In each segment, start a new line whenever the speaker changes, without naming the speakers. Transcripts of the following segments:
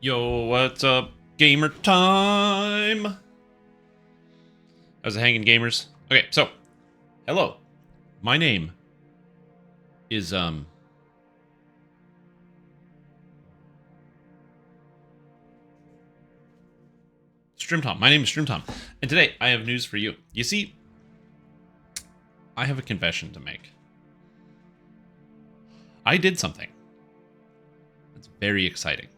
Yo, what's up, gamer time? How's it hanging, gamers? Okay, so, hello. My name is, Streamtom. My name is Streamtom, and today I have news for you. You see, I have a confession to make. I did something that's very exciting.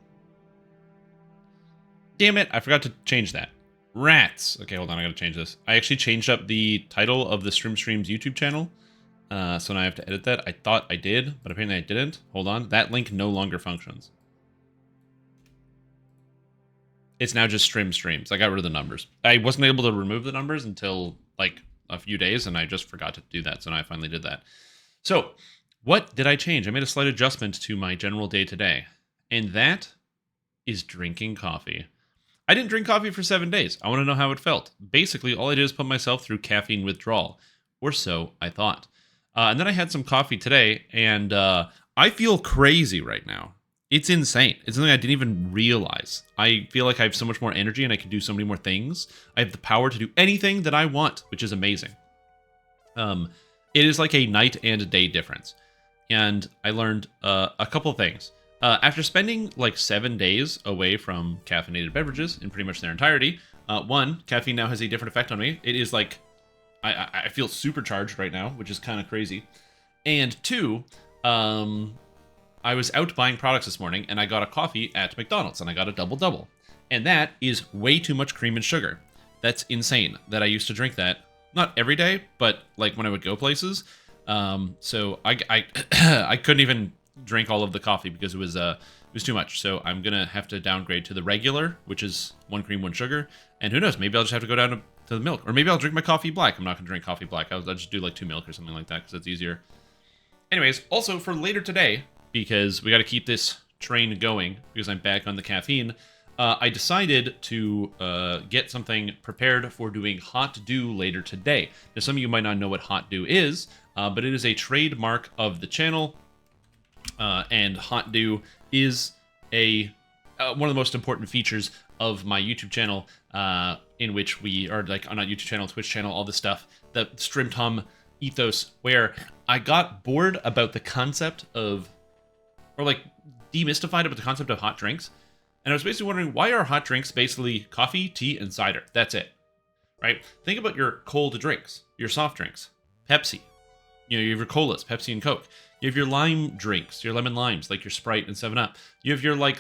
Damn it, I forgot to change that. Rats. Okay, hold on, I gotta change this. I actually changed up the title of the Streams YouTube channel, so now I have to edit that. I thought I did, but apparently I didn't. Hold on, that link no longer functions. It's now just Streams. I got rid of the numbers. I wasn't able to remove the numbers until, like, a few days, and I just forgot to do that, so now I finally did that. So, what did I change? I made a slight adjustment to my general day-to-day, and that is drinking coffee. I didn't drink coffee for 7 days. I want to know how it felt. Basically, all I did is put myself through caffeine withdrawal, or so I thought. And then I had some coffee today, and I feel crazy right now. It's insane. It's something I didn't even realize. I feel like I have so much more energy and I can do so many more things. I have the power to do anything that I want, which is amazing. It is like a night and a day difference. And I learned a couple of things. After spending like 7 days away from caffeinated beverages in pretty much their entirety, one, caffeine now has a different effect on me. It is like, I feel supercharged right now, which is kind of crazy. And two, I was out buying products this morning and I got a coffee at McDonald's and I got a double-double. And that is way too much cream and sugar. That's insane that I used to drink that, not every day, but like when I would go places. So I couldn't even drink all of the coffee because it was too much. So I'm gonna have to downgrade to the regular, which is 1 cream, 1 sugar. And who knows, maybe I'll just have to go down to the milk, or maybe I'll drink my coffee black. I'm not gonna drink coffee black. I'll just do like 2 milk or something like that because it's easier. Anyways, also for later today, because we got to keep this train going because I'm back on the caffeine, I decided to get something prepared for doing Hot Dew later today. Now, some of you might not know what Hot Dew is, but it is a trademark of the channel, and Hot Dew is one of the most important features of my YouTube channel, in which we are like on our YouTube channel, Twitch channel, all this stuff, the Streamtom ethos, where I got bored about the concept of, or like demystified about the concept of hot drinks. And I was basically wondering, why are hot drinks basically coffee, tea, and cider? That's it, right? Think about your cold drinks, your soft drinks, Pepsi. You know, you have your colas, Pepsi and Coke. You have your lime drinks, your lemon limes, like your Sprite and 7-Up. You have your like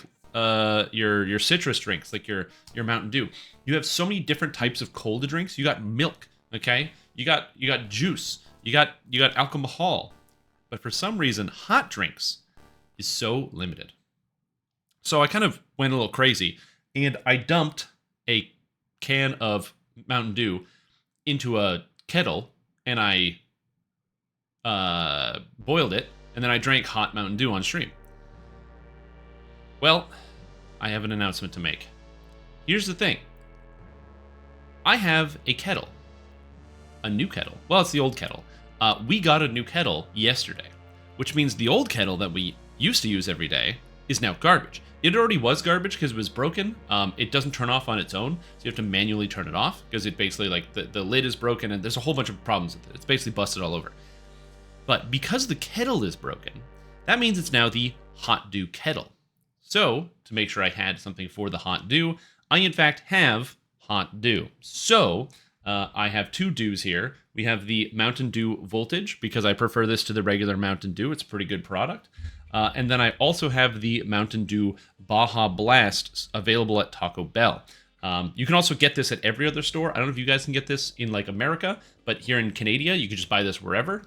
your citrus drinks, like your Mountain Dew. You have so many different types of cold drinks. You got milk, okay? You got juice. You got alcohol. But for some reason, hot drinks is so limited. So I kind of went a little crazy, and I dumped a can of Mountain Dew into a kettle, and I boiled it, and then I drank hot Mountain Dew on stream. Well, I have an announcement to make. Here's the thing. I have a kettle. A new kettle. Well, it's the old kettle. We got a new kettle yesterday, which means the old kettle that we used to use every day is now garbage. It already was garbage because it was broken. It doesn't turn off on its own, so you have to manually turn it off because it basically, like, the lid is broken and there's a whole bunch of problems with it. It's basically busted all over. But because the kettle is broken, that means it's now the Hot Dew kettle. So, to make sure I had something for the Hot Dew, I in fact have Hot Dew. So, I have 2 Dews here. We have the Mountain Dew Voltage, because I prefer this to the regular Mountain Dew. It's a pretty good product. And then I also have the Mountain Dew Baja Blast available at Taco Bell. You can also get this at every other store. I don't know if you guys can get this in like America, but here in Canada, you can just buy this wherever.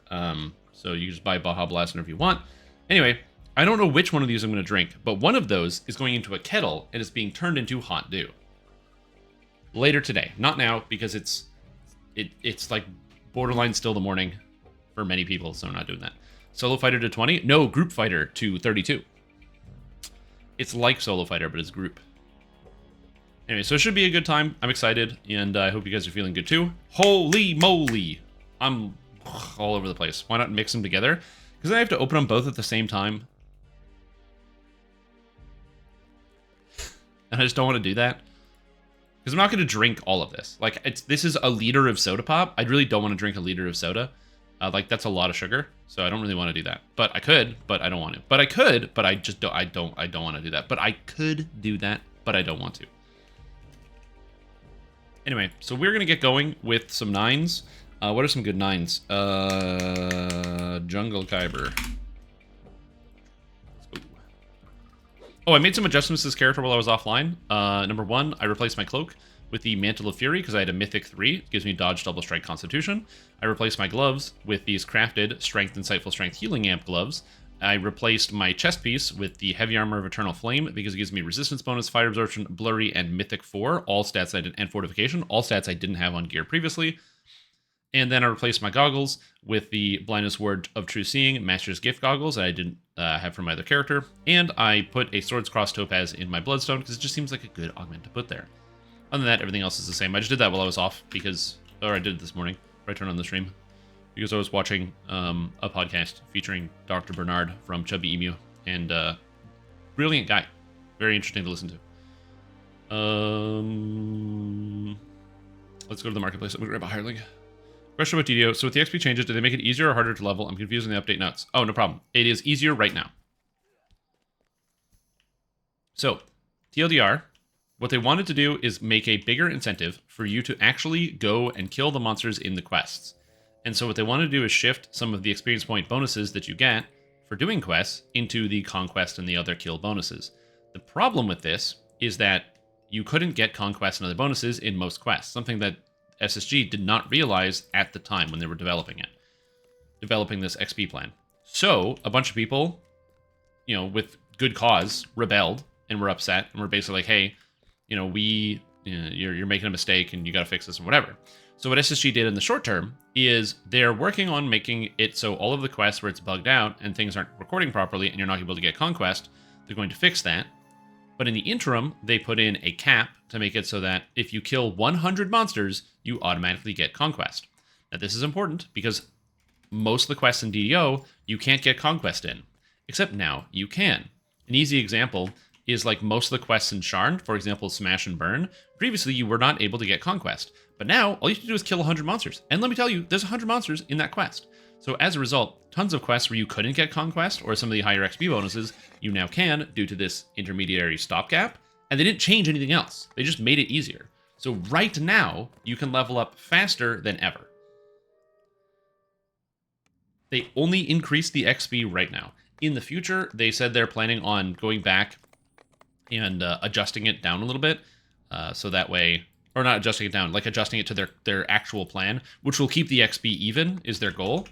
So you can just buy Baja Blast whenever you want. Anyway, I don't know which one of these I'm going to drink, but one of those is going into a kettle and it's being turned into Hot Dew. Later today. Not now, because it's like borderline still the morning for many people, so I'm not doing that. Solo Fighter to 20? No, Group Fighter to 32. It's like Solo Fighter, but it's group. Anyway, so it should be a good time. I'm excited, and I hope you guys are feeling good too. Holy moly! I'm all over the place. Why not mix them together? Because then I have to open them both at the same time. and I just don't want to do that. Because I'm not going to drink all of this. Like, this is a liter of soda pop. I really don't want to drink a liter of soda. Like, that's a lot of sugar, so I don't really want to do that. But I could, but I don't want to. But I could, but I just don't. I don't want to do that. But I could do that, but I don't want to. Anyway, so we're gonna get going with some 9s. What are some good 9s? Jungle Kyber. Oh, I made some adjustments to this character while I was offline. Number 1, I replaced my cloak with the Mantle of Fury because I had a Mythic 3. It gives me dodge, double strike, constitution. I replaced my gloves with these crafted Strength, Insightful Strength, Healing Amp gloves. I replaced my chest piece with the Heavy Armor of Eternal Flame because it gives me resistance bonus, fire absorption, blurry, and Mythic 4. All stats I did, and fortification. All stats I didn't have on gear previously. And then I replaced my goggles with the Blindness Ward of True Seeing, Master's Gift goggles that I didn't have for my other character. And I put a Swords Cross Topaz in my Bloodstone because it just seems like a good augment to put there. Other than that, everything else is the same. I just did that while I was off because, or I did it this morning, right turn on the stream, because I was watching a podcast featuring Dr. Bernard from Chubby Emu, and brilliant guy, very interesting to listen to. Let's go to the marketplace. I'm gonna grab a hireling. Question about DDO. So with the XP changes, did they make it easier or harder to level? I'm confused in the update notes. Oh, no problem. It is easier right now. So, TLDR, what they wanted to do is make a bigger incentive for you to actually go and kill the monsters in the quests. And so what they want to do is shift some of the experience point bonuses that you get for doing quests into the conquest and the other kill bonuses. The problem with this is that you couldn't get conquest and other bonuses in most quests, something that SSG did not realize at the time when they were developing this XP plan. So a bunch of people, you know, with good cause, rebelled and were upset and were basically like, hey, you know, you're making a mistake and you got to fix this and whatever. So what SSG did in the short term is they're working on making it so all of the quests where it's bugged out and things aren't recording properly and you're not able to get conquest, they're going to fix that. But in the interim, they put in a cap to make it so that if you kill 100 monsters, you automatically get conquest. Now this is important because most of the quests in DDO, you can't get conquest in. Except now you can. An easy example is like most of the quests in Sharn, for example, Smash and Burn. Previously, you were not able to get conquest. But now, all you have to do is kill 100 monsters. And let me tell you, there's 100 monsters in that quest. So as a result, tons of quests where you couldn't get conquest or some of the higher XP bonuses, you now can due to this intermediary stopgap. And they didn't change anything else. They just made it easier. So right now, you can level up faster than ever. They only increased the XP right now. In the future, they said they're planning on going back and adjusting it down a little bit. So that way, or not adjusting it down, like adjusting it to their actual plan, which will keep the XP even, is their goal.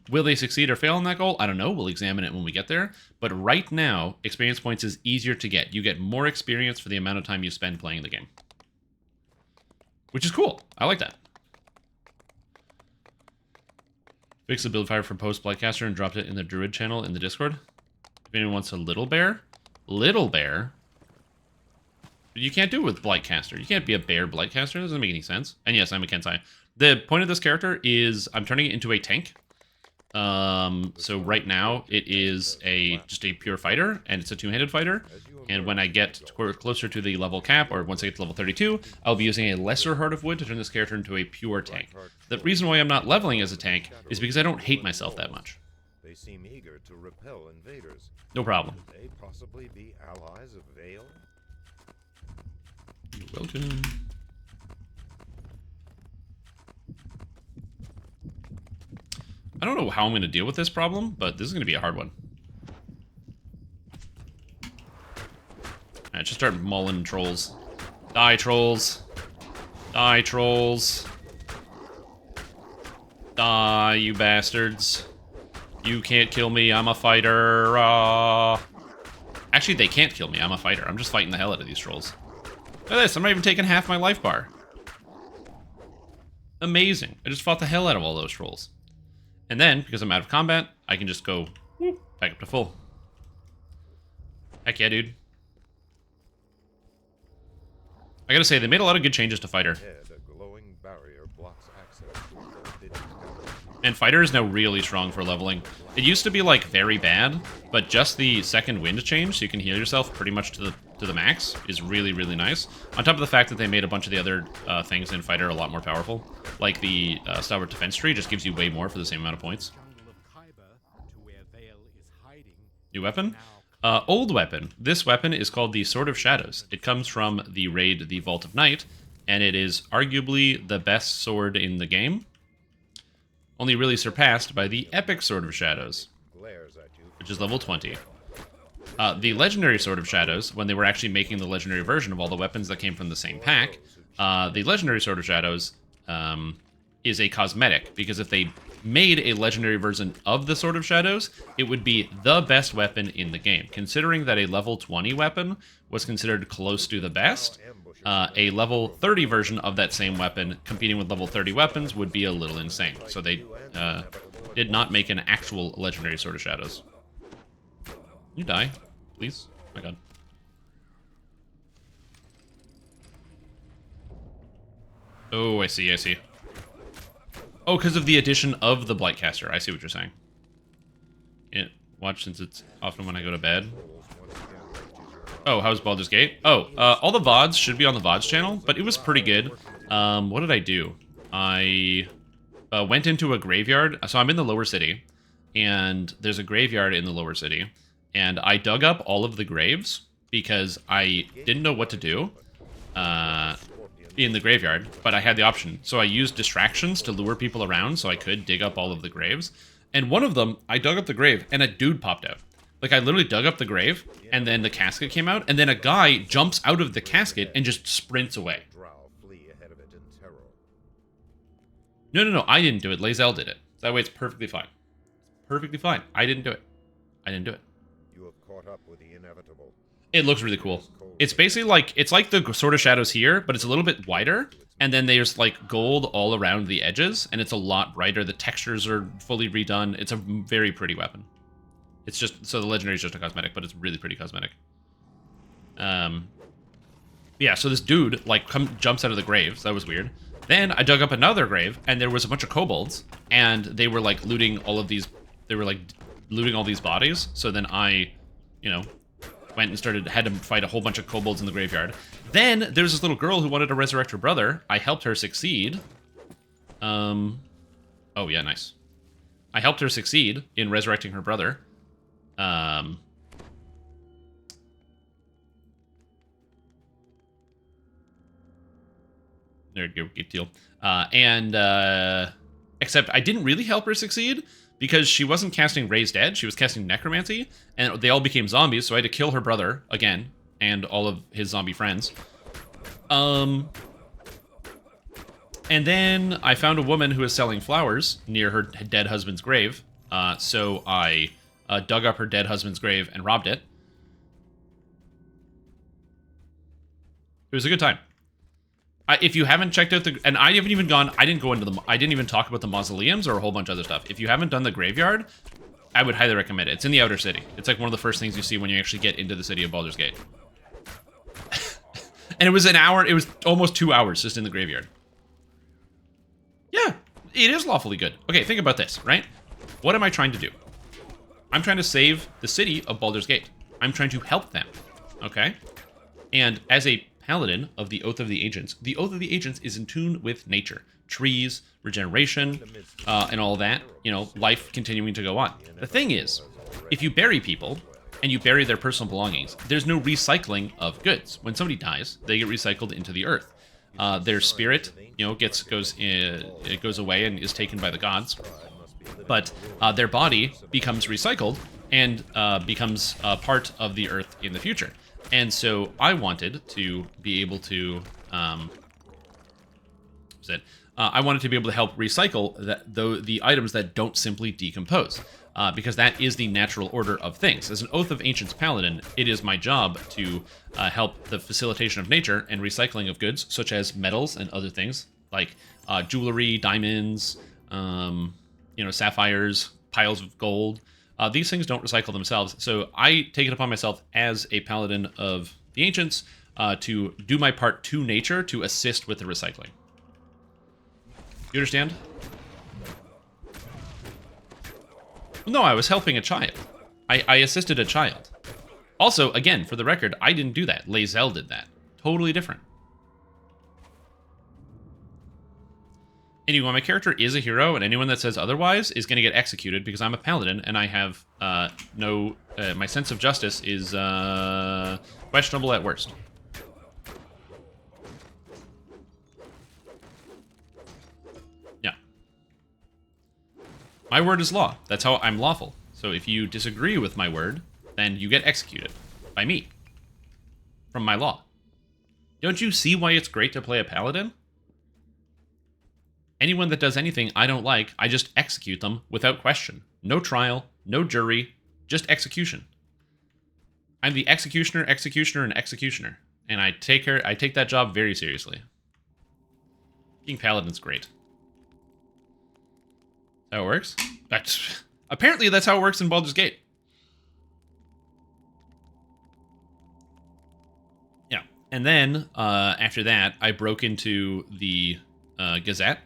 Will they succeed or fail on that goal? I don't know. We'll examine it when we get there. But right now, experience points is easier to get. You get more experience for the amount of time you spend playing the game. Which is cool. I like that. Fix the build fire from post Blightcaster and dropped it in the Druid channel in the Discord. If anyone wants a Little Bear. Little Bear? You can't do it with Blightcaster. You can't be a bear Blightcaster. That doesn't make any sense. And yes, I'm a Kensai. The point of this character is I'm turning it into a tank. So right now it is just a pure fighter, and it's a two-handed fighter. And when I get closer to the level cap, or once I get to level 32, I'll be using a lesser Heart of Wood to turn this character into a pure tank. The reason why I'm not leveling as a tank is because I don't hate myself that much.
They seem eager to repel invaders.
No problem.
Could they possibly be allies of Vale?
You're welcome. I don't know how I'm going to deal with this problem, but this is going to be a hard one. Alright, just start mauling trolls. Die, trolls. Die, trolls. Die, you bastards. You can't kill me, I'm a fighter. Actually, they can't kill me, I'm a fighter. I'm just fighting the hell out of these trolls. Look at this, I'm not even taking half my life bar. Amazing. I just fought the hell out of all those trolls. And then, because I'm out of combat, I can just go whoop, back up to full. Heck yeah, dude. I gotta say, they made a lot of good changes to Fighter. And Fighter is now really strong for leveling. It used to be, like, very bad, but just the second wind change, so you can heal yourself pretty much to the to the max is really, really nice. On top of the fact that they made a bunch of the other things in Fighter a lot more powerful. Like the Stalwart Defense Tree just gives you way more for the same amount of points. New weapon? Old weapon. This weapon is called the Sword of Shadows. It comes from the raid The Vault of Night, and it is arguably the best sword in the game. Only really surpassed by the Epic Sword of Shadows, which is level 20. The Legendary Sword of Shadows, when they were actually making the Legendary version of all the weapons that came from the same pack, the Legendary Sword of Shadows is a cosmetic, because if they made a Legendary version of the Sword of Shadows, it would be the best weapon in the game. Considering that a level 20 weapon was considered close to the best, a level 30 version of that same weapon competing with level 30 weapons would be a little insane. So they did not make an actual Legendary Sword of Shadows. You die, please. Oh my god. Oh, I see, I see. Oh, because of the addition of the Blightcaster. I see what you're saying. Yeah, watch since it's often when I go to bed. Oh, how's Baldur's Gate? Oh, all the VODs should be on the VODs channel, but it was pretty good. What did I do? I went into a graveyard. So I'm in the lower city, and there's a graveyard in the lower city, and I dug up all of the graves because I didn't know what to do in the graveyard, but I had the option. So I used distractions to lure people around so I could dig up all of the graves. And one of them, I dug up the grave, and a dude popped out. Like, I literally dug up the grave, and then the casket came out, and then a guy jumps out of the casket and just sprints away. No, I didn't do it. Lae'zel did it. That way it's perfectly fine. Perfectly fine. I didn't do it. I didn't do it.
You have caught up with the inevitable.
It looks really cool. It's basically like, it's like the Sword of Shadows here, but it's a little bit wider, and then there's like gold all around the edges, and it's a lot brighter. The textures are fully redone. It's a very pretty weapon. It's just, so the Legendary is just a cosmetic, but it's really pretty cosmetic. Yeah, so this dude, like, jumps out of the grave, so that was weird. Then I dug up another grave, and there was a bunch of kobolds, and they were, like, looting all of these, looting all these bodies, so then I, you know, went and had to fight a whole bunch of kobolds in the graveyard. Then there's this little girl who wanted to resurrect her brother. I helped her succeed. Oh, yeah, nice. I helped her succeed in resurrecting her brother. There you go, good deal. Except I didn't really help her succeed because she wasn't casting Raised Dead, she was casting Necromancy, and they all became zombies, so I had to kill her brother again, and all of his zombie friends. And then I found a woman who was selling flowers near her dead husband's grave, so I dug up her dead husband's grave and robbed it. It was a good time. If you haven't checked out and I haven't even gone, I didn't even talk about the mausoleums or a whole bunch of other stuff. If you haven't done the graveyard, I would highly recommend it. It's in the outer city. It's like one of the first things you see when you actually get into the city of Baldur's Gate. And it was an hour, it was almost 2 hours just in the graveyard. Yeah, it is lawfully good. Okay, think about this, right? What am I trying to do? I'm trying to save the city of Baldur's Gate. I'm trying to help them, okay? And as a paladin of the Oath of the Ancients is in tune with nature. Trees, regeneration, and all that, you know, life continuing to go on. The thing is, if you bury people, and you bury their personal belongings, there's no recycling of goods. When somebody dies, they get recycled into the earth. Their spirit, you know, goes away and is taken by the gods. But their body becomes recycled and becomes part of the earth in the future. And so I wanted to be able to, I wanted to be able to help recycle the items that don't simply decompose, because that is the natural order of things. As an Oath of Ancients paladin, it is my job to help the facilitation of nature and recycling of goods, such as metals and other things, like jewelry, diamonds, you know, sapphires, piles of gold. These things don't recycle themselves, so I take it upon myself as a paladin of the Ancients to do my part to nature to assist with the recycling. You understand? No, I was helping a child. I assisted a child. Also, again, for the record, I didn't do that. Lae'zel did that. Totally different. Anyway, my character is a hero, and anyone that says otherwise is going to get executed because I'm a paladin, and I have no... my sense of justice is questionable at worst. Yeah. My word is law. That's how I'm lawful. So if you disagree with my word, then you get executed. By me. From my law. Don't you see why it's great to play a paladin? Anyone that does anything I don't like, I just execute them without question. No trial, no jury, just execution. I'm the executioner, and executioner. And I take that job very seriously. Being paladin's great. How it works? Apparently that's how it works in Baldur's Gate. Yeah. And then, after that, I broke into the Gazette,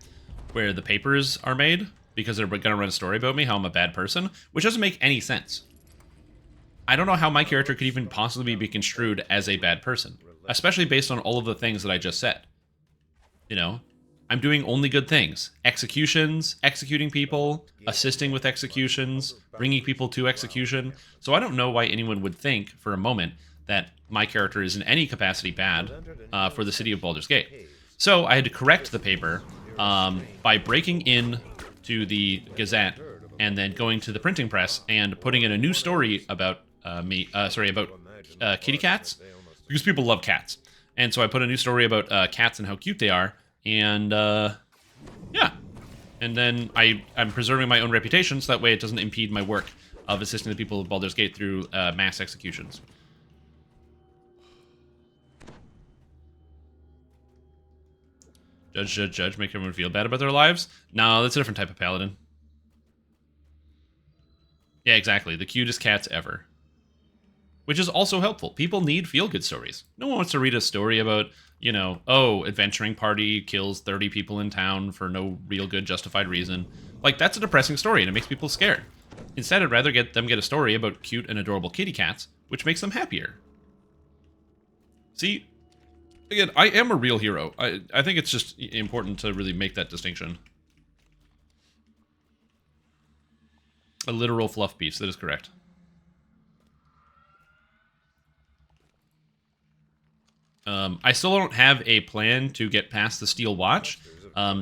where the papers are made, because they're going to run a story about me, how I'm a bad person, which doesn't make any sense. I don't know how my character could even possibly be construed as a bad person, especially based on all of the things that I just said. You know, I'm doing only good things. Executions, executing people, assisting with executions, bringing people to execution. So I don't know why anyone would think for a moment that my character is in any capacity bad for the city of Baldur's Gate. So I had to correct the paper by breaking in to the Gazette and then going to the printing press and putting in a new story about kitty cats, because people love cats. And so I put a new story about cats and how cute they are, and yeah. And then I'm preserving my own reputation, so that way it doesn't impede my work of assisting the people of Baldur's Gate through mass executions. Judge, judge, judge, make everyone feel bad about their lives? No, that's a different type of paladin. Yeah, exactly. The cutest cats ever. Which is also helpful. People need feel-good stories. No one wants to read a story about, you know, oh, adventuring party kills 30 people in town for no real good justified reason. Like, that's a depressing story, and it makes people scared. Instead, I'd rather get a story about cute and adorable kitty cats, which makes them happier. See? Again, I am a real hero. I think it's just important to really make that distinction. A literal fluff piece, that is correct. I still don't have a plan to get past the Steel Watch.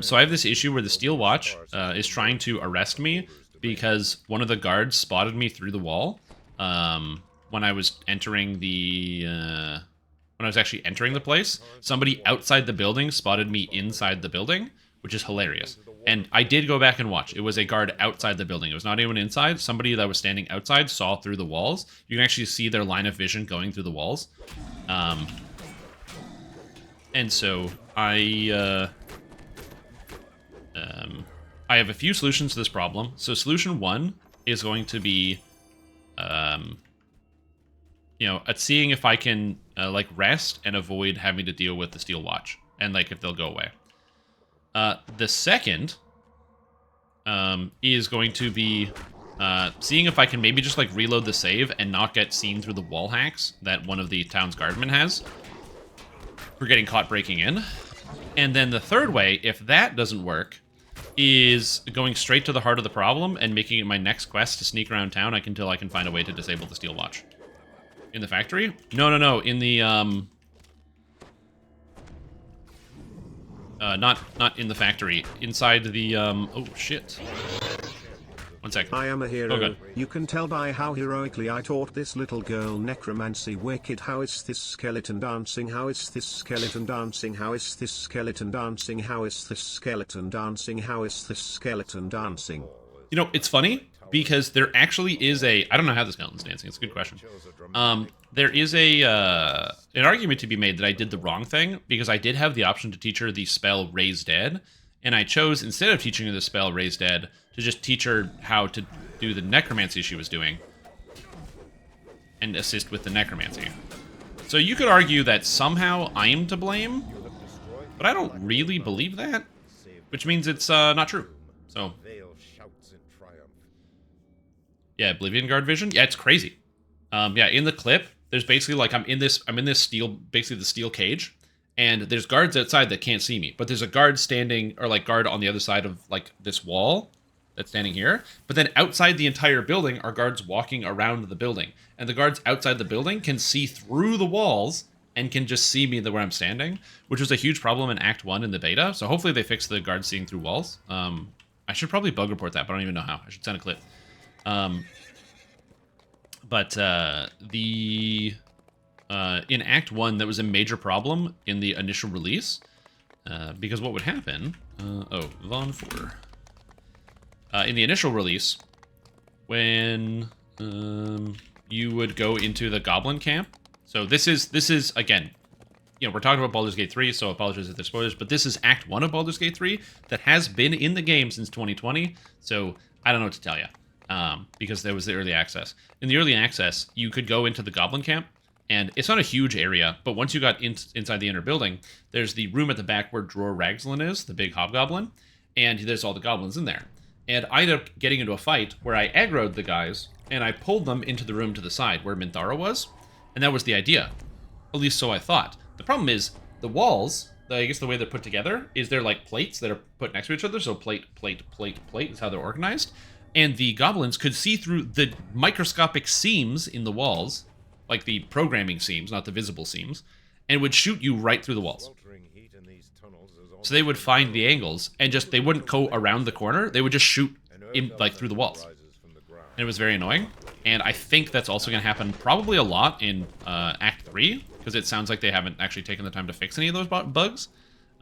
So I have this issue where the Steel Watch is trying to arrest me because one of the guards spotted me through the wall when I was entering the... when I was actually entering the place. Somebody outside the building spotted me inside the building, which is hilarious. And I did go back and watch. It was a guard outside the building. It was not anyone inside. Somebody that was standing outside saw through the walls. You can actually see their line of vision going through the walls. And so I have a few solutions to this problem. So solution one is going to be, you know, at seeing if I can like rest and avoid having to deal with the Steel Watch, and like if they'll go away. The second is going to be seeing if I can maybe just like reload the save and not get seen through the wall hacks that one of the town's guardmen has for getting caught breaking in. And then the third way, if that doesn't work, is going straight to the heart of the problem and making it my next quest to sneak around town until I can find a way to disable the Steel Watch. In the factory? No. In the, not in the factory. Inside the, oh, shit. 1 second.
I am a hero.
Oh, God.
You can tell by how heroically I taught this little girl necromancy. Wicked, how is this skeleton dancing? How is this skeleton dancing? How is this skeleton dancing? How is this skeleton dancing? How is this skeleton dancing?
You know, it's funny because there actually is a... I don't know how the skeleton's dancing. It's a good question. There is a an argument to be made that I did the wrong thing because I did have the option to teach her the spell Raise Dead, and I chose, instead of teaching her the spell Raise Dead, to just teach her how to do the necromancy she was doing and assist with the necromancy. So you could argue that somehow I'm to blame, but I don't really believe that, which means it's not true. So, yeah, Oblivion Guard vision. Yeah, it's crazy. Yeah, in the clip there's basically like I'm in this steel, basically the steel cage, and there's guards outside that can't see me, but there's a guard standing, or like guard on the other side of like this wall that's standing here. But then outside the entire building are guards walking around the building, and the guards outside the building can see through the walls and can just see me where I'm standing, which was a huge problem in Act 1 in the beta. So hopefully they fix the guards seeing through walls. I should probably bug report that, but I don't even know how. I should send a clip. In Act 1, that was a major problem in the initial release, because what would happen... Von 4. In the initial release, when you would go into the Goblin camp... So this is again, you know, we're talking about Baldur's Gate 3, so I apologize if there's spoilers, but this is Act 1 of Baldur's Gate 3 that has been in the game since 2020, so I don't know what to tell you, because there was the early access. In the early access, you could go into the Goblin camp, and it's not a huge area, but once you got inside the inner building, there's the room at the back where Dror Ragzlin is, the big hobgoblin, and there's all the goblins in there. And I ended up getting into a fight where I aggroed the guys, and I pulled them into the room to the side where Minthara was, and that was the idea. At least so I thought. The problem is, the walls, I guess the way they're put together, is they're like plates that are put next to each other, so plate, plate, plate, plate is how they're organized. And the goblins could see through the microscopic seams in the walls, like the programming seams, not the visible seams, and would shoot you right through the walls. So they would find the angles, and just, they wouldn't go around the corner, they would just shoot in, like, through the walls. And it was very annoying, and I think that's also going to happen probably a lot in Act 3, because it sounds like they haven't actually taken the time to fix any of those bugs,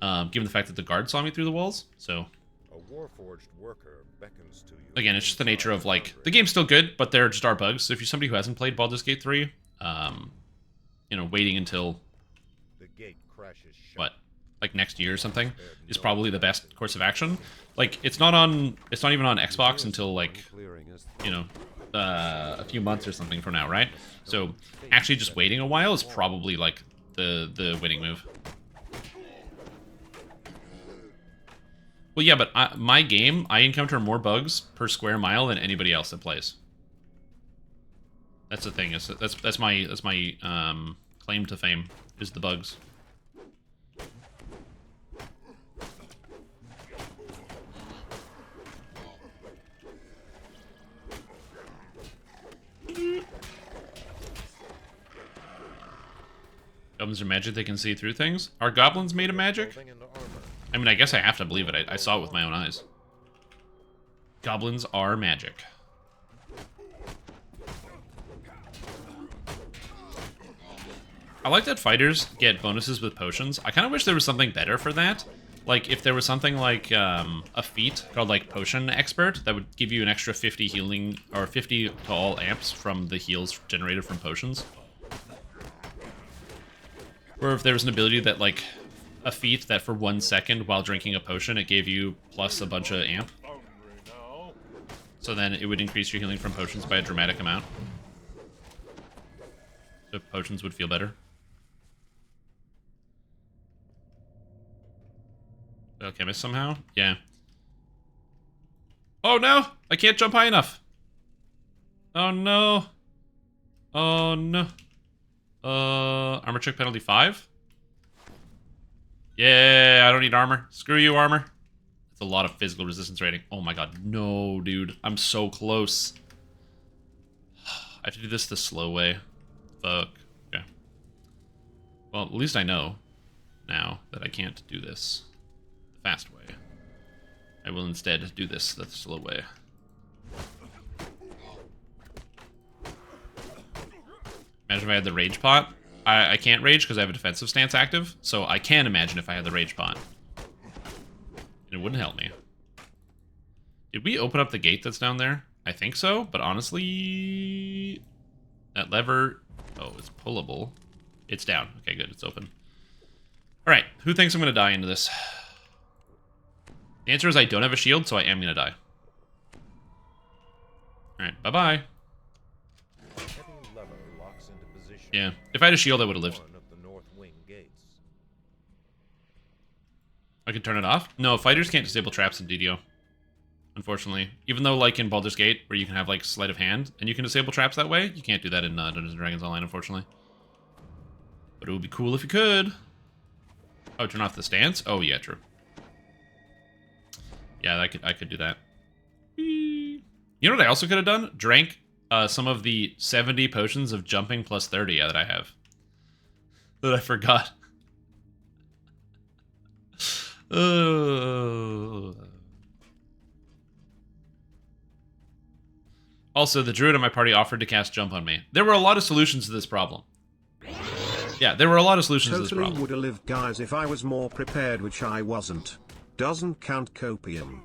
given the fact that the guard saw me through the walls, so...
A warforged worker beckons to you.
Again, it's just the nature of, like, the game's still good, but there just are bugs, so if you're somebody who hasn't played Baldur's Gate 3, you know, waiting until...
The gate crashes shut.
What? Like next year or something, is probably the best course of action. Like, it's not even on Xbox until, like, you know, a few months or something from now, right? So, actually just waiting a while is probably, like, the winning move. Well, yeah, but my game, I encounter more bugs per square mile than anybody else that plays. That's the thing, that's my claim to fame, is the bugs. Goblins are magic, they can see through things. Are goblins made of magic? I mean, I guess I have to believe it. I saw it with my own eyes. Goblins are magic. I like that fighters get bonuses with potions. I kind of wish there was something better for that. Like, if there was something like a feat called, like, Potion Expert that would give you an extra 50 healing, or 50 to all amps from the heals generated from potions. Or if there was an ability that, like, a feat that for 1 second while drinking a potion, it gave you plus a bunch of amp. So then it would increase your healing from potions by a dramatic amount. So potions would feel better. Alchemist somehow? Yeah. Oh no! I can't jump high enough! Oh no! Oh no! Armor check penalty 5? Yeah, I don't need armor. Screw you, armor. That's a lot of physical resistance rating. Oh my god, no, dude. I'm so close. I have to do this the slow way. Fuck. Okay. Well, at least I know now that I can't do this the fast way. I will instead do this the slow way. Imagine if I had the rage pot. I can't rage because I have a defensive stance active, so I can imagine if I had the rage pot. It wouldn't help me. Did we open up the gate that's down there? I think so, but honestly... That lever... Oh, it's pullable. It's down. Okay, good. It's open. Alright, who thinks I'm going to die into this? The answer is I don't have a shield, so I am going to die. Alright, bye-bye. Yeah, if I had a shield, I would have lived. I can turn it off? No, fighters can't disable traps in DDO. unfortunately. Even though, like, in Baldur's Gate, where you can have, like, sleight of hand, and you can disable traps that way, you can't do that in Dungeons & Dragons Online, unfortunately. But it would be cool if you could. Oh, turn off the stance? Oh, yeah, true. Yeah, I could do that. You know what I also could have done? Drank some of the 70 potions of jumping plus 30 that I have. That I forgot. Also, the druid in my party offered to cast jump on me. There were a lot of solutions to this problem. Yeah, there were a lot of solutions to this
Totally
problem.
would have lived, guys, if I was more prepared, which I wasn't. Doesn't count copium.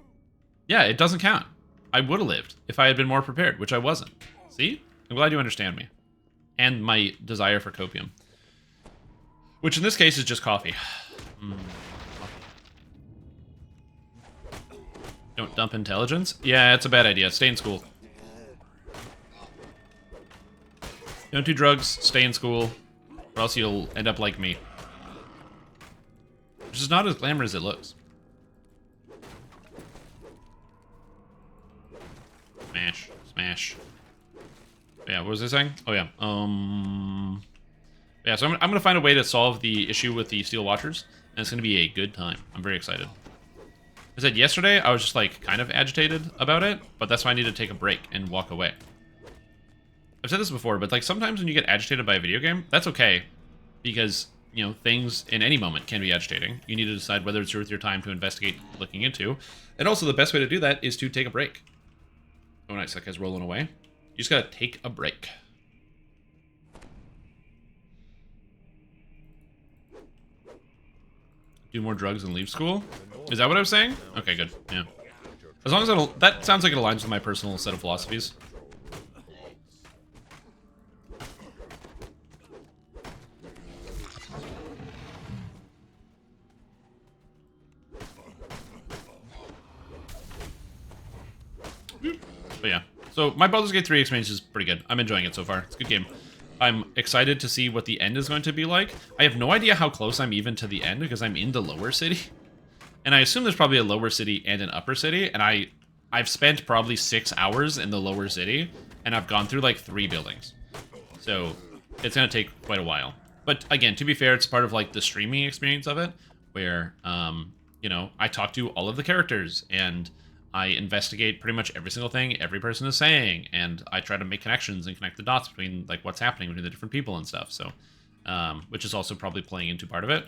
Yeah, it doesn't count. I would have lived if I had been more prepared, which I wasn't. See? I'm glad you understand me. And my desire for copium. Which in this case is just coffee. Don't dump intelligence? Yeah, it's a bad idea. Stay in school. Don't do drugs, stay in school, or else you'll end up like me. Which is not as glamorous as it looks. Smash. Smash. Yeah, what was I saying? Oh, yeah. Yeah, so I'm going to find a way to solve the issue with the Steel Watchers, and it's going to be a good time. I'm very excited. I said yesterday, I was just, like, kind of agitated about it, but that's why I need to take a break and walk away. I've said this before, but, like, sometimes when you get agitated by a video game, that's okay, because, you know, things in any moment can be agitating. You need to decide whether it's worth your time to investigate looking into, and also the best way to do that is to take a break. Oh, nice, that guy's rolling away. You just gotta take a break. Do more drugs and leave school? Is that what I was saying? Okay, good. Yeah. As long as that sounds like it aligns with my personal set of philosophies. But yeah. So my Baldur's Gate 3 experience is pretty good. I'm enjoying it so far. It's a good game. I'm excited to see what the end is going to be like. I have no idea how close I'm even to the end because I'm in the lower city. And I assume there's probably a lower city and an upper city. And I've spent probably 6 hours in the lower city. And I've gone through like 3 buildings. So it's going to take quite a while. But again, to be fair, it's part of like the streaming experience of it. Where, you know, I talk to all of the characters. And I investigate pretty much every single thing every person is saying, and I try to make connections and connect the dots between like what's happening between the different people and stuff. So, which is also probably playing into part of it.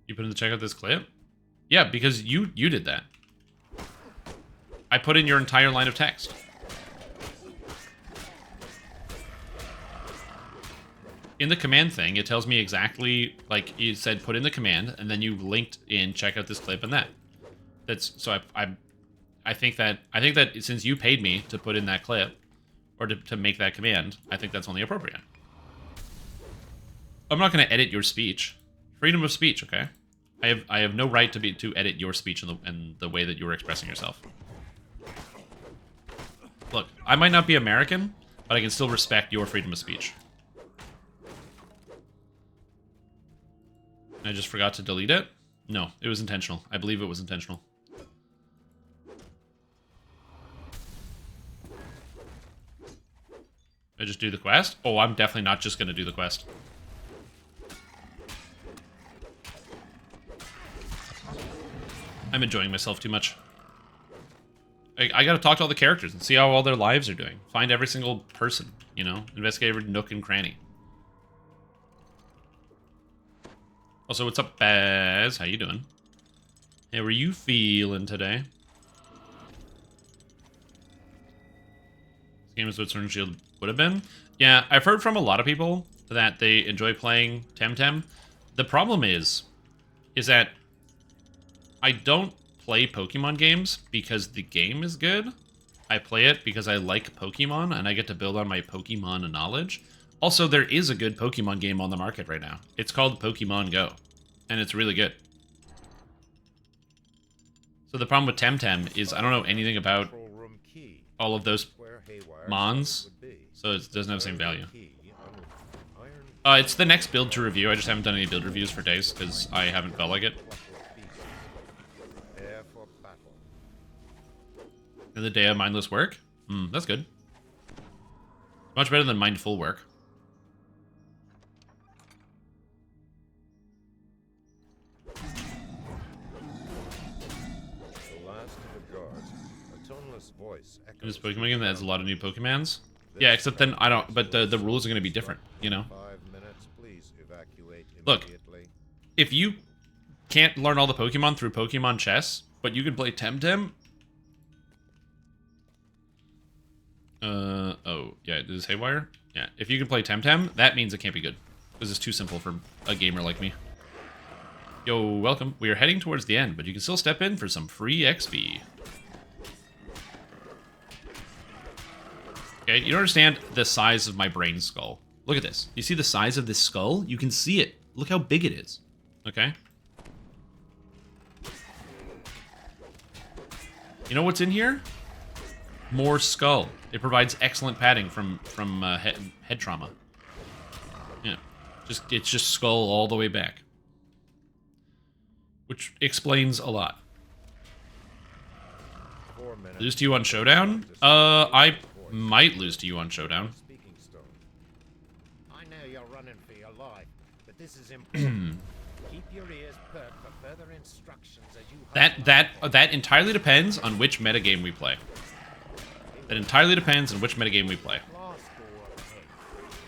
You put in the check out this clip? Yeah, because you did that. I put in your entire line of text. In the command thing, it tells me exactly, like, you said put in the command, and then you linked in check out this clip and that. That's, so I think that since you paid me to put in that clip, or to make that command, I think that's only appropriate. I'm not going to edit your speech. Freedom of speech, okay? I have no right to edit your speech in the way that you were expressing yourself. Look, I might not be American, but I can still respect your freedom of speech. I just forgot to delete it? No, it was intentional. I believe it was intentional. I just do the quest? Oh, I'm definitely not just going to do the quest. I'm enjoying myself too much. I gotta talk to all the characters and see how all their lives are doing. Find every single person, you know? Investigate every nook and cranny. Also, what's up, Baz? How you doing? How are you feeling today? This game is what Sword and Shield would have been. Yeah, I've heard from a lot of people that they enjoy playing Temtem. The problem is that I don't play Pokemon games because the game is good. I play it because I like Pokemon and I get to build on my Pokemon knowledge. Also, there is a good Pokemon game on the market right now. It's called Pokemon Go, and it's really good. So the problem with Temtem is I don't know anything about all of those mons, so it doesn't have the same value. It's the next build to review. I just haven't done any build reviews for days because I haven't felt like it.
Prepare for battle.
And the day of mindless work? That's good. Much better than mindful work.
The last of the guards. A toneless voice
This
echoes
Pokemon game that has a lot of new Pokemons. Yeah, except then I don't. But the rules are going to be different, you know.
5 minutes, please evacuate
Look.
immediately.
If you can't learn all the Pokemon through Pokemon chess, but you can play Temtem. Oh, yeah, this is Haywire? Yeah, if you can play Temtem, that means it can't be good. This is too simple for a gamer like me. Yo, welcome. We are heading towards the end, but you can still step in for some free XP. Okay, you don't understand the size of my brain skull. Look at this. You see the size of this skull? You can see it. Look how big it is. Okay? You know what's in here? More skull. It provides excellent padding from head trauma. Yeah, it's just skull all the way back, which explains a lot.
4 minutes.
Lose to you on Showdown? I might lose to you on Showdown.
Speaking stone. I know you're running for your life, but this is important. Keep your ears perked for further instructions as you
That entirely depends on which metagame we play. That entirely depends on which metagame we play.
Last door ahead.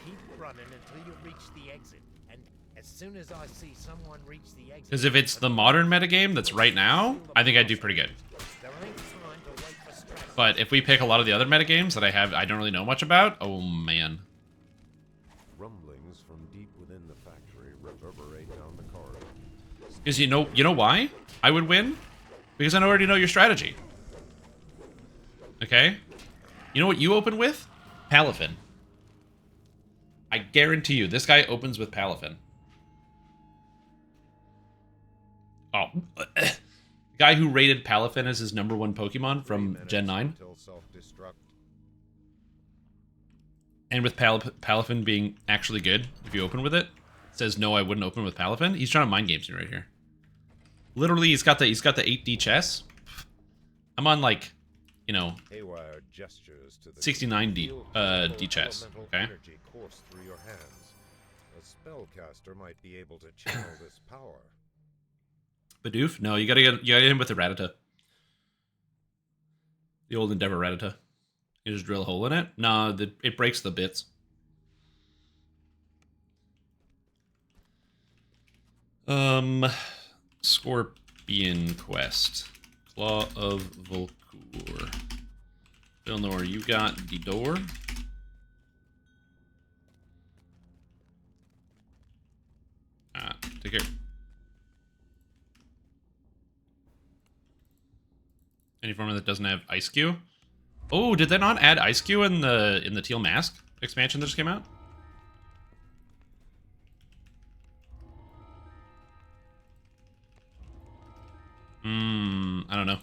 Keep running until you reach the exit, and as soon as I see someone reach the exit.
Because if it's the modern metagame that's right now, I think I'd do pretty good.
There ain't time to wait for stress.
But if we pick a lot of the other metagames that I don't really know much about, oh man.
Rumblings from deep within the factory reverberate down the corridor.
Because you know why I would win? Because I already know your strategy. Okay? You know what you open with? Palafin. I guarantee you, this guy opens with Palafin. Oh. The guy who rated Palafin as his #1 Pokemon from Gen 9.
Until self-destruct.
And with Palafin being actually good, if you open with it, says no, I wouldn't open with Palafin. He's trying to mind games me right here. Literally, he's got the 8D chess. I'm on like, you know,
Haywire gestures to the
69D
Feel
D chess.
elemental
Okay.
energy course through your hands. A spellcaster might be able to channel this power.
Bidoof? No, you gotta get him with the Rattata. The old Endeavor Rattata. You just drill a hole in it? No, it breaks the bits. Scorpion Quest. Claw of Volcur. Vilnor, you got the door. Take care. Any form that doesn't have Ice Q? Oh, did they not add Ice Q in the Teal Mask expansion that just came out? I don't know.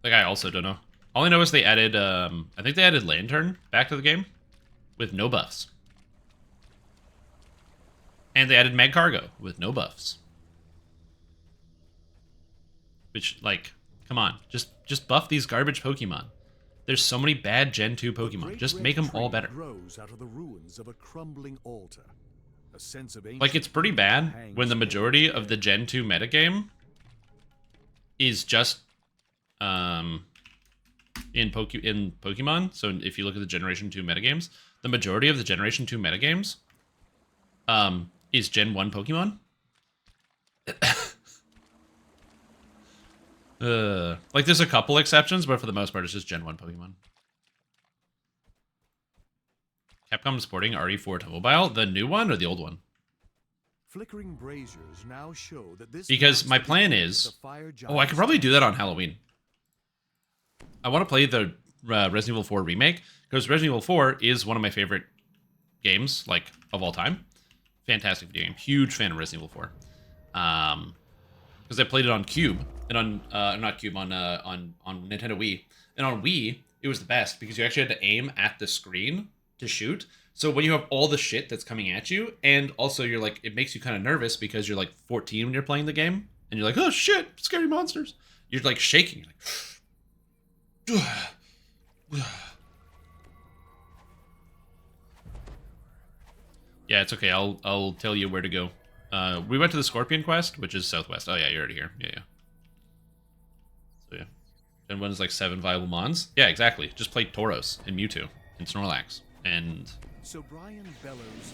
Like, I also don't know. All I know is they added, I think they added Lantern back to the game with no buffs. And they added Magcargo with no buffs. Which, like, come on. Just buff these garbage Pokemon. There's so many bad Gen 2 Pokemon. Just make them all better.
Grows out of the ruins of a crumbling altar. A sense of
Like, it's pretty bad when the majority of the Gen 2 metagame is just in Pokemon. So if you look at the Generation 2 metagames, the majority of the Generation 2 metagames is Gen 1 Pokemon. Like, there's a couple exceptions, but for the most part, it's just Gen 1 Pokemon. Capcom is porting RE4 to mobile? The new one or the old one?
Flickering braziers now show that this
Because my plan is... Oh, I could probably do that on Halloween. I want to play the Resident Evil 4 remake, because Resident Evil 4 is one of my favorite games, like, of all time. Fantastic video game. Huge fan of Resident Evil 4. Because I played it on Cube, and on, not Cube, on Nintendo Wii. And on Wii, it was the best, because you actually had to aim at the screen to shoot. So when you have all the shit that's coming at you, and also you're like, it makes you kind of nervous because you're like 14 when you're playing the game, and you're like, oh shit, scary monsters. You're like shaking. You're like, yeah, it's okay. I'll tell you where to go. We went to the Scorpion quest, which is southwest. Oh yeah, you're already here. Yeah. So yeah. And one is like 7 viable mons. Yeah, exactly. Just play Tauros and Mewtwo and Snorlax and
So Brian bellows,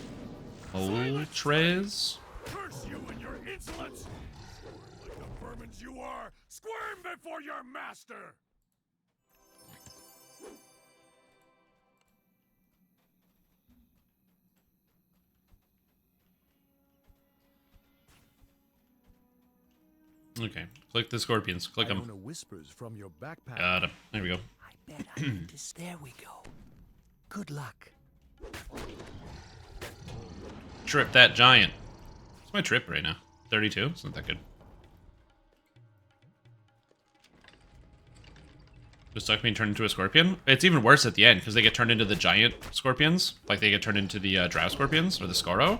Moltres.
Curse you and your insolence! Like the vermins you are, squirm before your master!
Okay, click the Scorpions. Click them.
Iona whispers from your backpack.
Got him. There we go.
I bet I need this. There we go. Good luck.
Trip that giant. What's my trip right now? 32? It's not that good. Just stuck being turned into a scorpion? It's even worse at the end, because they get turned into the giant scorpions. Like, they get turned into the drow scorpions, or the Scoro.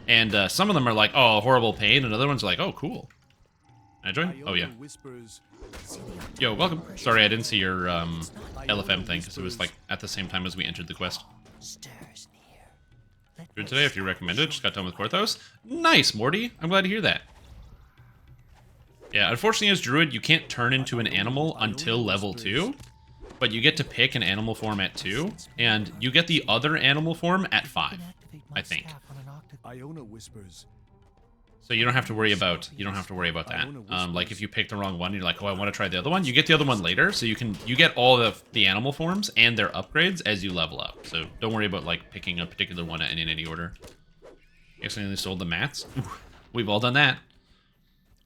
And some of them are like, oh, horrible pain, and other ones are like, oh, cool. Can I join? Oh, yeah.
Whispers,
Yo, welcome. Sorry, I didn't see your LFM thing, because it was, like, at the same time as we entered the quest.
Stirs near. Let
Good today, if you recommend it. Just got done with Korthos. Nice, Morty. I'm glad to hear that. Yeah, unfortunately, as Druid, you can't turn into an animal until level 2. But you get to pick an animal form at 2, and you get the other animal form at 5, I think.
Iona whispers.
So you don't have to worry about that. Like if you pick the wrong one, you're like, oh, I want to try the other one. You get the other one later, so you get all of the animal forms and their upgrades as you level up. So don't worry about like picking a particular one in any order. You accidentally sold the mats. Ooh, we've all done that.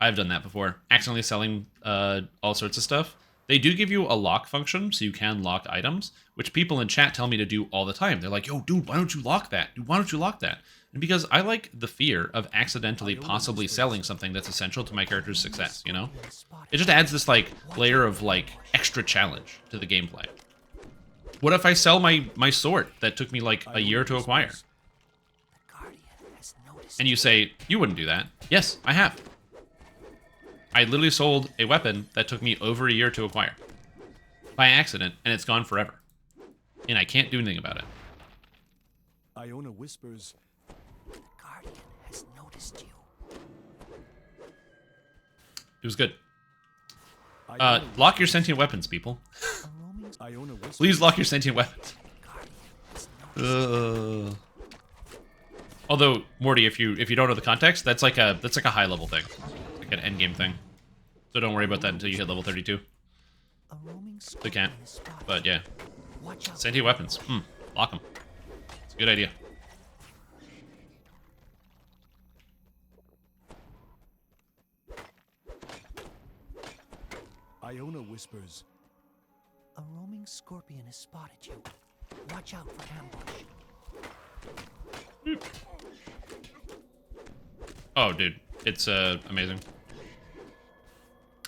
I've done that before. Accidentally selling all sorts of stuff. They do give you a lock function, so you can lock items, which people in chat tell me to do all the time. They're like, yo, dude, why don't you lock that? Dude, why don't you lock that? And because I like the fear of accidentally possibly selling something that's essential to my character's success, you know? It just adds this, like, layer of, like, extra challenge to the gameplay. What if I sell my sword that took me, like, a year to acquire? And you say, you wouldn't do that. Yes, I have. I literally sold a weapon that took me over a year to acquire. By accident, and it's gone forever. And I can't do anything about it.
Iona whispers.
The Guardian has noticed you.
It was good. Lock your sentient weapons, people.
Iona whispers.
Please lock your sentient weapons. Although, Morty, if you don't know the context, that's like a high level thing. Like an end game thing. So don't worry about that until you hit level 32. They can't. But yeah. Sentient weapons. Lock them. It's a good idea.
Iona whispers.
A roaming scorpion has spotted you. Watch out for ambush.
Oh, dude. It's amazing.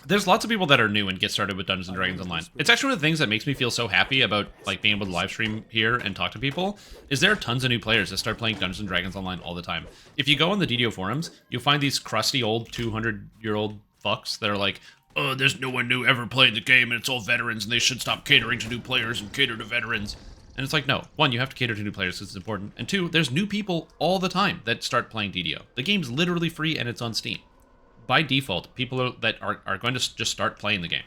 There's lots of people that are new and get started with Dungeons & Dragons Online. It's actually one of the things that makes me feel so happy about like being able to live stream here and talk to people, is there are tons of new players that start playing Dungeons & Dragons Online all the time. If you go on the DDO forums, you'll find these crusty old 200-year-old fucks that are like, oh, there's no one new ever played the game and it's all veterans and they should stop catering to new players and cater to veterans. And it's like, no. One, you have to cater to new players because it's important. And two, there's new people all the time that start playing DDO. The game's literally free and it's on Steam. By default, people that are going to just start playing the game.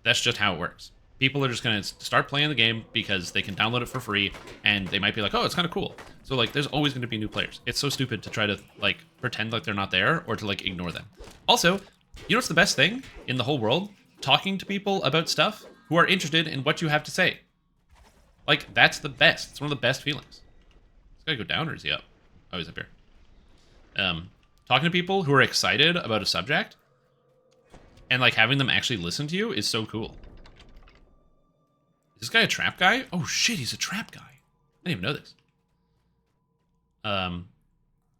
That's just how it works. People are just going to start playing the game because they can download it for free, and they might be like, oh, it's kind of cool. So, like, there's always going to be new players. It's so stupid to try to, like, pretend like they're not there or to, like, ignore them. Also, you know what's the best thing in the whole world? Talking to people about stuff who are interested in what you have to say. Like, that's the best. It's one of the best feelings. This guy go down or is he up? Oh, he's up here. Talking to people who are excited about a subject and, like, having them actually listen to you is so cool. Is this guy a trap guy? Oh, shit, he's a trap guy. I didn't even know this.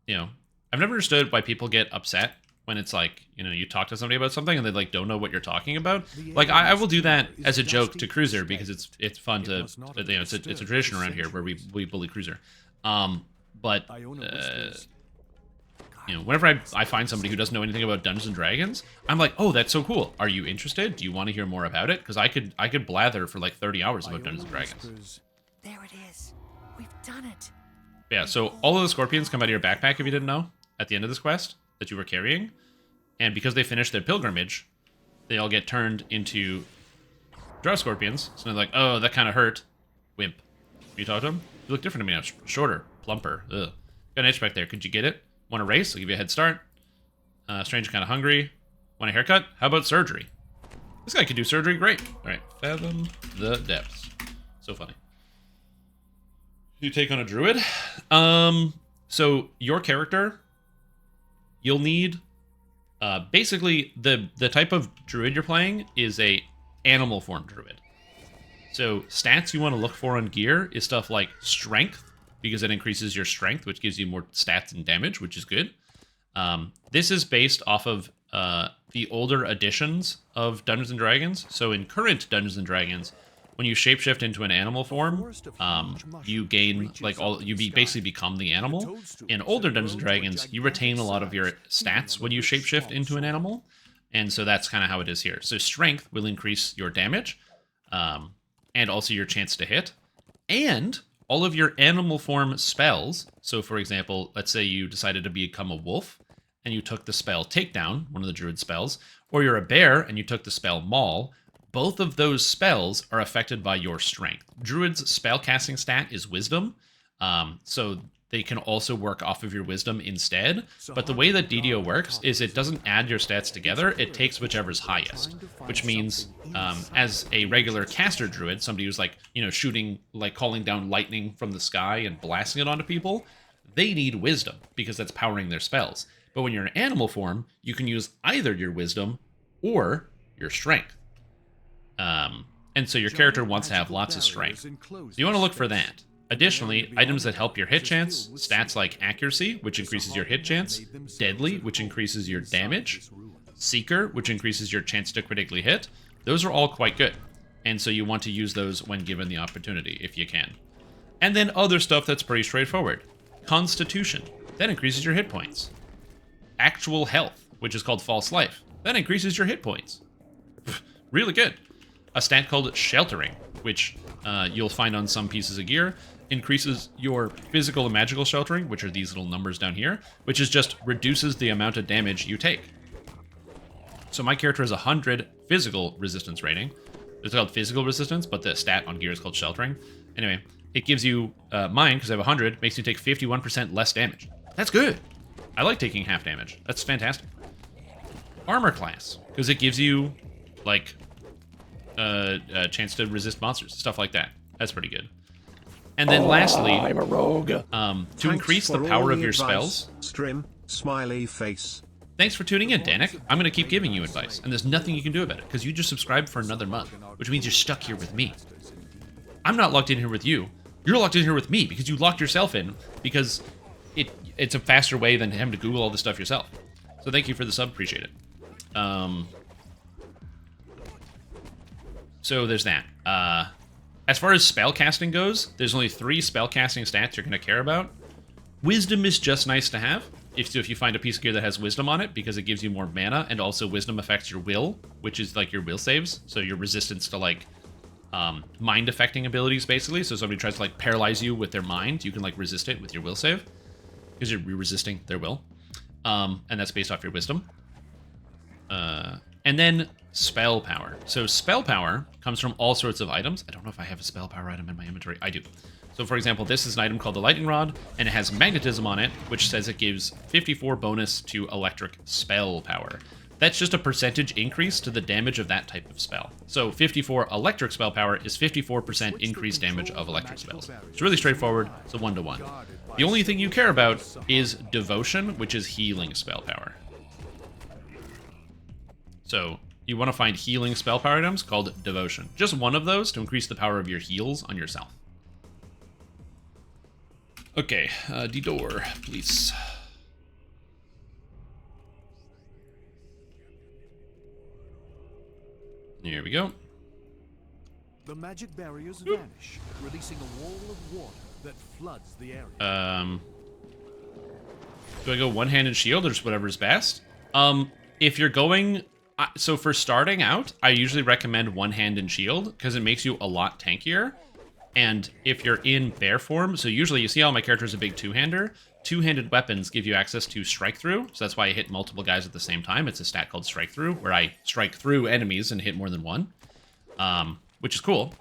You know, I've never understood why people get upset when it's like, you know, you talk to somebody about something and they like don't know what you're talking about. Like I will do that as a joke to Cruiser because it's fun to, you know, it's a tradition around here where we bully Cruiser. But you know, whenever I find somebody who doesn't know anything about Dungeons and Dragons, I'm like, oh, that's so cool. Are you interested? Do you want to hear more about it? Because I could blather for like 30 hours about Dungeons and Dragons.
There it is. We've done it.
Yeah, so all of the scorpions come out of your backpack if you didn't know at the end of this quest that you were carrying. And because they finished their pilgrimage, they all get turned into drow scorpions. So they're like, oh, that kind of hurt. Wimp. You talk to them? You look different to me now. Shorter, plumper. Ugh. Got an itch back there. Could you get it? Want a race? I'll give you a head start. Strange, kind of hungry. Want a haircut? How about surgery? This guy could do surgery. Great. All right. Fathom the depths. So funny. You take on a druid. So your character, you'll need basically the type of druid you're playing is a animal form druid. So stats you want to look for on gear is stuff like strength, because it increases your strength, which gives you more stats and damage, which is good. This is based off of the older editions of Dungeons and Dragons. So in current Dungeons and Dragons, when you shapeshift into an animal form, you gain like basically become the animal. In older Dungeons and Dragons, you retain a lot of your stats when you shapeshift into an animal, and so that's kind of how it is here. So strength will increase your damage, and also your chance to hit, and all of your animal form spells. So for example, let's say you decided to become a wolf and you took the spell Takedown, one of the druid spells, or you're a bear and you took the spell Maul. Both of those spells are affected by your strength. Druid's spellcasting stat is wisdom, so they can also work off of your wisdom instead. But the way that DDO works is it doesn't add your stats together, it takes whichever's highest, which means as a regular caster druid, somebody who's like, you know, shooting, like calling down lightning from the sky and blasting it onto people, they need wisdom because that's powering their spells. But when you're in animal form, you can use either your wisdom or your strength. And so your character wants to have lots of strength. So you want to look for that. Additionally, items that help your hit chance, stats like accuracy, which increases your hit chance, deadly, which increases your damage, seeker, which increases your chance to critically hit, those are all quite good. And so you want to use those when given the opportunity, if you can. And then other stuff that's pretty straightforward. Constitution, that increases your hit points. Actual health, which is called false life, that increases your hit points. Really good. A stat called sheltering, which you'll find on some pieces of gear, increases your physical and magical sheltering, which are these little numbers down here, which is just reduces the amount of damage you take. So my character has 100 physical resistance rating. It's called physical resistance, but the stat on gear is called sheltering. Anyway, it gives you, mine, because I have 100, makes you take 51% less damage. That's good. I like taking half damage. That's fantastic. Armor class, because it gives you, like, a chance to resist monsters, stuff like that. That's pretty good. And then lastly,
I'm a rogue.
To increase the power of your spells.
Strim, smiley face.
Thanks for tuning in, Danik. I'm going to keep giving you advice, and there's nothing you can do about it, because you just subscribed for another month, which means you're stuck here with me. I'm not locked in here with you. You're locked in here with me, because you locked yourself in, because it's a faster way than having to Google all this stuff yourself. So thank you for the sub, appreciate it. So there's that. As far as spellcasting goes, there's only 3 spellcasting stats you're going to care about. Wisdom is just nice to have, if you find a piece of gear that has wisdom on it, because it gives you more mana, and also wisdom affects your will, which is like your will saves, so your resistance to like mind affecting abilities, basically. So if somebody tries to like paralyze you with their mind, you can like resist it with your will save, because you're resisting their will, and that's based off your wisdom. And then spell power. So spell power comes from all sorts of items. I don't know if I have a spell power item in my inventory. I do. So for example, this is an item called the lightning rod, and it has magnetism on it, which says it gives 54 bonus to electric spell power. That's just a percentage increase to the damage of that type of spell. So 54 electric spell power is 54% increased damage of electric spells. It's really straightforward. It's a 1-to-1. The only thing you care about is devotion, which is healing spell power. So you want to find healing spell power items called devotion. Just one of those to increase the power of your heals on yourself. Okay, D-door, please. Here we go.
The magic barriers vanish, releasing a wall of water that floods the area.
Do I go one-handed shield or just whatever's best? If you're going... so for starting out, I usually recommend one-hand and shield because it makes you a lot tankier. And if you're in bear form, so usually you see how my character is a big two-hander. Two-handed weapons give you access to strike through, so that's why I hit multiple guys at the same time. It's a stat called strike through, where I strike through enemies and hit more than one, which is cool.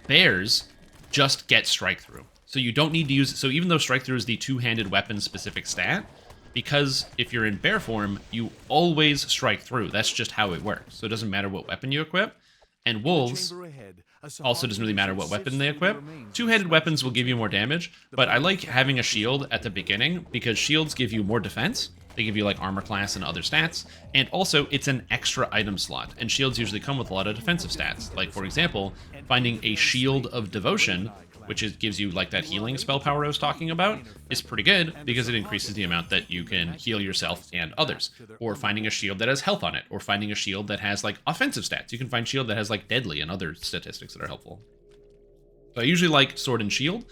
Bears just get strike through, so you don't need to use. So even though strike through is the two-handed weapon specific stat, because if you're in bear form, you always strike through. That's just how it works. So it doesn't matter what weapon you equip. And wolves also doesn't really matter what weapon they equip. Two-handed weapons will give you more damage, but I like having a shield at the beginning because shields give you more defense. They give you like armor class and other stats, and also it's an extra item slot, and shields usually come with a lot of defensive stats. Like, for example, finding a Shield of Devotion, which gives you like that healing spell power I was talking about, is pretty good because it increases the amount that you can heal yourself and others. Or finding a shield that has health on it, or finding a shield that has like offensive stats. You can find shield that has like deadly and other statistics that are helpful. So I usually like sword and shield.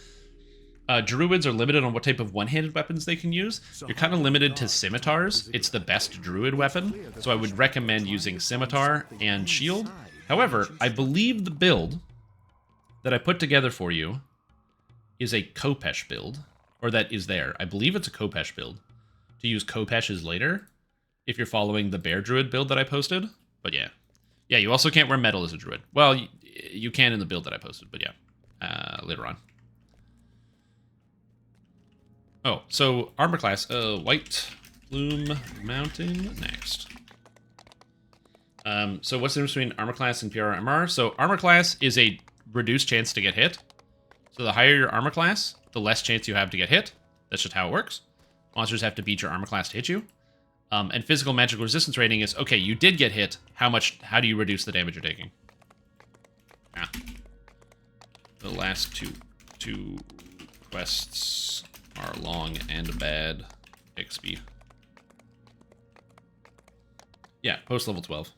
Druids are limited on what type of one-handed weapons they can use. You're kind of limited to scimitars. It's the best druid weapon, so I would recommend using scimitar and shield. However, I believe the build that I put together for you is a Khopesh build, or that is there. I believe it's a Khopesh build. To use Khopeshes later, if you're following the bear druid build that I posted. But yeah. Yeah, you also can't wear metal as a druid. Well, you can in the build that I posted, but yeah. Later on. Oh, so armor class, White Plume Mountain next. So what's the difference between armor class and PR MR? So armor class is a reduced chance to get hit. So the higher your armor class, the less chance you have to get hit. That's just how it works. Monsters have to beat your armor class to hit you. And physical magical resistance rating is, okay, you did get hit. How do you reduce the damage you're taking? Yeah. The last two quests are long and bad XP. Yeah, post level 12.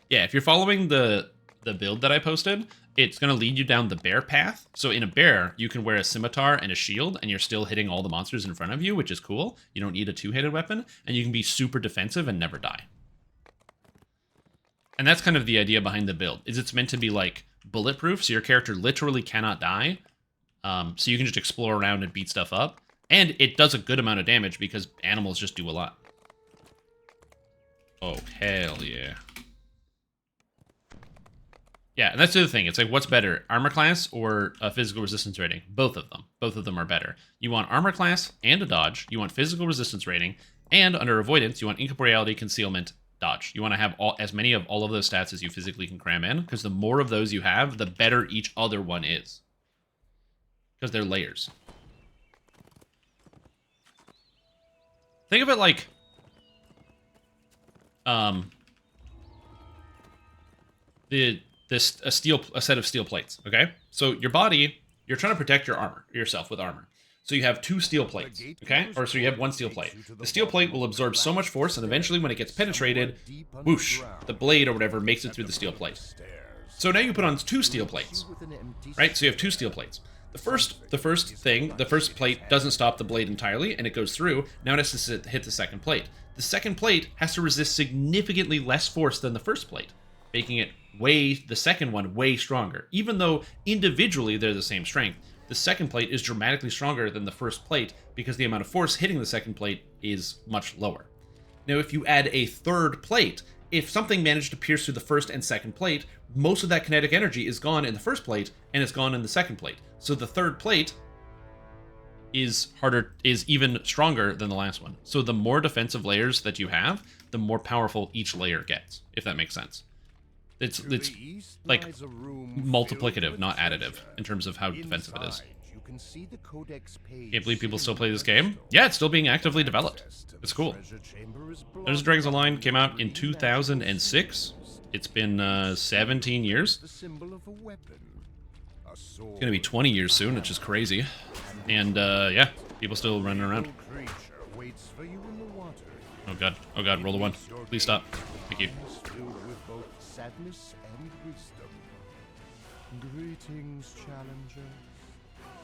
Yeah, if you're following the build that I posted, it's going to lead you down the bear path. So in a bear, you can wear a scimitar and a shield, and you're still hitting all the monsters in front of you, which is cool. You don't need a two-handed weapon, and you can be super defensive and never die. And that's kind of the idea behind the build, is it's meant to be like bulletproof, so your character literally cannot die. So you can just explore around and beat stuff up. And it does a good amount of damage because animals just do a lot. Oh, hell yeah. Yeah, and that's the other thing. It's like, what's better, armor class or a physical resistance rating? Both of them. Both of them are better. You want armor class and a dodge. You want physical resistance rating. And under avoidance, you want incorporeality, concealment, dodge. You want to have as many of all of those stats as you physically can cram in, because the more of those you have, the better each other one is. Because they're layers. Think of it like a set of steel plates, okay? So your body, you're trying to protect yourself with armor. So you have two steel plates, okay? Or so you have one steel plate. The steel plate will absorb so much force, and eventually when it gets penetrated, whoosh, the blade or whatever makes it through the steel plate. So now you put on two steel plates, right? So you have two steel plates. The first plate doesn't stop the blade entirely, and it goes through. Now it has to hit the second plate. The second plate has to resist significantly less force than the first plate, making it the second one way stronger. Even though individually they're the same strength, the second plate is dramatically stronger than the first plate because the amount of force hitting the second plate is much lower. Now, if you add a third plate, if something managed to pierce through the first and second plate, most of that kinetic energy is gone in the first plate, and it's gone in the second plate. So the third plate is even stronger than the last one. So the more defensive layers that you have, the more powerful each layer gets, if that makes sense. It's like multiplicative, not additive, in terms of how defensive it is. Can't believe people still play this game. Yeah, it's still being actively developed. It's cool. Dungeons & Dragons Online came out in 2006. It's been 17 years. It's going to be 20 years soon, which is crazy. And yeah, people still running around. Oh god, roll a 1. Please stop. Thank you.
Filled with both sadness and wisdom. Greetings, challenger.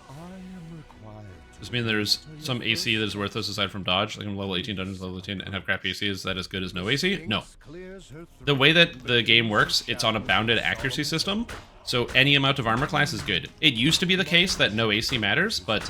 I am required.
Does this mean there's some AC that is worthless aside from dodge? Like I'm level 18 dungeons, level 18, and have crappy AC. Is that as good as no AC? No. The way that the game works, it's on a bounded accuracy system, so any amount of armor class is good. It used to be the case that no AC matters, but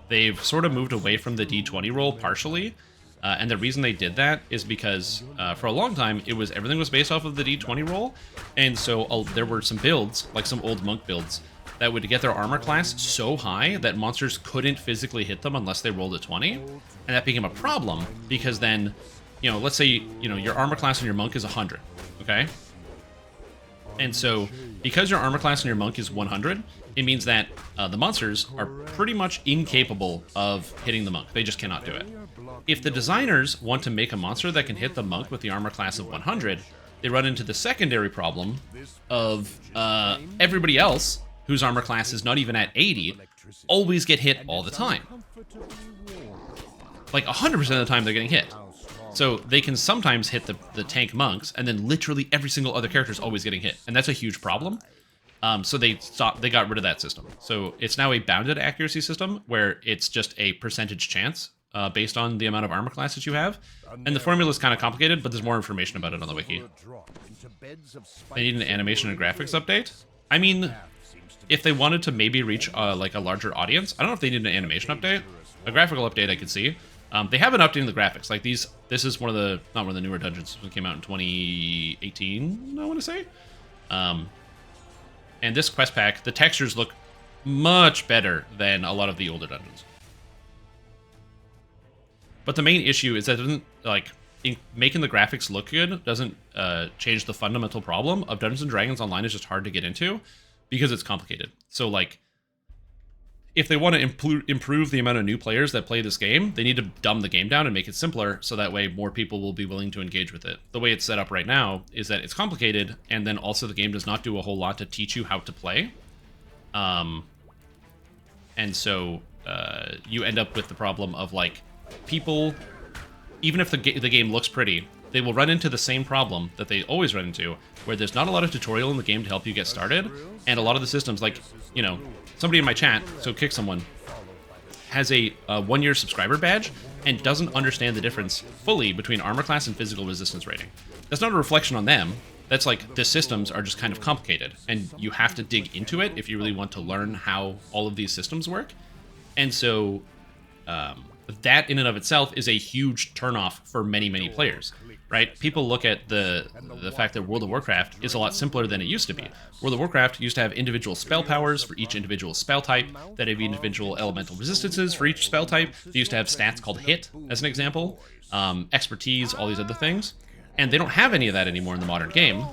they've sort of moved away from the D20 roll partially. And the reason they did that is because for a long time everything was based off of the D20 roll, and so there were some builds, like some old monk builds, that would get their armor class so high that monsters couldn't physically hit them unless they rolled a 20, and that became a problem because then, let's say your armor class on your monk is 100, okay? And so because your armor class on your monk is 100, it means that the monsters are pretty much incapable of hitting the monk. They just cannot do it. If the designers want to make a monster that can hit the monk with the armor class of 100, they run into the secondary problem of everybody else whose armor class is not even at 80 always get hit all the time. Like 100% of the time they're getting hit. So they can sometimes hit the tank monks, and then literally every single other character is always getting hit, and that's a huge problem. So they got rid of that system. So it's now a bounded accuracy system where it's just a percentage chance based on the amount of armor class that you have. And the formula is kind of complicated, but there's more information about it on the wiki. They need an animation and graphics update. I mean, if they wanted to maybe reach like a larger audience, I don't know if they need an animation update. A graphical update I could see. They have been updating the graphics. Like this is not one of the newer dungeons. It came out in 2018, I want to say. And this quest pack, the textures look much better than a lot of the older dungeons. But the main issue is that it doesn't, making the graphics look good doesn't change the fundamental problem of Dungeons & Dragons Online is just hard to get into because it's complicated. So, if they want to improve the amount of new players that play this game, they need to dumb the game down and make it simpler so that way more people will be willing to engage with it. The way it's set up right now is that it's complicated, and then also the game does not do a whole lot to teach you how to play. And so you end up with the problem of, people, even if the game looks pretty, they will run into the same problem that they always run into, where there's not a lot of tutorial in the game to help you get started, and a lot of the systems, somebody in my chat, so kick someone, has a 1-year subscriber badge and doesn't understand the difference fully between armor class and physical resistance rating. That's not a reflection on them. That's the systems are just kind of complicated, and you have to dig into it if you really want to learn how all of these systems work. And so that in and of itself is a huge turnoff for many, many players, right? People look at the fact that World of Warcraft is a lot simpler than it used to be. World of Warcraft used to have individual spell powers for each individual spell type, that have individual elemental resistances for each spell type. They used to have stats called hit, as an example, expertise, all these other things. And they don't have any of that anymore in the modern game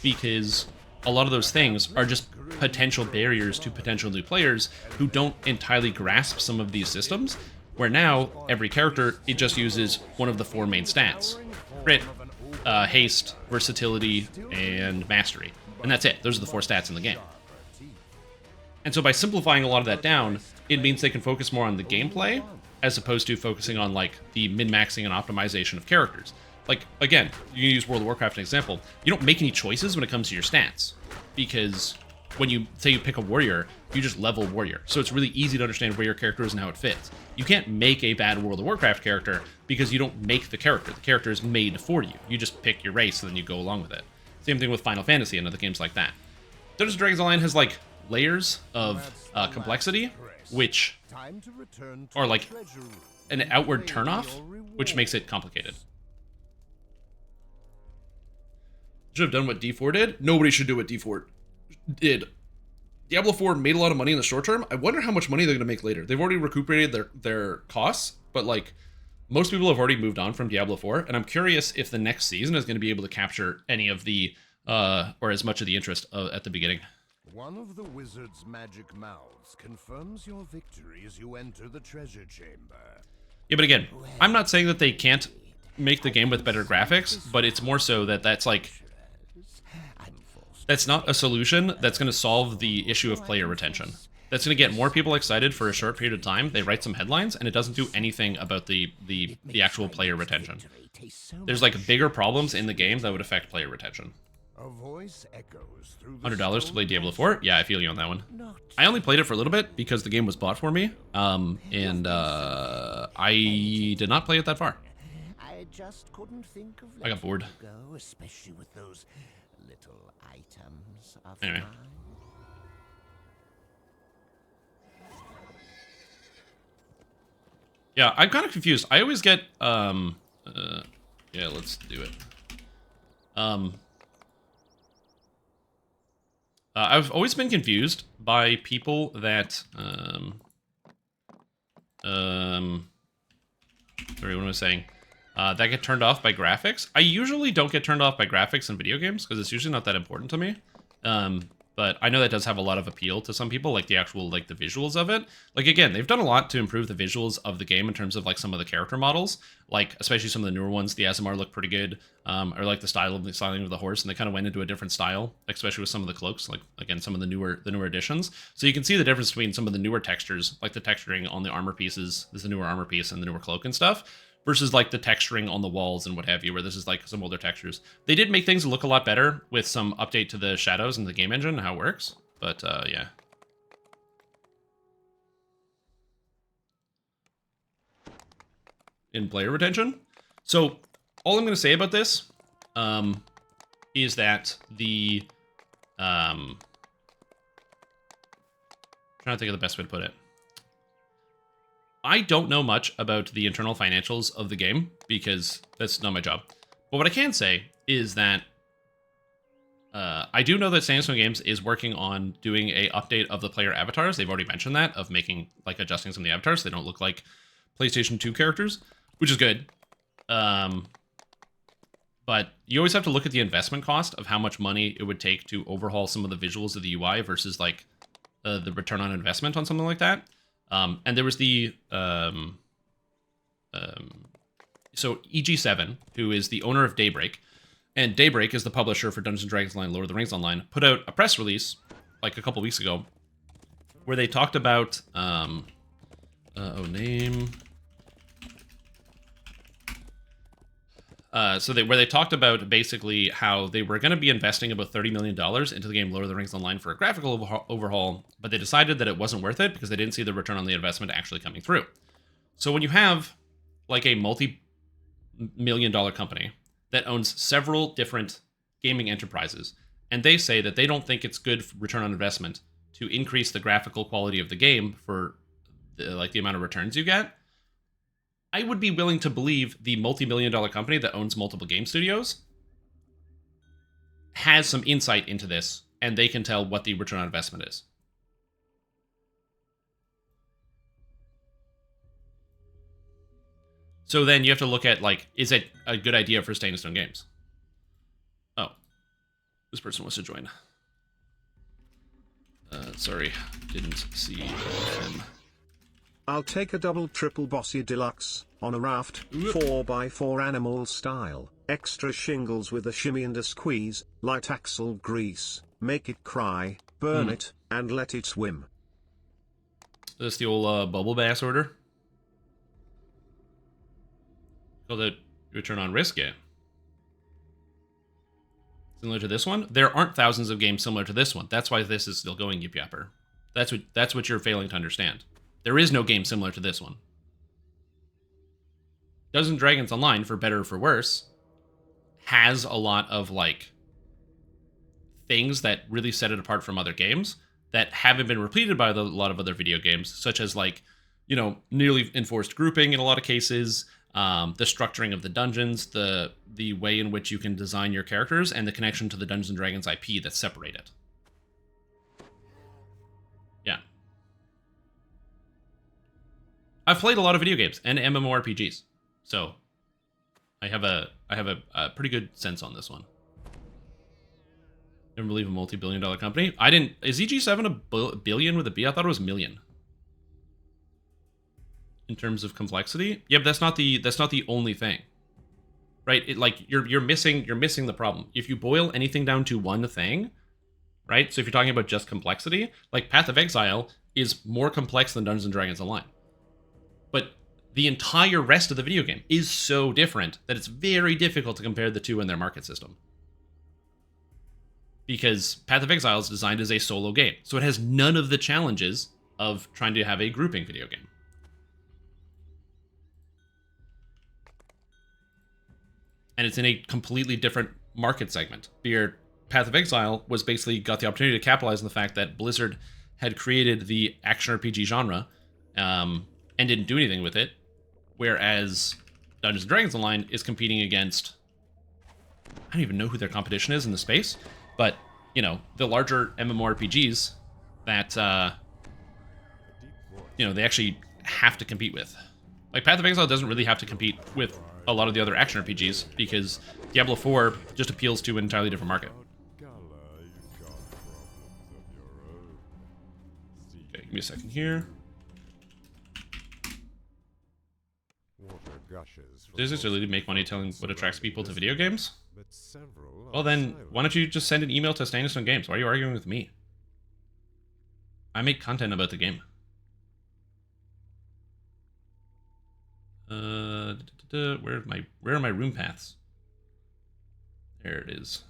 because a lot of those things are just potential barriers to potential new players who don't entirely grasp some of these systems, where now every character, it just uses one of the 4 main stats: crit, haste, versatility, and mastery. And that's it. Those are the 4 stats in the game. And so by simplifying a lot of that down, it means they can focus more on the gameplay as opposed to focusing on the min-maxing and optimization of characters. Again, you can use World of Warcraft as an example. You don't make any choices when it comes to your stats, because when you say you pick a warrior, you just level warrior. So it's really easy to understand where your character is and how it fits. You can't make a bad World of Warcraft character because you don't make the character. The character is made for you. You just pick your race and then you go along with it. Same thing with Final Fantasy and other games like that. Dungeons & Dragons Online has layers of complexity, which are an outward turnoff, which makes it complicated. Should have done what D4 did? Nobody should do what D4 did. Diablo 4 made a lot of money in the short term. I wonder how much money they're going to make later. They've already recuperated their costs, but most people have already moved on from Diablo 4, and I'm curious if the next season is going to be able to capture any of the, or as much of the interest at the beginning.
One of the wizard's magic mouths confirms your victory as you enter the treasure chamber.
Yeah, but again, I'm not saying that they can't make the game with better graphics, but it's more so that that's not a solution that's going to solve the issue of player retention. that's going to get more people excited for a short period of time. They write some headlines, and it doesn't do anything about the actual player retention. There's like bigger problems in the game that would affect player retention.
A voice echoes through the
$100 to play
stone
Diablo 4? Yeah, I feel you on that one. I only played it for a little bit because the game was bought for me, and I did not play it that far.
I just couldn't think of
I got bored.
go, especially with those little items of
Anyway.
mine.
Yeah, I'm kind of confused. I always get, yeah, let's do it. I've always been confused by people that, sorry, what am I saying? That get turned off by graphics. I usually don't get turned off by graphics in video games because it's usually not that important to me. But I know that does have a lot of appeal to some people, like the actual, like the visuals of it. Like, again, they've done a lot to improve the visuals of the game in terms of like some of the character models, like especially some of the newer ones. The Azamar look pretty good, or like the styling of the horse, and they kind of went into a different style, especially with some of the cloaks, like again, some of the newer additions. So you can see the difference between some of the newer textures, like the texturing on the armor pieces. This is the newer armor piece and the newer cloak and stuff, versus like the texturing on the walls and what have you, where this is like some older textures. They did make things look a lot better with some update to the shadows and the game engine and how it works, but yeah. In player retention. So all I'm going to say about this is that the trying to think of the best way to put it. I don't know much about the internal financials of the game because that's not my job. But what I can say is that I do know that Sandstone Games is working on doing a update of the player avatars. They've already mentioned that, of making, like, adjusting some of the avatars so they don't look like PlayStation 2 characters, which is good. But you always have to look at the investment cost of how much money it would take to overhaul some of the visuals of the UI versus, like, the return on investment on something like that. And there was the, so EG7, who is the owner of Daybreak, and Daybreak is the publisher for Dungeons & Dragons Online, Lord of the Rings Online, put out a press release, like a couple weeks ago, where they talked about, name. Where they talked about basically how they were going to be investing about $30 million into the game Lord of the Rings Online for a graphical overhaul, but they decided that it wasn't worth it because they didn't see the return on the investment actually coming through. So when you have like a multi-million-dollar company that owns several different gaming enterprises, and they say that they don't think it's good return on investment to increase the graphical quality of the game for the amount of returns you get, I would be willing to believe the multi-million-dollar company that owns multiple game studios has some insight into this, and they can tell what the return on investment is. So then you have to look at, like, is it a good idea for Sandstone Games? Oh, this person wants to join. Sorry, didn't see him.
I'll take a double triple bossy deluxe, on a raft, 4x4 animal style, extra shingles with a shimmy and a squeeze, light axle grease, make it cry, burn it, and let it swim.
That's the old bubble bass order. Called it return on risk, yeah. Similar to this one? There aren't thousands of games similar to this one. That's why this is still going, Yip Yapper. That's what you're failing to understand. There is no game similar to this one. Dungeons & Dragons Online, for better or for worse, has a lot of, like, things that really set it apart from other games that haven't been repeated by a lot of other video games, such as, like, you know, nearly enforced grouping in a lot of cases, the structuring of the dungeons, the way in which you can design your characters, and the connection to the Dungeons & Dragons IP that's separated. Yeah. I've played a lot of video games and MMORPGs, so I have a pretty good sense on this one. Never believe a multi-billion-dollar company. I didn't. Is EG7 a billion with a B? I thought it was million. In terms of complexity, yeah, but that's not the only thing, right? It, like, you're missing the problem. If you boil anything down to one thing, right? So if you're talking about just complexity, like Path of Exile is more complex than Dungeons & Dragons Online. But the entire rest of the video game is so different that it's very difficult to compare the two in their market system. Because Path of Exile is designed as a solo game, so it has none of the challenges of trying to have a grouping video game. And it's in a completely different market segment. Path of Exile was basically got the opportunity to capitalize on the fact that Blizzard had created the action RPG genre and didn't do anything with it, whereas Dungeons & Dragons Online is competing against, I don't even know who their competition is in the space, but, you know, the larger MMORPGs that, you know, they actually have to compete with. Like, Path of Exile doesn't really have to compete with a lot of the other action RPGs, because Diablo 4 just appeals to an entirely different market. Okay, give me a second here. Does this really make money telling what attracts people to video games? Well then, why don't you just send an email to Stanislaw Games? Why are you arguing with me? I make content about the game. Where are my room paths? There it is.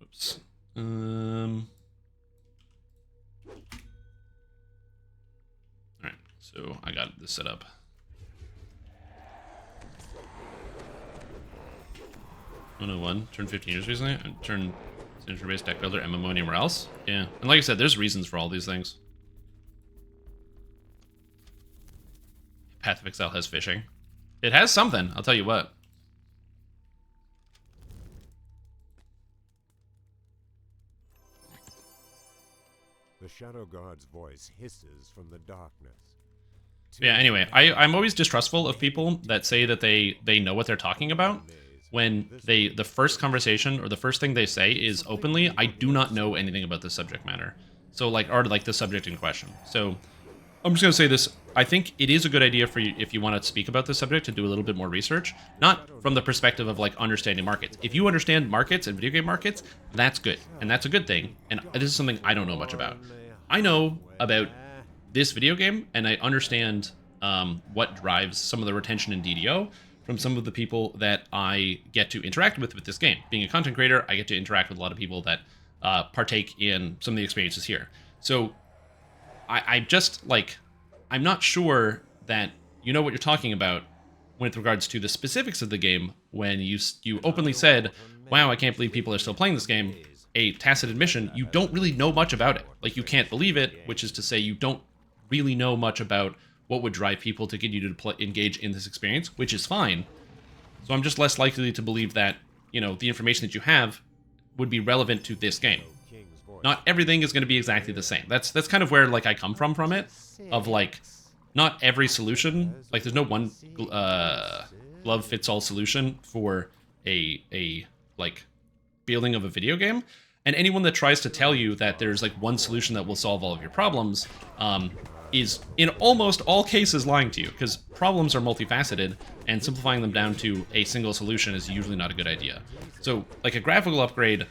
Oops. Alright, so I got this set up. Turned 15 years recently. I turned Century-based deck builder, MMO, anywhere else. Yeah, and like I said, there's reasons for all these things. Path of Exile has fishing. It has something, I'll tell you what.
The Shadow Guard's voice hisses from the darkness.
Yeah, anyway, I'm always distrustful of people that say that they know what they're talking about when the first conversation or the first thing they say is openly, I do not know anything about this subject matter. So, like, or like the subject in question. So, I'm just going to say this. I think it is a good idea for you, if you want to speak about this subject, to do a little bit more research. Not from the perspective of, like, understanding markets. If you understand markets and video game markets, that's good. And that's a good thing. And this is something I don't know much about. I know about this video game, and I understand what drives some of the retention in DDO from some of the people that I get to interact with this game. Being a content creator, I get to interact with a lot of people that partake in some of the experiences here. So I just, like, I'm not sure that you know what you're talking about with regards to the specifics of the game when you openly said, wow, I can't believe people are still playing this game. A tacit admission, you don't really know much about it. Like, you can't believe it, which is to say you don't really know much about what would drive people to get you to engage in this experience, which is fine. So I'm just less likely to believe that, you know, the information that you have would be relevant to this game. Not everything is going to be exactly the same. That's kind of where, like, I come from it, of, like, not every solution, like, there's no one glove-fits-all solution for a like, building of a video game. And anyone that tries to tell you that there's, like, one solution that will solve all of your problems is, in almost all cases, lying to you, because problems are multifaceted, and simplifying them down to a single solution is usually not a good idea. So, like, a graphical upgrade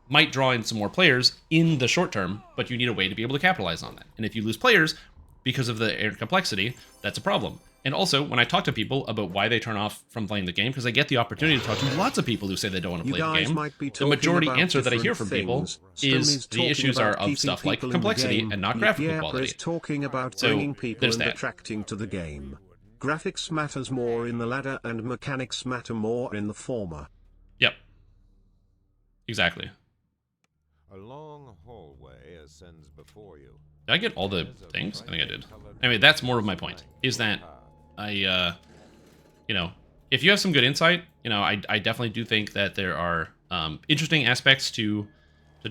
might draw in some more players in the short term, but you need a way to be able to capitalize on that. And if you lose players because of the complexity, that's a problem. And also, when I talk to people about why they turn off from playing the game, because I get the opportunity to talk to lots of people who say they don't want to play the game, the majority answer that I hear from people is the issues are of stuff like complexity and not graphical quality.
Talking about bringing people and attracting to the game. Graphics matters more in the latter, and mechanics matter more in the former.
Yep. Exactly.
A long hallway ascends before you.
Did I get all the things? I think I did. Anyway, that's more of my point, is that I, you know, if you have some good insight, you know, I definitely do think that there are interesting aspects to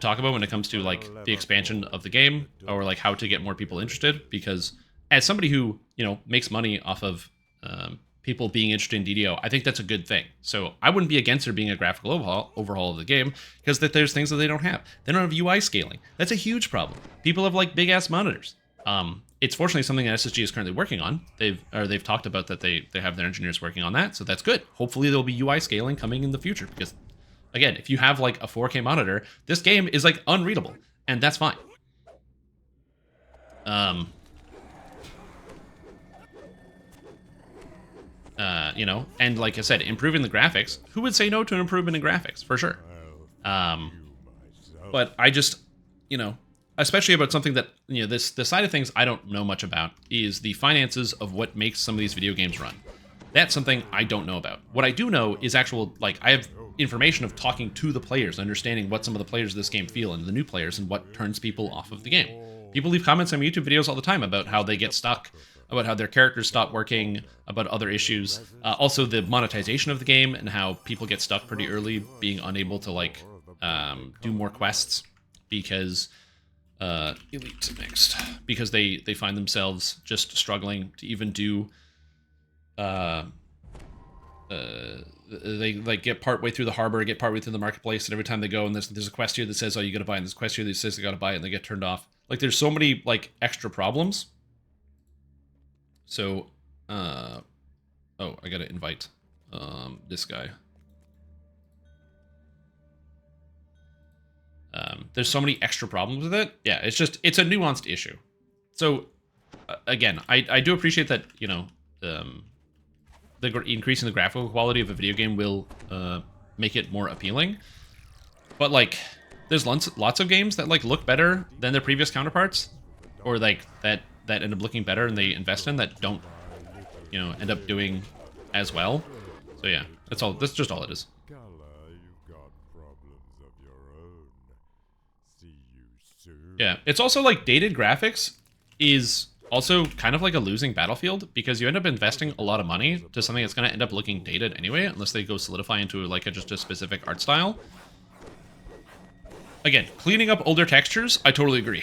talk about when it comes to, like, the expansion of the game, or, like, how to get more people interested, because as somebody who, you know, makes money off of people being interested in DDO, I think that's a good thing. So I wouldn't be against there being a graphical overhaul of the game, because that there's things that they don't have. They don't have UI scaling. That's a huge problem. People have, like, big-ass monitors. it's fortunately something that SSG is currently working on. They've talked about that they have their engineers working on that, so that's good. Hopefully there'll be UI scaling coming in the future, because again, if you have like a 4K monitor, this game is like unreadable, and that's fine. You know, and like I said, improving the graphics. Who would say no to an improvement in graphics, for sure? But I just, you know, especially about something that, you know, the side of things I don't know much about is the finances of what makes some of these video games run. That's something I don't know about. What I do know is actual, like, I have information of talking to the players, understanding what some of the players of this game feel, and the new players, and what turns people off of the game. People leave comments on YouTube videos all the time about how they get stuck, about how their characters stop working, about other issues. Also, the monetization of the game, and how people get stuck pretty early, being unable to, like, do more quests because elite next, because they find themselves just struggling to even do they like get part way through the harbor, get part way through the marketplace, and every time they go and there's a quest here that says, oh, you gotta buy it, and there's a quest here that says you gotta buy it, and they get turned off. Like, there's so many like extra problems. So oh, I gotta invite this guy. There's so many extra problems with it. Yeah, it's a nuanced issue. So, again, I do appreciate that, you know, increasing the graphical quality of a video game will make it more appealing. But, like, there's lots of games that, like, look better than their previous counterparts, or, like, that end up looking better and they invest in, that don't, you know, end up doing as well. So, yeah, that's just all it is. Yeah, it's also like dated graphics is also kind of like a losing battlefield, because you end up investing a lot of money to something that's going to end up looking dated anyway, unless they go solidify into like just a specific art style. Again, cleaning up older textures, I totally agree.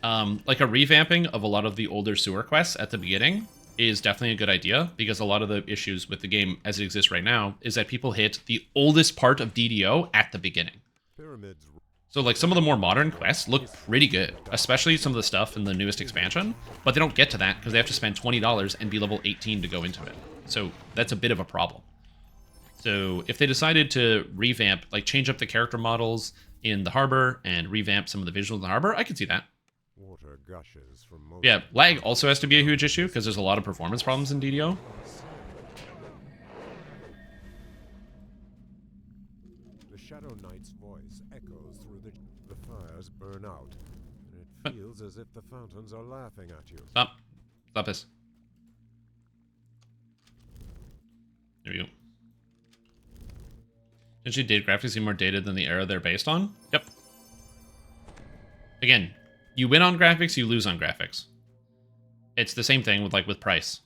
Like a revamping of a lot of the older sewer quests at the beginning is definitely a good idea, because a lot of the issues with the game as it exists right now is that people hit the oldest part of DDO at the beginning. So, like, some of the more modern quests look pretty good, especially some of the stuff in the newest expansion, but they don't get to that because they have to spend $20 and be level 18 to go into it. So that's a bit of a problem. So if they decided to revamp, like, change up the character models in the harbor and revamp some of the visuals in the harbor, I could see that. Yeah, lag also has to be a huge issue because there's a lot of performance problems in DDO.
The Shadow Knight's voice echoes through the fires burn out, and it feels as if the fountains are laughing at you.
Stop. Stop this. There we go. Did you date graphics seem more dated than the era they're based on? Yep. Again, you win on graphics, you lose on graphics. It's the same thing with price.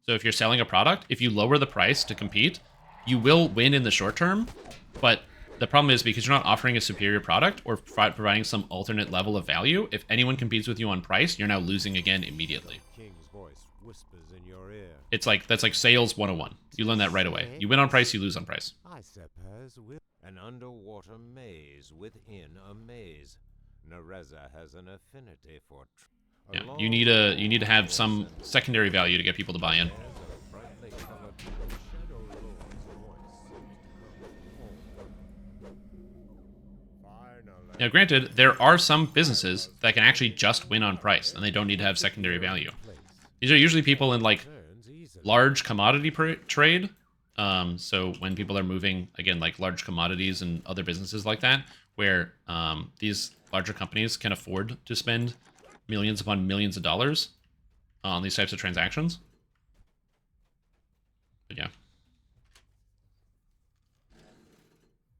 So if you're selling a product, if you lower the price to compete, you will win in the short term, but the problem is because you're not offering a superior product or providing some alternate level of value, if anyone competes with you on price, you're now losing again immediately.
King's voice whispers in your ear.
It's like, that's like sales 101. You learn that right away. You win on price, you lose on price.
An underwater maze within a maze. Nereza has an affinity for...
Yeah, you need to have some secondary value to get people to buy in. Now, granted, there are some businesses that can actually just win on price, and they don't need to have secondary value. These are usually people in, like, large commodity trade. So when people are moving, again, like large commodities and other businesses like that, where these larger companies can afford to spend millions upon millions of dollars on these types of transactions. But yeah.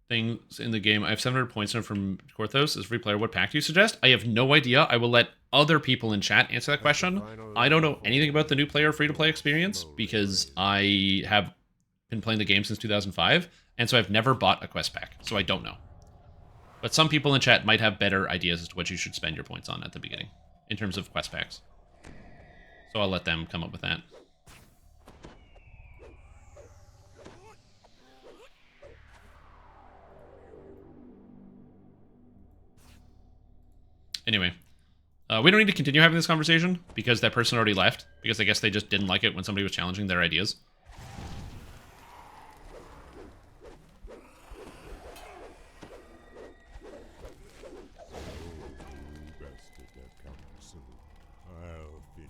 Things in the game. I have 700 points from Korthos. As a free player, what pack do you suggest? I have no idea. I will let other people in chat answer that question. I don't know anything about the new player free-to-play experience because I have been playing the game since 2005, and so I've never bought a quest pack, so I don't know. But some people in chat might have better ideas as to what you should spend your points on at the beginning, in terms of quest packs. So I'll let them come up with that. Anyway, We don't need to continue having this conversation because that person already left, because I guess they just didn't like it when somebody was challenging their ideas.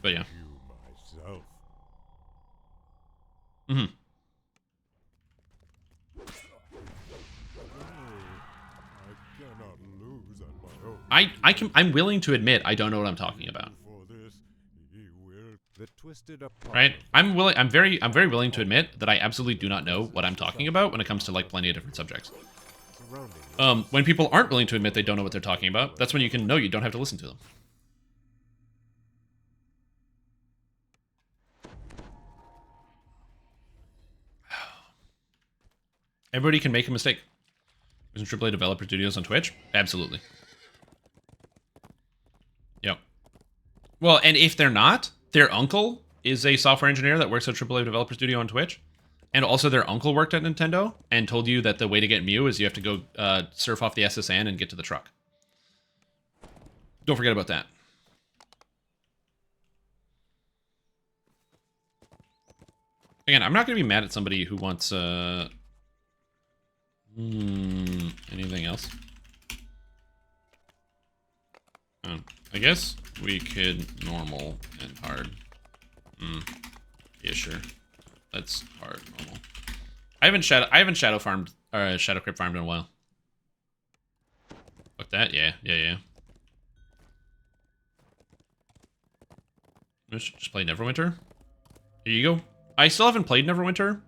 But yeah. Mm-hmm. I'm willing to admit I don't know what I'm talking about. Right? I'm very willing to admit that I absolutely do not know what I'm talking about when it comes to like plenty of different subjects. When people aren't willing to admit they don't know what they're talking about, that's when you can know you don't have to listen to them. Everybody can make a mistake. Isn't AAA developer studios on Twitch? Absolutely. Yep. Well, and if they're not, their uncle is a software engineer that works at AAA developer studio on Twitch. And also their uncle worked at Nintendo and told you that the way to get Mew is you have to go surf off the SSN and get to the truck. Don't forget about that. Again, I'm not going to be mad at somebody who wants... anything else? I guess we could normal and hard. Yeah, sure. That's hard normal. I haven't shadow farmed or shadow crypt farmed in a while. Fuck that, yeah. Just play Neverwinter. Here you go. I still haven't played Neverwinter.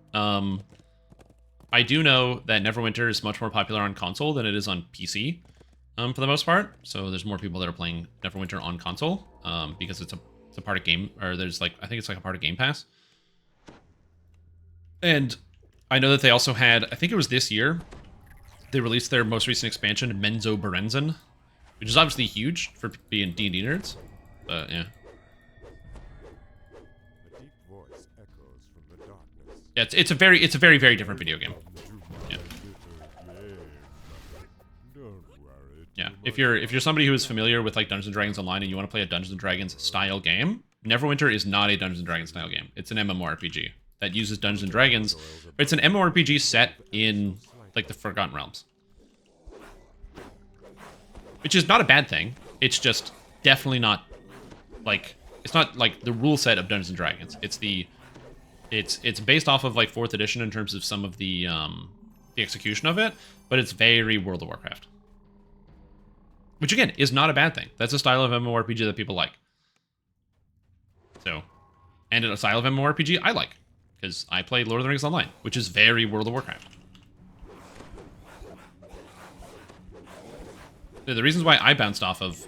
I do know that Neverwinter is much more popular on console than it is on PC, for the most part. So there's more people that are playing Neverwinter on console, because it's a part of game, or there's like, I think it's like a part of Game Pass. And I know that they also had, I think it was this year, they released their most recent expansion, Menzo Berenzin, which is obviously huge for being D&D nerds, but yeah. Yeah, it's a very different video game. Yeah. Yeah. If you're somebody who is familiar with like Dungeons & Dragons Online and you want to play a Dungeons & Dragons style game, Neverwinter is not a Dungeons & Dragons style game. It's an MMORPG that uses Dungeons & Dragons. It's an MMORPG set in like the Forgotten Realms, which is not a bad thing. It's just definitely not like, it's not like the rule set of Dungeons & Dragons. It's based off of like 4th edition in terms of some of the execution of it, but it's very World of Warcraft, which again is not a bad thing. That's a style of MMORPG that people like. So, and a style of MMORPG I like because I play Lord of the Rings Online, which is very World of Warcraft. The reasons why I bounced off of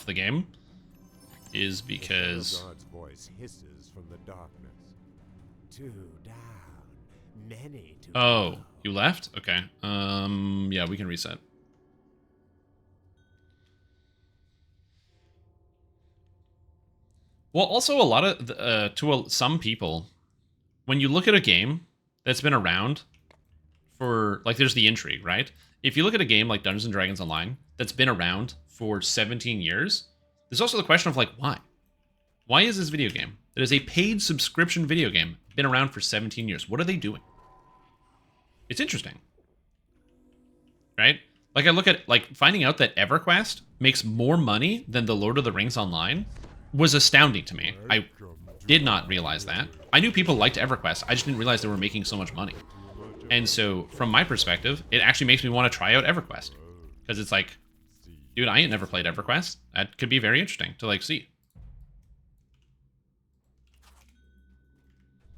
the game is because
God's voice hisses from the darkness.
Two down, many to
oh,
go.
you left? Okay. Yeah, we can reset. Well, also a lot of some people, when you look at a game that's been around for, like, there's the intrigue, right? If you look at a game like Dungeons & Dragons Online that's been around for 17 years, there's also the question of, like, why? Why is this video game, that is a paid subscription video game, been around for 17 years? What are they doing? It's interesting. Right? Like, I look at, like, finding out that EverQuest makes more money than the Lord of the Rings Online was astounding to me. I did not realize that. I knew people liked EverQuest. I just didn't realize they were making so much money. And so, from my perspective, it actually makes me want to try out EverQuest. Because it's like, dude, I ain't never played EverQuest. That could be very interesting to, like, see.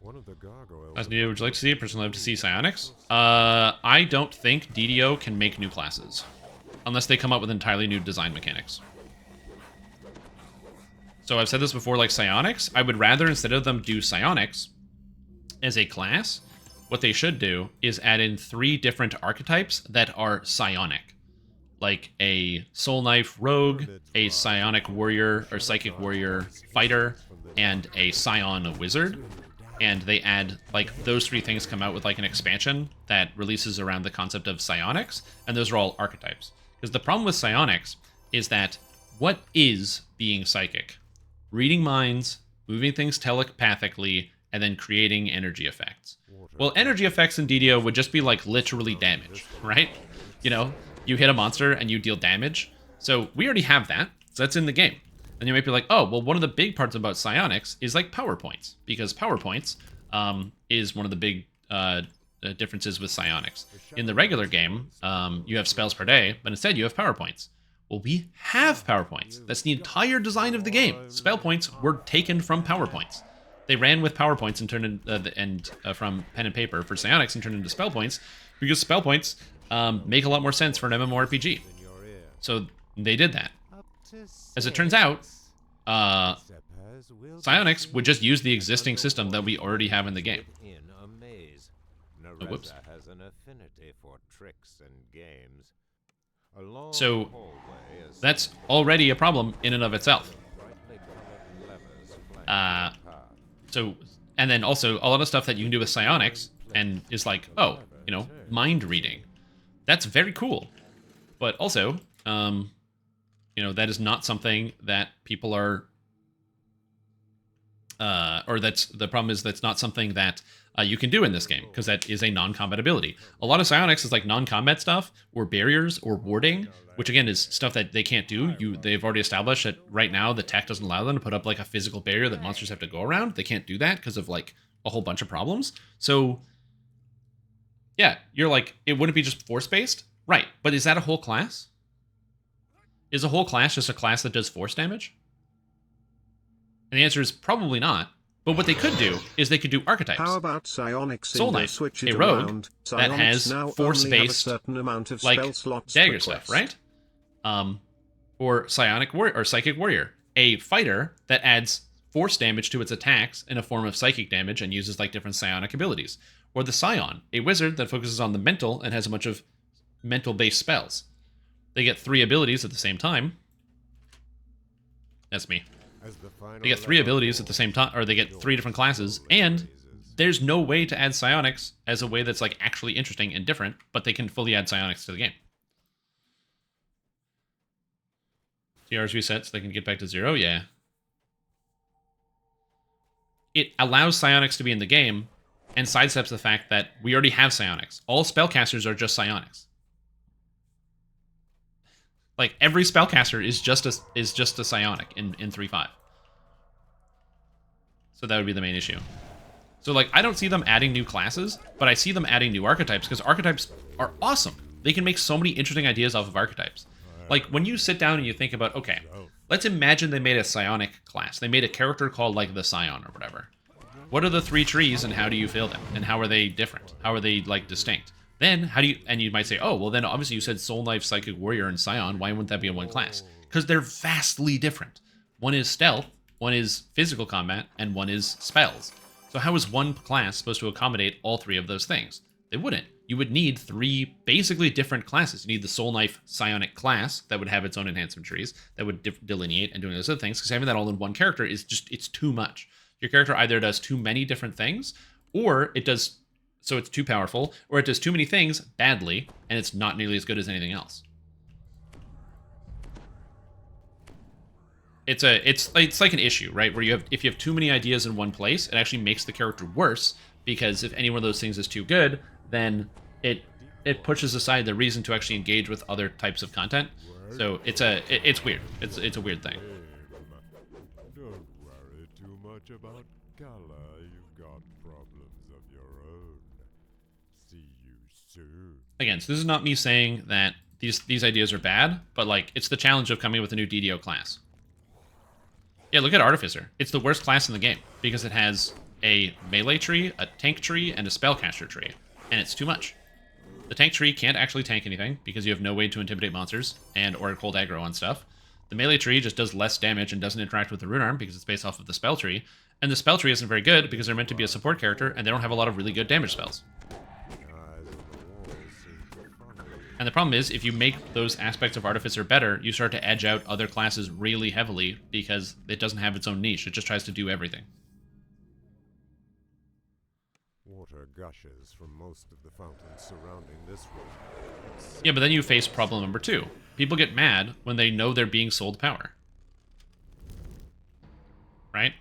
One of the gargoyles.
As Neo, would you like to see it? Personally, love to see psionics. I don't think DDO can make new classes. Unless they come up with entirely new design mechanics. So I've said this before, like psionics, I would rather, instead of them do psionics as a class, what they should do is add in 3 different archetypes that are psionic. Like a soul knife rogue, a psionic warrior or psychic warrior fighter, and a psion wizard. And they add, like, those 3 things come out with, like, an expansion that releases around the concept of psionics, and those are all archetypes. Because the problem with psionics is that what is being psychic? Reading minds, moving things telepathically, and then creating energy effects. Well, energy effects in DDO would just be like literally damage, right? You know, you hit a monster and you deal damage. So we already have that. So that's in the game. And you might be like, oh, well, one of the big parts about psionics is like power points, because power points is one of the big differences with psionics. In the regular game, you have spells per day, but instead you have power points. Well, we have power points. That's the entire design of the game. Spell points were taken from power points. They ran with power points and turned from pen and paper for psionics and turned into spell points, because spell points make a lot more sense for an MMORPG. So they did that. As it turns out, psionics would just use the existing system that we already have in the game. Oh, whoops. So that's already a problem in and of itself. And then also a lot of stuff that you can do with psionics and is like, oh, you know, mind reading. That's very cool. But also, you know, that is not something that people are, or that's, the problem is that's not something that you can do in this game, because that is a non-combat ability. A lot of psionics is like non-combat stuff, or barriers, or warding, which again is stuff that they can't do. They've already established that right now the tech doesn't allow them to put up like a physical barrier that monsters have to go around. They can't do that because of like a whole bunch of problems. So yeah, you're like, it wouldn't be just force-based? Right, but is that a whole class? Is a whole class just a class that does force damage? And the answer is probably not. But what they could do is they could do archetypes.
How about psionics?
Soul Knight,
switch
a
it
rogue
around.
that has force-based, like dagger stuff, right? Or psionic warrior or psychic warrior, a fighter that adds force damage to its attacks in a form of psychic damage and uses like different psionic abilities. Or the Scion, a wizard that focuses on the mental and has a bunch of mental-based spells. They get 3 abilities at the same time. That's me. They get 3 abilities at the same time, or they get 3 different classes, and there's no way to add psionics as a way that's like actually interesting and different, but they can fully add psionics to the game. TRs reset so they can get back to 0? Yeah. It allows psionics to be in the game, and sidesteps the fact that we already have psionics. All spellcasters are just psionics. Like, every spellcaster is just a psionic in 3.5. So that would be the main issue. So, like, I don't see them adding new classes, but I see them adding new archetypes, because archetypes are awesome. They can make so many interesting ideas off of archetypes. Like, when you sit down and you think about, okay, let's imagine they made a psionic class. They made a character called, like, the Scion or whatever. What are the 3 trees, and how do you fill them? And how are they different? How are they, like, distinct? Then, how do you... And you might say, oh, well, then obviously you said Soul Knife, Psychic Warrior, and Scion. Why wouldn't that be in one class? Because they're vastly different. One is stealth, one is physical combat, and one is spells. So how is one class supposed to accommodate all 3 of those things? They wouldn't. You would need 3 basically different classes. You need the Soul Knife Psionic class that would have its own enhancement trees, that would delineate and doing those other things, because having that all in one character is just... It's too much. Your character either does too many different things, or it does... So it's too powerful, or it does too many things badly, and it's not nearly as good as anything else. It's like an issue, right? Where if you have too many ideas in one place, it actually makes the character worse, because if any one of those things is too good, then it pushes aside the reason to actually engage with other types of content. So it's weird. It's a weird thing.
Don't worry too much about color. You've got problems of your own. See you soon.
Again, so this is not me saying that these ideas are bad, but like it's the challenge of coming with a new DDO class. Yeah, look at Artificer. It's the worst class in the game because it has a melee tree, a tank tree, and a spellcaster tree, and it's too much. The tank tree can't actually tank anything because you have no way to intimidate monsters and or cold aggro on stuff. The melee tree just does less damage and doesn't interact with the rune arm because it's based off of the spell tree. And the spell tree isn't very good because they're meant to be a support character and they don't have a lot of really good damage spells. And the problem is, if you make those aspects of Artificer better, you start to edge out other classes really heavily because it doesn't have its own niche. It just tries to do everything.
Water gushes from most of the fountains surrounding this one.
Yeah, but then you face problem number 2. People get mad when they know they're being sold power. Right?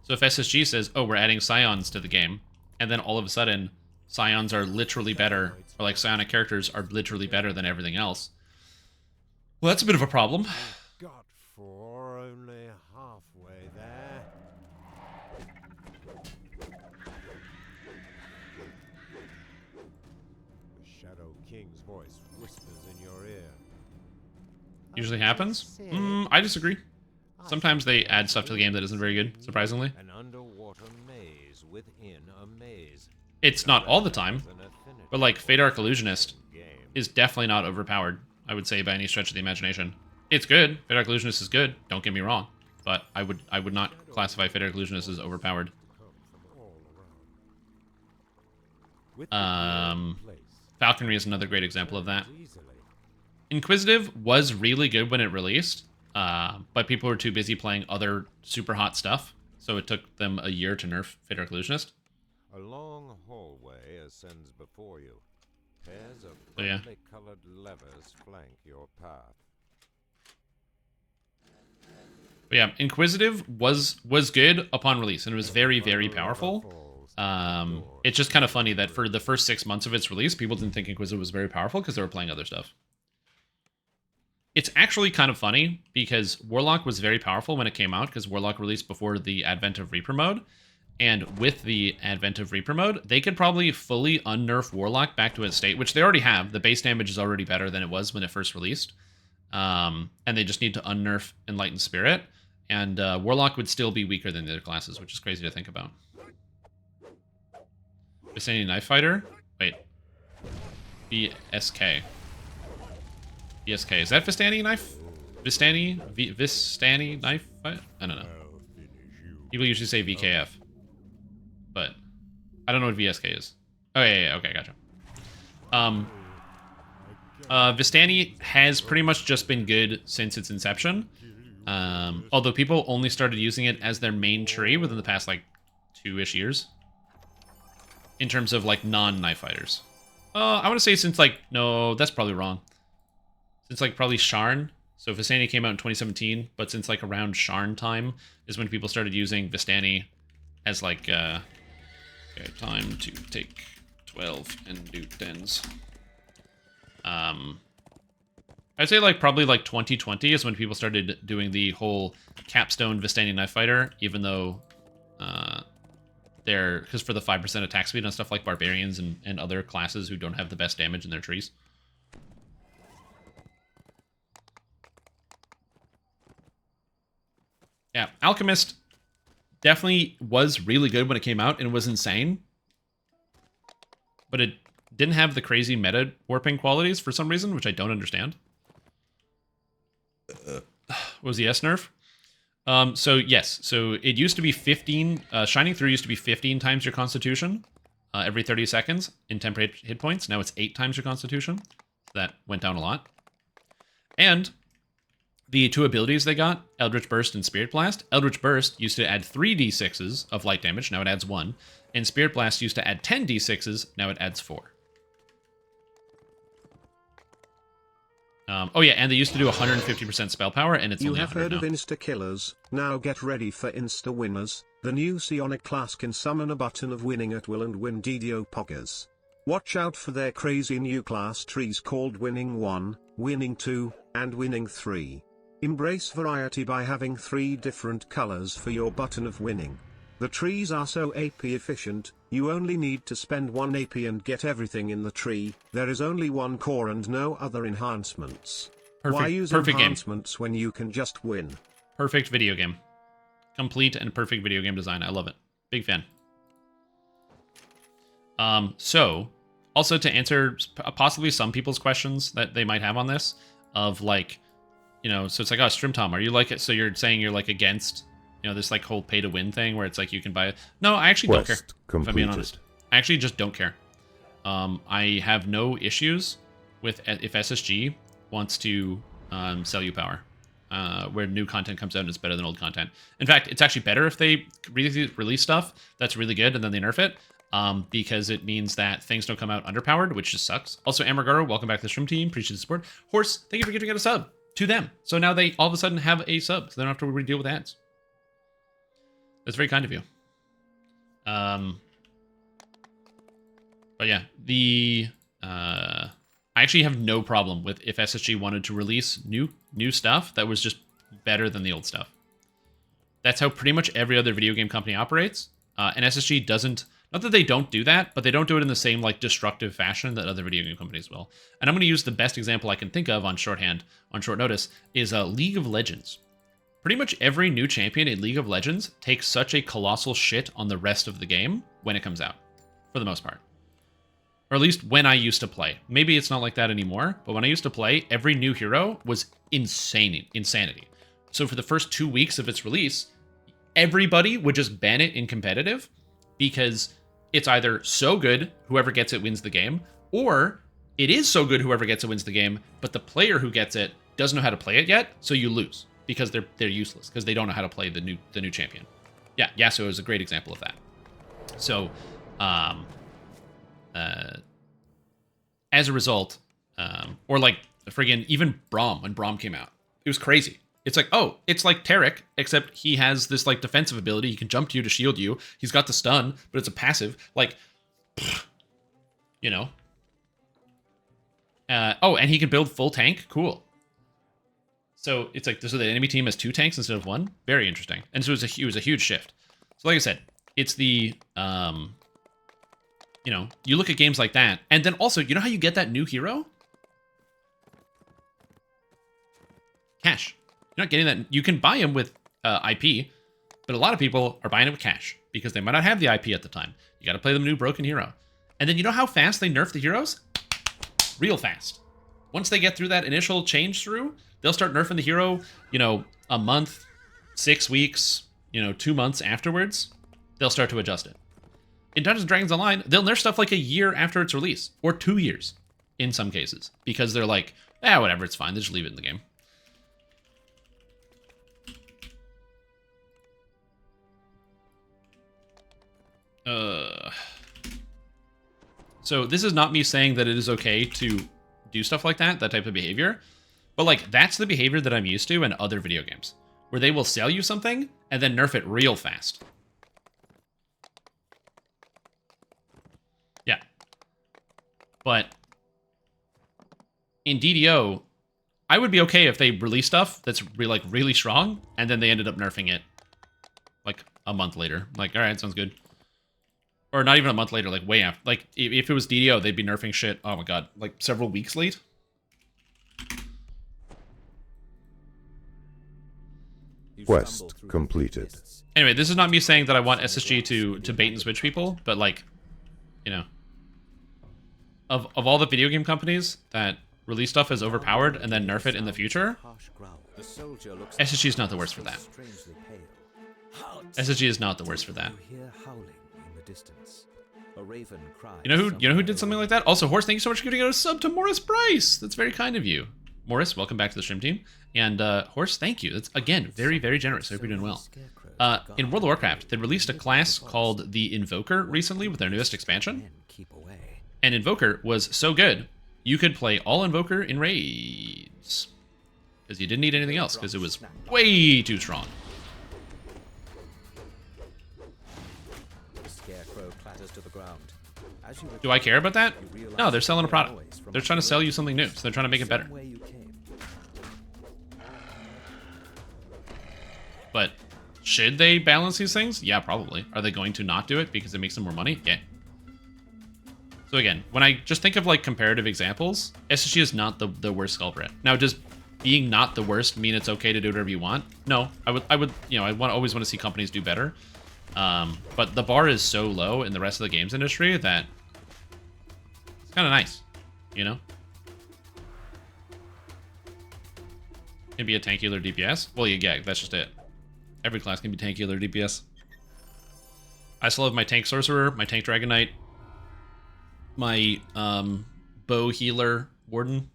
So if SSG says, oh, we're adding Scions to the game, and then all of a sudden, Scions are literally better, or like Psionic characters are literally better than everything else, well, that's a bit of a problem.
Got 4, only halfway there. The Shadow King's voice whispers in your ear.
Usually happens? I disagree. Sometimes they add stuff to the game that isn't very good, surprisingly.
An underwater maze within a maze.
It's not all the time, but like Fate Arc Illusionist is definitely not overpowered, I would say, by any stretch of the imagination. It's good. Fate Arc Illusionist is good, don't get me wrong, but I would not classify Fate Arc Illusionist as overpowered. Falconry is another great example of that. Inquisitive was really good when it released, but people were too busy playing other super hot stuff, so it took them a year to nerf Fate Arc Illusionist.
A long hallway ascends before you. Pairs of
Oh, yeah.
brightly colored levers flank your path.
But yeah, Inquisitive was good upon release, and it was very, very powerful. It's just kind of funny that for the first 6 months of its release, people didn't think Inquisitive was very powerful because they were playing other stuff. It's actually kind of funny because Warlock was very powerful when it came out because Warlock released before the advent of Reaper mode. And with the advent of Reaper mode, they could probably fully unnerf Warlock back to its state, which they already have. The base damage is already better than it was when it first released. And they just need to unnerf Enlightened Spirit. And Warlock would still be weaker than the other classes, which is crazy to think about. Vistani Knife Fighter? Wait. VSK. VSK. Is that Vistani Knife? Vistani Knife Fight? I don't know. People usually say VKF. But I don't know what VSK is. Oh, yeah, okay, gotcha. Vistani has pretty much just been good since its inception. Although people only started using it as their main tree within the past, like, 2-ish years. In terms of, like, non-knife fighters. I want to say since, like, no, that's probably wrong. Since, like, probably Sharn. So Vistani came out in 2017, but since, like, around Sharn time is when people started using Vistani as, like, okay, time to take 12 and do 10s. I'd say, like, probably, like, 2020 is when people started doing the whole capstone Vistani Knife Fighter, even though, because for the 5% attack speed on stuff like Barbarians and other classes who don't have the best damage in their trees. Yeah, Alchemist definitely was really good when it came out and was insane. But it didn't have the crazy meta warping qualities for some reason, which I don't understand. What was the S nerf? So yes, so it used to be 15, Shining Through used to be 15 times your constitution every 30 seconds in temporary hit points. Now it's 8 times your constitution. So that went down a lot. And the 2 abilities they got, Eldritch Burst and Spirit Blast. Eldritch Burst used to add 3d6s of light damage, now it adds 1. And Spirit Blast used to add 10d6s, now it adds 4. Oh yeah, and they used to do 150% spell power, and it's
You
only
have
100
heard
now.
of insta-killers, now get ready for insta-winners. The new Psionic class can summon a button of winning at will and win DDO poggers. Watch out for their crazy new class trees called Winning 1, Winning 2, and Winning 3. Embrace variety by having 3 different colors for your button of winning. The trees are so AP efficient, you only need to spend 1 AP and get everything in the tree. There is only 1 core and no other enhancements. Why use
Perfect game.
enhancements when you can just win?
Perfect video game. Complete and perfect video game design. I love it. Big fan. So, also to answer possibly some people's questions that they might have on this, of like, you know, so it's like, oh, Strim Tom, are you like it? So you're saying you're like against, you know, this like whole pay to win thing where it's like you can buy it. No, I actually don't care. If I'm being honest, I actually just don't care. I have no issues with if SSG wants to sell you power, where new content comes out and it's better than old content. In fact, it's actually better if they release stuff that's really good and then they nerf it. because it means that things don't come out underpowered, which just sucks. Also, Amargaro, welcome back to the stream team. Appreciate the support. Horse, thank you for giving it a sub to them. So now they all of a sudden have a sub, so they don't have to deal with ads. That's very kind of you. But yeah, I actually have no problem with if SSG wanted to release new stuff that was just better than the old stuff. That's how pretty much every other video game company operates. And SSG doesn't, not that they don't do that, but they don't do it in the same like destructive fashion that other video game companies will. And I'm going to use the best example I can think of on short notice is League of Legends. Pretty much every new champion in League of Legends takes such a colossal shit on the rest of the game when it comes out, for the most part. Or at least when I used to play. Maybe it's not like that anymore, but when I used to play, every new hero was insanity. So for the first 2 weeks of its release, everybody would just ban it in competitive because it's either so good, whoever gets it wins the game, or it is so good, whoever gets it wins the game, but the player who gets it doesn't know how to play it yet, so you lose because they're useless because they don't know how to play the new champion. Yeah, Yasuo is a great example of that. So, as a result, or like friggin' even Braum, when Braum came out, it was crazy. It's like, oh, it's like Taric, except he has this like defensive ability. He can jump to you to shield you. He's got the stun, but it's a passive. Like, you know. Oh, and he can build full tank. Cool. So it's like, so the enemy team has 2 tanks instead of 1. Very interesting. And so it was a huge shift. So like I said, it's the, you know, you look at games like that, and then also, you know how you get that new hero? Cash. You're not getting that. You can buy him with IP, but a lot of people are buying it with cash because they might not have the IP at the time. You got to play the new broken hero. And then you know how fast they nerf the heroes? Real fast. Once they get through that initial change through, they'll start nerfing the hero, you know, a month, 6 weeks, you know, 2 months afterwards. They'll start to adjust it. In Dungeons & Dragons Online, they'll nerf stuff like a year after its release, or 2 years in some cases, because they're like, whatever, it's fine. They just leave it in the game. So this is not me saying that it is okay to do stuff like that type of behavior, but like that's the behavior that I'm used to in other video games, where they will sell you something and then nerf it real fast. Yeah. But in DDO, I would be okay if they release stuff that's really strong, and then they ended up nerfing it like a month later. Like, all right, sounds good. Or not even a month later, like way after. Like, if it was DDO, they'd be nerfing shit, oh my god, like several weeks late.
Quest completed.
Anyway, this is not me saying that I want SSG to bait and switch people, but like, you know, of all the video game companies that release stuff as overpowered and then nerf it in the future, SSG is not the worst for that. SSG is not the worst for that. You know who did something like that? Also, Horse, thank you so much for giving a sub to Morris Bryce. That's very kind of you. Morris, welcome back to the stream team. And Horse, thank you. That's, again, very, very generous. I hope you're doing well. In World of Warcraft, they released a class called the Invoker recently with their newest expansion. And Invoker was so good, you could play all Invoker in raids. Because you didn't need anything else, because it was way too strong. Do I care about that? No, they're selling a product. They're trying to sell you something new, so they're trying to make it better. But should they balance these things? Yeah, probably. Are they going to not do it because it makes them more money? Yeah. So again, when I just think of like comparative examples, SSG is not the worst culprit. Now, does being not the worst mean it's okay to do whatever you want? No, I would, you know, always want to see companies do better. But the bar is so low in the rest of the games industry that it's kind of nice, you know? Can be a tankular DPS? Well, yeah, that's just it. Every class can be tankular DPS. I still have my tank sorcerer, my tank dragon knight, my bow healer warden.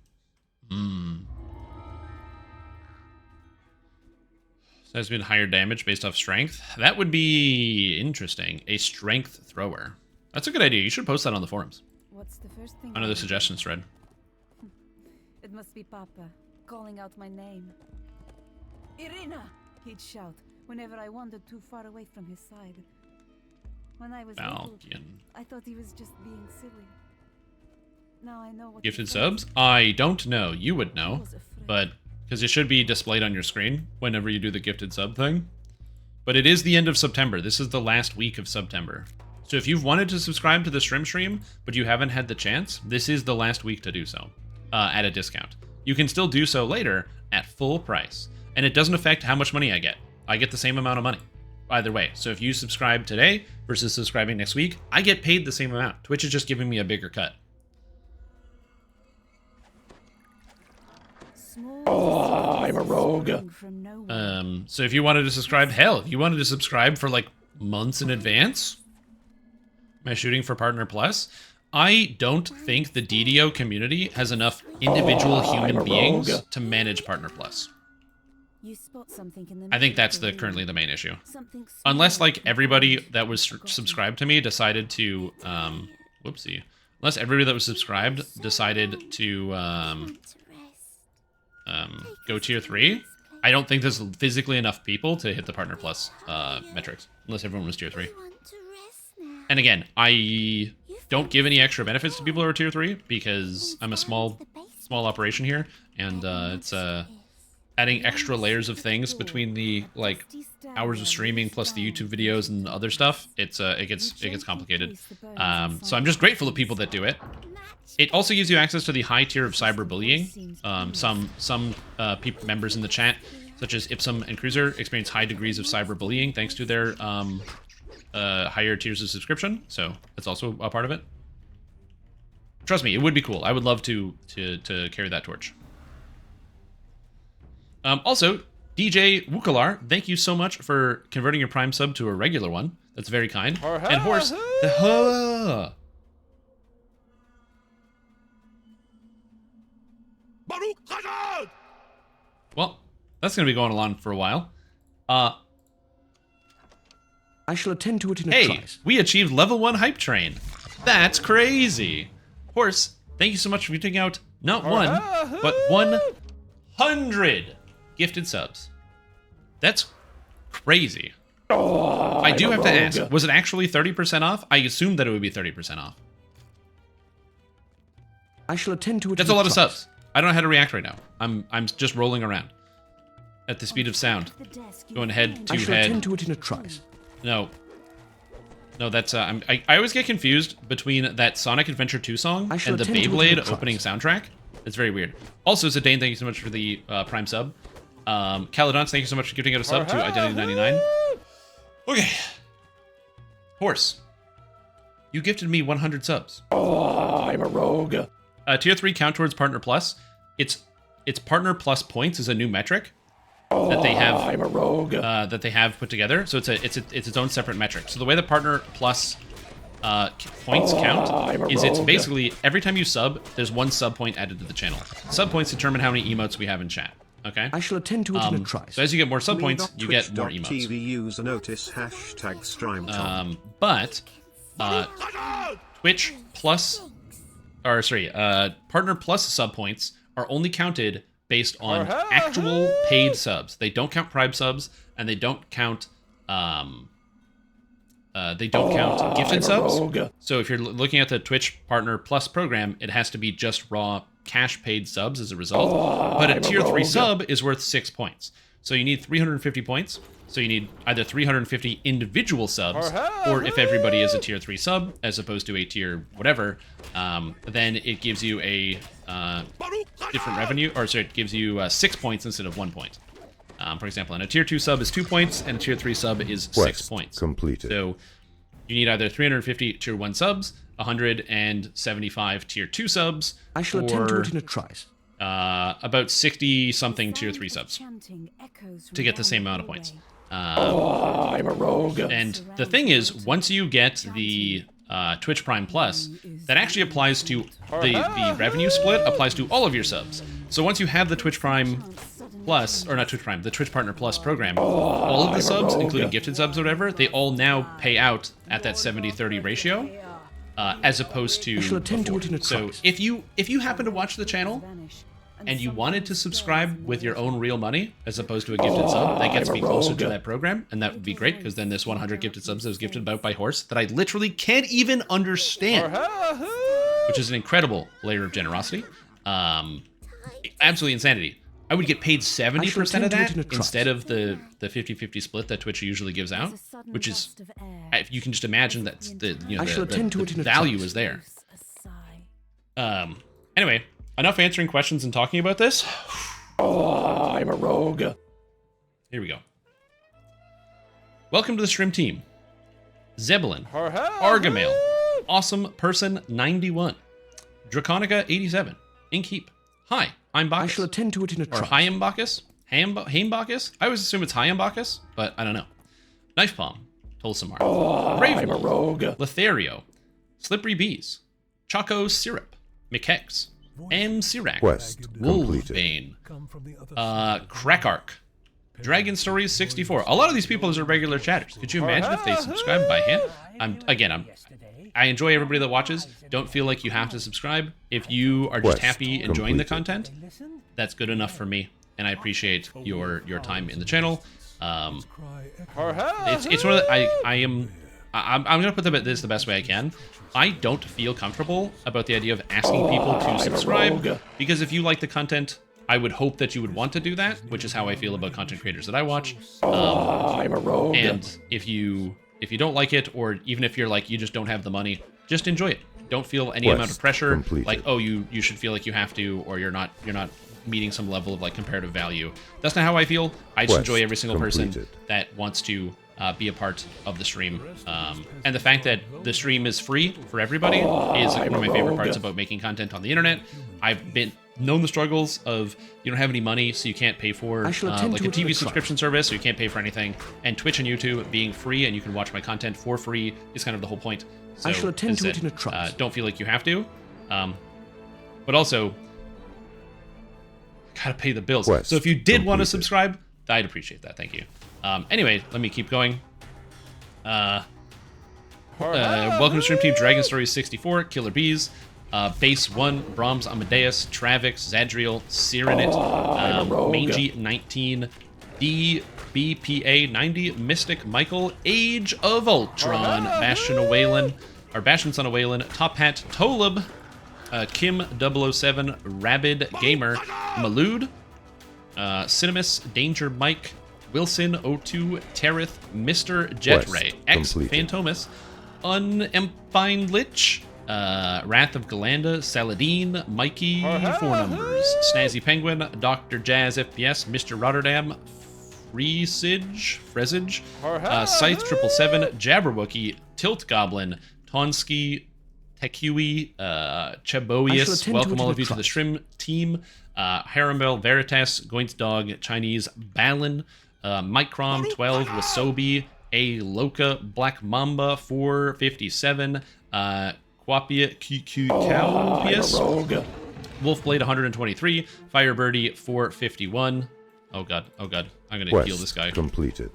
So has been higher damage based off strength. That would be interesting. A strength thrower. That's a good idea. You should post that on the forums.
What's the first thing?
Another suggestions thread.
It must be Papa calling out my name. Irina! He'd shout whenever I wandered too far away from his side. When I was little,
Falcon.
I thought he was just being silly. Now I know what.
Gifted
he
subs? I don't know. You would know.
was afraid.
But, because it should be displayed on your screen whenever you do the gifted sub thing. But it is the end of September. This is the last week of September. So if you've wanted to subscribe to the stream, but you haven't had the chance, this is the last week to do so, at a discount. You can still do so later at full price. And it doesn't affect how much money I get. I get the same amount of money. Either way. So if you subscribe today versus subscribing next week, I get paid the same amount. Twitch is just giving me a bigger cut.
I'm a rogue.
So if you wanted to subscribe, hell, if you wanted to subscribe for like months in advance, am I shooting for Partner Plus? I don't think the DDO community has enough individual human beings to manage Partner Plus.
You spot something in the
I think
middle
that's
of the
currently the main issue.
Something
Unless
small
like
and
everybody
bright
that was
forgotten.
subscribed to me decided to, whoopsie. Unless everybody that was subscribed decided to, go tier 3, I don't think there's physically enough people to hit the Partner Plus metrics, unless everyone was tier 3. And again, I don't give any extra benefits to people who are tier 3 because I'm a small operation here, and it's adding extra layers of things between the like hours of streaming plus the YouTube videos and other stuff. It gets complicated. So I'm just grateful to people that do it. It also gives you access to the high tier of cyberbullying. Some members in the chat, such as Ipsum and Cruiser, experience high degrees of cyberbullying thanks to their higher tiers of subscription. So that's also a part of it. Trust me, it would be cool. I would love to carry that torch. Also, DJ Wukalar, thank you so much for converting your Prime sub to a regular one. That's very kind. And Horse, well, that's going to be going on for a while.
I shall attend to it in a
Hey,
trice.
we achieved level 1 hype train. That's crazy. Horse, thank you so much for getting out not one, but 100 gifted subs. That's crazy. I do have to ask, was it actually 30% off? I assumed that it would be 30% off.
I shall attend to it.
That's a lot of subs. I don't know how to react right now. I'm just rolling around at the speed of sound, going head to
I shall
head.
attend to it in a trice.
No, that's I always get confused between that Sonic Adventure 2 song
I shall
and the
attend to it in a
Beyblade
trice.
opening soundtrack. It's very weird. Also, Zidane, thank you so much for the Prime sub. Caledons, thank you so much for giving out a sub to Identity99. Okay. Horse, you gifted me 100 subs.
I'm a rogue.
Tier 3 count towards Partner Plus. It's Partner Plus points is a new metric that they have.
I'm a rogue.
That they have put together. So it's its own separate metric. So the way the Partner Plus points count is it's basically every time you sub, there's 1 sub point added to the channel. Sub points determine how many emotes we have in chat. Okay.
I shall attend to it in a trice.
So as you get more sub points, you get more emotes.
TV user notice hashtag stream.
But Twitch Plus, or sorry, Partner Plus sub points are only counted based on actual paid subs. They don't count Prime subs, and they don't count gifted subs. So if you're looking at the Twitch Partner Plus program, it has to be just raw cash paid subs as a result. But a tier 3 sub is worth 6 points. So you need 350 points. So you need either 350 individual subs, or if everybody is a tier 3 sub, as opposed to a tier whatever, then it gives you a different revenue, or sorry, it gives you 6 points instead of 1 point. For example, and a tier 2 sub is 2 points, and a tier 3 sub is 6 points.
Completed.
So you need either 350 tier 1 subs, 175 tier 2 subs,
I shall attend to it in a trice.
about 60-something tier 3 subs to get the same amount of points.
I'm a rogue.
And the thing is, once you get the Twitch Prime Plus, that actually applies to the revenue split applies to all of your subs. So once you have the Twitch Prime Plus, or not Twitch Prime, the Twitch Partner Plus program, all of the subs, including gifted subs or whatever, they all now pay out at that 70-30 ratio. as opposed to
I shall attend to it in a
so
trice.
if you happen to watch the channel and you wanted to subscribe with your own real money as opposed to a gifted sub, that gets me closer to that program, and that would be great, because then this 100 gifted subs that was gifted out by Horse that I literally can't even understand, which is an incredible layer of generosity. Absolutely insanity. I would get paid 70% of that instead of the 50-50 split that Twitch usually gives out, which is, if you can just imagine that the value is there. Anyway, enough answering questions and talking about this.
I'm a rogue.
Here we go. Welcome to the stream team. Zebulon, Argamail, Awesome Person 91, Draconica 87, Inkheap. Hi, I'm Bacchus.
I shall attend to it in a
Or
trice.
Hyam-Bacchus? Haim-Bacchus? I always assume it's Hyam-Bacchus, but I don't know. Knife Palm, Tolsamar, Brave
I'm a rogue.
Lothario, Slippery Bees, Choco Syrup, McKex, M. Sirac,
Quest
Wolfbane, Crackark, Dragon Stories 64. A lot of these people are regular chatters. Could you imagine if they subscribed by hand? I enjoy everybody that watches. Don't feel like you have to subscribe. If you are just
Quest
happy enjoying the
completed.
content, that's good enough for me, and I appreciate your time in the channel. It's one of the, I'm gonna put this the best way I can. I don't feel comfortable about the idea of asking people to subscribe, because if you like the content, I would hope that you would want to do that, which is how I feel about content creators that I watch.
I'm a rogue.
And if you don't like it, or even if you're like, you just don't have the money, just enjoy it. Don't feel any amount of pressure,
completed.
like, oh, you should feel like you have to, or you're not meeting some level of like comparative value. That's not how I feel. I just
Quest
enjoy every single person
completed.
that wants to be a part of the stream. And the fact that the stream is free for everybody is one of my favorite parts about making content on the internet. I've known the struggles of you don't have any money, so you can't pay for
I shall attend
like
to
a
it in
TV
a
subscription service, so you can't pay for anything. And Twitch and YouTube being free and you can watch my content for free is kind of the whole point. So,
I shall attend
as
to
I
it
said,
in a trice.
don't feel like you have to. But also, gotta pay the bills.
Quest
So if you did want to
completed.
subscribe, I'd appreciate that. Thank you. Anyway, let me keep going. Welcome to Stream Team Dragon Stories 64, Killer Bees, Base 1, Brahms Amadeus, Travix, Zadriel, Cyrenit, Mangy 19, DBPA 90, Mystic Michael, Age of Ultron, Bastion of Wayland, or Bastion Son of Wayland, Top Hat, Tolub, Kim 007, Rabid Gamer, Malud, Cinemus, Danger Mike, Wilson 02, Terith, Mr. Jetray, X
completed.
Phantomus, Unempined Lich, Wrath of Galanda, Saladin, Mikey, 4 numbers, Snazzy Penguin, Dr. Jazz FPS, Mr. Rotterdam, Freesage, Scythe 777, Jabberwocky, Tilt Goblin, Tonsky, Tekui,
I shall
Chaboius,
attend to
welcome
it
all
in
of
a
you to the
trice.
Shrim team, Harambel, Veritas, Goint Dog, Chinese, Balin, Microm 12, Wasobi, A Loca, Black Mamba 457, Quapia Caupius, Wolfblade 123, Firebirdie 451. Oh god, I'm gonna
Quest
heal this guy.
completed.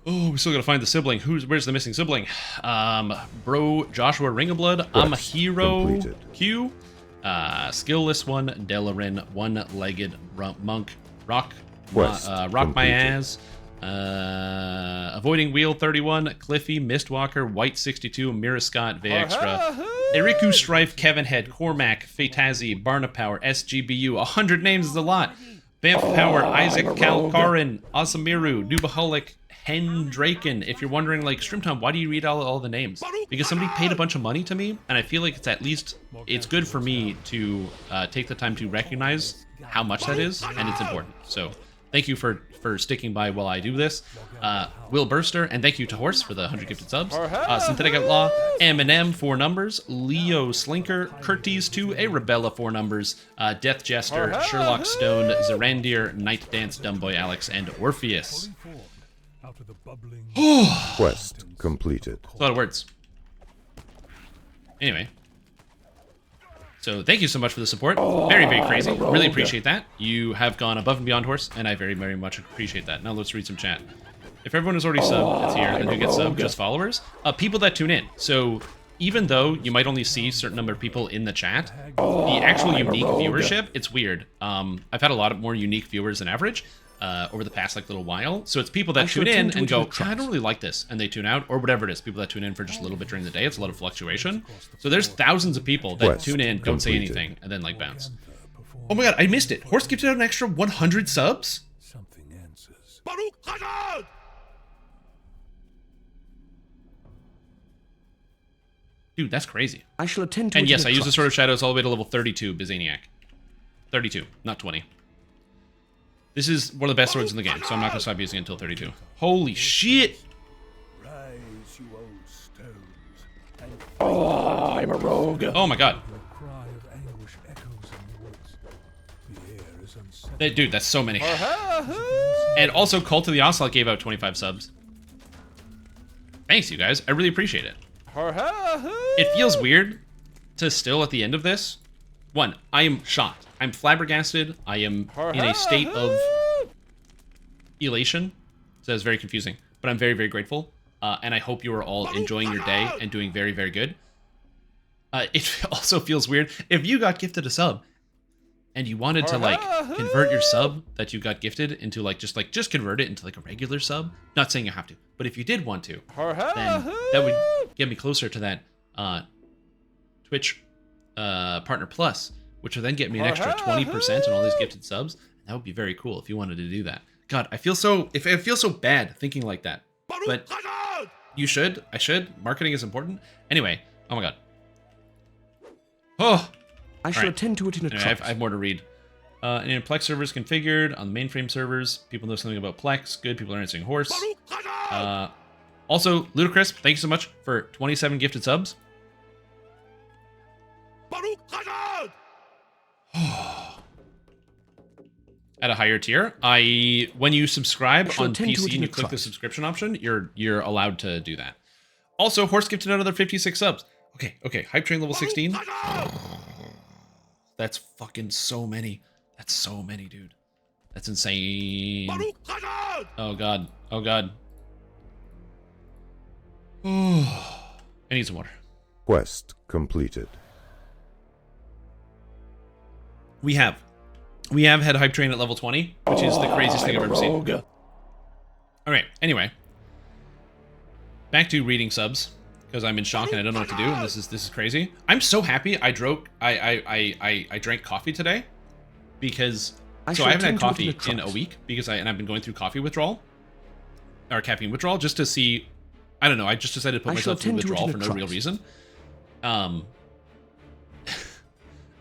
Oh, we still gotta find the sibling. Where's the missing sibling? Bro Joshua Ringablood, I'm a
Quest
hero
completed.
Q, Skillless One, Delarin, One-Legged Monk, Rock
Quest
My
completed.
Ass, Avoiding Wheel 31, Cliffy, Mistwalker, White 62, Mira Scott, Vextra, Eriku Strife, Kevin Head, Cormac, Fatazi, Barna Power, SGBU, 100 names is a lot. Bamf Power, Isaac Kalkarin, Asamiru, Nubaholic, Hendraken. If you're wondering, like, Streamtime, why do you read all the names? Because somebody paid a bunch of money to me, and I feel like it's good for me to take the time to recognize how much that is, and it's important. So thank you for sticking by while I do this. Will Burster, and thank you to Horse for the 100 gifted subs. Synthetic Outlaw, Eminem 4 numbers, Leo Slinker, Curtis 2, A Rebella 4 numbers, Death Jester, Sherlock Stone, Zerandir, Night Dance, Dumbboy Alex, and Orpheus.
Quest completed.
It's a lot of words. Anyway. So thank you so much for the support. Very, very crazy. Really appreciate that. You have gone above and beyond, Horse, and I very, very much appreciate that. Now let's read some chat. If everyone is already subbed, it's here. Then who gets subbed? Just followers. People that tune in. So even though you might only see a certain number of people in the chat, the actual unique viewership, it's weird. I've had a lot of more unique viewers than average over the past like little while. So it's people that tune in and go, I don't really like this, and they tune out, or whatever it is. People that tune in for just a little bit during the day. It's a lot of fluctuation. So there's thousands of people that tune in, don't say anything, and then like bounce. Oh my god, I missed it. Horse gifted out an extra 100 subs?
Something answers.
Dude, that's crazy.
I shall attend to
And
it
yes,
in
I
a
use the
trice.
Sword of Shadows all the way to level 32, Byzaniac. 32, not 20. This is one of the best swords in the game, so I'm not going to stop using it until 32. Holy shit!
Rise, you old stones, and
Oh, I'm a rogue.
Oh my god.
your cry of anguish echoes in the woods. The air is unsettling.
Dude, that's so many. And also, Cult of the Ocelot gave out 25 subs. Thanks, you guys. I really appreciate it. It feels weird to still, at the end of this, one, I am shocked. I'm flabbergasted. I am in a state of elation. So it's very confusing. But I'm very, very grateful. And I hope you are all enjoying your day and doing very, very good. It also feels weird. If you got gifted a sub and you wanted to like convert your sub that you got gifted into just convert it into like a regular sub. Not saying you have to, but if you did want to, then that would get me closer to that Twitch Partner Plus, which would then get me an extra 20% on all these gifted subs. That would be very cool if you wanted to do that. God, I feel so bad thinking like that. But you should. I should. Marketing is important. Anyway, oh my god. Oh.
I shall attend to it in a
Anyway,
trice.
I have more to read. In Plex servers configured on the mainframe servers. People know something about Plex. Good. People are answering horse. Also, Ludacris, thank you so much for 27 gifted subs. At a higher tier, when you subscribe on PC and you click the subscription option, you're allowed to do that. Also, Horse gifted another 56 subs. Okay, Hype Train level 16. That's fucking so many. That's so many, dude. That's insane. Oh god. I need some water.
Quest completed.
We have had Hype Train at level 20, which is the craziest thing I've ever seen. Alright, anyway. Back to reading subs, because I'm in shock and I don't know what to do, and this is crazy. I'm so happy I drank coffee today, because I haven't had coffee in a week, because I've been going through coffee withdrawal, or caffeine withdrawal, just to see, I don't know, I just decided to put myself through withdrawal for no real reason.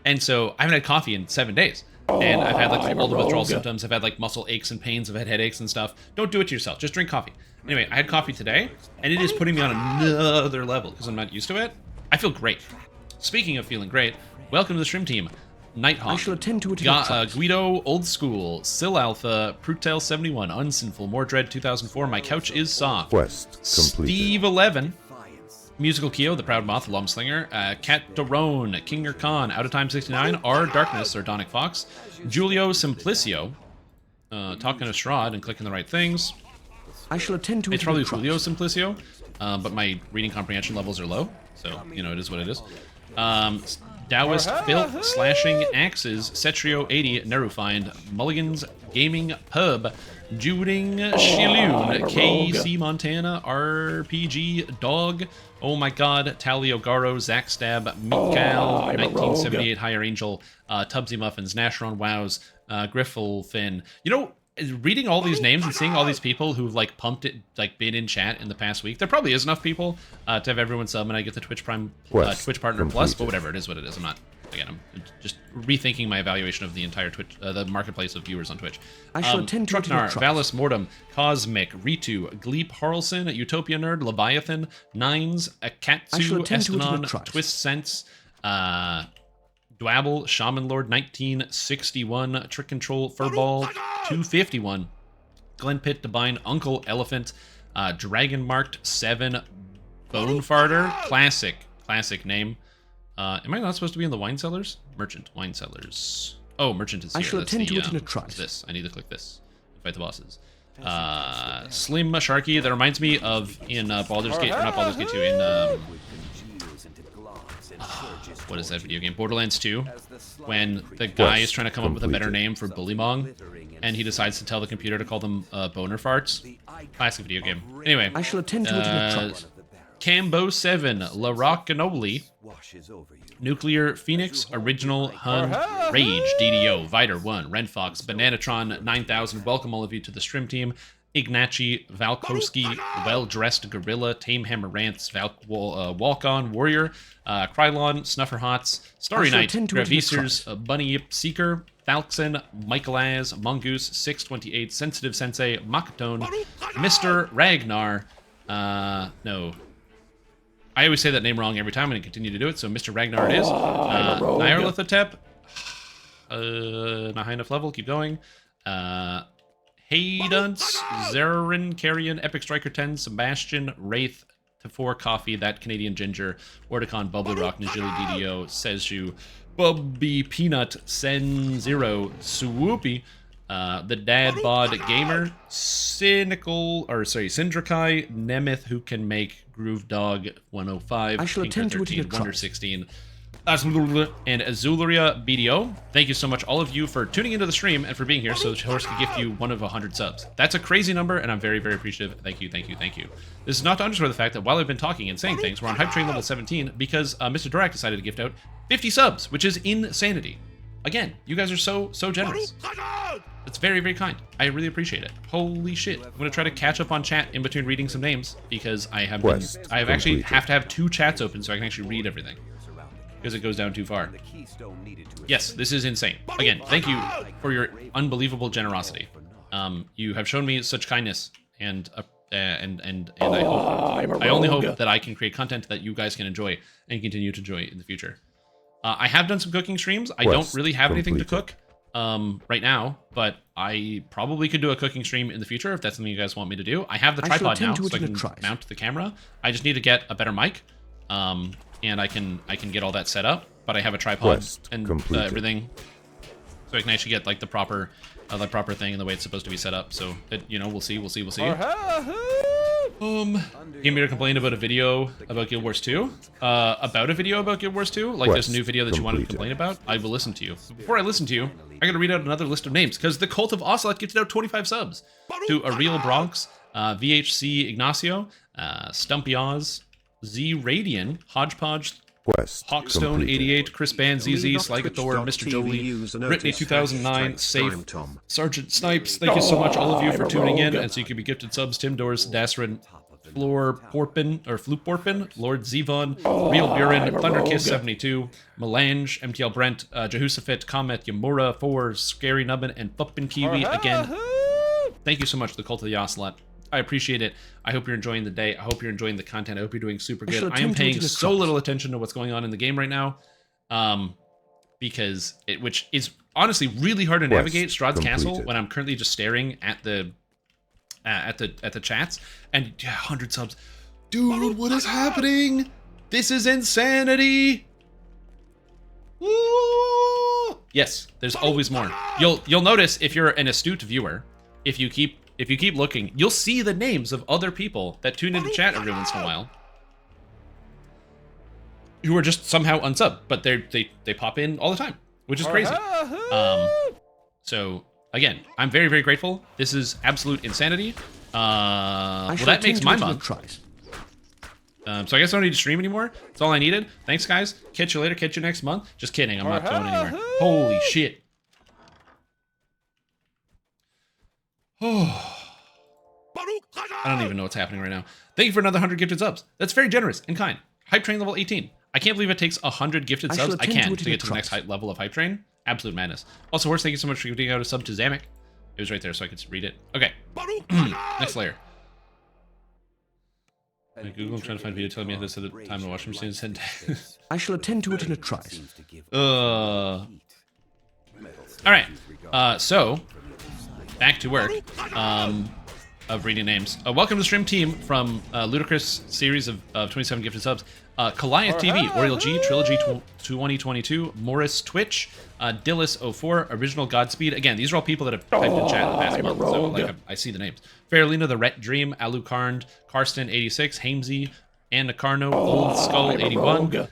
And so I haven't had coffee in 7 days. And I've had like all the withdrawal symptoms. I've had like muscle aches and pains. I've had headaches and stuff. Don't do it to yourself. Just drink coffee. Anyway, I had coffee today, and it is putting me on another level because I'm not used to it. I feel great. Speaking of feeling great, welcome to the stream team. Nighthawk,
I shall attend to it.
Guido, Old School, Sil Alpha, Prutel 71, Unsinful, Mordred 2004, My Couch is Soft,
Quest completed.
Steve 11, Musical Keo, The Proud Moth, Lum Slinger, Cat Daron, Kinger Khan, Out of Time 69, R Darkness, Sardonic Fox, Julio Simplicio, talking to Strahd and clicking the right things.
I shall attend to it.
It's probably Julio Simplicio, but my reading comprehension levels are low, so you know it is what it is. Taoist Filth, Slashing Axes, Cetrio 80, Nerufind, Mulligan's Gaming Pub, Juding Shilun, KC Montana, RPG Dog, oh my god, Talio Garo, Zack Stab, Mikal, 1978 Higher Angel, Tubsy Muffins, Nashron Wows, Grifflefin. You know, reading all these names and seeing all these people who've like pumped it, like been in chat in the past week, there probably is enough people to have everyone sub and I get the Twitch Prime, Twitch Partner Plus, but whatever, it is what it is. I'm just rethinking my evaluation of the entire Twitch, the marketplace of viewers on Twitch.
I shall attend to it in a
Trucknar,
trice.
Valis Mortem, Cosmic, Ritu, Gleep Harlson, Utopia Nerd, Leviathan, Nines,
I shall
Akatsu,
attend to it in a
Estenon,
trice.
Twist Sense, Dwabble, Shaman Lord, 1961, Trick Control, Furball, 251, Glen Pit, Divine, Uncle Elephant, Dragon Marked 7, Bone Farter, classic name. Am I not supposed to be in the wine cellars? Merchant, wine cellars. Oh, merchant is here.
I shall
That's
attend to
the,
it in a trice.
what's this? I need to click this. Fight the bosses. Slim Sharky. That reminds me of in Baldur's Gate, or not Baldur's Gate 2, what is that video game? Borderlands 2, when the guy is trying to come up with a better name for Bullymong, and he decides to tell the computer to call them boner farts. Classic video game. Anyway,
I shall attend to it in a trice.
Cambo 7, La Rockanoli, Nuclear Phoenix, Original Hun, Rage, DDO, Viter 1, Ren Fox, Bananatron 9000. Welcome all of you to the stream team. Ignaci, Valkowski, Well-Dressed Gorilla, Tame Hammer Rants, Walk-On Warrior, Krylon, Snufferhots, Starry Night, Gravisers, Bunny Yip Seeker, Falxon, Michael Az, Mongoose, 628, Sensitive Sensei, Makatone, Mr. Ragnar, no. I always say that name wrong every time. I'm going to continue to do it, so Mr. Ragnar it is. Nyarlathotep, not high enough level, keep going. Haydunce, Zerin, Carrion, Epic Striker 10, Sebastian, Wraith, Tefor Coffee, That Canadian Ginger, Orticon, Bubbly Rock, Najili DDO, Seju, Bubby Peanut, Sen Zero, Swoopy, the Dad Bod Gamer, Syndrakai, Nemeth, Who Can Make, Groove Dog 105,
I shall attend to it in a
Wonder
trice.
16, and Azuleria BDO. Thank you so much, all of you, for tuning into the stream and for being here so the horse can gift you one of 100 subs. That's a crazy number, and I'm very, very appreciative. Thank you, thank you, thank you. This is not to underscore the fact that while I've been talking and saying things, we're on Hype Train level 17 because Mr. Dirac decided to gift out 50 subs, which is insanity. Again, you guys are so generous. It's very, very kind. I really appreciate it. Holy shit. I'm gonna try to catch up on chat in between reading some names because I have actually have to have 2 chats open so I can actually read everything. Because it goes down too far. Yes, this is insane. Again, thank you for your unbelievable generosity. You have shown me such kindness, and I only hope that I can create content that you guys can enjoy and continue to enjoy in the future. I have done some cooking streams. I don't really have anything to cook right now, but I probably could do a cooking stream in the future if that's something you guys want me to do. I have the tripod now, so I can mount the camera. I just need to get a better mic. And I can get all that set up, but I have a tripod and everything, so I can actually get like the proper thing and the way it's supposed to be set up. So it, we'll see. Game Meter complained about a video about Guild Wars 2. About a video about Guild Wars 2, like this new video that you wanted to complain about. I will listen to you. Before I listen to you, I gotta read out another list of names because the Cult of Ocelot gifted out 25 subs to Ariel Bronx, VHC Ignacio, Stumpy Oz, Z Radian, Hodgepodge, Hawkstone 88, Chris Band, ZZ, Sligathor, Mr. Jolie, Brittany 2009, Safe, Sergeant Snipes. Thank you so much, all of you, for tuning in. And so you can be gifted subs: Tim Doors, Dasrin, Floor Porpin, or Floop Porpin, Lord Zevon, Real Buren, Thunderkiss 72, Melange, MTL Brent, Jehusafit, Comet, Yamura, 4, Scary Nubbin, and Fuppin Kiwi again. Thank you so much, the Cult of the Ocelot. I appreciate it. I hope you're enjoying the day. I hope you're enjoying the content. I hope you're doing super good. I am paying so little attention to what's going on in the game right now, which is honestly really hard to navigate Strahd's Castle when I'm currently just staring at the chats and 100 subs. Dude, what is happening? This is insanity. Woo! Yes, there's always more. You'll notice if you're an astute viewer, if you keep looking, you'll see the names of other people that tune into chat every once in a while who are just somehow unsub, but they pop in all the time, which is crazy. So again, I'm very, very grateful. This is absolute insanity. Well, that makes my month. So I guess I don't need to stream anymore. That's all I needed. Thanks, guys. Catch you later. Catch you next month. Just kidding. I'm not going anywhere. Holy shit. I don't even know what's happening right now. Thank you for another 100 gifted subs. That's very generous and kind. Hype Train level 18. I can't believe it takes 100 gifted subs. I can to get to the next level of Hype Train. Absolute madness. Also, Horse, thank you so much for giving out a sub to Zamek. It was right there so I could read it. Okay. Next layer. Google, I'm trying to find a video telling me how to set the time to watch from soon.
I shall attend to it in a trice.
All right. So back to work of reading names. Welcome to the stream team from Ludicrous series of 27 gifted subs. Goliath TV, Oriel G, Trilogy 2022, Morris Twitch, Dillis04, Original Godspeed. Again, these are all people that have typed in chat in the past month, so like, I see the names. Fairlina, The Ret Dream, Alucarnd, Karsten86, Hamesy, Anna Carno, Old Skull 81,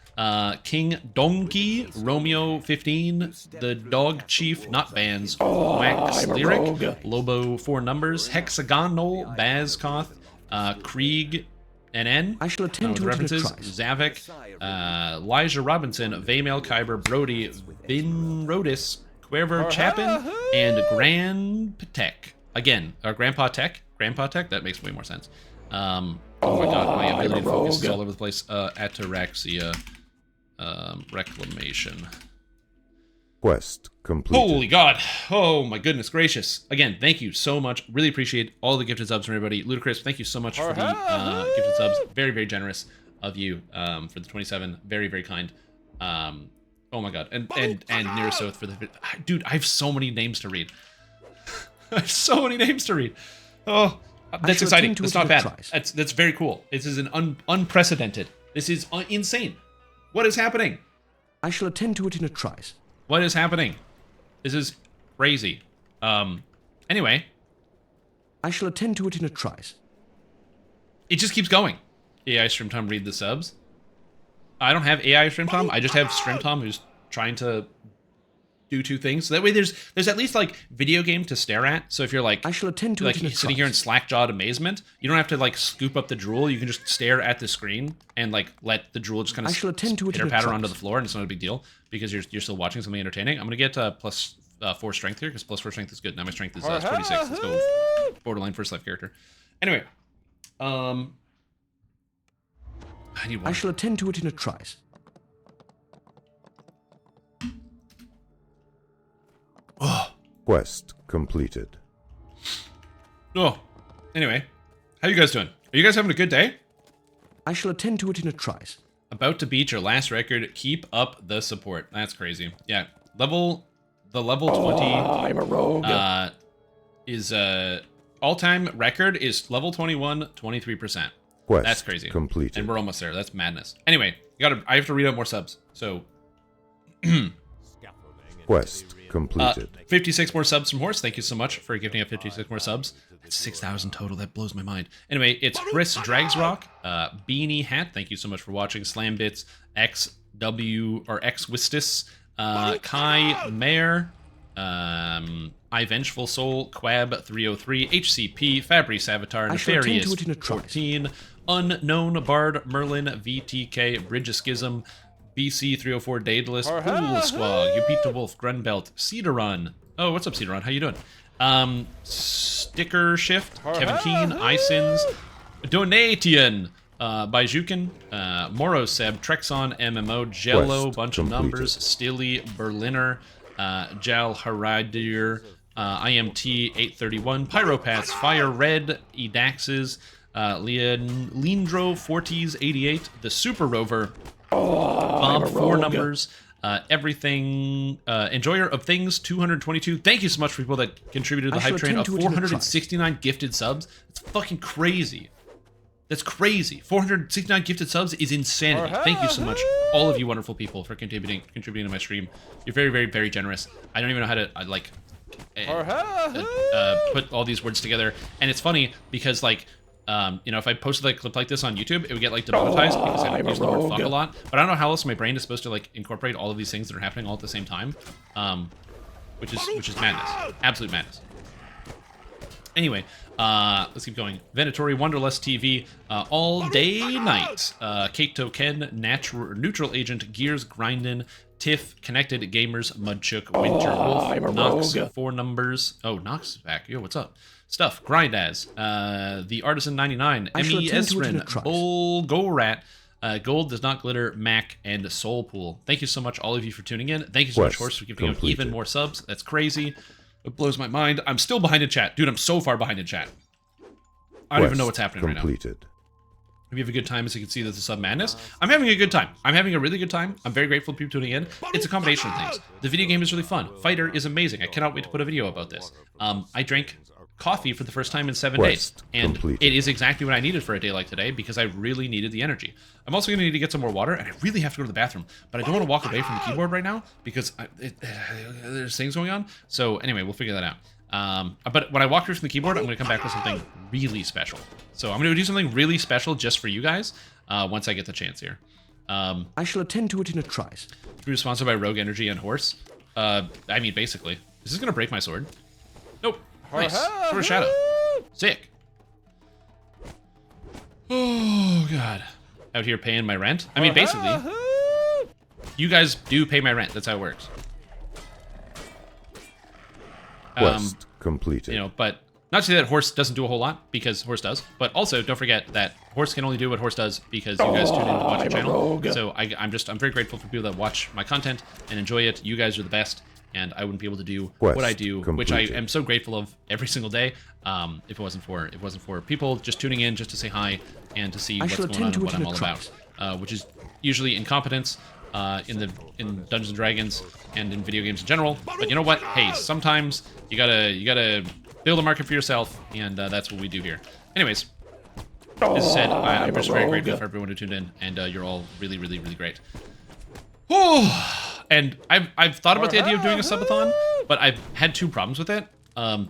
King Donkey, Romeo 15, The Dog Chief, not bands, Wax Lyric, Lobo 4 numbers, Hexagonal, Bazkoth, Krieg, NN,
I shall attend
the
to it in a
references,
trice.
Zavik, Elijah Robinson, Vamel Kyber, Brody, Vin Rodis, Querver Chapin, and Grand Patek. Again, Grandpa Tech, that makes way more sense. Oh my god, my ability to focus is all over the place. Ataraxia, Reclamation.
Quest completed.
Holy god, oh my goodness gracious. Again, thank you so much. Really appreciate all the gifted subs from everybody. Ludicrous, thank you so much for the gifted subs. Very, very generous of you for the 27. Very, very kind. Oh my god, and Nerosoth for the... Dude, I have so many names to read. I have so many names to read. Oh, that's exciting. That's not bad. That's very cool. This is an unprecedented. This is insane. What is happening?
I shall attend to it in a trice.
What is happening? This is crazy. Anyway.
I shall attend to it in a trice.
It just keeps going. AI Stream Tom, read the subs. I don't have AI Stream Tom. I just have Stream Tom who's trying to do two things. So that way there's at least like video game to stare at. So if you're like,
I shall attend to
like
it in a
sitting here in slack-jawed amazement, you don't have to like scoop up the drool. You can just stare at the screen and like let the drool just kind of pitter-patter onto the floor, and it's not a big deal because you're still watching something entertaining. I'm gonna get plus 4 strength here because plus 4 strength is good. Now my strength is 46. Let's go borderline first life character. Anyway, I need one.
I shall attend to it in a trice.
Oh.
Quest completed.
Oh. Anyway, how you guys doing? Are you guys having a good day?
I shall attend to it in a trice.
About to beat your last record. Keep up the support. That's crazy. Yeah. The level 20
I'm a rogue.
Is all-time record is level 21, 23%.
Quest
That's crazy.
completed.
And we're almost there. That's madness. Anyway, I have to read out more subs. So
Quest completed.
56 more subs from Horse. Thank you so much for gifting up 56 more subs. That's 6,000 total. That blows my mind. Anyway, it's Chris Dragsrock, Beanie Hat. Thank you so much for watching. Slambits, XW or Xwistis, Kai Mayer, I Vengeful Soul, Quab 303, HCP, Fabri Savatar, Nefarious 14, Unknown Bard, Merlin, VTK, Bridge of Schism, BC 304, Daedalus, Pool Squag, Upita Wolf, Grunbelt, Cedarun. Oh, what's up, Cedarun? How you doing? Sticker Shift, Kevin Keen, Isins, Donation, Baijukin, Moroseb, Trexon, MMO, Jello,
Quest
bunch
completed.
of numbers, Stilly, Berliner, Jal Haradir, IMT 831, Pyropaths, Fire Red, Edaxes, Leandro Fortes 88, the Super Rover, Bob 4 numbers, everything, Enjoyer of Things 222. Thank you so much for people that contributed to the hype train of 469 gifted subs. It's fucking crazy. That's crazy. 469 gifted subs is insanity. Thank you so much, all of you wonderful people, for contributing to my stream. You're very, very, very generous. I don't even know how to put all these words together. And it's funny because like, you know, if I posted like a clip like this on YouTube, it would get like demonetized because I use the word fuck a lot. But I don't know how else my brain is supposed to like incorporate all of these things that are happening all at the same time, which is madness, absolute madness. Anyway, let's keep going. Venatori, Wonderlust TV, All Day Night, Kato Ken, Neutral Agent, Gears Grindin, Tiff, Connected Gamers, Mudchook, Winter Wolf, Nox, 4 numbers. Oh, Nox is back. Yo, what's up? Stuff, Grindaz, The Artisan 99, Emmy Esrin, Bull Gorat, Gold Does Not Glitter, Mac, and Soulpool. Thank you so much, all of you, for tuning in. Thank you so much, Horse, for giving out even more subs. That's crazy. It blows my mind. I'm still behind in chat. Dude, I'm so far behind in chat. I don't even know what's happening right now. Hope you have a good time. As you can see, there's a sub madness. I'm having a good time. I'm having a really good time. I'm very grateful for people tuning in. It's a combination of things. The video game is really fun. Fighter is amazing. I cannot wait to put a video about this. I drank coffee for the first time in 7 days, and it is exactly what I needed for a day like today because I really needed the energy. I'm also going to need to get some more water, and I really have to go to the bathroom, but I don't want to walk away from the keyboard right now because there's things going on. So anyway, we'll figure that out. But when I walk through from the keyboard, I'm going to come back with something really special. So I'm going to do something really special just for you guys once I get the chance here.
I shall attend to it in a trice.
We're sponsored by Rogue Energy and Horse. I mean, basically. Is this going to break my sword? Nope. Nice. Sword of Shadow. Sick. Oh, God. Out here paying my rent. I mean, basically, you guys do pay my rent. That's how it works.
Quest completed.
You know, but not to say that Horse doesn't do a whole lot, because Horse does. But also, don't forget that Horse can only do what Horse does because you guys tune in to watch the channel. So I'm very grateful for people that watch my content and enjoy it. You guys are the best, and I wouldn't be able to do what I do, which I am so grateful of every single day. If it wasn't for people just tuning in just to say hi and to see what's going on and what I'm all about, which is usually incompetence in Dungeons and Dragons and in video games in general. But you know what? Hey, sometimes you gotta build a market for yourself, and that's what we do here. Anyways, as I said, I'm just very grateful for everyone who tuned in, and you're all really, really, really great. Oh, and I've thought about the idea of doing a subathon, but I've had two problems with it.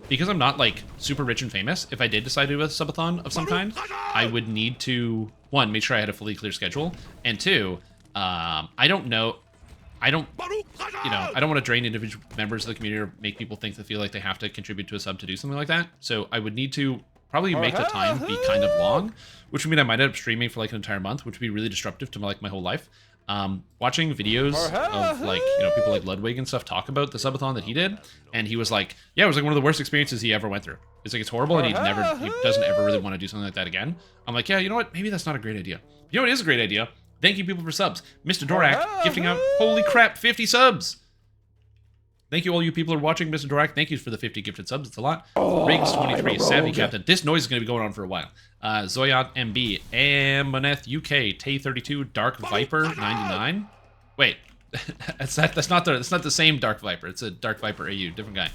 Because I'm not like super rich and famous, if I did decide to do a subathon of some kind, I would need to, one, make sure I had a fully clear schedule, and two, I don't want to drain individual members of the community or make people feel like they have to contribute to a sub to do something like that. So I would need to probably make the time be kind of long, which would mean I might end up streaming for like an entire month, which would be really disruptive to my whole life. Watching videos of like, people like Ludwig and stuff talk about the subathon that he did, and he was like, yeah, it was like one of the worst experiences he ever went through. It's like, it's horrible, and he doesn't ever really want to do something like that again. I'm like, yeah, you know what? Maybe that's not a great idea. You know what is a great idea? Thank you, people, for subs. Mr. Dorak gifting out, holy crap, 50 subs. Thank you, all you people who are watching. Mr. Dorak, thank you for the 50 gifted subs. It's a lot. Riggs23, Savvy Captain. This noise is going to be going on for a while. Zoyat MB, Amoneth UK, Tay32, Dark Viper 99. Wait, that's not the same Dark Viper. It's a Dark Viper AU, different guy.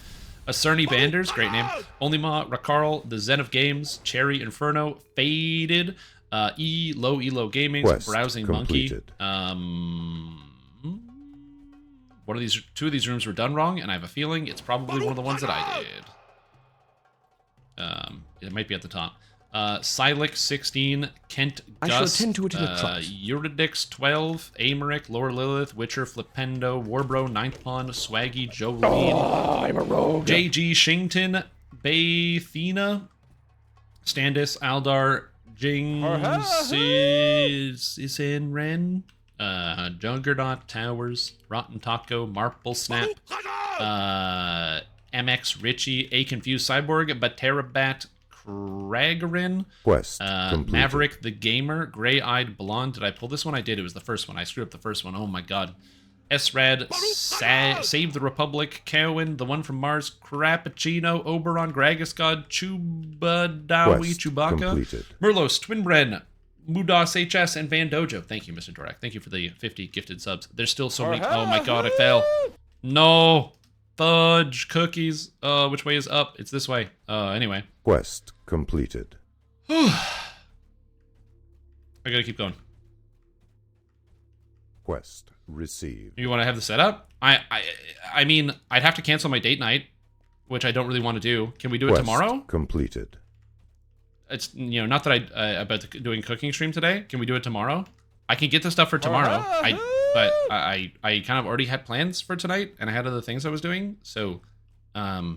Cerny Banders, great name. Onlyma, Rakarl, The Zen of Games, Cherry Inferno, Faded, Low Elo Gaming, Browsing
completed.
Monkey. Two of these rooms were done wrong, and I have a feeling it's probably one of the ones that I did. It might be at the top. Silex 16, Kent
I shall
Gus,
attend to it in a trice.
Eurydice 12, Amaric, Lore Lilith, Witcher, Flipendo, Warbro, Ninth Pawn, Swaggy, Jolene,
I'm a rogue.
JG Shington, Baythena, Standis, Aldar, Jings, is in Ren, Juggernaut Towers, Rotten Taco, Marple Snap, MX Richie, A Confused Cyborg, Baterabat, Kragarin, Maverick the Gamer, Gray-Eyed Blonde. Did I pull this one? I did. It was the first one. I screwed up the first one. Oh my god. S-Rad, Save the Republic, Cowan, the one from Mars, Crappuccino, Oberon, Gragas God, Chubadawi, Chewbacca, Merlos, Twinbren, Mudas HS, and Van Dojo. Thank you, Mr. Dorak. Thank you for the 50 gifted subs. There's still so many. Oh my god, I fell. No. Fudge cookies. Which way is up? It's this way. Anyway.
Quest completed.
I gotta keep going.
Quest received.
You want to have the setup? I mean, I'd have to cancel my date night, which I don't really want to do. Can we do it tomorrow?
Completed.
It's, not that about doing a cooking stream today. Can we do it tomorrow? I can get the stuff for tomorrow. But I kind of already had plans for tonight, and I had other things I was doing. So, if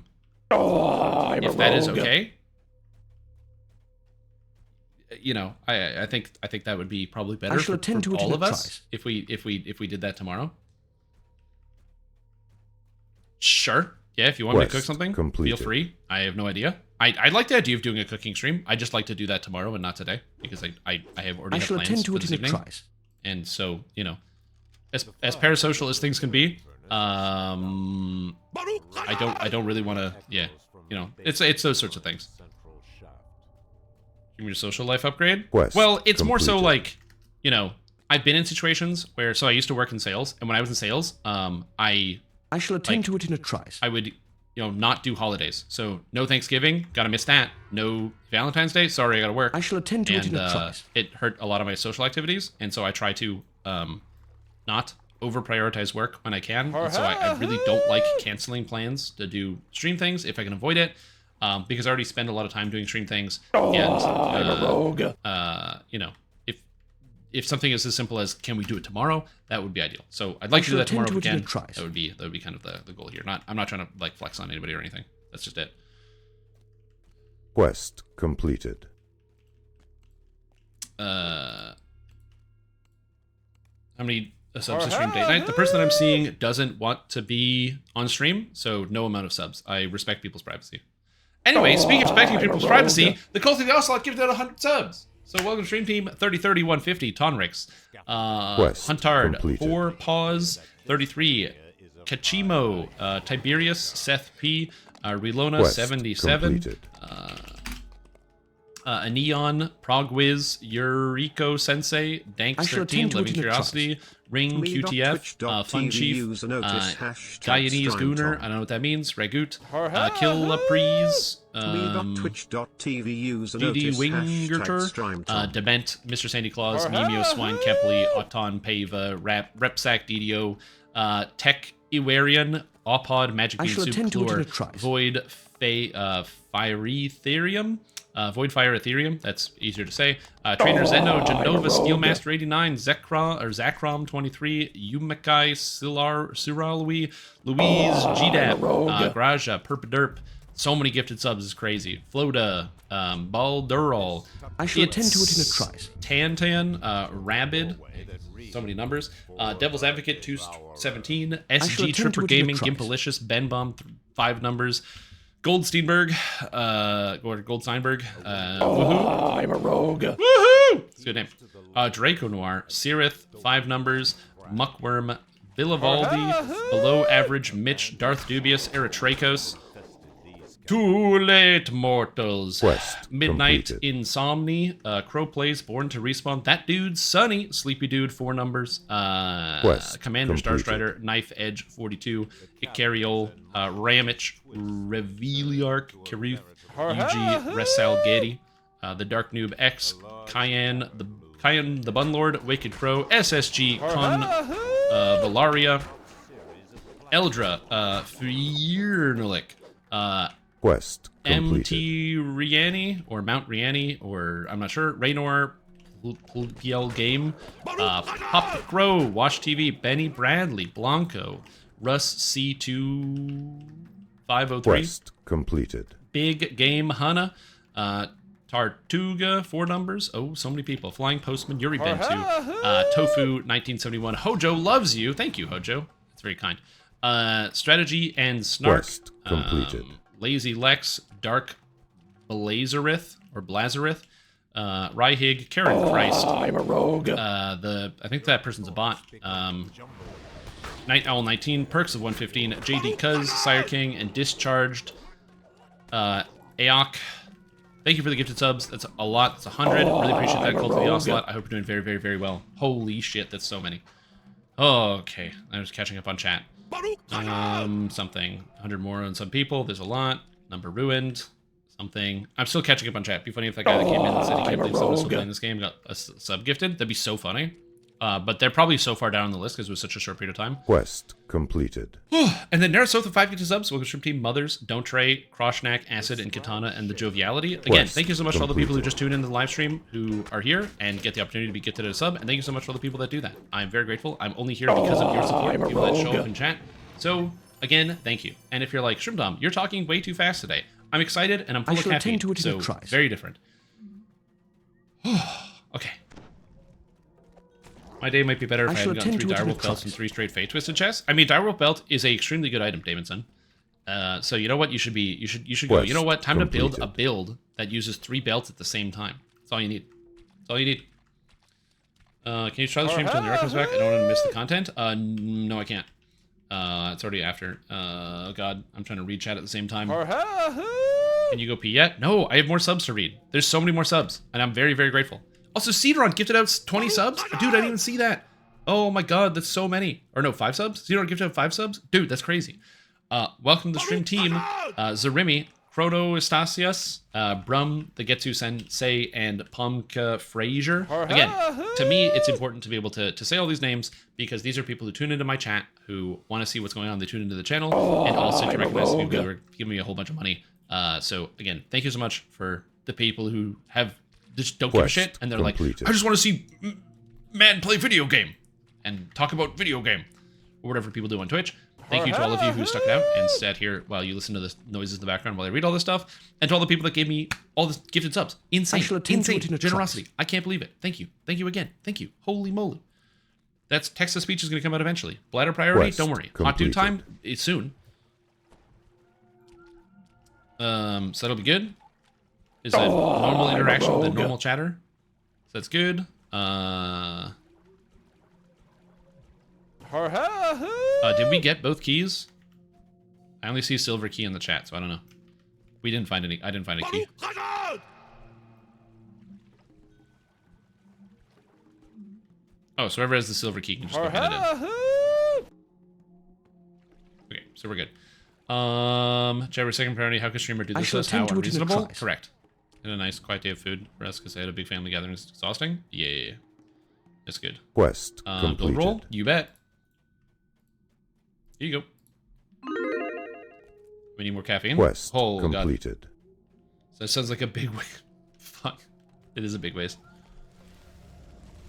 that is okay, I think that would be probably better for all of us if we did that tomorrow. Sure. Yeah, if you want me to cook something, feel free. I have no idea. I like the idea of doing a cooking stream. I just like to do that tomorrow and not today because I have already had plans for this evening. And so, as parasocial as things can be, I don't really want to. Yeah, it's those sorts of things. Give me a social life upgrade. Well, it's more so like, I've been in situations where, so I used to work in sales, and when I was in sales, I
shall attend to it in a trice.
I would, not do holidays. So no Thanksgiving, gotta miss that. No Valentine's Day, sorry, I gotta work.
I shall attend to it in a trice.
It hurt a lot of my social activities, and so I try to not over prioritize work when I can. And so I really don't like canceling plans to do stream things if I can avoid it. Because I already spend a lot of time doing stream things. And,
I'm a rogue.
You know, if something is as simple as can we do it tomorrow, that would be ideal. So I'd like to do that tomorrow if we can. That would be kind of the goal here. I'm not trying to like flex on anybody or anything. That's just it.
Quest completed.
How many subs to stream date night? The person that I'm seeing doesn't want to be on stream, so no amount of subs. I respect people's privacy. Anyway, speaking of respecting people's privacy, the Cult of the Ocelot gives out 100 subs. So welcome to stream team 150 Tonrix, Huntard, 4 Paws, 33, Kachimo, Tiberius, Seth P, Relona, 77, a Neon, Progwiz, Eureka Sensei, Danks 13, Living Curiosity, Ring QTF, Fun Chief, Guyanese Gooner, I don't know what that means, Ragoot, Kill Laprise, DD Wingerter, Dement, Mr. Sandy Claus, Mimio, Swine Kepley, Auton Pava, Repsac, DDO, Tech Iwarian, Opod, Magic Bean Soup, Clure, Void, Fiery Therium, Void Fire Ethereum, that's easier to say. Trainer Zeno, Genova, Steelmaster 89, Zakrom 23, Yumekai, Suralui, Louise, GDAP, Graja, Perpaderp. So many gifted subs is crazy. Floda, Baldural.
I shall attend to it in a trice.
Tantan, Rabid. So many numbers. Devil's Advocate 217, SG Tripper Gaming, Gimpalicious, Ben Bomb 5 numbers. Goldsteinberg, Goldsteinberg, woohoo!
I'm a rogue.
Woohoo! It's a good name. Draco Noir, Sirith, 5 numbers, Muckworm, Villavaldi, Below Average, Mitch, Darth Dubious, Eritrakos. Too late, mortals.
Quest
Midnight
completed.
Insomni, Crow Plays, Born to Respawn. That dude's Sunny, Sleepy Dude, 4 numbers.
Quest
Commander
completed.
Starstrider, Knife Edge, 42. Icariol, Ramich, Reveliarch, Kiruth, UG, Resal Getty, The Dark Noob X, Cayenne the Bunlord, Wicked Crow, SSG, Con, Valaria, Eldra, Fiernulik,
Quest completed.
MT Riani, or Mount Riani, or I'm not sure, Raynor, PL Game, Pop Grow, Watch TV, Benny Bradley, Blanco, Russ C2503,
Quest completed.
Big Game Hana, Tartuga, 4 numbers. Oh, so many people. Flying Postman, Yuri Bentu, Tofu 1971. Hojo loves you. Thank you, Hojo. That's very kind. Strategy and Snark.
Quest completed.
Lazy Lex, Dark Blazerith, or Blazerith, Ryhig, Karen Christ.
I'm a rogue.
I think that person's a bot. Night Owl 19, Perks of 115, JD Cuz, Sire King, and Discharged. Aok. Thank you for the gifted subs. That's a lot. That's 100. Really appreciate that. Cult of the Ocelot. I hope you're doing very, very, very well. Holy shit, that's so many. Okay, I'm just catching up on chat. Something. 100 more on some people. There's a lot. Number ruined. Something. I'm still catching up on chat. It'd be funny if that guy that came in and said he can't believe someone was still playing this game got a sub gifted. That'd be so funny. But they're probably so far down on the list because it was such a short period of time.
Quest completed.
And then Narasotha 5 gifted subs. Welcome stream team Mothers, Don't Tray, Kroshnak, Acid, and Katana, and the Joviality. Again,
Quest
thank you so much for all the people who
completed.
just tune into the live stream who are here and get the opportunity to be gifted a sub. And thank you so much for all the people that do that. I'm very grateful. I'm only here because of your support, people that show up in chat. So, again, thank you. And if you're like, Shrimdom, you're talking way too fast today. I'm excited and I'm full of caffeine.
To it in
So,
a trice.
very different. Okay. My day might be better if I hadn't gotten 3 Direwolf belts and 3 straight Fate Twisted chests. I mean, Direwolf belt is a extremely good item, Davidson. So you know what? You should go. You know what? Time to build a build that uses 3 belts at the same time. That's all you need. That's all you need. Can you try the stream until the comes back? I don't want to miss the content. No, I can't. It's already after. Oh god, I'm trying to read chat at the same time. Can you go pee yet? No, I have more subs to read. There's so many more subs, and I'm very, very grateful. Also, Cedron gifted out 20 subs? Dude, I didn't even see that. Oh my god, that's so many. Or no, 5 subs? Cedron gifted out 5 subs? Dude, that's crazy. Welcome to the stream team. Zarimi, Proto Estasius, Brum, the Getsu Sensei, and Pomka Frazier. Again, to me, it's important to be able to say all these names because these are people who tune into my chat, who want to see what's going on. They tune into the channel, and also to recognize people who are giving me a whole bunch of money. So again, thank you so much for the people who just don't give a shit, and they're like, I just want to see man play video game and talk about video game, or whatever people do on Twitch. Thank you to all of you who stuck it out and sat here while you listen to the noises in the background while I read all this stuff. And to all the people that gave me all the gifted subs. Insane. Insane generosity. I can't believe it. Thank you. Thank you again. Thank you. Holy moly. That's text-to-speech is going to come out eventually. Bladder priority, don't worry. Hot dude time is soon. So that'll be good. Is that normal interaction with the normal chatter? So that's good. Did we get both keys? I only see silver key in the chat, so I don't know. We didn't find any. I didn't find a key. Oh, so whoever has the silver key can just go hand it in. Okay, so we're good. Jabber second priority. How can streamer do this? How unreasonable? Correct. And a nice quiet day of food for us because I had a big family gathering. It's exhausting. Yeah, that's good.
Quest completed.
Gold roll. You bet. Here you go. We need more caffeine.
Quest completed.
God. So that sounds like a big waste. Fuck. It is a big waste.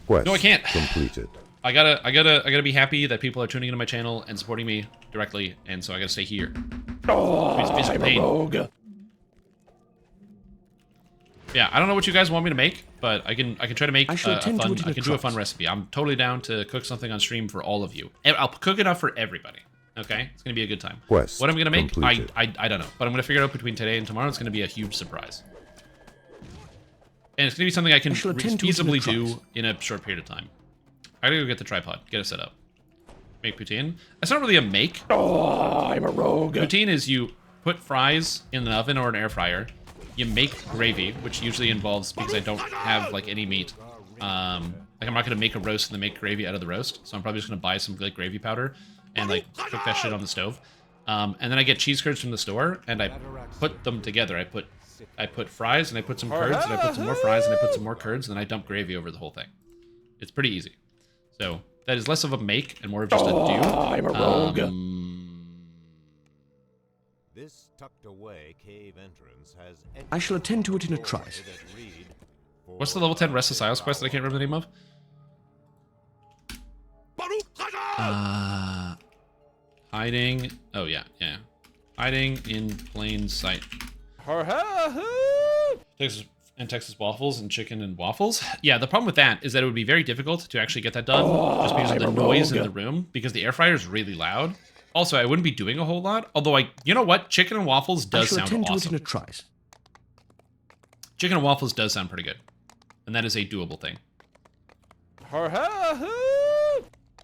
Quest
no, I can't.
Completed.
I gotta be happy that people are tuning into my channel and supporting me directly, and so I gotta stay here. I'm a rogue. Yeah, I don't know what you guys want me to make, but I can try to make I can do a fun recipe. I'm totally down to cook something on stream for all of you. I'll cook enough for everybody. Okay, it's gonna be a good time.
Quest
what I'm gonna make,
completed.
I don't know, but I'm gonna figure it out between today and tomorrow. It's gonna be a huge surprise, and it's gonna be something I can feasibly do in a short period of time. I gotta go get the tripod, get it set up, make poutine. That's not really a make.
I'm a rogue.
Poutine is you put fries in an oven or an air fryer. You make gravy, which usually involves, because I don't have like any meat. Like I'm not gonna make a roast and then make gravy out of the roast, so I'm probably just gonna buy some like gravy powder and like cook that shit on the stove. And then I get cheese curds from the store and I put them together. I put fries and I put some curds and I put some more fries and I put some more curds and then I dump gravy over the whole thing. It's pretty easy. So that is less of a make and more of just a do.
I'm a rogue.
This tucked away cave entrance has
I shall attend to it in a trice.
What's the level 10 Restless Isles quest that I can't remember the name of? Hiding. Oh yeah. Hiding in plain sight. Texas waffles and chicken and waffles. Yeah, the problem with that is that it would be very difficult to actually get that done just because of the noise in the room, because the air fryer is really loud. Also, I wouldn't be doing a whole lot, although you know what? Chicken and waffles does sound awesome. I shall attend to it in a trice. Chicken and waffles does sound pretty good, and that is a doable thing.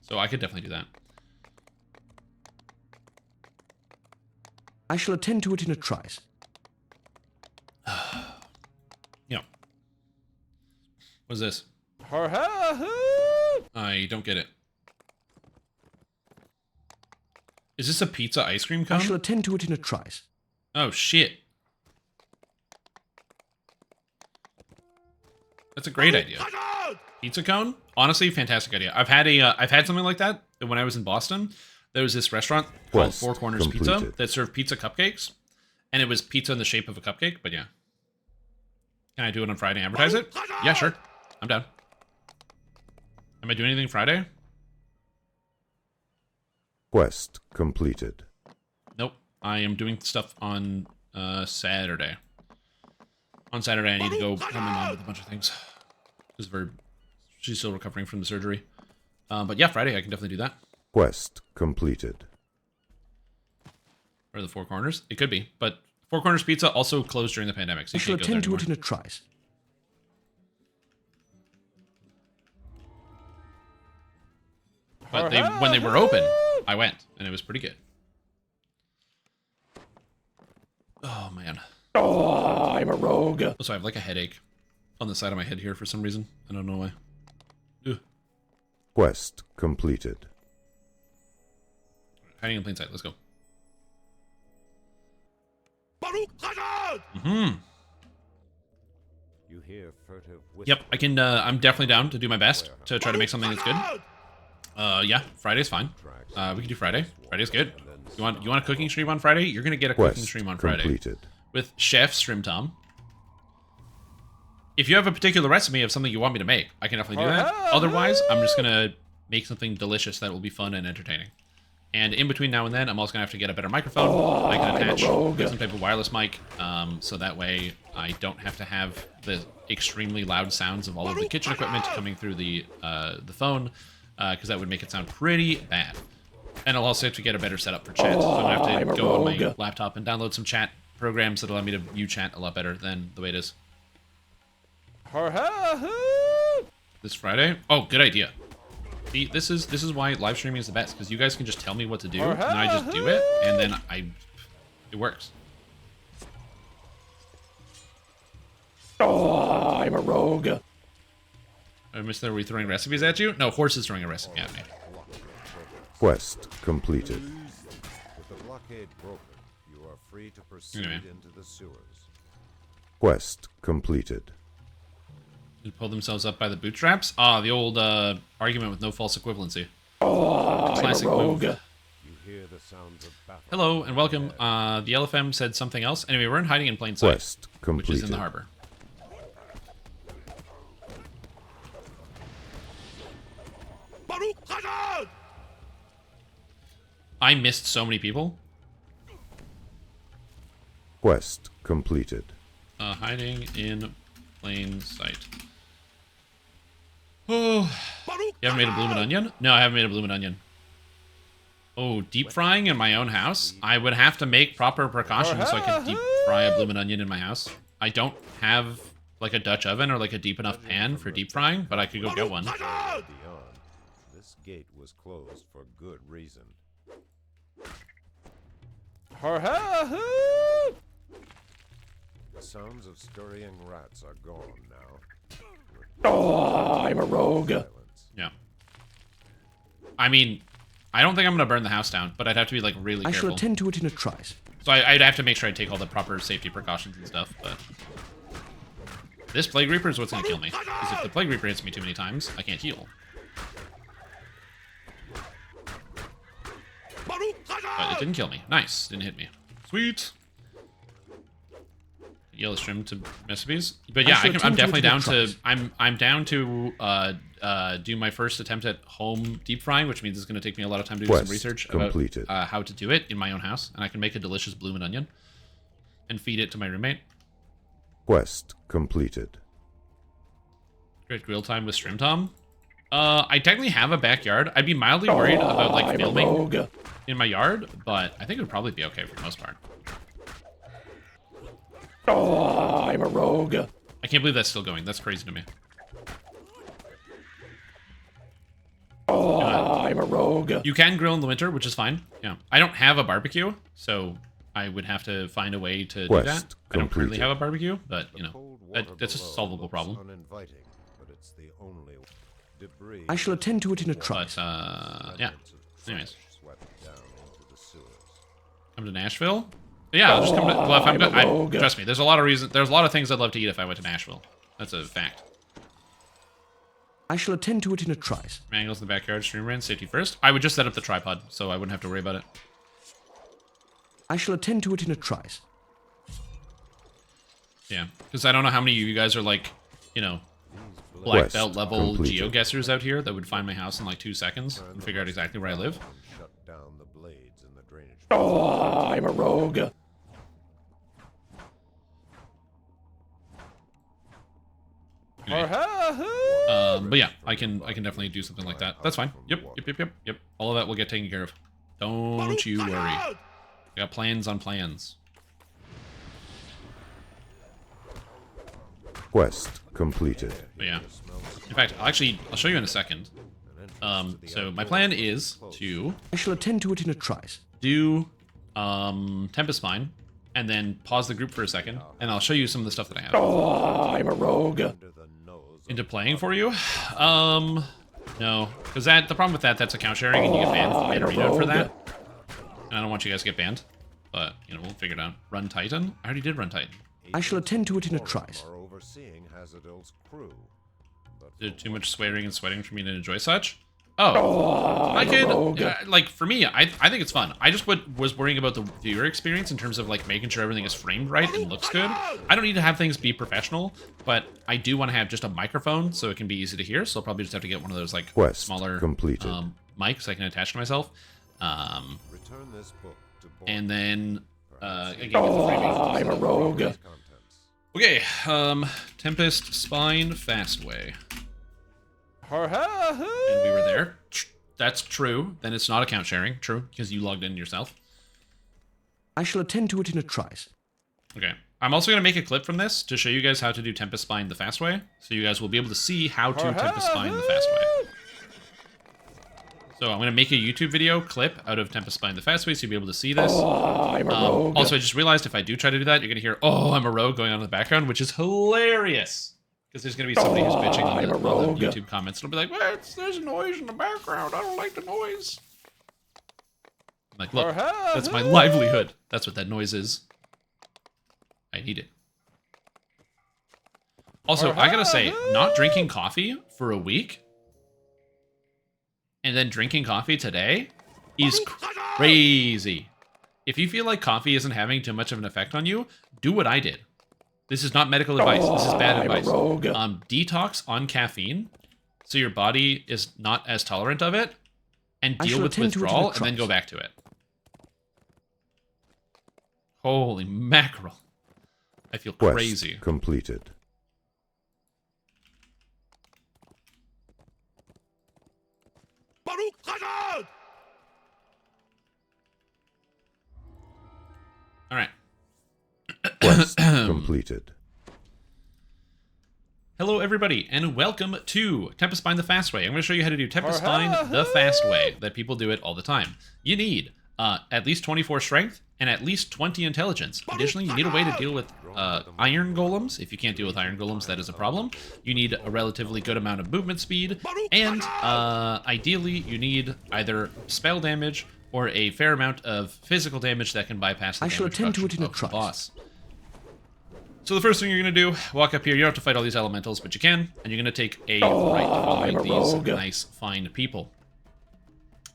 So I could definitely do that.
I shall attend to it in a trice.
You know. What is this? I don't get it. Is this a pizza ice cream cone?
I shall attend to it in a trice.
Oh shit. That's a great idea. Pizza cone? Honestly, fantastic idea. I've had something like that when I was in Boston. There was this restaurant called Four Corners Pizza that served pizza cupcakes, and it was pizza in the shape of a cupcake. But yeah, can I do it on Friday? And advertise it? Yeah, sure. I'm down. Am I doing anything Friday?
Quest completed.
Nope. I am doing stuff on Saturday. On Saturday, I need to go help my mom with a bunch of things because she's still recovering from the surgery. But yeah, Friday I can definitely do that.
Quest completed.
Or the Four Corners? It could be, but Four Corners Pizza also closed during the pandemic, so
I shall attend to it in a trice.
But when they were open, I went, and it was pretty good. Oh, man.
I'm a rogue.
Also, I have like a headache on the side of my head here for some reason. I don't know why. Ugh.
Quest completed.
Hiding in plain sight. Let's go. Mm-hmm.
You hear furtive
Yep, I can. I'm definitely down to do my best to try to make something that's good. Yeah, Friday's fine. We can do Friday. Friday's good. You want a cooking stream on Friday? You're gonna get a cooking stream on Friday
completed.
with Chef Stream Tom. If you have a particular recipe of something you want me to make, I can definitely do that. Otherwise, I'm just gonna make something delicious that will be fun and entertaining. And in between now and then, I'm also gonna have to get a better microphone. I can attach some type of wireless mic, so that way I don't have to have the extremely loud sounds of all of the kitchen equipment coming through the phone, because that would make it sound pretty bad. And I'll also have to get a better setup for chat. So I'm gonna have to go on my laptop and download some chat programs that allow me to view chat a lot better than the way it is. This Friday? Oh, good idea. See, this is why live streaming is the best, because you guys can just tell me what to do, and then I just do it, and then it works.
Oh, I'm a rogue.
I missed that. Were we throwing recipes at you? No, Horse is throwing a recipe at me.
Quest completed.
With the blockade broken, you are free to proceed into the sewers.
Quest completed.
They pull themselves up by the bootstraps? Ah, the old argument with no false equivalency.
Oh,
Classic
I'm a rogue.
move.
You hear the sounds of battle.
Hello and welcome. The LFM said something else. Anyway, we're in hiding in plain sight,
Quest completed.
which is in the harbor. I missed so many people.
Quest completed.
Hiding in plain sight. Oh, you haven't made a bloomin' onion? No, I haven't made a bloomin' onion. Oh, deep frying in my own house? I would have to make proper precautions so I could deep fry a bloomin' onion in my house. I don't have like a Dutch oven or like a deep enough pan for deep frying, but I could go get one.
Beyond, this gate was closed for good reason. The sounds of scurrying rats are gone now.
Oh, I'm a rogue.
Yeah. I mean, I don't think I'm gonna burn the house down, but I'd have to be like really
I
careful.
shall attend to it in a trice.
So I'd have to make sure I take all the proper safety precautions and stuff, but... This Plague Reaper is what's gonna kill me. Because if the Plague Reaper hits me too many times, I can't heal. But it didn't kill me. Nice. Didn't hit me. Sweet. Yellow stream to recipes. But yeah, I'm definitely down to... I'm down to do my first attempt at home deep frying, which means it's going to take me a lot of time to do some research about how to do it in my own house, and I can make a delicious bloomin' onion and feed it to my roommate.
Quest completed.
Great grill time with Stream Tom. I technically have a backyard. I'd be mildly worried about like filming in my yard, but I think it would probably be okay for the most part.
Oh, I'm a rogue.
I can't believe that's still going. That's crazy to me.
Oh, I'm a rogue.
You can grill in the winter, which is fine. Yeah, I don't have a barbecue, so I would have to find a way to do that. I don't currently have a barbecue, but you know, that's a solvable problem.
Uninviting, but it's the only debris.
I shall attend to it in a trice.
But yeah. Anyways,
Swept down into the sewers.
come to Nashville. Yeah, I'll just come to. Well, if I'm good, trust me. There's a lot of reasons. There's a lot of things I'd love to eat if I went to Nashville. That's a fact.
I shall attend to it in a trice.
Mangles in the backyard, stream ran, safety first. I would just set up the tripod, so I wouldn't have to worry about it.
I shall attend to it in a trice.
Yeah, because I don't know how many of you guys are like, you know, black belt level geoguessers out here that would find my house in like 2 seconds and figure out exactly where I live.
Shut down the blades in the drainage.
Oh, I'm a rogue.
Anyway. But yeah, I can definitely do something like that. That's fine. Yep. All of that will get taken care of. Don't you worry. I got plans on plans.
Quest completed.
But yeah. In fact, I'll show you in a second. So my plan is to...
I shall attend to it in a trice.
Do Tempest Mine, and then pause the group for a second, and I'll show you some of the stuff that I have.
Oh, I'm a rogue.
Into playing for you? No. Because the problem with that's account sharing, and you get banned from Reno for that. And I don't want you guys to get banned. but, you know, we'll figure it out. Run Titan? I already did Run Titan.
I shall attend to it in a trice.
Are overseeing Hazardil's crew. But
Did too much swearing and sweating for me to enjoy such? Oh, I could, like, for me, I think it's fun. I just was worrying about the viewer experience in terms of, like, making sure everything is framed right and looks good. I don't need to have things be professional, but I do want to have just a microphone so it can be easy to hear, so I'll probably just have to get one of those, like,
Quest
smaller
completed.
mics I can attach to myself.
return this book to
And then, again, I'm a rogue. Okay, Tempest, Spine, Fastway. And we were there. That's true. Then it's not account sharing. True, because you logged in yourself.
I shall attend to it in a trice.
Okay. I'm also going to make a clip from this to show you guys how to do Tempest Spine the fast way. So you guys will be able to see how to Tempest Spine the fast way. So I'm going to make a YouTube video clip out of Tempest Spine the fast way so you'll be able to see this. Also, I just realized if I do try to do that, you're going to hear, oh, I'm a rogue going on in the background, which is hilarious. Because there's going to be somebody who's bitching on the YouTube comments. It'll be like, well, there's noise in the background. I don't like the noise. I'm like, look, that's my livelihood. That's what that noise is. I need it. Also, I gotta say, not drinking coffee for a week and then drinking coffee today is crazy. If you feel like coffee isn't having too much of an effect on you, do what I did. This is not medical advice. This is bad advice. Detox on caffeine so your body is not as tolerant of it and deal with withdrawal and then go back to it. Holy mackerel. I feel crazy.
Quest completed.
All right.
Quest completed.
Hello, everybody, and welcome to Tempest Spine the Fast Way. I'm going to show you how to do Tempest Spine the Fast Way, that people do it all the time. You need at least 24 strength and at least 20 intelligence. Additionally, you need a way to deal with iron golems. If you can't deal with iron golems, that is a problem. You need a relatively good amount of movement speed, and ideally, you need either spell damage or a fair amount of physical damage that can bypass the damage reduction of the boss. So the first thing you're going to do, walk up here. You don't have to fight all these elementals, but you can. And you're going to take a right following these nice, fine people.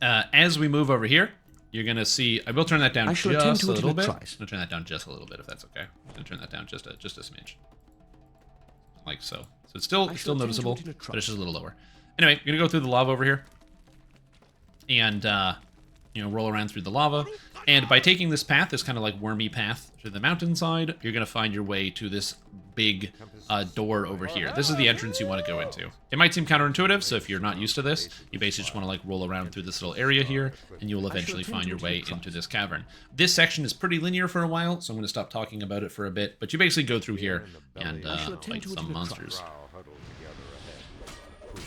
As we move over here, you're going to see... I will turn that down just a little bit. I'm going to turn that down just a little bit, if that's okay. I'm going to turn that down just a smidge. Like so. So it's still noticeable, but it's just a little lower. Anyway, you're going to go through the lava over here. And, you know, roll around through the lava. And by taking this path, this kind of like wormy path to the mountainside, you're going to find your way to this big door over here. This is the entrance you want to go into. It might seem counterintuitive, so if you're not used to this, you basically just want to like roll around through this little area here, and you will eventually find your way into this cavern. This section is pretty linear for a while, so I'm going to stop talking about it for a bit, but you basically go through here and fight some monsters.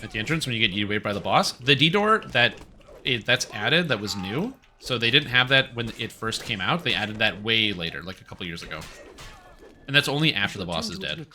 At the entrance, when you get yeeted by the boss, the D-door that's added, that was new. So they didn't have that when it first came out. They added that way later, like a couple years ago. And that's only after the boss is dead.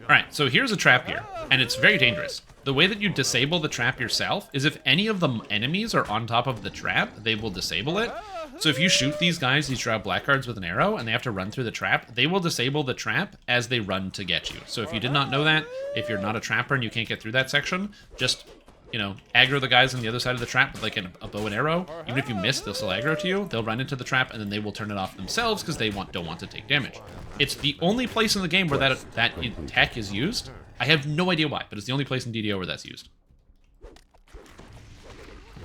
Alright, so here's a trap here, and it's very dangerous. The way that you disable the trap yourself is if any of the enemies are on top of the trap, they will disable it. So if you shoot these guys, these Drow Blackguards, with an arrow, and they have to run through the trap, they will disable the trap as they run to get you. So if you did not know that, if you're not a trapper and you can't get through that section, just, you know, aggro the guys on the other side of the trap with like a bow and arrow. Even if you miss, they'll still aggro to you. They'll run into the trap, and then they will turn it off themselves because they don't want to take damage. It's the only place in the game where that tech is used. I have no idea why, but it's the only place in DDO where that's used.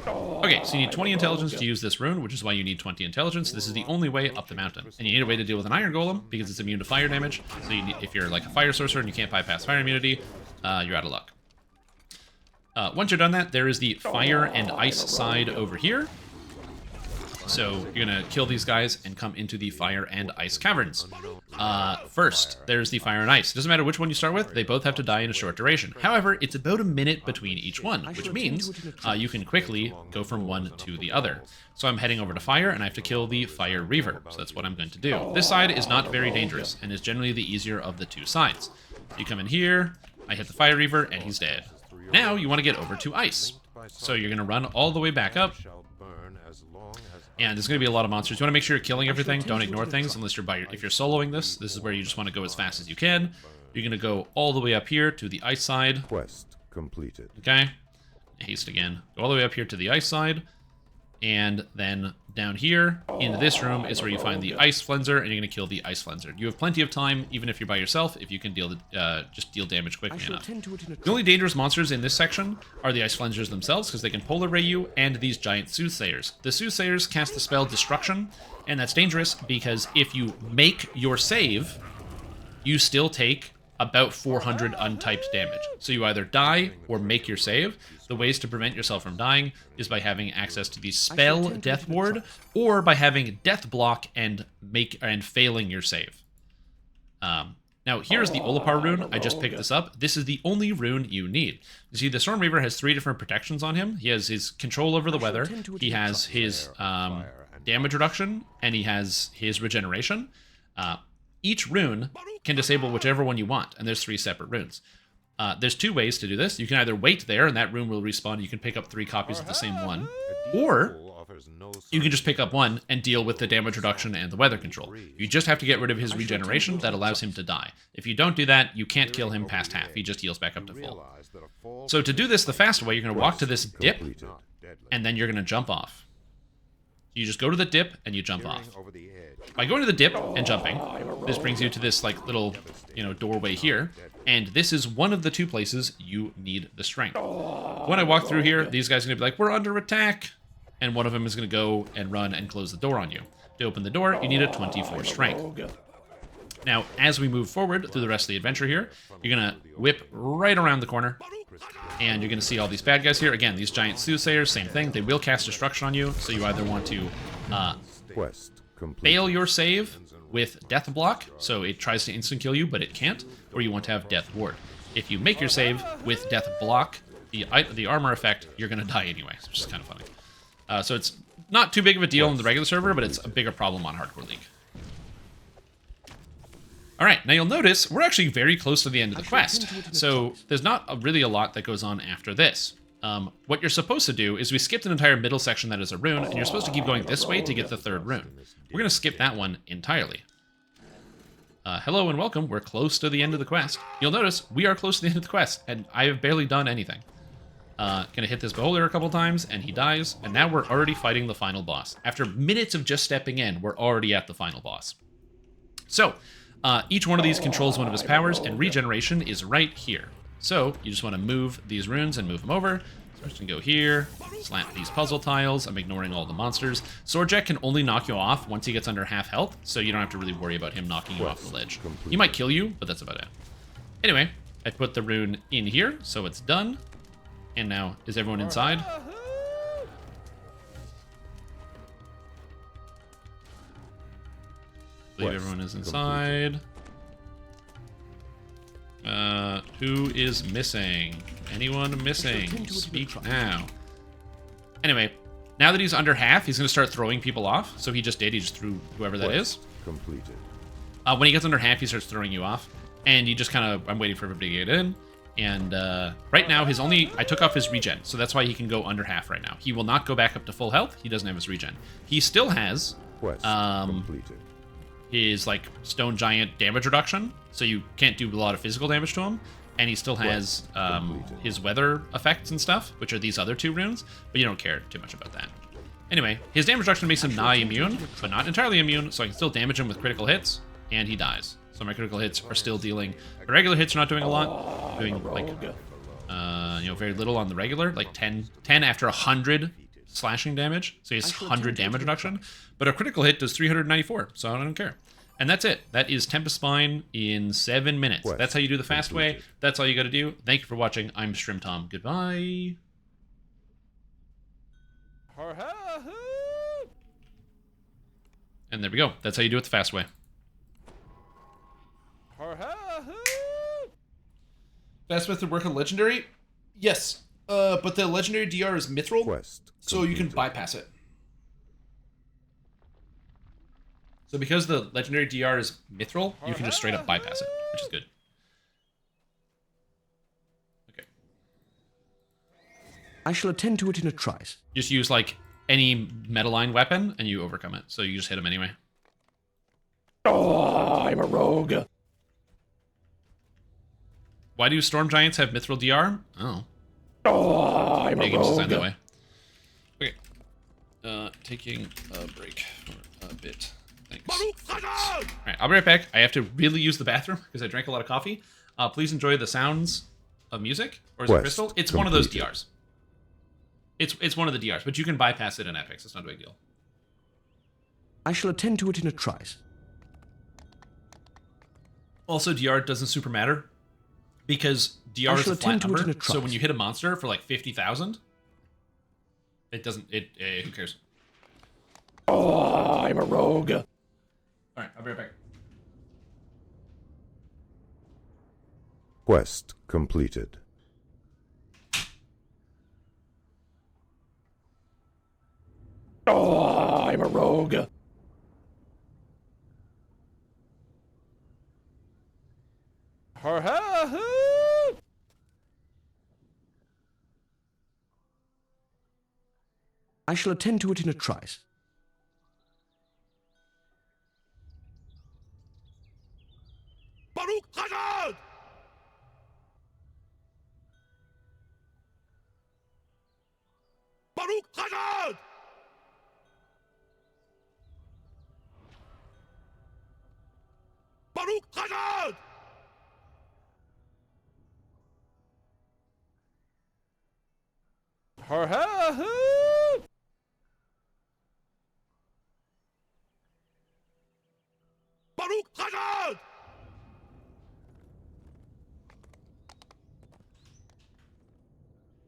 Okay, so you need 20 intelligence to use this rune, which is why you need 20 intelligence. This is the only way up the mountain. And you need a way to deal with an iron golem, because it's immune to fire damage. So you need, if you're like a fire sorcerer and you can't bypass fire immunity, you're out of luck. Once you're done that, there is the fire and ice side over here. So you're going to kill these guys and come into the fire and ice caverns. First, there's the fire and ice. It doesn't matter which one you start with, they both have to die in a short duration. However, it's about a minute between each one, which means you can quickly go from one to the other. So I'm heading over to fire, and I have to kill the fire reaver. So that's what I'm going to do. This side is not very dangerous, and is generally the easier of the two sides. You come in here, I hit the fire reaver, and he's dead. Now you want to get over to ice. So you're going to run all the way back up. And there's going to be a lot of monsters. You want to make sure you're killing everything. Don't ignore things unless you're if you're soloing this. This is where you just want to go as fast as you can. You're going to go all the way up here to the ice side.
Quest completed.
Okay. Haste again. Go all the way up here to the ice side. And then down here, in this room, is where you find the Ice Flenser, and you're going to kill the Ice Flenser. You have plenty of time, even if you're by yourself, if you can just deal damage quickly enough. The only dangerous monsters in this section are the Ice Flensers themselves, because they can Polar Ray you, and these giant Soothsayers. The Soothsayers cast the spell Destruction, and that's dangerous, because if you make your save, you still take about 400 untyped damage. So you either die or make your save. The ways to prevent yourself from dying is by having access to the spell Death Ward, or by having Death Block and failing your save. Now here's the Olapar rune. I just picked this up. This is the only rune you need. You see, the Storm Reaver has 3 different protections on him. He has his control over the weather. He has his damage reduction, and he has his regeneration. Each rune can disable whichever one you want, and there's 3 separate runes. There's 2 ways to do this. You can either wait there, and that rune will respawn. You can pick up 3 copies of the same one. Or you can just pick up one and deal with the damage reduction and the weather control. You just have to get rid of his regeneration. That allows him to die. If you don't do that, you can't kill him past half. He just heals back up to full. So to do this the fast way, you're going to walk to this dip, and then you're going to jump off. You just go to the dip, and you jump off. By going to the dip and jumping, this brings you to this like little, doorway here, and this is one of the 2 places you need the strength. When I walk through here, these guys are going to be like, we're under attack, and one of them is going to go and run and close the door on you. To open the door, you need a 24 strength. Now, as we move forward through the rest of the adventure here, you're going to whip right around the corner, and you're going to see all these bad guys here. Again, these giant Soothsayers, same thing. They will cast Destruction on you, so you either want to fail your save with Death Block, so it tries to instant kill you, but it can't, or you want to have Death Ward. If you make your save with Death Block, the armor effect, you're going to die anyway, which is kind of funny. So it's not too big of a deal in the regular server, but it's a bigger problem on Hardcore League. Alright, now you'll notice we're actually very close to the end of the quest, so there's not really a lot that goes on after this. What you're supposed to do is we skipped an entire middle section that is a rune, and you're supposed to keep going this way to get the 3rd rune. We're going to skip that one entirely. Hello and welcome, we're close to the end of the quest. You'll notice we are close to the end of the quest, and I have barely done anything. Gonna hit this beholder a couple times, and he dies, and now we're already fighting the final boss. After minutes of just stepping in, we're already at the final boss. So, each one of these controls one of his powers, and regeneration is right here. So, you just want to move these runes and move them over. So I'm just going to go here, slap these puzzle tiles. I'm ignoring all the monsters. Swordjack can only knock you off once he gets under half health, so you don't have to really worry about him knocking you off the ledge. He might kill you, but that's about it. Anyway, I put the rune in here, so it's done. And now, is everyone inside? I believe everyone is inside. Who is missing? Anyone missing? Speak now. Anyway, now that he's under half, he's going to start throwing people off. So he just did. He just threw whoever that is.
Completed.
When he gets under half, he starts throwing you off. And you just kind of... I'm waiting for everybody to get in. And right now, I took off his regen. So that's why he can go under half right now. He will not go back up to full health. He doesn't have his regen. He still has...
completed.
His like stone giant damage reduction, so you can't do a lot of physical damage to him, and he still has his weather effects and stuff, which are these other 2 runes, but you don't care too much about that. Anyway, his damage reduction makes him nigh immune, but not entirely immune, so I can still damage him with critical hits, and he dies. So my critical hits are still dealing. The regular hits are not doing a lot, doing like very little on the regular, like 10 after 100 slashing damage, so he has 100 damage reduction, but a critical hit does 394, so I don't care. And that's it. That is Tempest Spine in 7 minutes. That's how you do the fast way. That's all you got to do. Thank you for watching. I'm Strim Tom. Goodbye. And there we go. That's how you do it the fast way. Fast method work on Legendary? Yes. But the Legendary DR is Mithril, so you can bypass it. So because the Legendary DR is Mithril, you can just straight up bypass it, which is good. Okay.
I shall attend to it in a trice.
Just use like any meta-line weapon and you overcome it. So you just hit him anyway.
Oh, I'm a rogue.
Why do storm giants have mithril DR? Oh.
Oh, I'm a
Games designed that
rogue.
way. Okay. Taking a break for a bit. Thanks. Alright, I'll be right back. I have to really use the bathroom because I drank a lot of coffee. Please enjoy the sounds of music. Or is it Crystal? It's one of those DRs. It's one of the DRs, but you can bypass it in Epics. It's not a big deal.
I shall attend to it in a trice.
Also, DR doesn't super matter because DR is a flat number. So when you hit a monster for like 50,000, it doesn't. Who cares?
Oh, I'm a rogue.
All right, I'll be right back.
Quest completed.
Oh, I'm a rogue.
I shall attend to it in a trice.
Baruch Hazard! Baruch Hazard! Baruch Hazard! Baruch Hazard!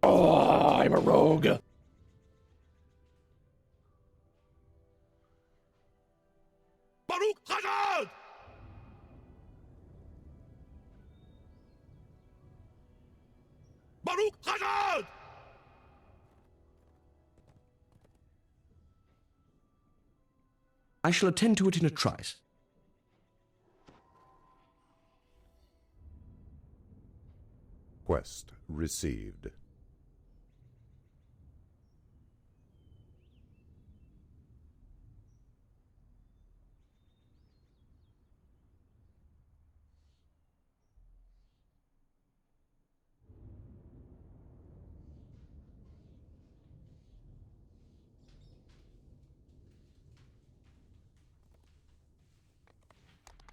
Oh, I'm a rogue. Baruch Hazard! Baruch Hazard!
I shall attend to it in a trice.
Quest received.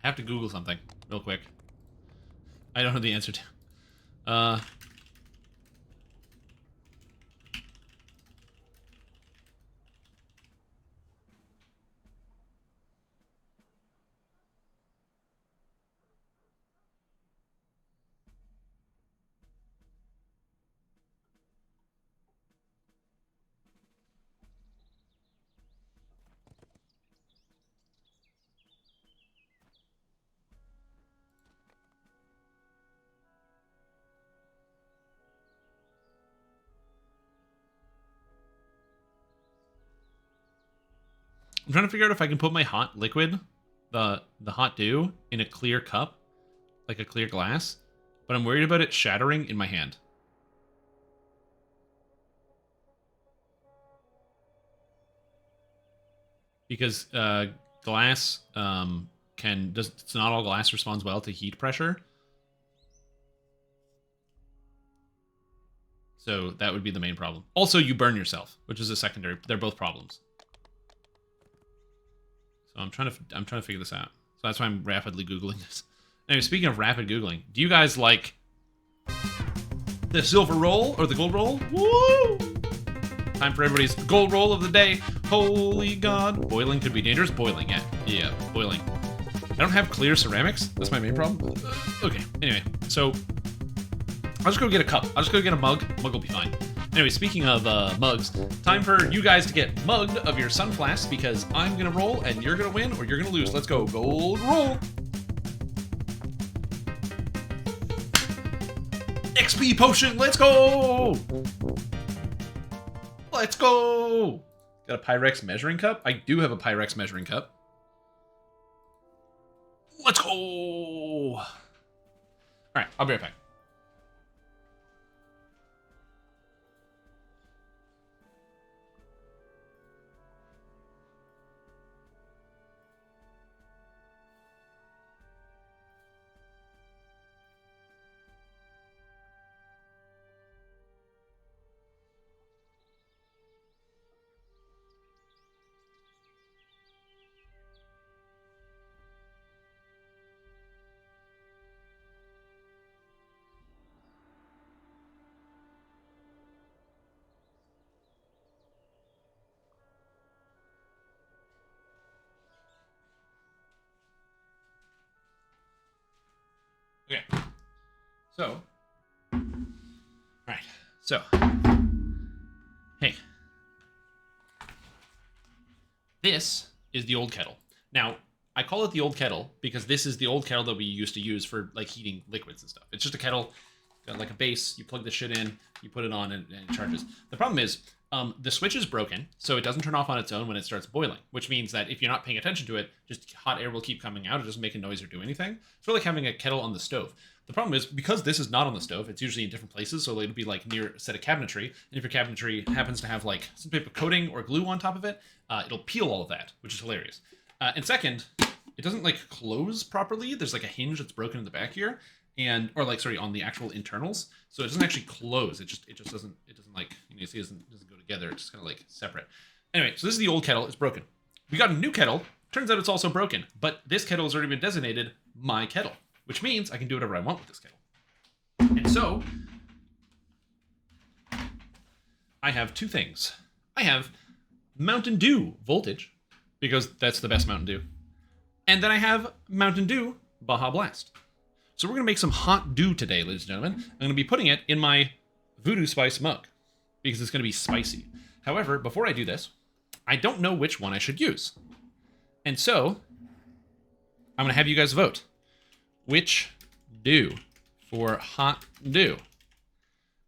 I have to Google something real quick. I don't know the answer to. I'm trying to figure out if I can put my hot liquid, the hot dew, in a clear cup, like a clear glass, but I'm worried about it shattering in my hand. Because glass it's not all glass responds well to heat pressure. So that would be the main problem. Also, you burn yourself, which is a secondary. They're both problems. So I'm trying to figure this out. So that's why I'm rapidly Googling this. Anyway, speaking of rapid Googling, do you guys like the silver roll or the gold roll? Woo! Time for everybody's gold roll of the day. Holy God. Boiling could be dangerous. Boiling, yeah. Yeah, boiling. I don't have clear ceramics. That's my main problem. Okay, anyway. So, I'll just go get a cup. I'll just go get a mug. Mug will be fine. Anyway, speaking of mugs, time for you guys to get mugged of your sun flasks because I'm going to roll and you're going to win or you're going to lose. Let's go. Gold roll. XP potion. Let's go. Let's go. Got a Pyrex measuring cup? I do have a Pyrex measuring cup. Let's go. All right, I'll be right back. So, all right. So, hey, this is the old kettle. Now, I call it the old kettle because this is the old kettle that we used to use for like heating liquids and stuff. It's just a kettle, got like a base. You plug the shit in, you put it on, and it charges. The problem is the switch is broken, so it doesn't turn off on its own when it starts boiling, which means that if you're not paying attention to it, just hot air will keep coming out. It doesn't make a noise or do anything. It's sort of like having a kettle on the stove. The problem is, because this is not on the stove, it's usually in different places, so it'll be like near a set of cabinetry, and if your cabinetry happens to have like some type of coating or glue on top of it, it'll peel all of that, which is hilarious. And second, it doesn't like close properly. There's like a hinge that's broken in the back here, or like, sorry, on the actual internals. So it doesn't actually close. It just doesn't like, you see, it doesn't go together. It's just kind of like separate. Anyway, so this is the old kettle. It's broken. We got a new kettle. Turns out it's also broken, but this kettle has already been designated my kettle, which means I can do whatever I want with this kettle. And so I have two things. I have Mountain Dew voltage, because that's the best Mountain Dew. And then I have Mountain Dew Baja Blast. So we're going to make some hot dew today, ladies and gentlemen. I'm going to be putting it in my Voodoo Spice mug, because it's going to be spicy. However, before I do this, I don't know which one I should use. And so I'm going to have you guys vote. Which dew for hot dew?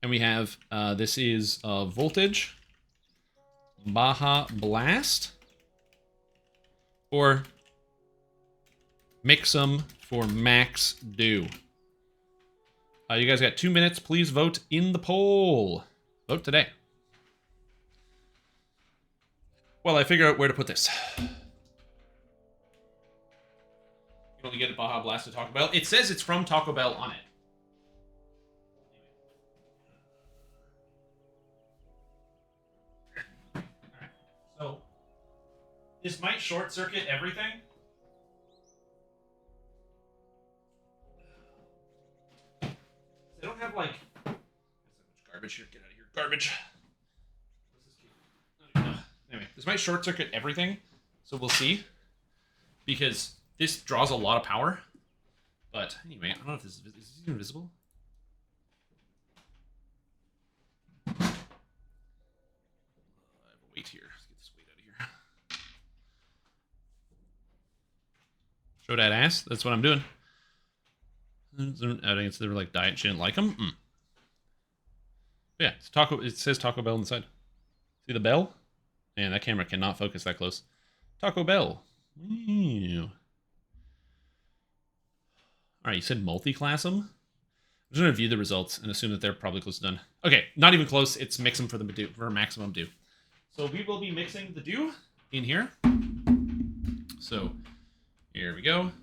And we have, this is voltage, Baja Blast, or Mix 'em for Max Dew. You guys got 2 minutes. Please vote in the poll. Vote today. Well, I figure out where to put this. You can only get a Baja Blast at Taco Bell. It says it's from Taco Bell on it. Alright. So, this might short circuit everything. They don't have like garbage here. Get out of here, garbage. Anyway, this might short circuit everything, so we'll see. Because this draws a lot of power. But anyway, I don't know if this is even visible. I have a weight here. Let's get this weight out of here. Show that ass. That's what I'm doing. I think they were like diet. She didn't like them. Yeah, it's Taco. It says Taco Bell on the side. See the bell? Man, that camera cannot focus that close. Taco Bell. Ew. All right, you said multi-class them. I'm just gonna view the results and assume that they're probably close to done. Okay, not even close. It's mix them for maximum dew. So we will be mixing the dew in here. So here we go.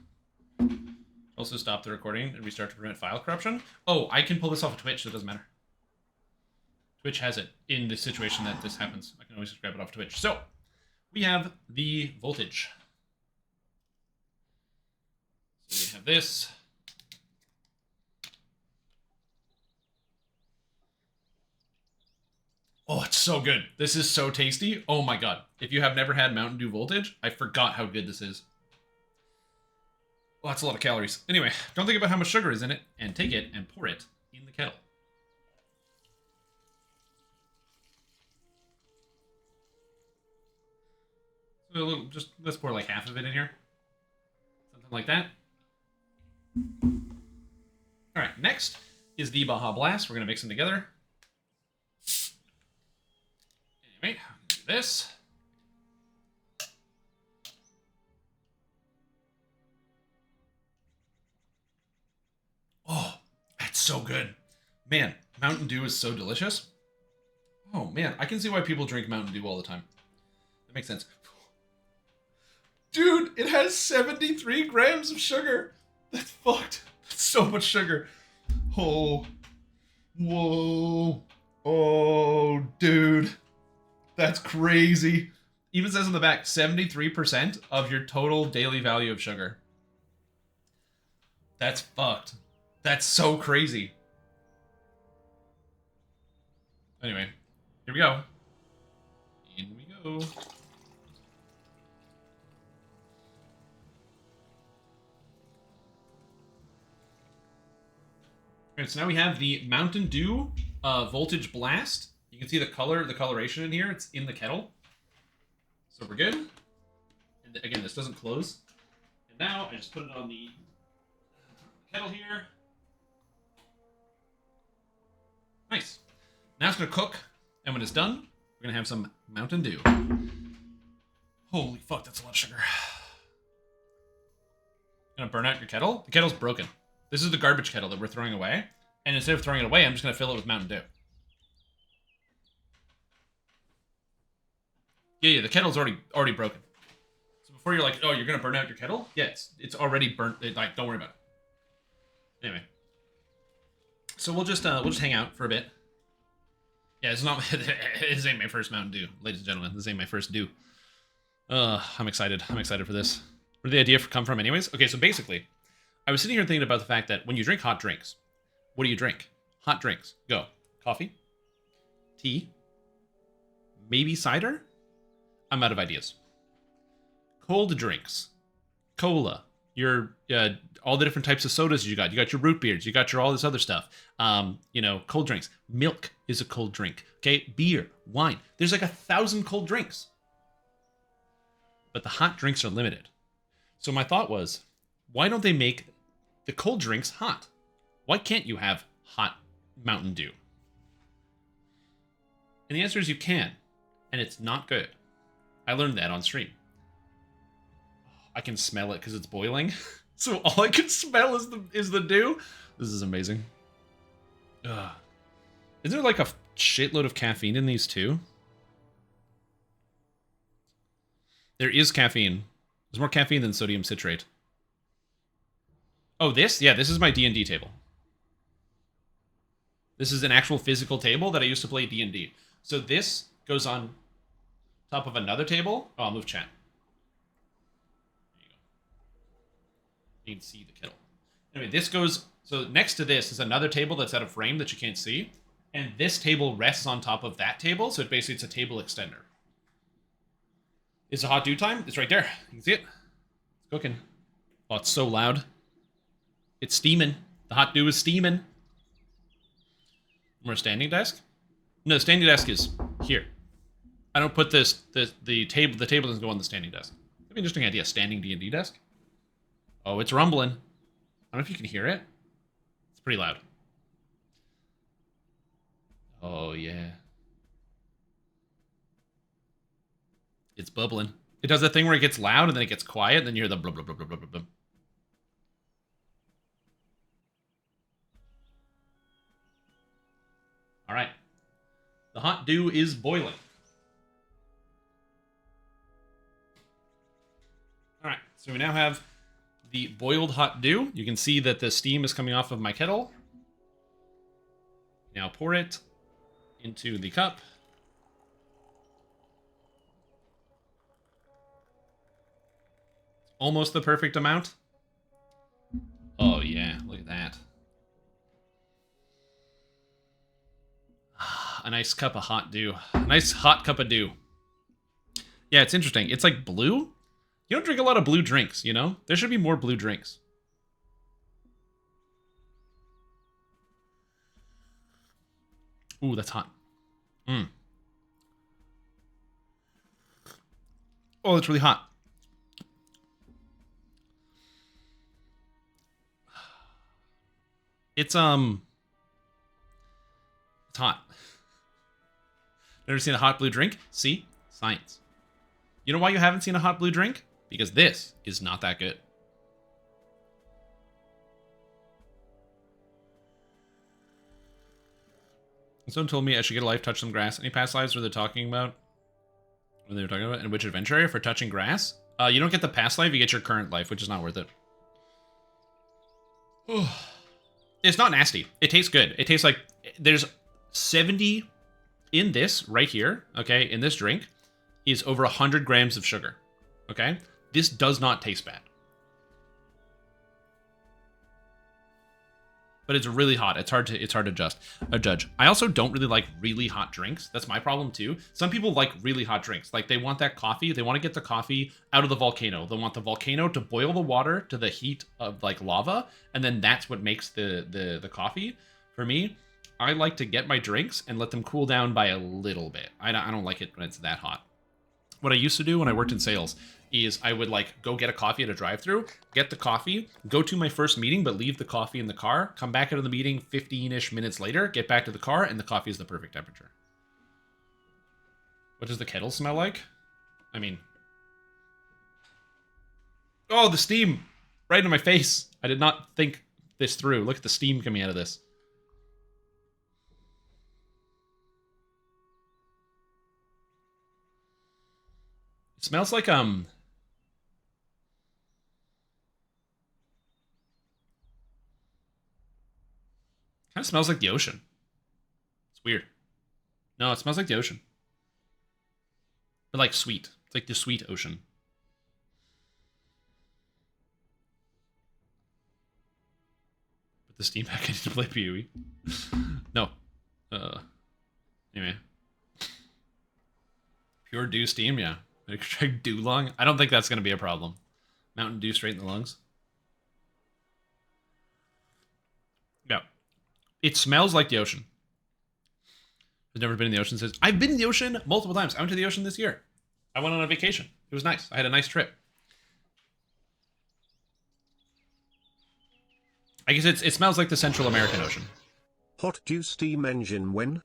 Also stop the recording and restart to prevent file corruption. Oh, I can pull this off of Twitch, so it doesn't matter. Twitch has it in the situation that this happens. I can always just grab it off Twitch. So, we have the voltage. So we have this. Oh, it's so good. This is so tasty. Oh my god. If you have never had Mountain Dew voltage, I forgot how good this is. Well, that's a lot of calories. Anyway, don't think about how much sugar is in it, and take it and pour it in the kettle. So just let's pour like half of it in here. Something like that. All right, next is the Baja Blast. We're going to mix them together. Anyway, do this. Oh, that's so good. Man, Mountain Dew is so delicious. Oh, man, I can see why people drink Mountain Dew all the time. That makes sense. Dude, it has 73 grams of sugar. That's fucked. That's so much sugar. Oh. Whoa. Oh, dude. That's crazy. Even says on the back, 73% of your total daily value of sugar. That's fucked. That's so crazy. Anyway, here we go. In we go. Alright, so now we have the Mountain Dew Voltage Blast. You can see the coloration in here. It's in the kettle. So we're good. And again, this doesn't close. And now I just put it on the kettle here. Nice. Now it's going to cook. And when it's done, we're going to have some Mountain Dew. Holy fuck, that's a lot of sugar. Gonna burn out your kettle? The kettle's broken. This is the garbage kettle that we're throwing away. And instead of throwing it away, I'm just gonna fill it with Mountain Dew. Yeah, the kettle's already broken. So before you're like, oh, you're gonna burn out your kettle? Yeah, it's already burnt. Like, don't worry about it. Anyway. So we'll just hang out for a bit. Yeah, this ain't my first Mountain Dew, ladies and gentlemen. This ain't my first Dew. I'm excited. I'm excited for this. Where did the idea come from anyways? Okay, so basically, I was sitting here thinking about the fact that when you drink hot drinks, what do you drink? Hot drinks. Go. Coffee? Tea? Maybe cider? I'm out of ideas. Cold drinks. Cola. Your all the different types of sodas you got. You got your root beers. You got your all this other stuff. You know, cold drinks. Milk is a cold drink. Okay? Beer. Wine. There's like 1,000 cold drinks. But the hot drinks are limited. So my thought was, why don't they make the cold drinks hot? Why can't you have hot Mountain Dew? And the answer is you can. And it's not good. I learned that on stream. I can smell it because it's boiling. So all I can smell is the dew. This is amazing. Ugh. Is there like a shitload of caffeine in these too? There is caffeine. There's more caffeine than sodium citrate. Oh, this? Yeah, this is my D&D table. This is an actual physical table that I used to play D&D. So this goes on top of another table. Oh, I'll move chat. There you go. You can see the kettle. Anyway, this goes... So next to this is another table that's out of frame that you can't see. And this table rests on top of that table. So basically it's a table extender. Is it hot dew time? It's right there. You can see it. It's cooking. Oh, it's so loud. It's steaming. The hot dew is steaming. More standing desk? No, the standing desk is here. I don't put this the table doesn't go on the standing desk. That'd be an interesting idea. Standing D&D desk. Oh, it's rumbling. I don't know if you can hear it. It's pretty loud. Oh yeah. It's bubbling. It does that thing where it gets loud and then it gets quiet, and then you hear the blub blub blub blub blub blub. All right. The hot dew is boiling. All right. So we now have the boiled hot dew. You can see that the steam is coming off of my kettle. Now pour it into the cup. Almost the perfect amount. Oh yeah, look at that. A nice cup of hot dew. A nice hot cup of dew. Yeah, it's interesting. It's like blue. You don't drink a lot of blue drinks, you know? There should be more blue drinks. Ooh, that's hot. Mm. Oh, that's really hot. It's hot. Never seen a hot blue drink? See? Science. You know why you haven't seen a hot blue drink? Because this is not that good. Someone told me I should get a life, touch some grass. Any past lives were they talking about? What they were talking about? In which adventure area for touching grass? You don't get the past life, you get your current life, which is not worth it. It's not nasty. It tastes good. It tastes like there's 70 in this right here, okay, in this drink is over 100 grams of sugar, okay? This does not taste bad. but it's really hot. It's hard to judge. I also don't really like really hot drinks. That's my problem too. Some people like really hot drinks. Like they want that coffee. They want to get the coffee out of the volcano. They want the volcano to boil the water to the heat of like lava, and then that's what makes the coffee. For me, I like to get my drinks and let them cool down by a little bit. I don't like it when it's that hot. What I used to do when I worked in sales is I would like go get a coffee at a drive-thru, get the coffee, go to my first meeting, but leave the coffee in the car, come back out of the meeting 15-ish minutes later, get back to the car, and the coffee is the perfect temperature. What does the kettle smell like? I mean... Oh, the steam! Right in my face! I did not think this through. Look at the steam coming out of this. It smells like, kind of smells like the ocean. It's weird. No, it smells like the ocean. But like sweet. It's like the sweet ocean. Put the steam back into play PoE. No. Anyway. Pure dew steam, yeah. Extract dew lung. I don't think that's going to be a problem. Mountain Dew straight in the lungs. Yeah. It smells like the ocean. I've never been in the ocean since. I've been in the ocean multiple times. I went to the ocean this year. I went on a vacation. It was nice. I had a nice trip. I guess it smells like the Central American Ocean.
Hot dew steam engine when?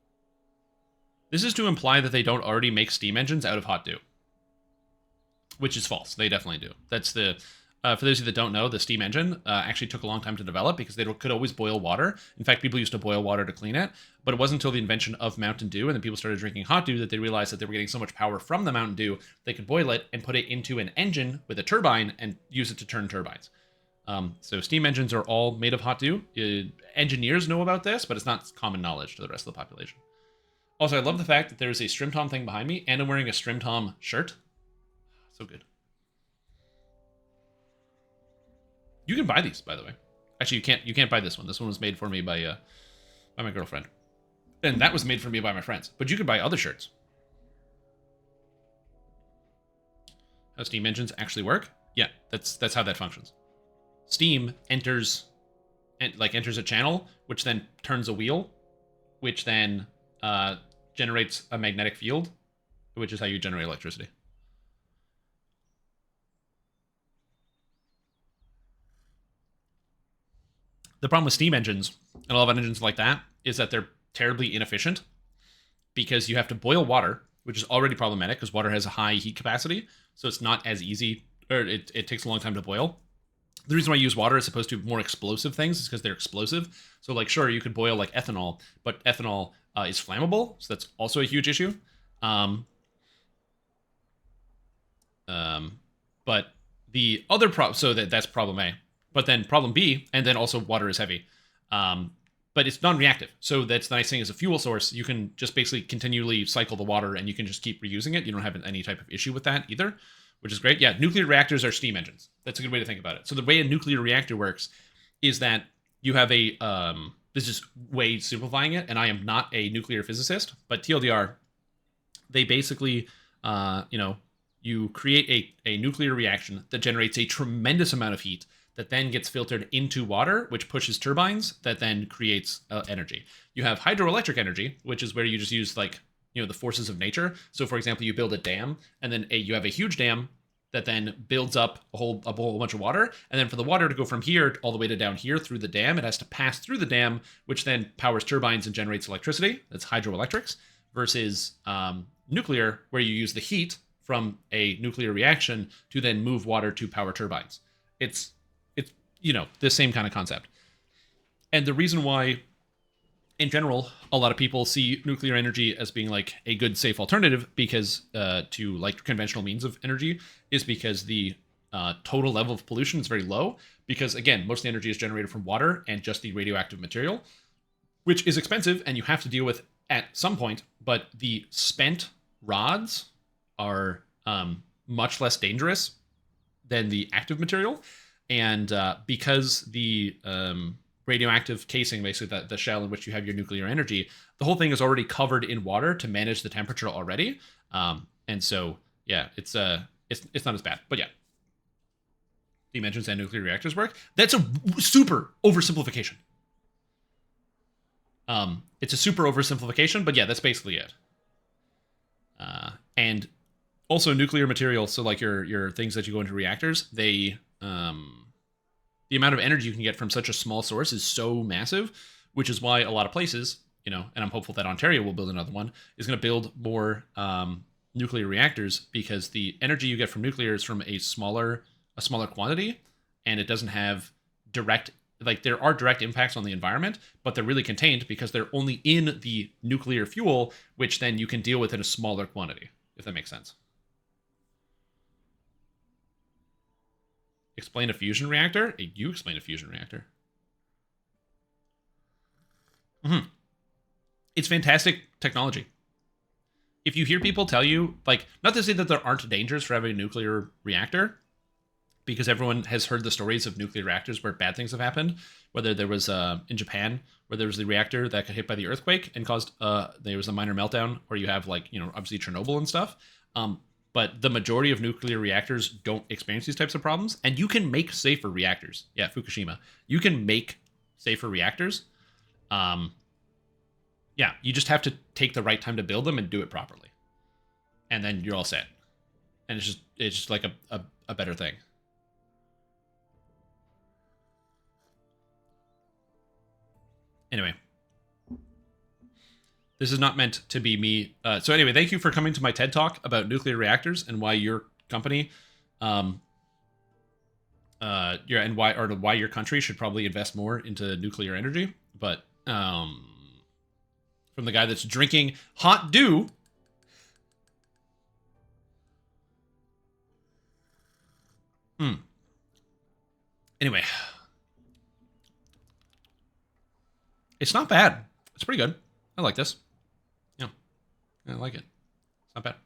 This is to imply that they don't already make steam engines out of hot dew. Which is false. They definitely do. That's the... for those of you that don't know, the steam engine actually took a long time to develop because they could always boil water. In fact, people used to boil water to clean it, but it wasn't until the invention of Mountain Dew and then people started drinking hot dew that they realized that they were getting so much power from the Mountain Dew, they could boil it and put it into an engine with a turbine and use it to turn turbines. So steam engines are all made of hot dew. Engineers know about this, but it's not common knowledge to the rest of the population. Also, I love the fact that there's a Strimtom thing behind me and I'm wearing a Strimtom shirt. So good. You can buy these, by the way. Actually, you can't buy this one. This one was made for me by my girlfriend. And that was made for me by my friends. But you can buy other shirts. How steam engines actually work? Yeah, that's how that functions. Steam enters a channel, which then turns a wheel, which then generates a magnetic field, which is how you generate electricity. The problem with steam engines and a lot of engines like that is that they're terribly inefficient because you have to boil water, which is already problematic because water has a high heat capacity. So it's not as easy, or it takes a long time to boil. The reason why I use water as opposed to more explosive things is because they're explosive. So like, sure, you could boil like ethanol, but ethanol is flammable. So that's also a huge issue. But the other problem, so that's problem A. But then problem B, and then also water is heavy. But it's non-reactive. So that's the nice thing as a fuel source. You can just basically continually cycle the water and you can just keep reusing it. You don't have any type of issue with that either, which is great. Yeah, nuclear reactors are steam engines. That's a good way to think about it. So the way a nuclear reactor works is that you have a, this is way simplifying it, and I am not a nuclear physicist, but TLDR, they basically, you create a nuclear reaction that generates a tremendous amount of heat that then gets filtered into water, which pushes turbines that then creates energy. You have hydroelectric energy, which is where you just use the forces of nature. So for example, you build a dam and then you have a huge dam that then builds up a whole bunch of water. And then for the water to go from here all the way to down here through the dam, it has to pass through the dam, which then powers turbines and generates electricity. That's hydroelectrics versus nuclear, where you use the heat from a nuclear reaction to then move water to power turbines. It's the same kind of concept. And the reason why, in general, a lot of people see nuclear energy as being like a good, safe alternative because to like conventional means of energy is because the total level of pollution is very low. Because again, most of the energy is generated from water and just the radioactive material, which is expensive and you have to deal with at some point. But the spent rods are much less dangerous than the active material. And because the radioactive casing, basically the shell in which you have your nuclear energy, the whole thing is already covered in water to manage the temperature already. And so, yeah, it's not as bad. But yeah, dimensions and nuclear reactors work. That's a super oversimplification. It's a super oversimplification, but yeah, that's basically it. And also nuclear material, so like your things that you go into reactors, they the amount of energy you can get from such a small source is so massive, which is why a lot of places, you know, and I'm hopeful that Ontario will build another one, is going to build more nuclear reactors, because the energy you get from nuclear is from a smaller quantity, and it doesn't have direct, like, there are direct impacts on the environment, but they're really contained because they're only in the nuclear fuel, which then you can deal with in a smaller quantity, if that makes sense. Explain a fusion reactor? You explain a fusion reactor. It's fantastic technology. If you hear people tell you, like, not to say that there aren't dangers for having a nuclear reactor, because everyone has heard the stories of nuclear reactors where bad things have happened, whether there was in Japan, where there was the reactor that got hit by the earthquake and caused there was a minor meltdown, or you have, like, you know, obviously Chernobyl and stuff. But the majority of nuclear reactors don't experience these types of problems, and you can make safer reactors. Yeah, Fukushima. You can make safer reactors. Yeah, you just have to take the right time to build them and do it properly, and then you're all set. And it's just like a better thing. Anyway, this is not meant to be me. So anyway, thank you for coming to my TED Talk about nuclear reactors and why your company, why your country should probably invest more into nuclear energy. But from the guy that's drinking hot dew. Anyway, it's not bad. It's pretty good. I like this. Yeah, I like it. It's not bad.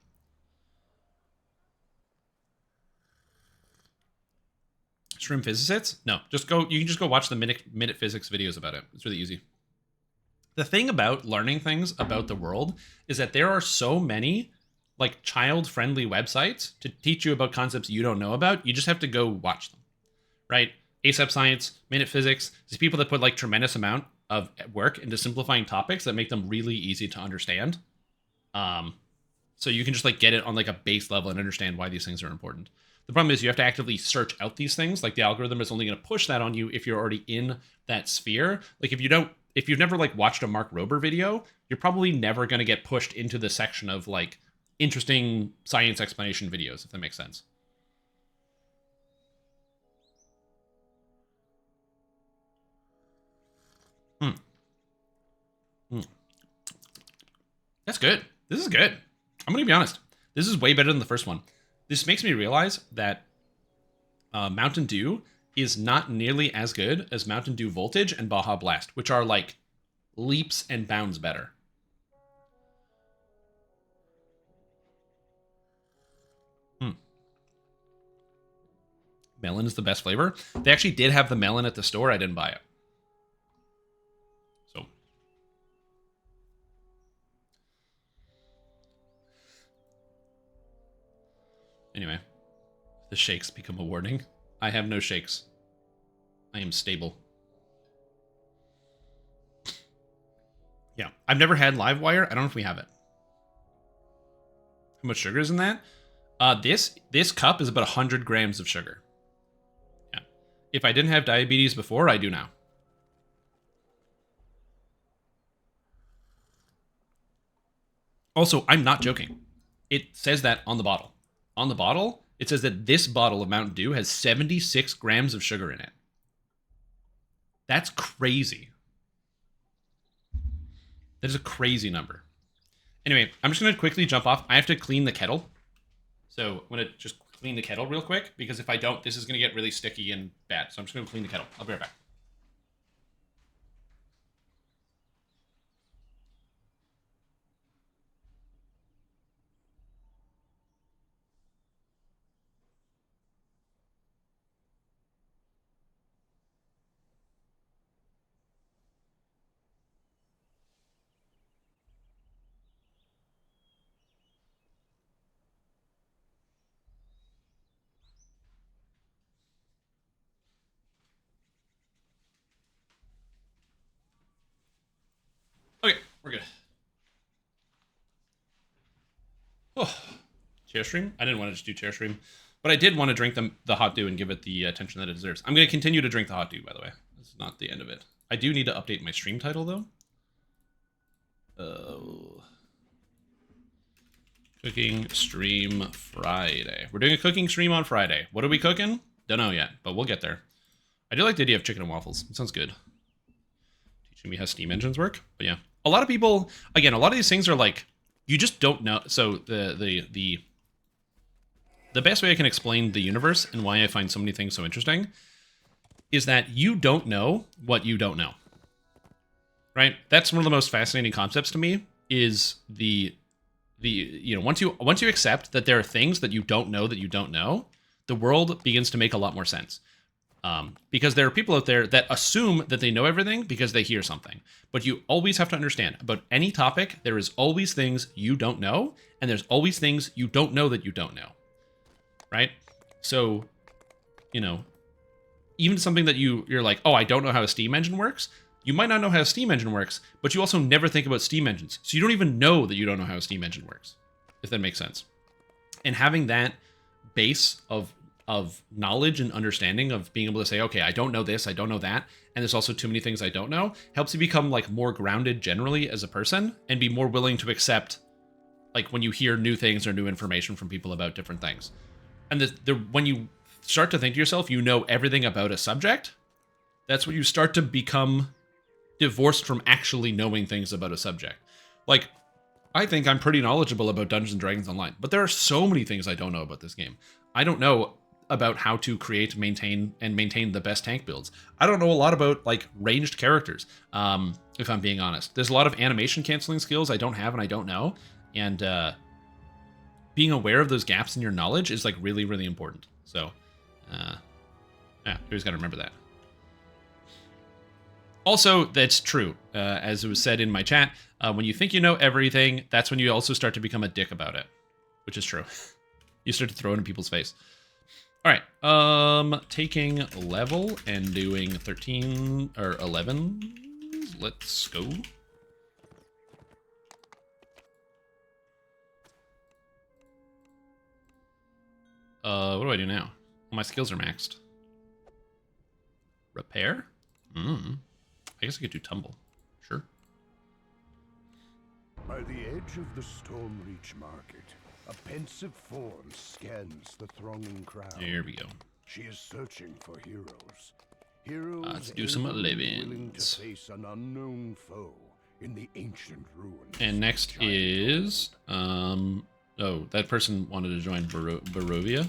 Shroom physicists? No, just go. You can just go watch the minute physics videos about it. It's really easy. The thing about learning things about the world is that there are so many, like, child-friendly websites to teach you about concepts you don't know about. You just have to go watch them, right? ASAP Science, Minute Physics, these people that put, like, tremendous amount of work into simplifying topics that make them really easy to understand. So you can just, like, get it on, like, a base level and understand why these things are important. The problem is you have to actively search out these things. Like, the algorithm is only going to push that on you if you're already in that sphere. Like, if you've never, like, watched a Mark Rober video, you're probably never going to get pushed into the section of, like, interesting science explanation videos, if that makes sense. That's good. This is good. I'm going to be honest. This is way better than the first one. This makes me realize that Mountain Dew is not nearly as good as Mountain Dew Voltage and Baja Blast, which are, like, leaps and bounds better. Melon is the best flavor. They actually did have the melon at the store. I didn't buy it. So. Anyway. The shakes become a warning. I have no shakes. I am stable. Yeah. I've never had Livewire. I don't know if we have it. How much sugar is in that? This cup is about 100 grams of sugar. Yeah. If I didn't have diabetes before, I do now. Also, I'm not joking. It says that on the bottle. On the bottle, it says that this bottle of Mountain Dew has 76 grams of sugar in it. That's crazy. That is a crazy number. Anyway, I'm just going to quickly jump off. I have to clean the kettle. So I'm going to just clean the kettle real quick, because if I don't, this is going to get really sticky and bad. So I'm just going to clean the kettle. I'll be right back. chair stream. I didn't want to just do chair stream, but I did want to drink the hot dew and give it the attention that it deserves. I'm going to continue to drink the hot dew, by the way. This is not the end of it. I do need to update my stream title, though. Cooking stream Friday. We're doing a cooking stream on Friday. What are we cooking? Don't know yet, but we'll get there. I do like the idea of chicken and waffles. It sounds good. Teaching me how steam engines work. But yeah, a lot of people, again, a lot of these things are like, you just don't know. So the best way I can explain the universe and why I find so many things so interesting is that you don't know what you don't know. Right? That's one of the most fascinating concepts to me, is once you accept that there are things that you don't know, the world begins to make a lot more sense. Because there are people out there that assume that they know everything because they hear something. But you always have to understand, about any topic, there is always things you don't know, and there's always things you don't know that you don't know. Right? So, even something that you're like, oh, I don't know how a steam engine works. You might not know how a steam engine works, but you also never think about steam engines. So you don't even know that you don't know how a steam engine works, if that makes sense. And having that base of knowledge and understanding of being able to say, okay, I don't know this, I don't know that, and there's also too many things I don't know, helps you become like more grounded generally as a person and be more willing to accept like when you hear new things or new information from people about different things. And when you start to think to yourself, you know everything about a subject, that's when you start to become divorced from actually knowing things about a subject. Like, I think I'm pretty knowledgeable about Dungeons & Dragons Online, but there are so many things I don't know about this game. I don't know about how to create, maintain the best tank builds. I don't know a lot about like ranged characters, if I'm being honest. There's a lot of animation canceling skills I don't have and I don't know, and being aware of those gaps in your knowledge is like really, really important. So, yeah, you always got to remember that. Also, that's true. As it was said in my chat, when you think you know everything, that's when you also start to become a dick about it, which is true. You start to throw it in people's face. All right, taking level and doing 13 or 11. Let's go. What do I do now? Well, my skills are maxed. Repair? I guess I could do tumble. Sure.
By the edge of the Stormreach market, a pensive form scans the thronging crowd.
There we go.
She is searching for heroes. Heroes
let's do some
willing to face an unknown foe in the ancient ruins.
And next is oh, that person wanted to join Barovia.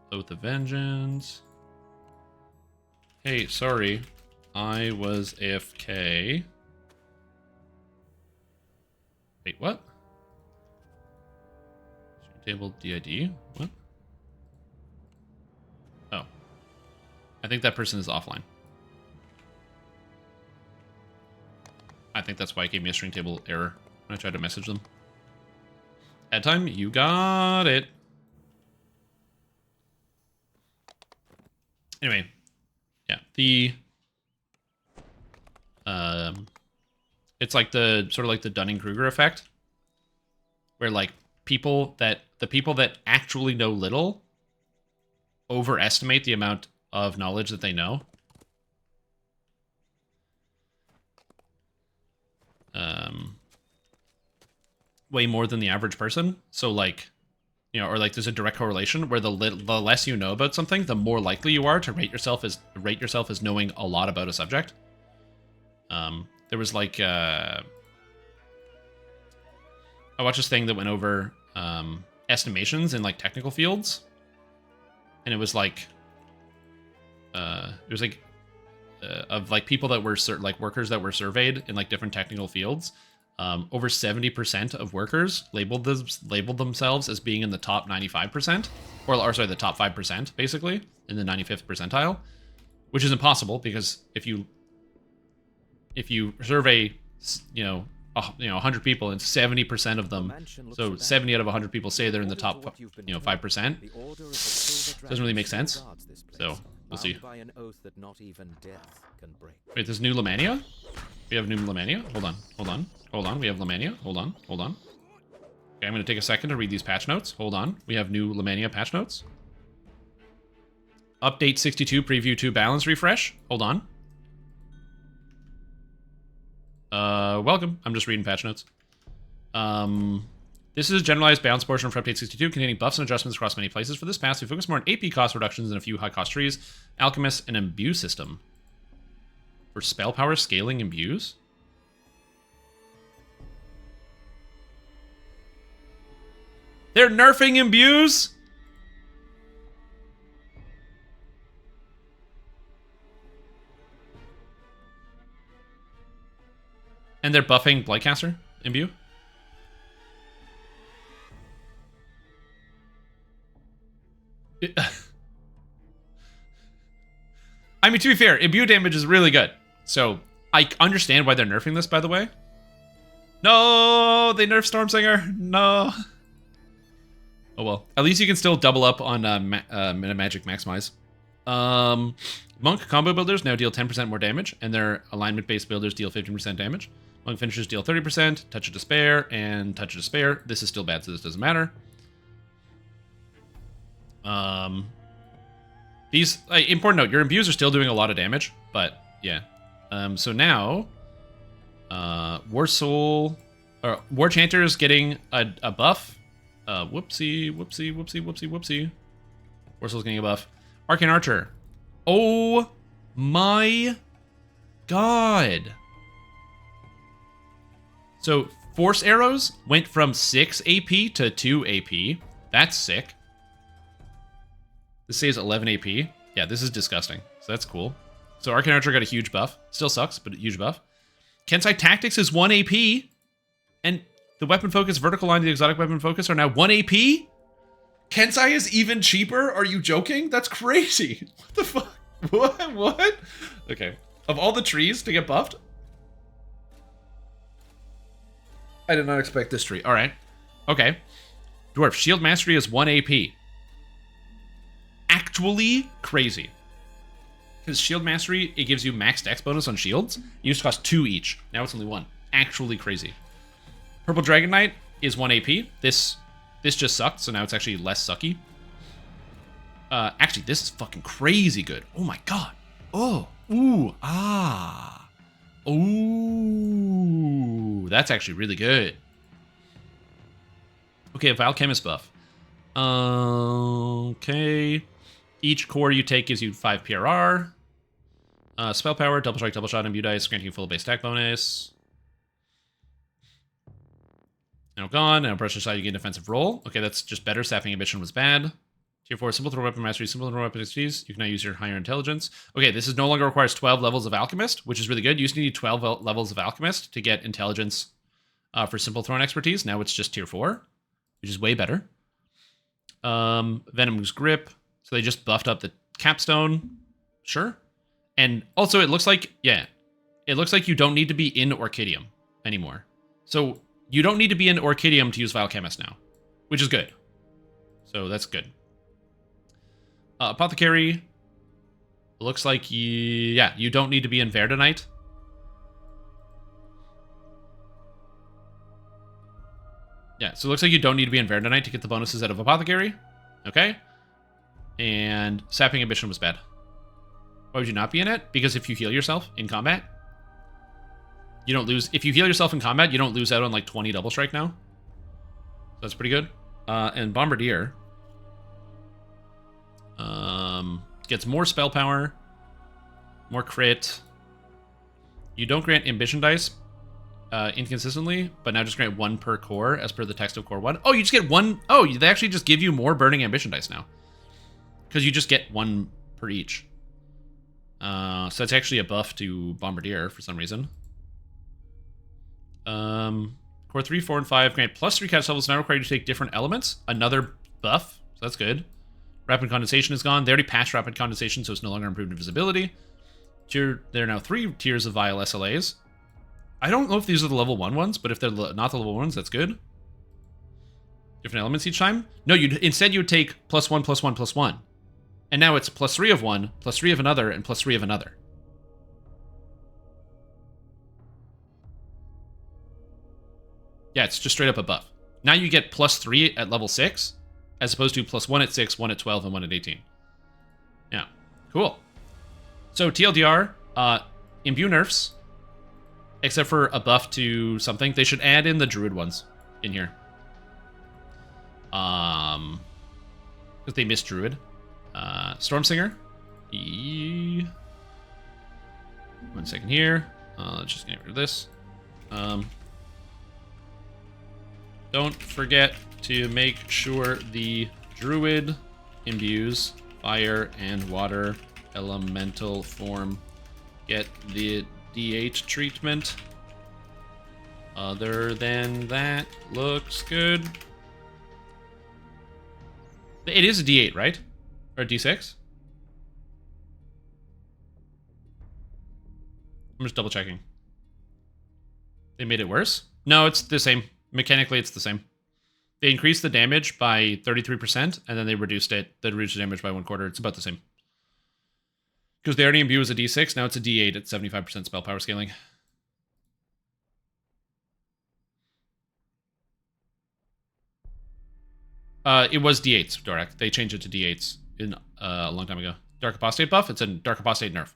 Oath of Vengeance. Hey, sorry. I was AFK. Wait, what? Table DID? What? Oh. I think that person is offline. I think that's why it gave me a string table error when I tried to message them. Ad time, you got it. Anyway, yeah, it's like the sort of like the Dunning-Kruger effect, where like the people that actually know little overestimate the amount of knowledge that they know. Way more than the average person. So like, or like there's a direct correlation where the less you know about something, the more likely you are to rate yourself as knowing a lot about a subject. There was like I watched this thing that went over estimations in like technical fields, and it was like of like people that were like workers that were surveyed in like different technical fields. Over 70% of workers labeled themselves as being in the top 95%, or sorry, the top 5%, basically, in the 95th percentile, which is impossible because if you survey, 100 people and 70% of them, so 70 out of 100 people say they're in the top, 5%, doesn't really make sense. So we'll see. Wait, this new Lamannia? We have new Lamannia. Hold on, hold on, hold on. We have Lamannia. Hold on, hold on. Okay, I'm going to take a second to read these patch notes. Hold on. We have new Lamannia patch notes. Update 62, preview 2, balance refresh. Hold on. Welcome. I'm just reading patch notes. This is a generalized balance portion for update 62, containing buffs and adjustments across many places. For this pass, we focus more on AP cost reductions and a few high-cost trees, alchemist, and imbue system. For spell power scaling imbues? They're nerfing imbues? And they're buffing Blightcaster imbue? I mean, to be fair, imbue damage is really good. So, I understand why they're nerfing this, by the way. No, they nerfed Stormsinger. No. Oh well. At least you can still double up on Magic Maximize. Monk combo builders now deal 10% more damage, and their alignment-based builders deal 15% damage. Monk finishers deal 30%, Touch of Despair, and Touch of Despair. This is still bad, so this doesn't matter. These, important note, your imbues are still doing a lot of damage, but yeah. So now, War Chanter is getting a buff. Whoopsie. War Soul's getting a buff. Arcane Archer. Oh my god. So, Force Arrows went from 6 AP to 2 AP. That's sick. This saves 11 AP. Yeah, this is disgusting. So that's cool. So Arcane Archer got a huge buff. Still sucks, but a huge buff. Kensai Tactics is 1 AP. And the weapon focus, vertical line, the exotic weapon focus are now 1 AP? Kensai is even cheaper? Are you joking? That's crazy. What the fuck? What? Okay. Of all the trees to get buffed? I did not expect this tree. Alright. Okay. Dwarf, Shield Mastery is 1 AP. Actually crazy. Because Shield Mastery, it gives you max dex bonus on shields. It used to cost 2 each. Now it's only 1. Actually crazy. Purple Dragon Knight is 1 AP. This just sucked, so now it's actually less sucky. Actually, this is fucking crazy good. Oh my god. Oh. Ooh. Ah. Ooh. That's actually really good. Okay, Alchemist buff. Okay. Each core you take gives you 5 PRR. Spell power, double strike, double shot, imbue dice, granting full base attack bonus. Now gone. Now pressure side, you gain defensive roll. Okay, that's just better. Sapping Ambition was bad. Tier 4, simple throw weapon mastery, simple throw weapon expertise. You can now use your higher intelligence. Okay, this is no longer requires 12 levels of Alchemist, which is really good. You used to need 12 levels of Alchemist to get intelligence for simple thrown expertise. Now it's just tier 4, which is way better. Venom's Grip. So they just buffed up the capstone. Sure. And also it looks like, yeah, it looks like you don't need to be in Orchidium anymore. So you don't need to be in Orchidium to use Vialchemist now, which is good. So that's good. Apothecary. Looks like, you don't need to be in Verdonite. Yeah, so it looks like you don't need to be in Verdonite to get the bonuses out of Apothecary. Okay. And Sapping Ambition was bad. Why would you not be in it? Because if you heal yourself in combat, you don't lose. If you heal yourself in combat, you don't lose out on like 20 double strike now. So that's pretty good. And Bombardier gets more spell power, more crit. You don't grant ambition dice inconsistently, but now just grant 1 per core as per the text of core 1. Oh, you just get 1. Oh, they actually just give you more burning ambition dice now. Because you just get 1 per each. So that's actually a buff to Bombardier for some reason. Core 3, 4, and 5 grant plus 3 cast levels now required to take different elements. Another buff, so that's good. Rapid Condensation is gone. They already patched Rapid Condensation, so it's no longer improved invisibility. There are now 3 tiers of Vial SLAs. I don't know if these are the level 1 ones, but if they're not the level 1s, that's good. Different elements each time? No, instead you would take +1, +1, +1. And now it's +3 of one, +3 of another, and +3 of another. Yeah, it's just straight up a buff. Now you get +3 at level 6, as opposed to +1 at 6, 1 at 12, and 1 at 18. Yeah, cool. So TLDR, imbue nerfs, except for a buff to something. They should add in the druid ones in here. Because they missed druid. Stormsinger. 1 second here. Let's just get rid of this. Don't forget to make sure the druid imbues fire and water elemental form get the D8 treatment. Other than that, looks good. It is a D8, right? Or a D6? I'm just double checking. They made it worse? No, it's the same. Mechanically, it's the same. They increased the damage by 33%, and then they reduced it. They reduced the damage by 1/4. It's about the same. Because they already imbue as a D6, now it's a D8 at 75% spell power scaling. It was D8s, Dorak. They changed it to D8s a long time ago. Dark Apostate buff, it's a Dark Apostate nerf.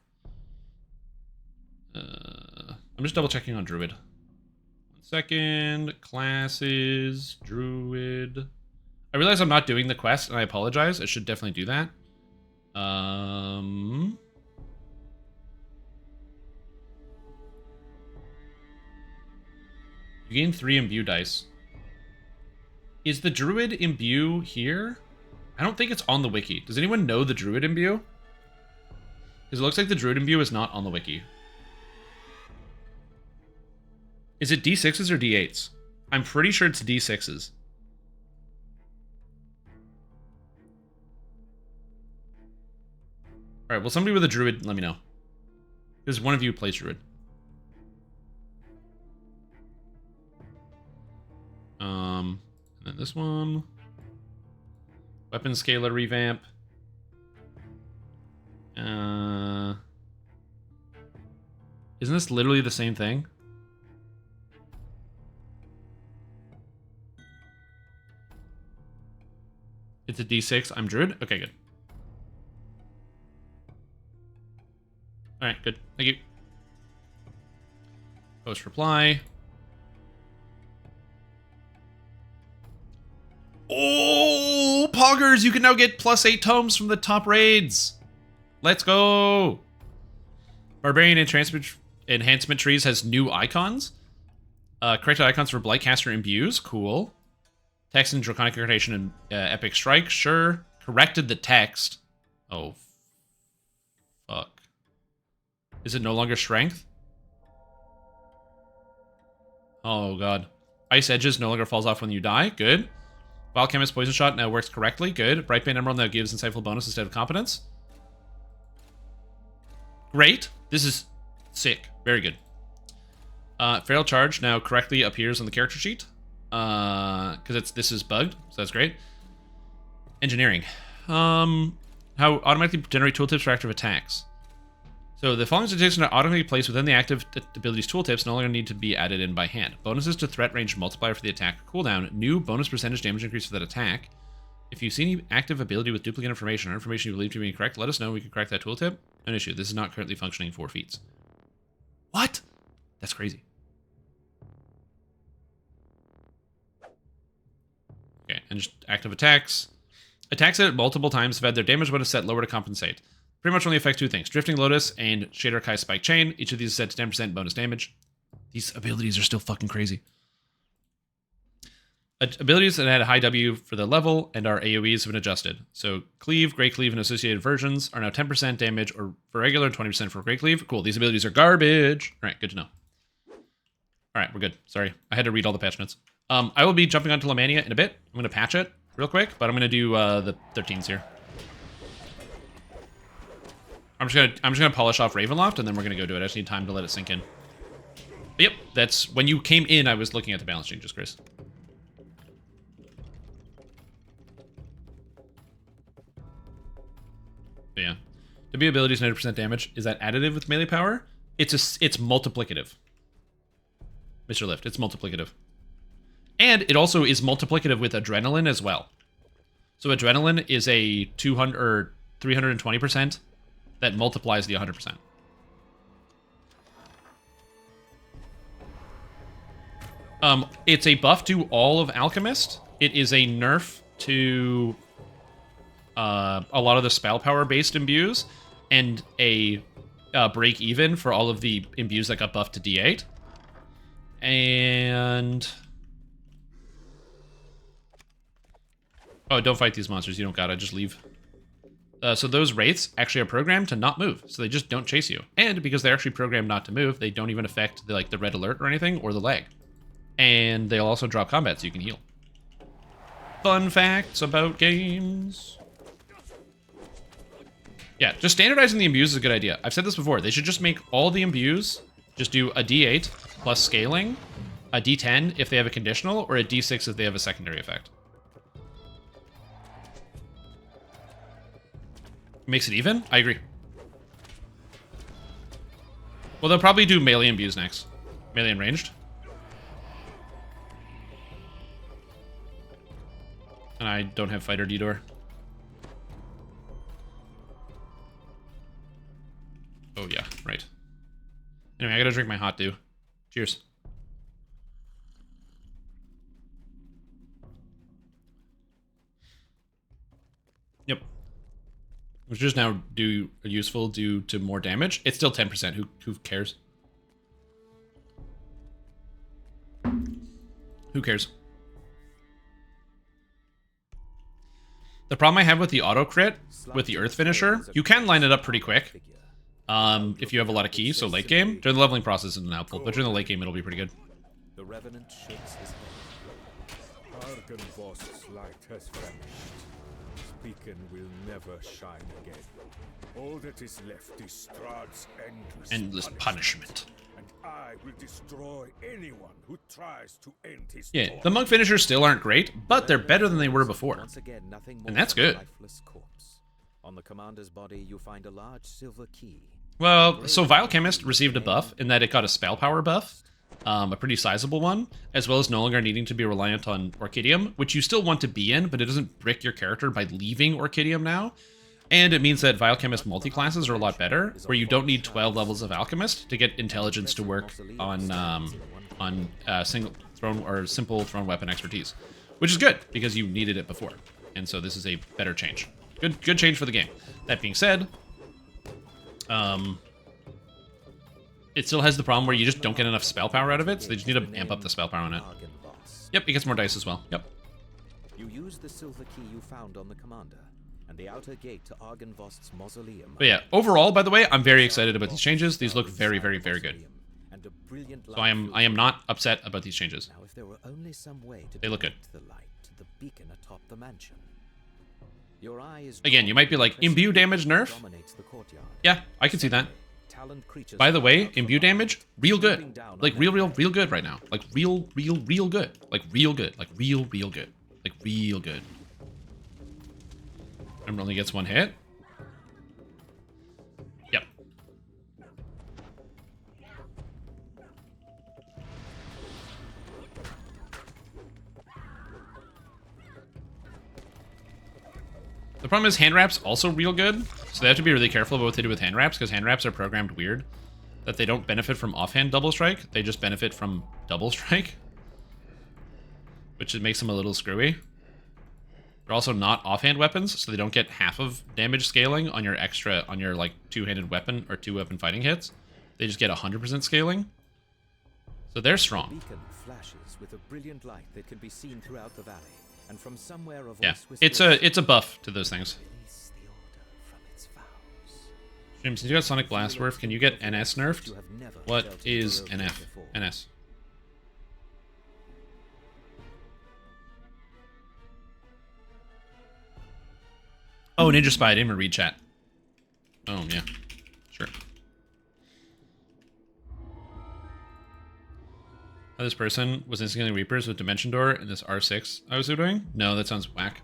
I'm just double checking on Druid. 1 second. Classes, Druid. I realize I'm not doing the quest, and I apologize. I should definitely do that. You gain 3 imbue dice. Is the Druid imbue here? I don't think it's on the wiki. Does anyone know the Druid imbue? Because it looks like the Druid imbue is not on the wiki. Is it D6s or D8s? I'm pretty sure it's D6s. Alright, well, somebody with a Druid, let me know. Because one of you plays Druid. And then this one. Weapon scaler revamp. Isn't this literally the same thing? It's a D6. I'm Druid? Okay, good. Alright, good. Thank you. Post reply. Oh, Poggers! You can now get +8 tomes from the top raids. Let's go! Barbarian enhancement trees has new icons. Corrected icons for Blightcaster imbues. Cool. Text and Draconic Incarnation and Epic Strike. Sure. Corrected the text. Oh, fuck. Is it no longer strength? Oh, God. Ice Edges no longer falls off when you die. Good. Biochemist Poison Shot now works correctly. Good. Brightbane Emerald now gives insightful bonus instead of competence. Great. This is sick. Very good. Feral Charge now correctly appears on the character sheet. Because this is bugged, so that's great. Engineering. How automatically generate tooltips for active attacks. So the following statistics are automatically placed within the active abilities tooltips, no longer need to be added in by hand. Bonuses to threat range multiplier for the attack cooldown. New bonus percentage damage increase for that attack. If you see any active ability with duplicate information or information you believe to be incorrect, let us know. We can correct that tooltip. No issue. This is not currently functioning for feats. What? That's crazy. Okay, and just active attacks. Attacks it multiple times have had their damage bonus set lower to compensate. Pretty much only affect 2 things. Drifting Lotus and Shader Kai Spike Chain. Each of these is set to 10% bonus damage. These abilities are still fucking crazy. Abilities that had a high W for the level and our AoEs have been adjusted. So Cleave, Great Cleave, and associated versions are now 10% damage or for regular and 20% for Great Cleave. Cool, these abilities are garbage. All right, good to know. All right, we're good. Sorry, I had to read all the patch notes. I will be jumping onto Lamannia in a bit. I'm going to patch it real quick, but I'm going to do the 13s here. I'm just gonna polish off Ravenloft, and then we're gonna go do it. I just need time to let it sink in. But yep, that's when you came in. I was looking at the balance changes, Chris. But yeah, W abilities 90% damage. Is that additive with melee power? It's multiplicative. Mr. Lift, it's multiplicative. And it also is multiplicative with adrenaline as well. So adrenaline is a 200 or 320% that multiplies the 100%. It's a buff to all of Alchemist. It is a nerf to a lot of the spell power based imbues, and a break even for all of the imbues that got buffed to D8. And oh, don't fight these monsters. You don't gotta, just leave. So those wraiths actually are programmed to not move, so they just don't chase you. And because they're actually programmed not to move, they don't even affect the, like, the red alert or anything, or the lag. And they'll also drop combat, so you can heal. Fun facts about games. Yeah, just standardizing the imbues is a good idea. I've said this before. They should just make all the imbues just do a D8 plus scaling, a D10 if they have a conditional, or a D6 if they have a secondary effect. Makes it even? I agree. Well, they'll probably do melee imbues next. Melee and ranged. And I don't have fighter D-door. Oh yeah, right. Anyway, I gotta drink my hot dew. Cheers. Yep. Which just now do useful due to more damage. It's still 10%. Who cares? Who cares? The problem I have with the auto crit, with the Earth Finisher, you can line it up pretty quick. If you have a lot of keys, so late game. During the leveling process isn't helpful, but during the late game it'll be pretty good.
The Revenant shakes his head. Argynvost's light has vanished. His beacon will never shine again. All that is left is Strahd's
Endless punishment.
And I will destroy anyone who tries to end his
Yeah, the monk finishers still aren't great, but they're better than they were before. And that's good.
On the commander's body, you find a large silver key.
Well, so Vile Chemist received a buff in that it got a spell power buff, a pretty sizable one, as well as no longer needing to be reliant on Orchidium, which you still want to be in, but it doesn't brick your character by leaving Orchidium now. And it means that Vile Chemist multi-classes are a lot better, where you don't need 12 levels of Alchemist to get Intelligence to work on single thrown or simple thrown weapon expertise, which is good because you needed it before, and so this is a better change. Good change for the game. That being said, it still has the problem where you just don't get enough spell power out of it, so they just need to amp up the spell power on it. Yep, it gets more dice as well. Yep.
You use the silver key you found on the commander and the outer gate to Argynvost's mausoleum.
But yeah, overall, by the way, I'm very excited about these changes. These look very, very, very good. So I am not upset about these changes.
Now, if there were only some way to
they look good.
The light to the beacon atop the mansion. Your eye is
again, you might be like, imbue damage nerf? Yeah, I can see that. By the way, imbue damage, real good. Like real good right now. Like real good. Like real good. Like real good. Like real good. Remember, only gets one hit. Yep. The problem is hand wraps also real good, so they have to be really careful about what they do with hand wraps, because hand wraps are programmed weird. That they don't benefit from offhand double strike, they just benefit from double strike. Which makes them a little screwy. They're also not offhand weapons, so they don't get half of damage scaling on your like two-handed weapon or two-weapon fighting hits. They just get 100% scaling. So they're strong.
The beacon flashes with a brilliant light that can be seen throughout the valley, and from somewhere a voice
Yeah,
whispers,
it's a buff to those things. Jim, since you got Sonic Blast Nerf, can you get NS nerfed? What is NF? NS. Oh, Ninja Spy, I didn't even read chat. Oh, yeah. Sure. Oh, this person was instantly Reapers with Dimension Door in this R6 I was doing? No, that sounds whack.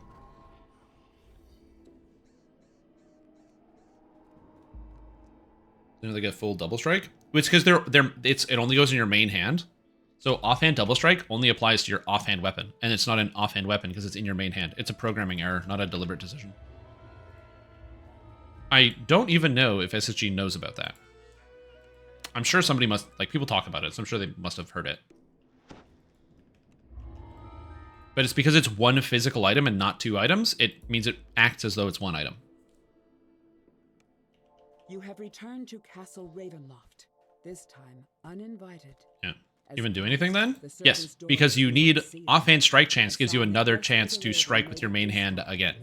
Then they get full double strike? It's because it only goes in your main hand. So offhand double strike only applies to your offhand weapon, and it's not an offhand weapon because it's in your main hand. It's a programming error, not a deliberate decision. I don't even know if SSG knows about that. I'm sure somebody must, like, people talk about it, so I'm sure they must have heard it. But it's because it's one physical item and not two items, it means it acts as though it's one item.
You have returned to Castle Ravenloft, this time uninvited.
Yeah. Even do anything then? Yes, because you need offhand strike chance gives you another chance to strike with your main hand again.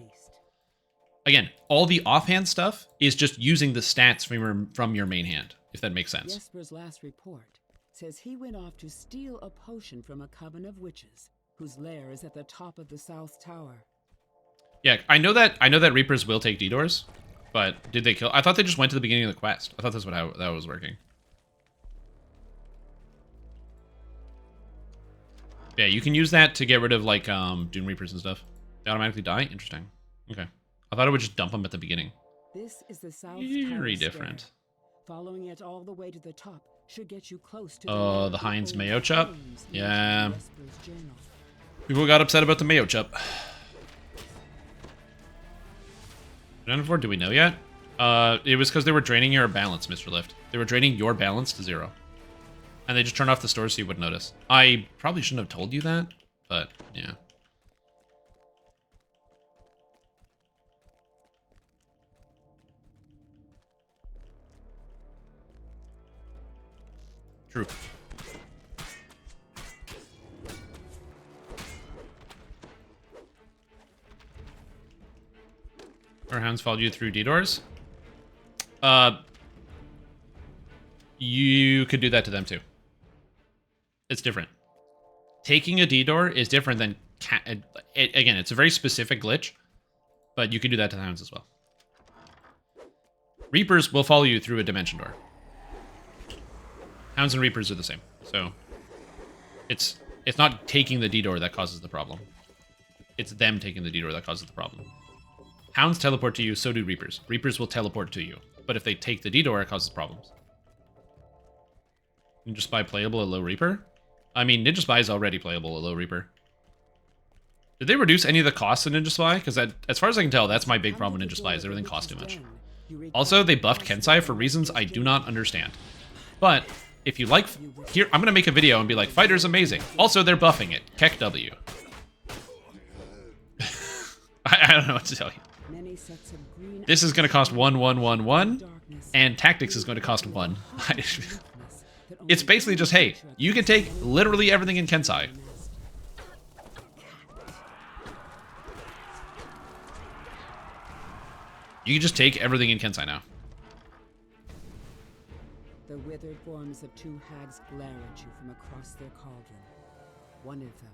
Again, all the offhand stuff is just using the stats from your main hand, if that makes sense.
Jesper's last report says he went off to steal a potion from a coven of witches, whose lair is at the top of the South Tower.
Yeah, I know that Reapers will take D-doors, but did they kill? I thought they just went to the beginning of the quest. I thought that's how that was working. Yeah, you can use that to get rid of, like, Doom Reapers and stuff. They automatically die? Interesting. Okay. I thought it would just dump them at the beginning.
This is the South
Very
Tower
different.
Stair. Following it all the way to the top should get you close to
The Heinz Mayo Chup? Yeah. People got upset about the Mayo Chup. Jennifer, do we know yet? It was because they were draining your balance, Mr. Lift. They were draining your balance to 0. And they just turned off the store so you wouldn't notice. I probably shouldn't have told you that, but yeah. True. Our hounds followed you through D-doors? You could do that to them too. It's different. Taking a D-door is different than... again, it's a very specific glitch, but you can do that to the hounds as well. Reapers will follow you through a dimension door. Hounds and Reapers are the same, so... It's not taking the D-door that causes the problem. It's them taking the D-door that causes the problem. Hounds teleport to you, so do Reapers. Reapers will teleport to you, but if they take the D-door, it causes problems. Ninja Spy playable at low Reaper? I mean, Ninja Spy is already playable at low Reaper. Did they reduce any of the costs in Ninja Spy? Because as far as I can tell, that's my big problem with Ninja Spy, is everything costs too much. Also, they buffed Kensai for reasons I do not understand. But, if you like... Here, I'm going to make a video and be like, Fighter's amazing. Also, they're buffing it. Keck W. I don't know what to tell you. This is going to cost 1,111, and Tactics is going to cost 1. It's basically just, hey, you can take literally everything in Kensai. You can just take everything in Kensai now.
The withered forms of two hags glare at you from across their cauldron. One of them,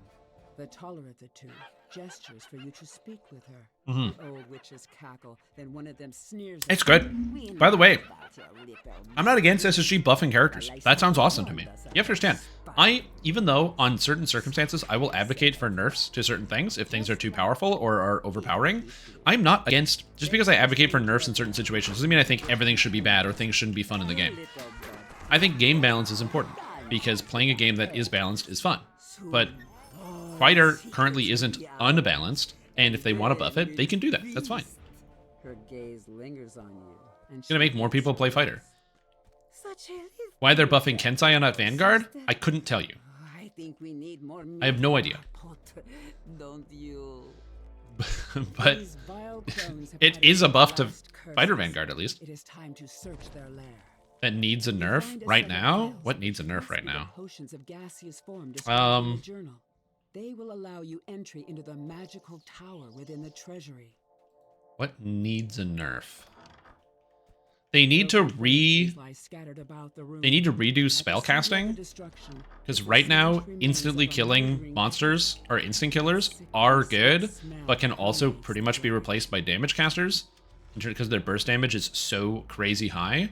the taller of the two, gestures for you to speak with her.
Mm-hmm.
The old witches cackle, then one of them sneers.
It's good. By the way, I'm not against SSG buffing characters. That sounds awesome to me. You have to understand, even though on certain circumstances I will advocate for nerfs to certain things if things are too powerful or are overpowering, I'm not against, just because I advocate for nerfs in certain situations doesn't mean I think everything should be bad or things shouldn't be fun in the game. I think game balance is important, because playing a game that is balanced is fun. But Fighter currently isn't unbalanced, and if they want to buff it, they can do that. That's fine.
Her gaze lingers on you.
It's gonna make more people play Fighter. Why they're buffing Kensai and not Vanguard? I couldn't tell you.
I think we need more.
I have no idea.
Don't you?
But it is a buff to Fighter Vanguard, at least.
It is time to search their lair.
That needs a nerf right now? What needs a nerf right now?
Potions of gaseous form described in the journal. They will allow you entry into the magical tower within the treasury.
What needs a nerf? They need to redo spellcasting, because right now instantly killing monsters or instant killers are good, but can also pretty much be replaced by damage casters because their burst damage is so crazy high.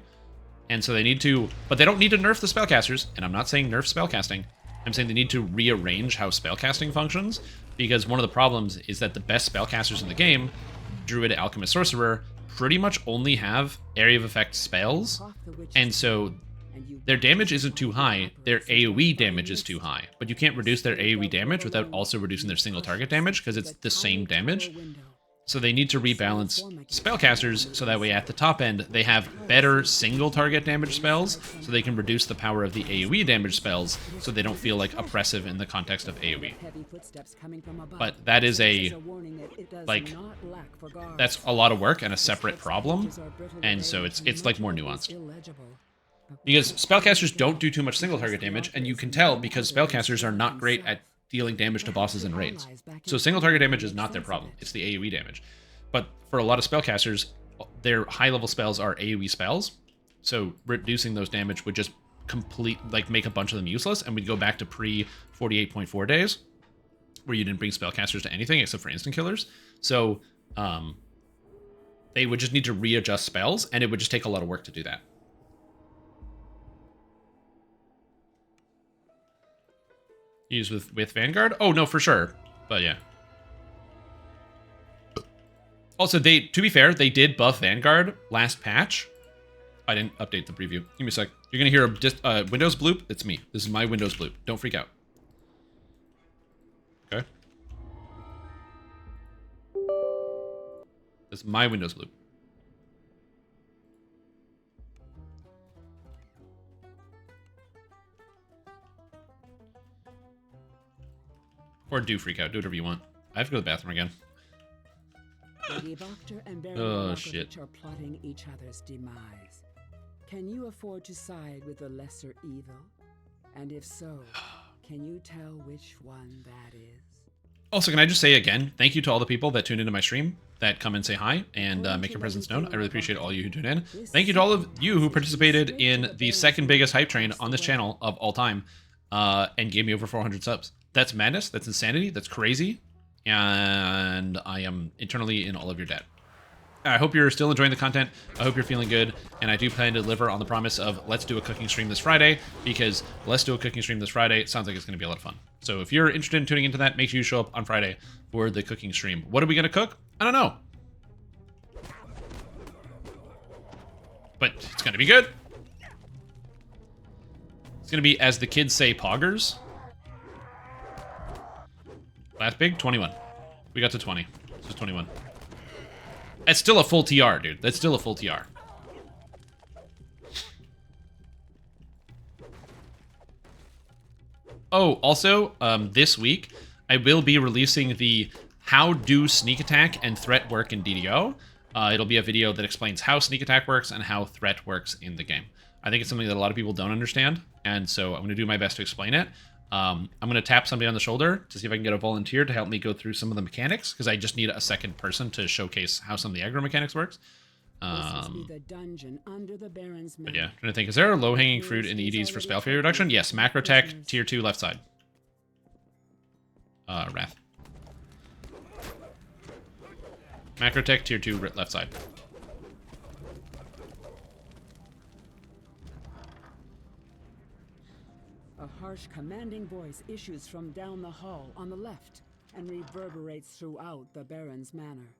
And so they need to, but they don't need to nerf the spellcasters, and I'm not saying nerf spellcasting. I'm saying they need to rearrange how spellcasting functions, because one of the problems is that the best spellcasters in the game, Druid, Alchemist, Sorcerer, pretty much only have area of effect spells, and so Their damage isn't too high, their AoE damage is too high. But you can't reduce their AoE damage without also reducing their single target damage, because it's the same damage. So they need to rebalance spellcasters so that way at the top end they have better single target damage spells so they can reduce the power of the AoE damage spells so they don't feel like oppressive in the context of AoE. But that is that's a lot of work and a separate problem, and so it's like more nuanced. Because spellcasters don't do too much single target damage, and you can tell because spellcasters are not great at dealing damage to bosses and raids. So single target damage is not their problem, it's the AoE damage. But for a lot of spellcasters, their high-level spells are AoE spells, so reducing those damage would just make a bunch of them useless, and we'd go back to pre-48.4 days, where you didn't bring spellcasters to anything except for instant killers. So they would just need to readjust spells, and it would just take a lot of work to do that. Use with Vanguard? Oh, no, for sure. But yeah. Also, to be fair, they did buff Vanguard last patch. I didn't update the preview. Give me a sec. You're going to hear a Windows bloop. It's me. This is my Windows bloop. Don't freak out. Okay. This is my Windows bloop. Or do freak out. Do whatever you want. I have to go to the bathroom again. Oh, shit.
Are plotting each other's demise. Can you afford to side with the lesser evil? And if so, can you tell which one that is?
Also, can I just say again, thank you to all the people that tune into my stream, that come and say hi, and make your presence known. I really appreciate all you who tune in. Thank you to all of you who participated in the second biggest hype train on this channel of all time, and gave me over 400 subs. That's madness, that's insanity, that's crazy, and I am eternally in all of your debt. I hope you're still enjoying the content, I hope you're feeling good, and I do plan to deliver on the promise of let's do a cooking stream this Friday, because let's do a cooking stream this Friday, it sounds like it's going to be a lot of fun. So if you're interested in tuning into that, make sure you show up on Friday for the cooking stream. What are we going to cook? I don't know. But it's going to be good. It's going to be, as the kids say, poggers. Last big? 21. We got to 20. This is 21. That's still a full TR, dude. That's still a full TR. Oh, also, this week, I will be releasing the How Do Sneak Attack and Threat Work in DDO. It'll be a video that explains how Sneak Attack works and how Threat works in the game. I think it's something that a lot of people don't understand, and so I'm going to do my best to explain it. I'm going to tap somebody on the shoulder to see if I can get a volunteer to help me go through some of the mechanics, because I just need a second person to showcase how some of the aggro mechanics works. But yeah, trying to think, is there a low-hanging fruit in EDs for spell failure reduction? Yes, macro tech, tier 2, left side. Wrath. Macro tech, tier 2, left side.
A harsh, commanding voice issues from down the hall on the left and reverberates throughout the Baron's manor.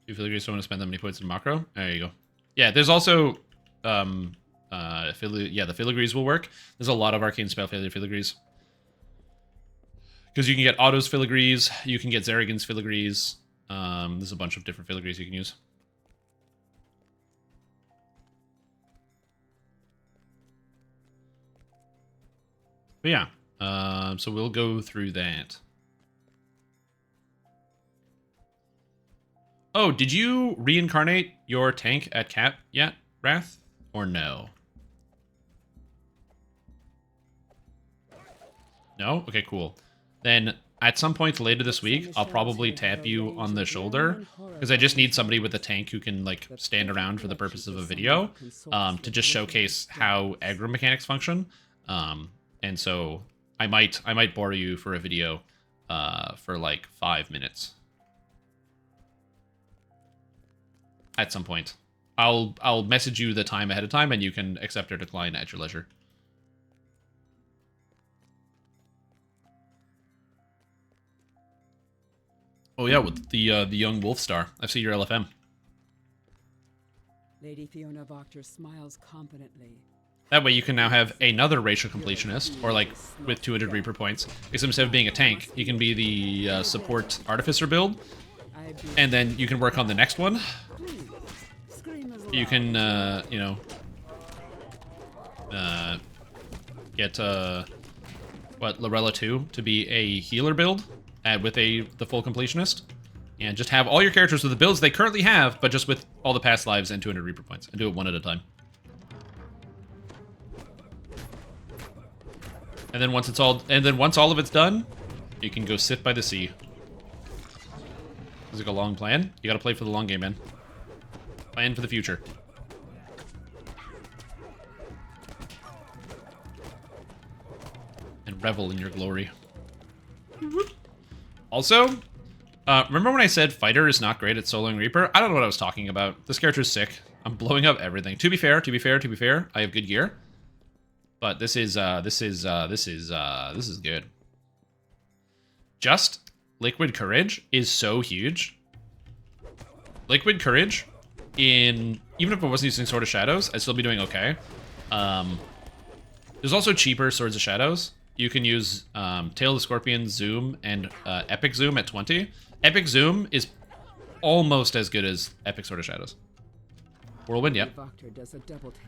You filigrees don't want to spend that many points in macro? There you go. Yeah, there's also... the filigrees will work. There's a lot of arcane spell failure filigrees. Because you can get Otto's filigrees, you can get Zarigan's filigrees. There's a bunch of different filigrees you can use. But yeah, so we'll go through that. Oh, did you reincarnate your tank at Cap yet, Wrath? Or no? No? Okay, cool. Then at some point later this week, I'll probably tap you on the shoulder, because I just need somebody with a tank who can like stand around for the purpose of a video, to just showcase how aggro mechanics function. And so I might borrow you for a video for like 5 minutes. At some point. I'll message you the time ahead of time, and you can accept or decline at your leisure. Oh yeah, with the young Wolf Star. I see your LFM.
Lady Fiona Voctor smiles confidently.
That way you can now have another racial completionist, or like with 200 Reaper points. Because instead of being a tank, you can be the support artificer build, and then you can work on the next one. You can, you know, get Lorella 2 to be a healer build, with the full completionist, and just have all your characters with the builds they currently have, but just with all the past lives and 200 Reaper points, and do it one at a time. And then once all of it's done, you can go sit by the sea. Is it a long plan? You gotta play for the long game, man. Plan for the future. And revel in your glory. Also, remember when I said Fighter is not great at soloing Reaper? I don't know what I was talking about. This character's sick. I'm blowing up everything. To be fair, I have good gear. But this is good. Just Liquid Courage is so huge. Liquid Courage, even if I wasn't using Sword of Shadows, I'd still be doing okay. There's also cheaper Swords of Shadows. You can use Tail of the Scorpion, Zoom, and Epic Zoom at 20. Epic Zoom is almost as good as Epic Sword of Shadows. Whirlwind, yep.
Voctor does a double take.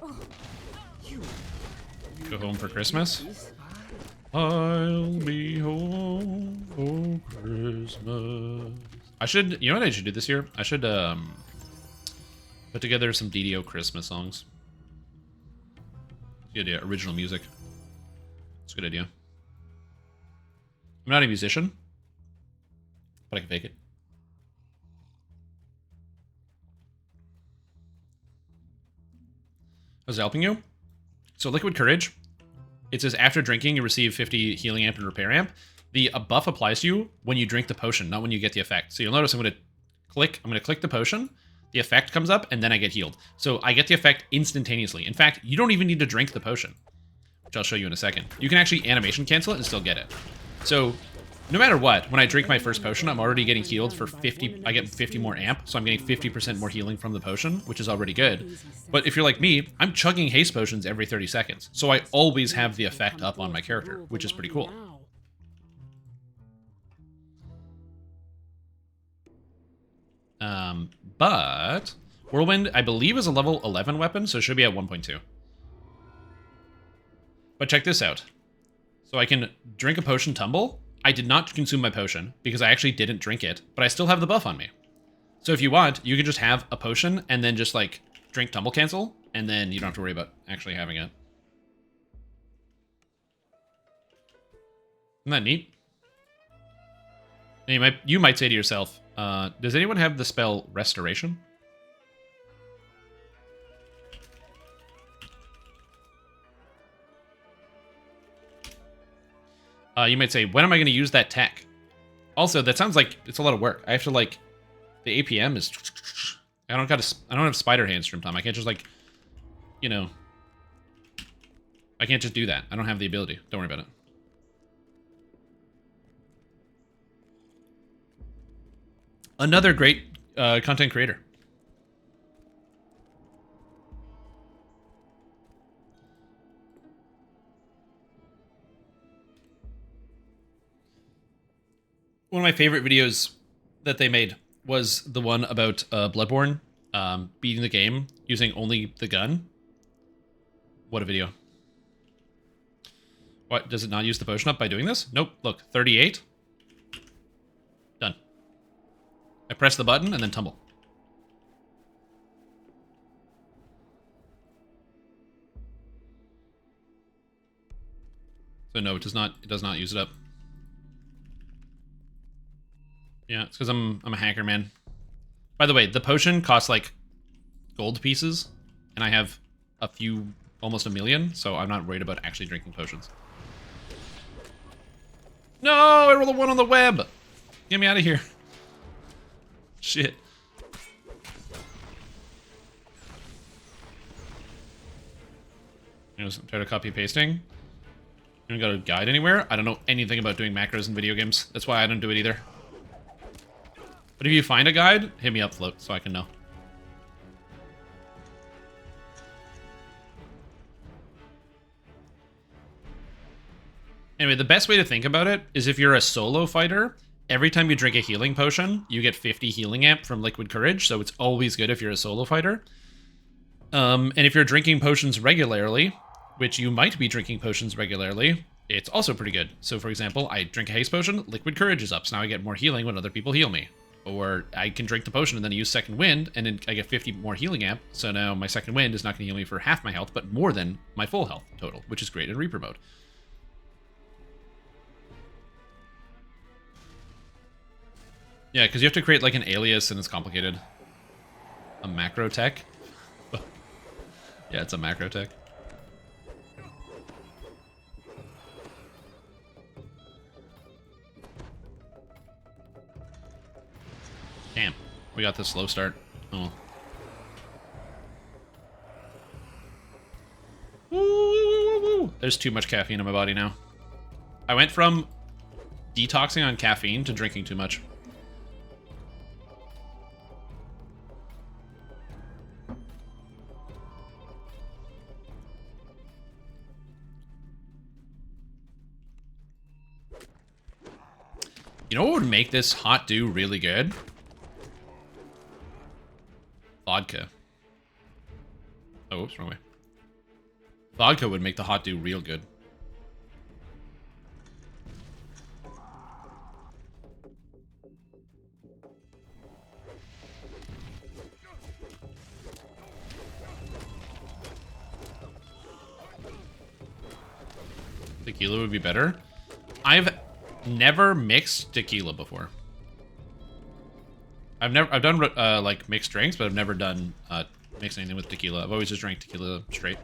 Oh,
Go home for Christmas. I'll be home for Christmas. I should, you know what I should do this year? I should put together some DDO Christmas songs. Good idea. Original music. It's a good idea. I'm not a musician, but I can fake it. How's it helping you? So Liquid Courage, it says after drinking you receive 50 healing amp and repair amp. The buff applies to you when you drink the potion, not when you get the effect. So you'll notice I'm gonna click the potion, the effect comes up, and then I get healed. So I get the effect instantaneously. In fact, you don't even need to drink the potion, which I'll show you in a second. You can actually animation cancel it and still get it. So no matter what, when I drink my first potion, I'm already getting healed for 50, I get 50 more amp, so I'm getting 50% more healing from the potion, which is already good. But if you're like me, I'm chugging haste potions every 30 seconds, so I always have the effect up on my character, which is pretty cool. But Whirlwind, I believe, is a level 11 weapon, so it should be at 1.2. But check this out. So I can drink a potion tumble. I did not consume my potion because I actually didn't drink it, but I still have the buff on me. So if you want, you can just have a potion and then just like drink tumble cancel, and then you don't have to worry about actually having it. Isn't that neat? And you might say to yourself, does anyone have the spell Restoration? You might say, when am I going to use that tech? Also, that sounds like it's a lot of work. I have to like, the APM is, I don't have spider hand stream time. I can't just like, you know, I can't just do that. I don't have the ability. Don't worry about it. Another great content creator. One of my favorite videos that they made was the one about Bloodborne beating the game using only the gun. What a video. What, does it not use the potion up by doing this? Nope, look, 38. Done. I press the button and then tumble. So no, it does not use it up. Yeah, it's because I'm a hacker, man. By the way, the potion costs like gold pieces, and I have a few, almost a million, so I'm not worried about actually drinking potions. No, I rolled a 1 on the web. Get me out of here. Shit. You know, try to copy pasting. You don't got a guide anywhere? I don't know anything about doing macros in video games. That's why I don't do it either. But if you find a guide, hit me up, Float, so I can know. Anyway, the best way to think about it is if you're a solo fighter, every time you drink a healing potion, you get 50 healing amp from Liquid Courage, so it's always good if you're a solo fighter. And if you're drinking potions regularly, which you might be drinking potions regularly, it's also pretty good. So for example, I drink a haste potion, Liquid Courage is up, so now I get more healing when other people heal me. Or I can drink the potion and then use Second Wind, and then I get 50 more healing amp, so now my Second Wind is not going to heal me for half my health, but more than my full health total, which is great in Reaper mode. Yeah, because you have to create like an alias and it's complicated. A macro tech? Yeah, it's a macro tech. Damn, we got this slow start. Oh. Woo! There's too much caffeine in my body now. I went from detoxing on caffeine to drinking too much. You know what would make this hot dew really good? Vodka. Oh, whoops, wrong way. Vodka would make the hot dew real good. Tequila would be better. I've never mixed tequila before. I've done like mixed drinks, but I've never done mixed anything with tequila. I've always just drank tequila straight,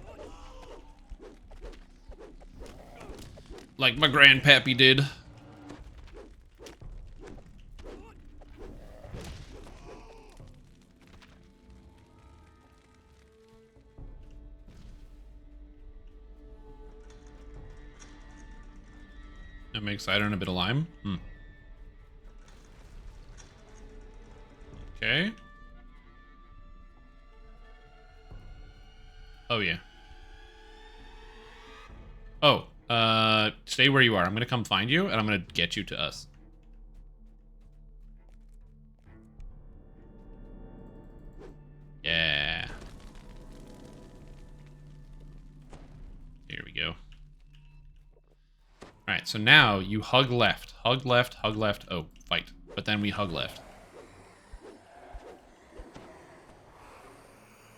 like my grandpappy did. That makes cider and a bit of lime. Okay. Oh, yeah. Oh, stay where you are. I'm gonna come find you, and I'm gonna get you to us. Yeah. Here we go. Alright, so now you hug left. Hug left, hug left. Oh, fight. But then we hug left.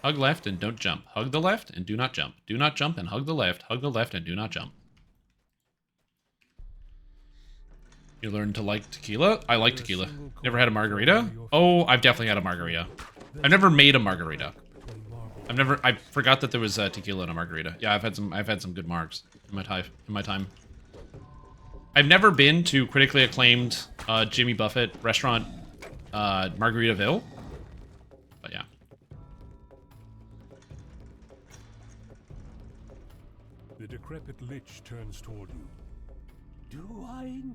Hug left and don't jump. Hug the left and do not jump. Do not jump and hug the left. Hug the left and do not jump. You learn to like tequila? I like tequila. Never had a margarita? Oh, I've definitely had a margarita. I've never made a margarita. I forgot that there was tequila in a margarita. Yeah, I've had some good margs in my time. I've never been to critically acclaimed Jimmy Buffett restaurant Margaritaville. But yeah.
The decrepit lich turns toward you.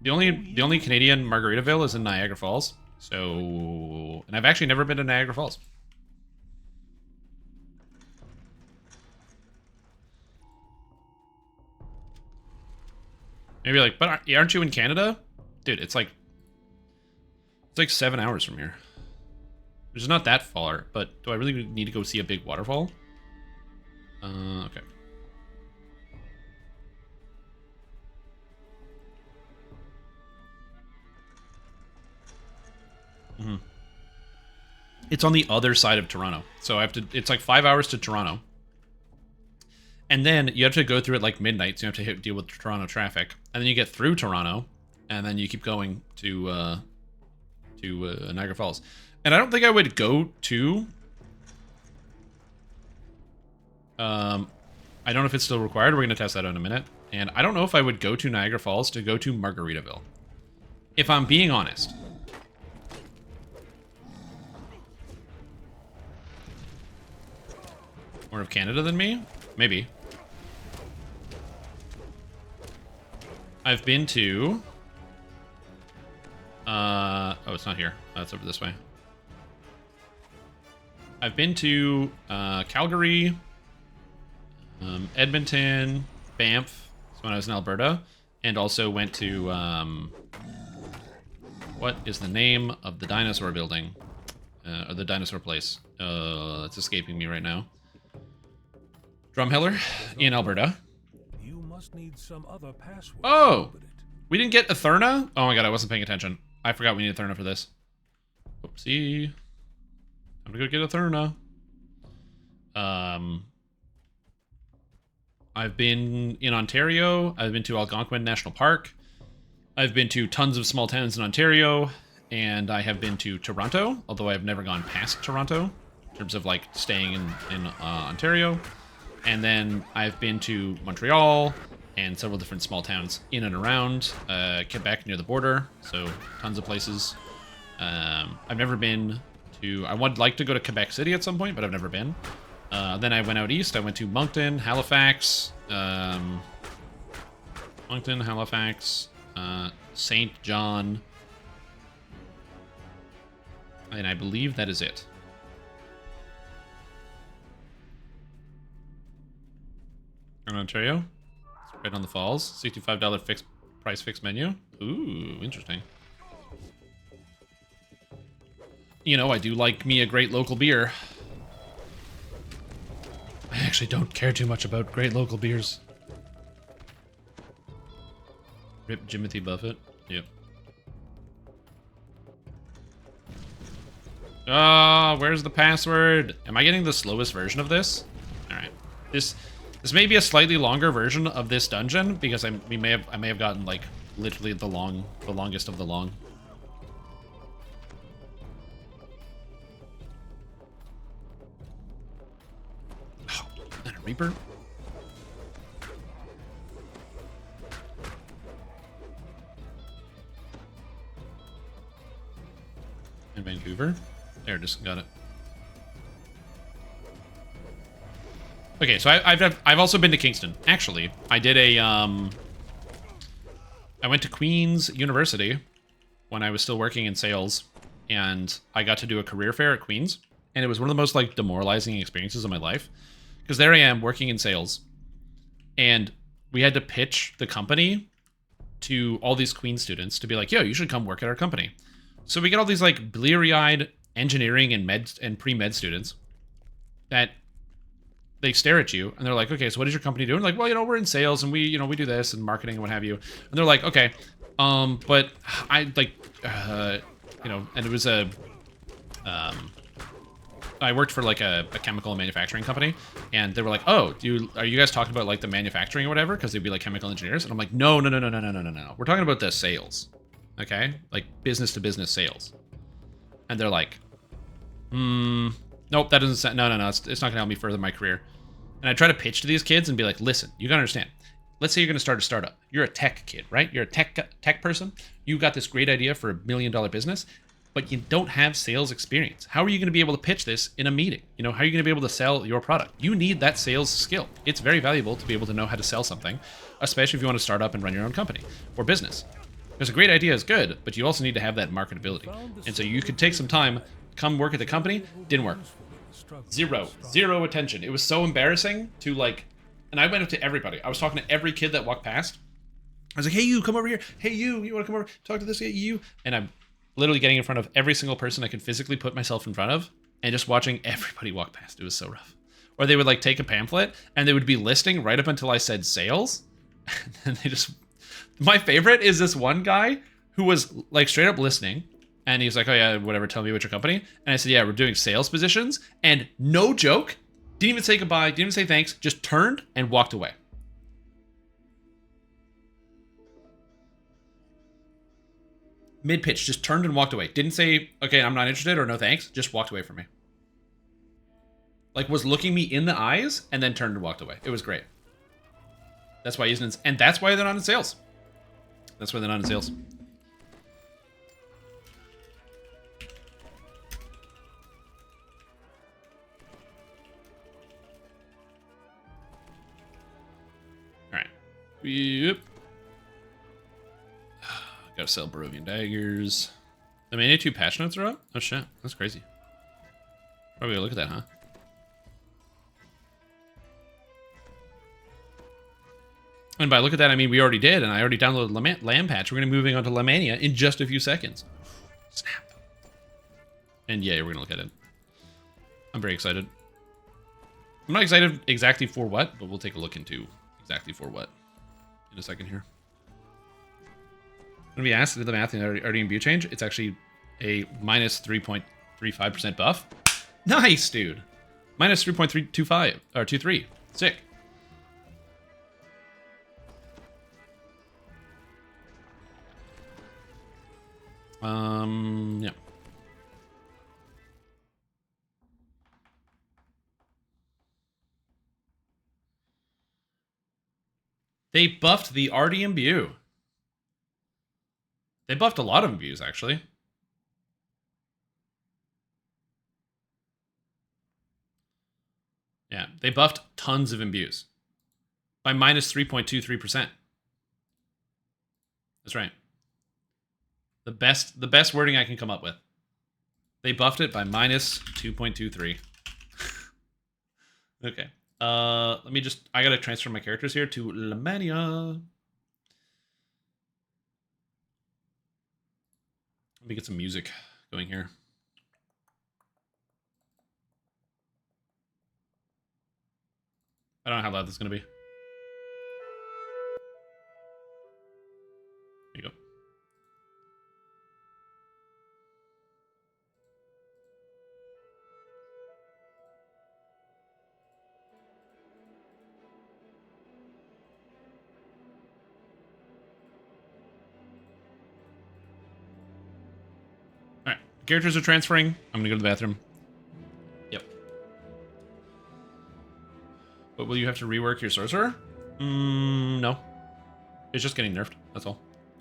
The only Canadian Margaritaville is in Niagara Falls. So, and I've actually never been to Niagara Falls. Maybe like, but aren't you in Canada? Dude, it's like 7 hours from here. Which is not that far, but do I really need to go see a big waterfall? Okay. It's on the other side of Toronto. So I have to, it's like 5 hours to Toronto. And then you have to go through it like midnight, so you have to deal with Toronto traffic. And then you get through Toronto, and then you keep going to Niagara Falls. And I don't think I would go to... I don't know if it's still required. We're going to test that in a minute. And I don't know if I would go to Niagara Falls to go to Margaritaville. If I'm being honest. More of Canada than me? Maybe. I've been to... oh, it's not here. It's over this way. I've been to Calgary, Edmonton, Banff, so when I was in Alberta, and also went to, what is the name of the dinosaur building? Or the dinosaur place? It's escaping me right now. Drumheller in Alberta.
You must need some other password.
Oh! We didn't get Etherna? Oh my god, I wasn't paying attention. I forgot we needed Etherna for this. Oopsie. I'm gonna go get Etherna. I've been in Ontario. I've been to Algonquin National Park. I've been to tons of small towns in Ontario. And I have been to Toronto, although I've never gone past Toronto in terms of like staying in Ontario. And then I've been to Montreal and several different small towns in and around Quebec near the border. So tons of places. I've never been to... I would like to go to Quebec City at some point, but I've never been. Then I went out east. I went to Moncton, Halifax, Saint John, and I believe that is it. In Ontario, it's right on the falls. $65 fixed price, fixed menu. Ooh, interesting. You know, I do like me a great local beer. I actually don't care too much about great local beers. Rip Jimothy Buffett. Yep. Oh, where's the password? Am I getting the slowest version of this? All right. This may be a slightly longer version of this dungeon because I may have gotten like literally the longest of the long. Oh, and a Reaper. In Vancouver. There, just got it. Okay, so I've also been to Kingston. Actually, I did a I went to Queen's University when I was still working in sales, and I got to do a career fair at Queen's, and it was one of the most like demoralizing experiences of my life, because there I am working in sales, and we had to pitch the company to all these Queen's students to be like, yo, you should come work at our company. So we get all these like bleary-eyed engineering and med and pre-med students that they stare at you and they're like, okay, so what is your company doing? Like, well, you know, we're in sales and we do this and marketing and what have you. And they're like, okay, but I like, you know, and it was I worked for like a chemical manufacturing company, and they were like, oh, are you guys talking about like the manufacturing or whatever? Because they'd be like chemical engineers. And I'm like, no. We're talking about the sales. Okay, like business to business sales. And they're like, nope, that doesn't sound, no, it's not gonna help me further in my career. And I try to pitch to these kids and be like, listen, you gotta understand. Let's say you're gonna start a startup. You're a tech kid, right? You're a tech person. You got this great idea for $1 million business, but you don't have sales experience. How are you gonna be able to pitch this in a meeting? You know, how are you gonna be able to sell your product? You need that sales skill. It's very valuable to be able to know how to sell something, especially if you want to start up and run your own company or business. Because a great idea is good, but you also need to have that marketability. And so you could take some time, come work at the company, didn't work. Zero attention. It was so embarrassing to like, and I went up to everybody. I was talking to every kid that walked past. I was like, hey, you, come over here. Hey, you want to come over, talk to this guy, you? And I'm literally getting in front of every single person I could physically put myself in front of and just watching everybody walk past. It was so rough. Or they would like take a pamphlet and they would be listing right up until I said sales. And they just... My favorite is this one guy who was like straight up listening, and he's like, oh yeah, whatever, tell me about your company. And I said, yeah, we're doing sales positions. And no joke, didn't even say goodbye, didn't even say thanks, just turned and walked away. Mid-pitch, just turned and walked away. Didn't say, okay, I'm not interested or no thanks, just walked away from me. Like was looking me in the eyes and then turned and walked away. It was great. That's why he's in, and that's why they're not in sales. That's why they're not in sales. All right. Yep. Gotta sell Barovian daggers. The Mania 2 patch notes are up? Oh shit, that's crazy. Probably look at that, huh? And by look at that, I mean we already did, and I already downloaded Lam patch. We're going to be moving on to Lamannia in just a few seconds. Snap. And yeah, we're going to look at it. I'm very excited. I'm not excited exactly for what, but we'll take a look into exactly for what in a second here. When we asked, did the math in RDMB change? It's actually a minus 3.35% buff. Nice, dude. Minus 3.325 or 23. Sick. Yeah. They buffed the RD imbue. They buffed a lot of imbues, actually. Yeah, they buffed tons of imbues by minus 3.23%. That's right. The best wording I can come up with. They buffed it by minus 2.23. Okay. Let me just... I gotta transfer my characters here to Lamannia. Let me get some music going here. I don't know how loud this is gonna be. There you go. Alright, characters are transferring. I'm gonna go to the bathroom. Yep. But will you have to rework your sorcerer? No. It's just getting nerfed, that's all.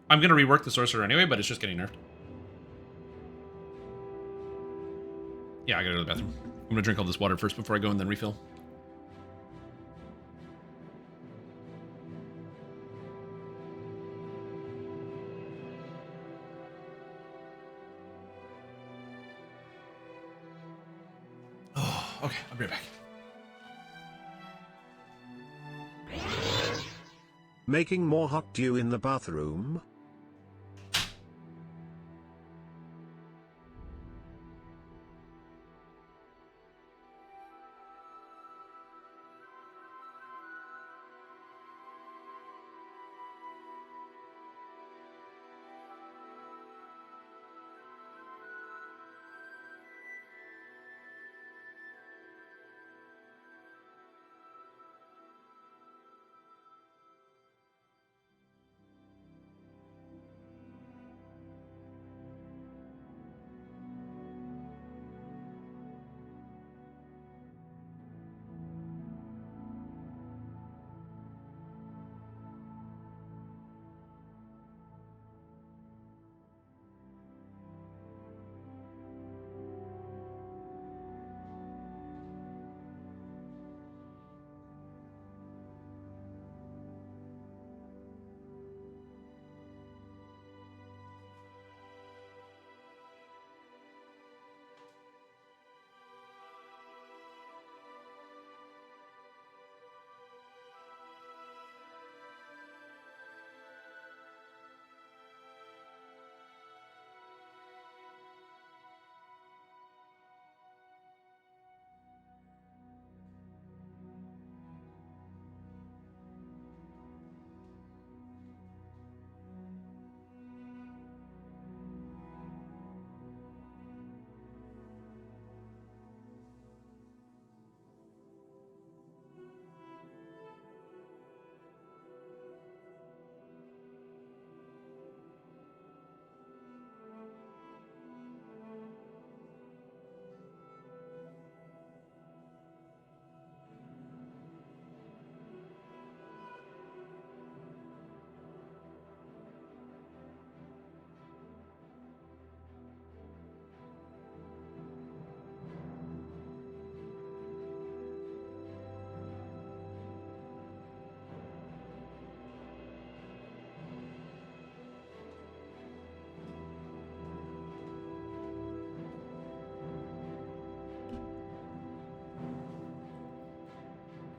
I'm gonna rework the sorcerer anyway, but it's just getting nerfed. Yeah, I gotta go to the bathroom. I'm gonna drink all this water first before I go and then refill. Oh, okay, I'll be right back.
Making more hot dew in the bathroom?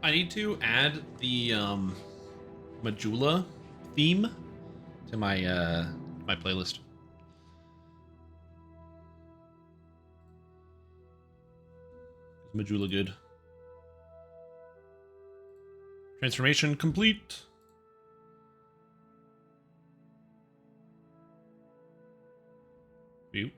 I need to add the Majula theme to my my playlist. Is Majula good? Transformation complete. View.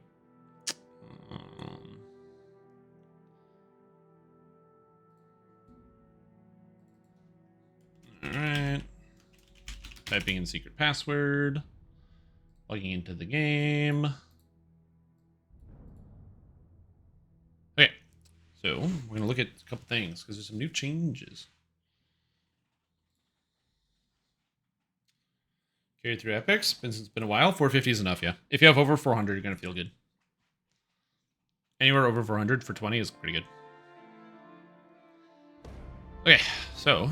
Alright. Typing in secret password. Logging into the game. Okay. So, we're going to look at a couple things because there's some new changes. Carried through epics. It's been a while. 450 is enough, yeah. If you have over 400, you're going to feel good. Anywhere over 400 for 20 is pretty good. Okay, so...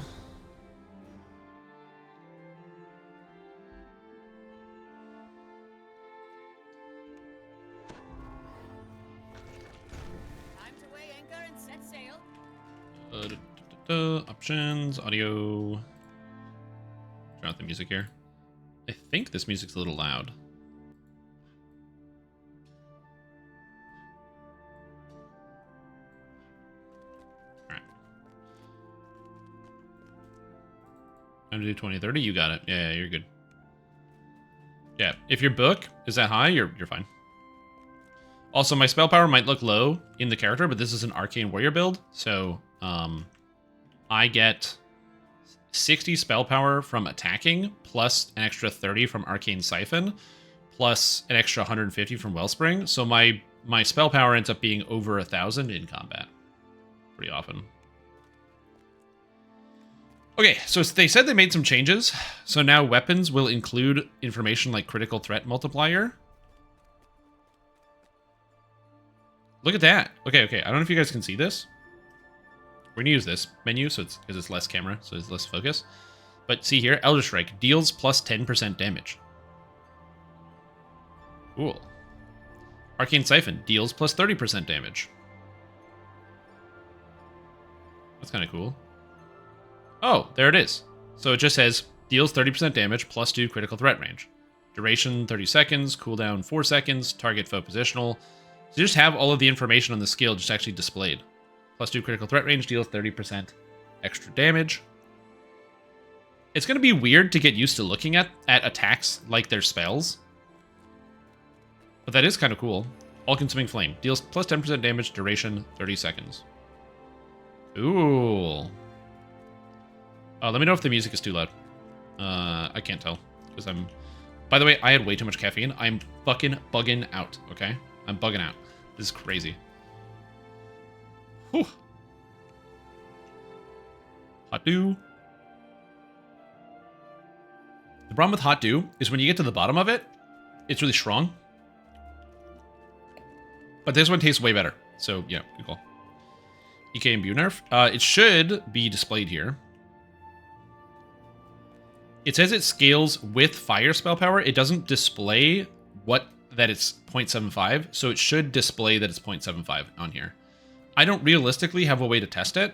options, audio. Turn out the music here. I think this music's a little loud. Alright. Time to do 2030, you got it. Yeah, you're good. Yeah, if your book is that high, you're fine. Also, my spell power might look low in the character, but this is an Arcane Warrior build, so I get 60 spell power from attacking, plus an extra 30 from Arcane Siphon, plus an extra 150 from Wellspring. So my spell power ends up being over 1,000 in combat. Pretty often. Okay, so they said they made some changes. So now weapons will include information like critical threat multiplier. Look at that. Okay. I don't know if you guys can see this. We're going to use this menu so because it's less camera, so it's less focus. But see here, Elder Strike deals plus 10% damage. Cool. Arcane Siphon deals plus 30% damage. That's kind of cool. Oh, there it is. So it just says deals 30% damage plus 2 critical threat range. Duration 30 seconds, cooldown 4 seconds, target foe positional. So you just have all of the information on the skill just actually displayed. Plus 2 critical threat range deals 30% extra damage. It's going to be weird to get used to looking at attacks like they're spells. But that is kind of cool. All-consuming flame. Deals plus 10% damage, duration 30 seconds. Ooh. Oh, let me know if the music is too loud. I can't tell. Because I'm... By the way, I had way too much caffeine. I'm fucking bugging out, okay? I'm bugging out. This is crazy. Whew. Hot Dew. The problem with Hot Dew is when you get to the bottom of it, it's really strong. But this one tastes way better. So, yeah, good call. EK and Nerf. It should be displayed here. It says it scales with fire spell power. It doesn't display that it's 0.75, so it should display that it's 0.75 on here. I don't realistically have a way to test it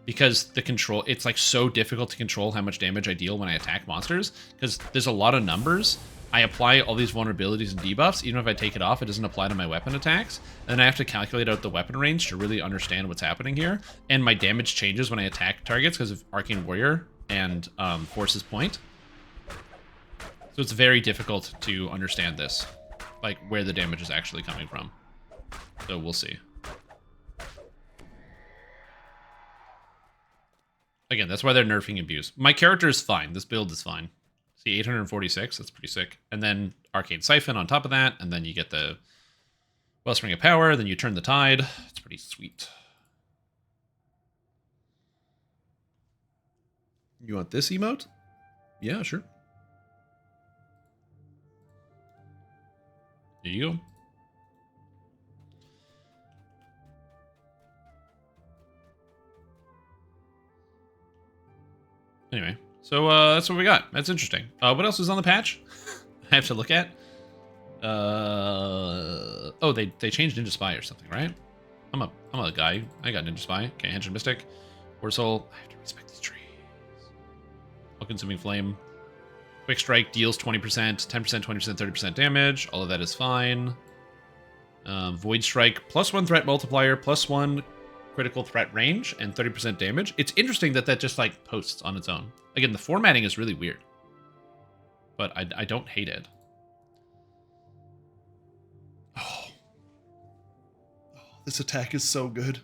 because it's like so difficult to control how much damage I deal when I attack monsters because there's a lot of numbers. I apply all these vulnerabilities and debuffs. Even if I take it off, it doesn't apply to my weapon attacks. And then I have to calculate out the weapon range to really understand what's happening here. And my damage changes when I attack targets because of Arcane Warrior and Force's Point. So it's very difficult to understand this, like where the damage is actually coming from. So we'll see. Again, that's why they're nerfing abuse. My character is fine. This build is fine. See, 846, that's pretty sick. And then Arcane Siphon on top of that, and then you get the Wellspring of Power, then you turn the tide. It's pretty sweet. You want this emote? Yeah, sure. There you go. Anyway, so that's what we got. That's interesting. What else is on the patch? I have to look at. Oh, they changed Ninja Spy or something, right? I'm a guy. I got Ninja Spy. Okay, Henshin Mystic, War Soul. I have to respect these trees. All-consuming flame. Quick strike deals 20%, 10%, 20%, 30% damage. All of that is fine. Void strike, +1 threat multiplier, +1 critical threat range, and 30% damage. It's interesting that that just like posts on its own. Again, the formatting is really weird, but I don't hate it. Oh, this attack is so good.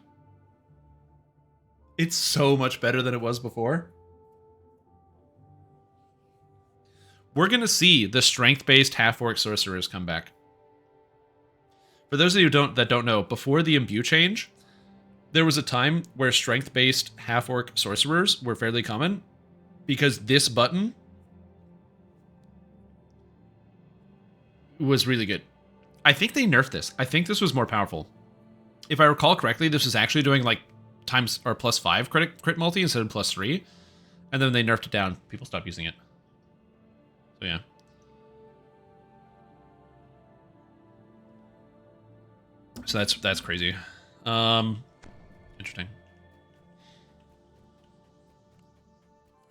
It's so much better than it was before. We're going to see the strength-based half-orc sorcerers come back. For those of you that don't know, before the imbue change, there was a time where strength-based half-orc sorcerers were fairly common because this button was really good. I think they nerfed this. I think this was more powerful. If I recall correctly, this was actually doing like times or +5 crit multi instead of +3, and then they nerfed it down. People stopped using it. So yeah. So that's crazy. Interesting.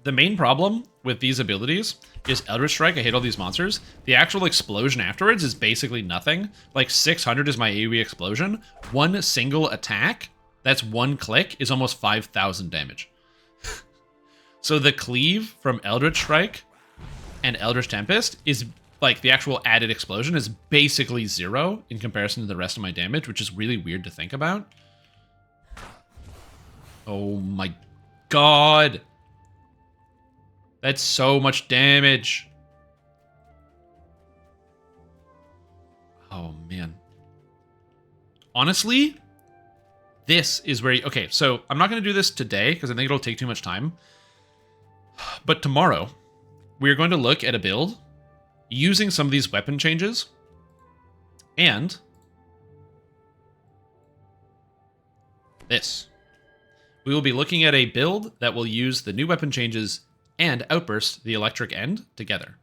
The main problem with these abilities is Eldritch Strike. I hate all these monsters. The actual explosion afterwards is basically nothing. Like 600 is my AoE explosion. One single attack, that's one click, is almost 5,000 damage. So the cleave from Eldritch Strike and Eldritch Tempest is like the actual added explosion is basically 0 in comparison to the rest of my damage, which is really weird to think about. Oh my god. That's so much damage. Oh man. Honestly, this is where okay, so I'm not going to do this today because I think it'll take too much time. But tomorrow, we're going to look at a build using some of these weapon changes, and this. We will be looking at a build that will use the new weapon changes and Outburst, the electric end, together.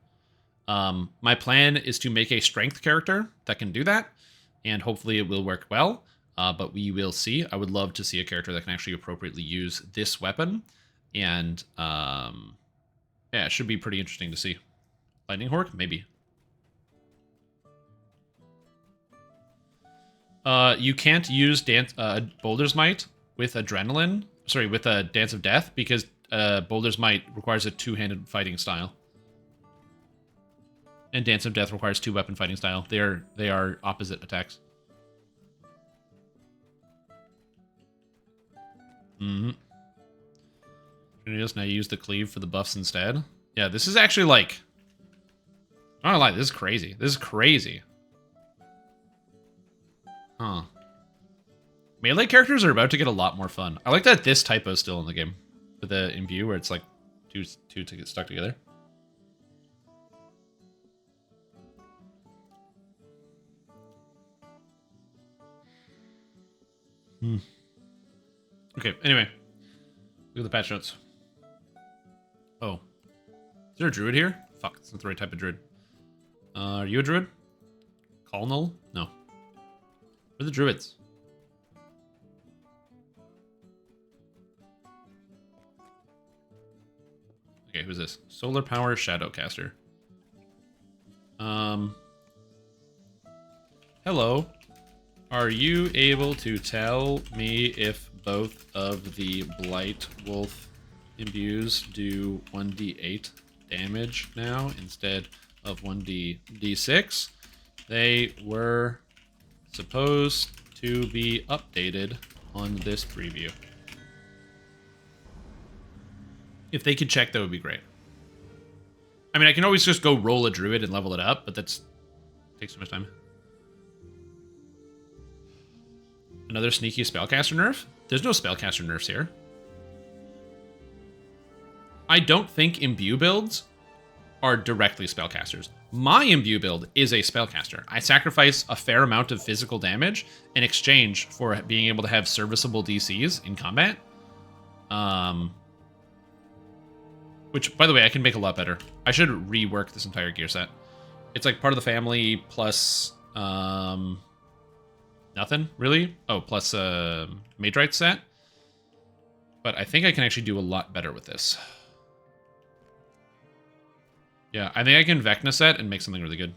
My plan is to make a strength character that can do that, and hopefully it will work well, but we will see. I would love to see a character that can actually appropriately use this weapon, and yeah, it should be pretty interesting to see. Lightning Hork? Maybe. You can't use Boulder's Might with Adrenaline. Sorry, with a Dance of Death, because Boulder's Might requires a two-handed fighting style. And Dance of Death requires two-weapon fighting style. They are opposite attacks. Mm-hmm. Now you use the cleave for the buffs instead. Yeah, this is actually like... I'm not gonna lie, this is crazy. This is crazy. Huh. Melee characters are about to get a lot more fun. I like that this typo is still in the game. With the imbue where it's like two to get stuck together. Okay, anyway. Look at the patch notes. Oh. Is there a druid here? Fuck, it's not the right type of druid. Are you a druid? Colonel? No. Where are the druids? Okay, who's this? Solar Power Shadowcaster. Hello. Are you able to tell me if both of the Blight Wolf imbues do 1d8 damage now instead of 1d6? They were supposed to be updated on this preview. If they could check, that would be great. I mean, I can always just go roll a druid and level it up, but that's takes too much time. Another sneaky spellcaster nerf? There's no spellcaster nerfs here. I don't think imbue builds are directly spellcasters. My imbue build is a spellcaster. I sacrifice a fair amount of physical damage in exchange for being able to have serviceable DCs in combat. Which, by the way, I can make a lot better. I should rework this entire gear set. It's like part of the family plus nothing, really. Oh, plus Mage Rite set. But I think I can actually do a lot better with this. Yeah, I think I can Vecna set and make something really good.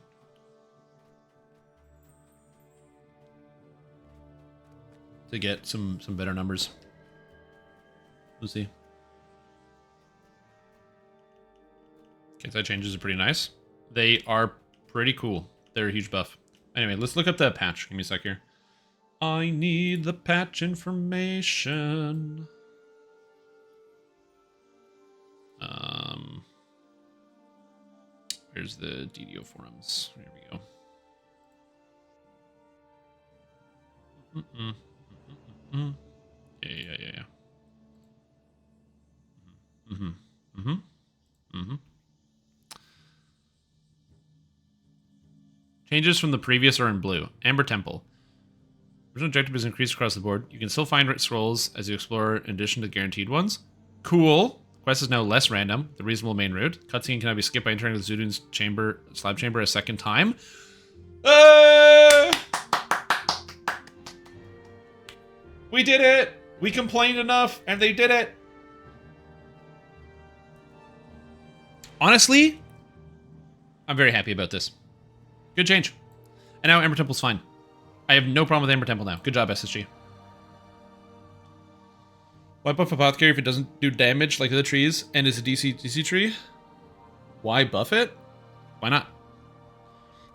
To get some better numbers. We'll see. Okay, side changes are pretty nice. They are pretty cool. They're a huge buff. Anyway, let's look up the patch. Give me a sec here. I need the patch information. Where's the DDO forums? Here we go. Yeah. Changes from the previous are in blue. Amber Temple. Original objective is increased across the board. You can still find scrolls as you explore in addition to guaranteed ones. Cool. Quest is now less random. The reasonable main route. Cutscene cannot be skipped by entering the Zudun's slab chamber a second time. We did it! We complained enough, and they did it! Honestly, I'm very happy about this. Good change. And now Amber Temple's fine. I have no problem with Amber Temple now. Good job, SSG. Why buff Apothecary if it doesn't do damage like the trees and is a DC tree? Why buff it? Why not?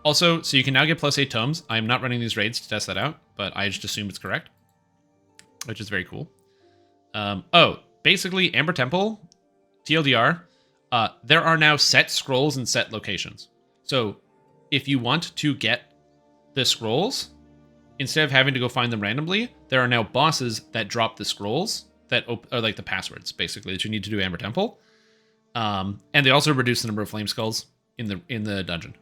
Also, so you can now get +8 tomes. I am not running these raids to test that out, but I just assume it's correct. Which is very cool. Basically, Amber Temple, TLDR, there are now set scrolls and set locations. So, if you want to get the scrolls, instead of having to go find them randomly, there are now bosses that drop the scrolls that are like the passwords, basically, that you need to do Amber Temple. And they also reduce the number of flame skulls in the dungeon.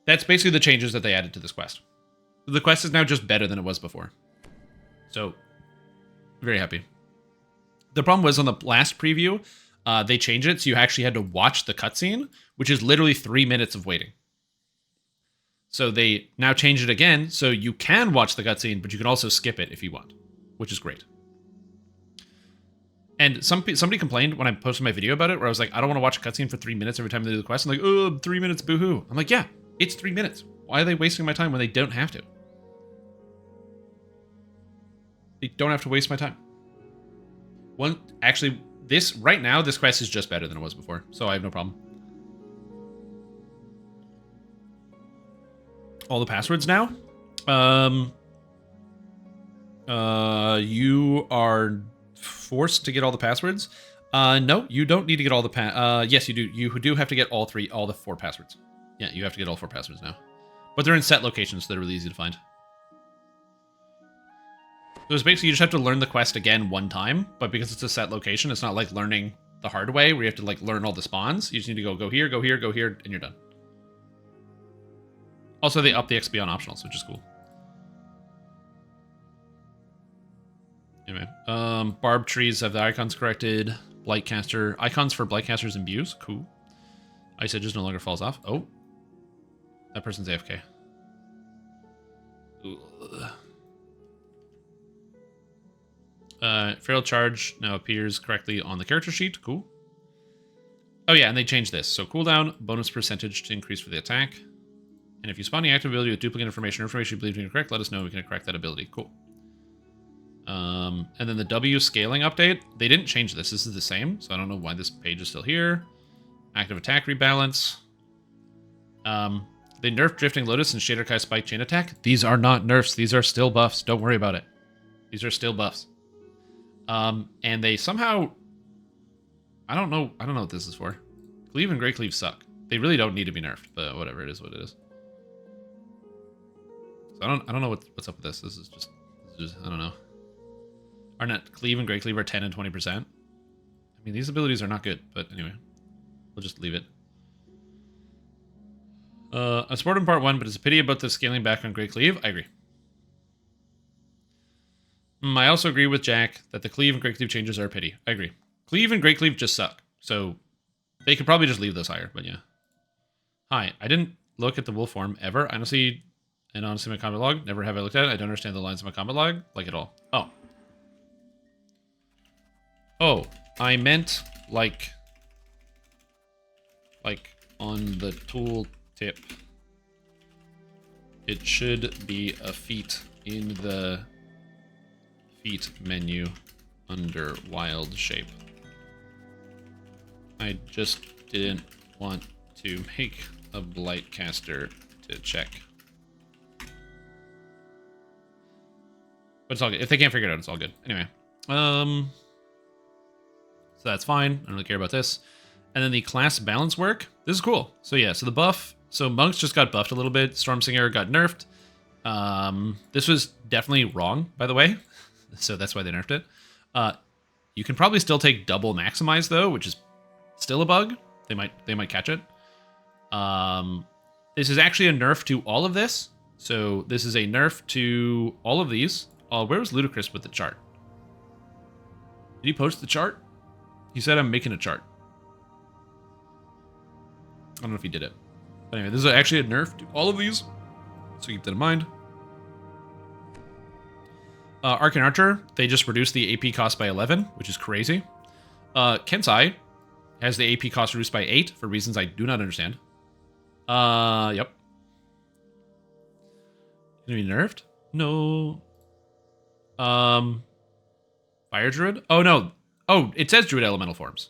That's basically the changes that they added to this quest. The quest is now just better than it was before. So, very happy. The problem was on the last preview, they changed it so you actually had to watch the cutscene, which is literally 3 minutes of waiting. So they now changed it again, so you can watch the cutscene, but you can also skip it if you want, which is great. And somebody complained when I posted my video about it, where I was like, I don't want to watch a cutscene for 3 minutes every time they do the quest. I'm like, oh, 3 minutes, boo-hoo. I'm like, yeah, it's 3 minutes. Why are they wasting my time when they don't have to? They don't have to waste my time. Right now, this quest is just better than it was before, so I have no problem. All the passwords now? You are forced to get all the passwords. No, you don't need to get all the yes, you do. You do have to get all the 4 passwords. Yeah, you have to get all 4 passwords now. But they're in set locations, so they're really easy to find. So it's basically you just have to learn the quest again one time, but because it's a set location, it's not like learning the hard way where you have to like learn all the spawns. You just need to go here, go here, go here, and you're done. Also, they up the XP on optionals, which is cool. Anyway, barb trees have the icons corrected. Blightcaster icons for Blightcasters and Views. Cool. Ice Edges no longer falls off. Oh, that person's AFK. Feral Charge now appears correctly on the character sheet. Cool. Oh yeah, and they changed this. So cooldown, bonus percentage to increase for the attack. And if you spawn the active ability with duplicate information you believe to be correct, let us know. We can correct that ability. Cool. And then the W scaling update. They didn't change this. This is the same. So I don't know why this page is still here. Active attack rebalance. They nerfed Drifting Lotus and Shader Kai Spike Chain Attack. These are not nerfs. These are still buffs. Don't worry about it. These are still buffs. And they somehow... I don't know what this is for. Cleave and Great Cleave suck. They really don't need to be nerfed, but whatever, it is what it is. So I don't know what's up with this. This is just I don't know. Arnett, Cleave and Great Cleave are 10 and 20%. I mean, these abilities are not good, but anyway. We'll just leave it. I support in part 1, but it's a pity about the scaling back on Great Cleave. I agree. I also agree with Jack that the Cleave and Great Cleave changes are a pity. I agree. Cleave and Great Cleave just suck. So they could probably just leave those higher, but yeah. Hi, I didn't look at the wolf form ever. Honestly, my combat log. Never have I looked at it. I don't understand the lines of my combat log, like at all. Oh. Oh, I meant, like, like on the tool tip, it should be a feat in the feat menu under wild shape. I just didn't want to make a blight caster to check. But it's all good. If they can't figure it out, it's all good. Anyway. So that's fine. I don't really care about this. And then the class balance work. This is cool. So yeah, so the buff. So monks just got buffed a little bit. Stormsinger got nerfed. This was definitely wrong, by the way. So that's why they nerfed it. You can probably still take double maximize though, which is still a bug. They might catch it. This is actually a nerf to all of this. So this is a nerf to all of these. Where was Ludicrous with the chart? Did he post the chart? He said I'm making a chart. I don't know if he did it. But anyway, this is actually a nerf to all of these. So keep that in mind. Arcane Archer, they just reduced the AP cost by 11, which is crazy. Kensai has the AP cost reduced by 8 for reasons I do not understand. Yep. Gonna be nerfed? No. Fire Druid? Oh, no. Oh, it says Druid Elemental Forms.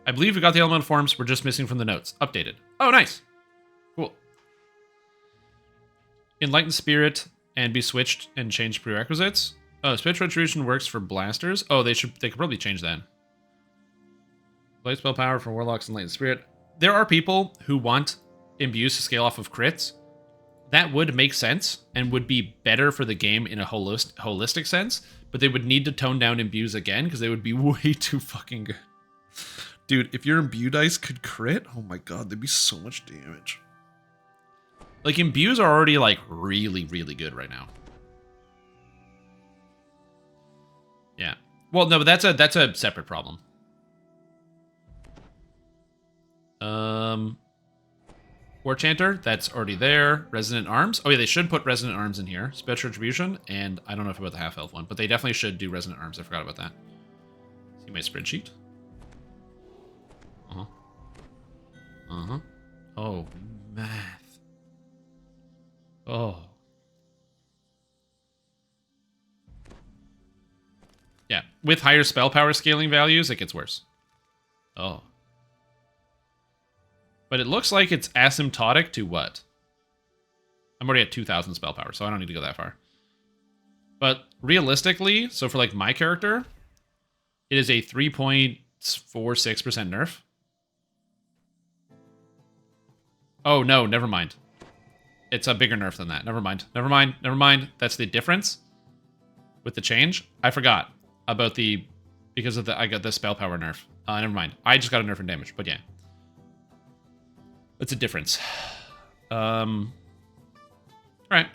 I believe we got the Elemental Forms. We're just missing from the notes. Updated. Oh, nice. Cool. Enlightened Spirit and be switched and change prerequisites. Oh, Spiritual Retribution works for blasters. Oh, they could probably change that. Light spell power for warlocks and Enlightened Spirit. There are people who want imbues to scale off of crits. That would make sense and would be better for the game in a holistic sense, but they would need to tone down imbues again because they would be way too fucking good. Dude, if your imbue dice could crit, oh my god, they'd be so much damage. Like, imbues are already, like, really, really good right now. Yeah. Well, no, but that's a separate problem. War Chanter, that's already there. Resonant Arms. Oh yeah, they should put Resonant Arms in here. Special Retribution, and I don't know about the half-elf one, but they definitely should do Resonant Arms. I forgot about that. See my spreadsheet? Uh-huh. Uh-huh. Oh, math. Oh. Yeah, with higher spell power scaling values, it gets worse. Oh. But it looks like it's asymptotic to what? I'm already at 2,000 spell power, so I don't need to go that far. But realistically, so for like my character, it is a 3.46% nerf. Oh no, never mind. It's a bigger nerf than that. Never mind. Never mind. Never mind. That's the difference with the change. I forgot about because of I got the spell power nerf. Never mind. I just got a nerf in damage, but yeah. It's a difference. Alright,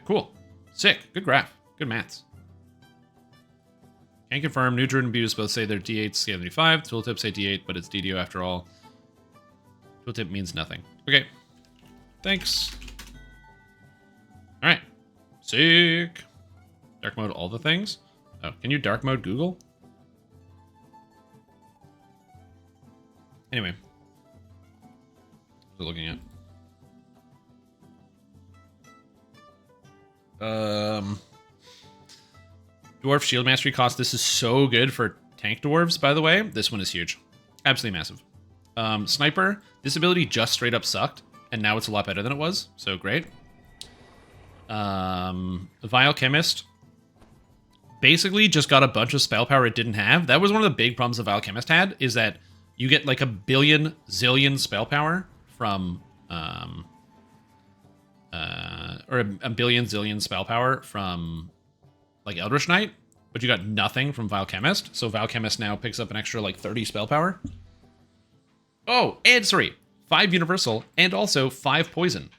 cool. Sick. Good graph. Good maths. Can confirm, new Druid and Imbues both say they're D8 75. Tooltips say D8, but it's DDO after all. Tooltip means nothing. Okay. Thanks. Alright. Sick. Dark mode all the things? Oh, can you dark mode Google? Anyway. What are looking at? Dwarf Shield Mastery cost. This is so good for tank dwarves, by the way. This one is huge. Absolutely massive. Sniper. This ability just straight up sucked, and now it's a lot better than it was, so great. Vile Chemist. Basically just got a bunch of spell power it didn't have. That was one of the big problems the Vile Chemist had, is that you get like a billion zillion spell power from, or a billion zillion spell power from, like, Eldritch Knight, but you got nothing from Vile Chemist, so Vile Chemist now picks up an extra, like, 30 spell power. Oh, and sorry, 5 Universal, and also 5 Poison.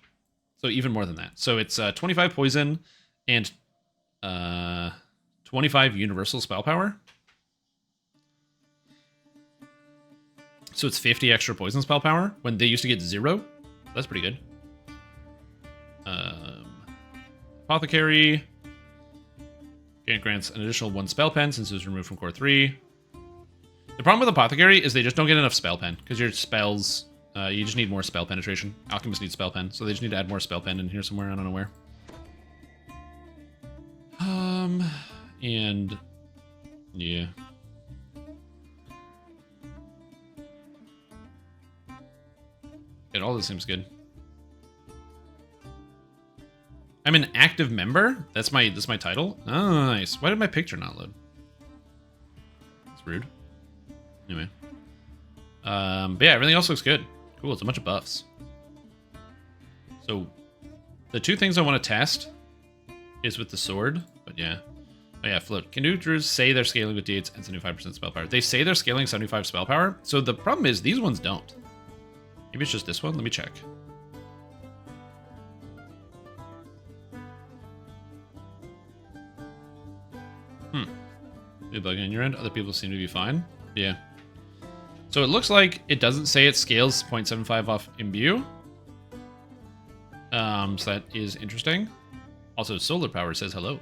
So even more than that. So it's 25 Poison and 25 Universal spell power. So it's 50 extra poison spell power when they used to get 0. That's pretty good. Apothecary. Grants an additional 1 spell pen since it was removed from core 3. The problem with Apothecary is they just don't get enough spell pen, because your spells, you just need more spell penetration. Alchemists need spell pen, so they just need to add more spell pen in here somewhere, I don't know where. And yeah. All this seems good. I'm an active member? That's my title? Oh, nice. Why did my picture not load? That's rude. Anyway. But yeah, everything else looks good. Cool, it's a bunch of buffs. So, the two things I want to test is with the sword, but yeah. Oh yeah, float. Can neutrals say they're scaling with D8s and 75% spell power? They say they're scaling 75 spell power, so the problem is these ones don't. Maybe it's just this one? Let me check. You bugging on your end? Other people seem to be fine. Yeah. So it looks like it doesn't say it scales 0.75 off imbue. So that is interesting. Also, solar power says hello.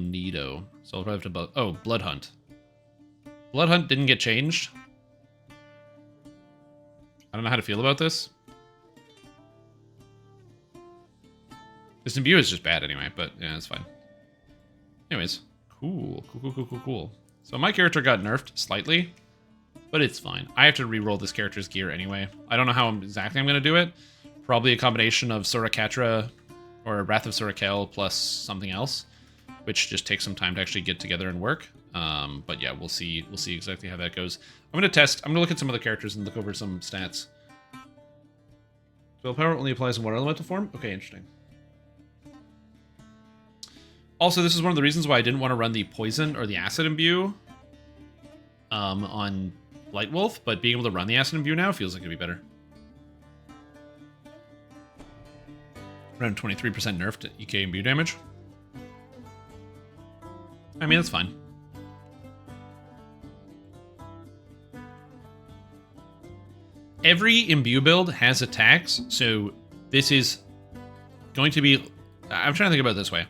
Neato. Solar power to oh, blood hunt. Blood hunt didn't get changed. I don't know how to feel about this. This imbue is just bad anyway, but yeah, it's fine. Anyways, cool. So my character got nerfed slightly, but it's fine. I have to re-roll this character's gear anyway. I don't know how exactly I'm going to do it. Probably a combination of Soracatra or Wrath of Sorakel plus something else, which just takes some time to actually get together and work. But yeah, we'll see exactly how that goes. I'm going to look at some other characters and look over some stats. Spell power only applies in water elemental form? Okay, interesting. Also, this is one of the reasons why I didn't want to run the poison or the acid imbue on Light Wolf, but being able to run the acid imbue now feels like it'd be better. Around 23% nerf to EK imbue damage. I mean, that's fine. Every imbue build has attacks, so this is going to be... I'm trying to think about it this way.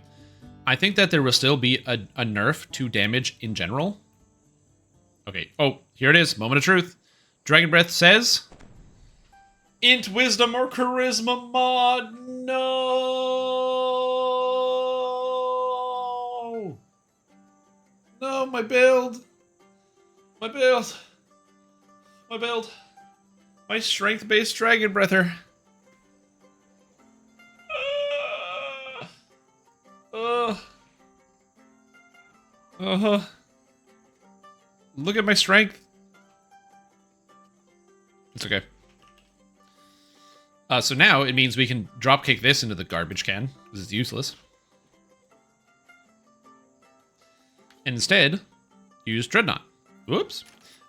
I think that there will still be a nerf to damage in general. Okay. Oh, here it is. Moment of truth. Dragon Breath says... Int, Wisdom, or Charisma mod. No! No, my build. My build. My build. My strength-based Dragon Breather. Look at my strength. It's okay. So now it means we can dropkick this into the garbage can, because it's useless. And instead, use Dreadnought. Whoops.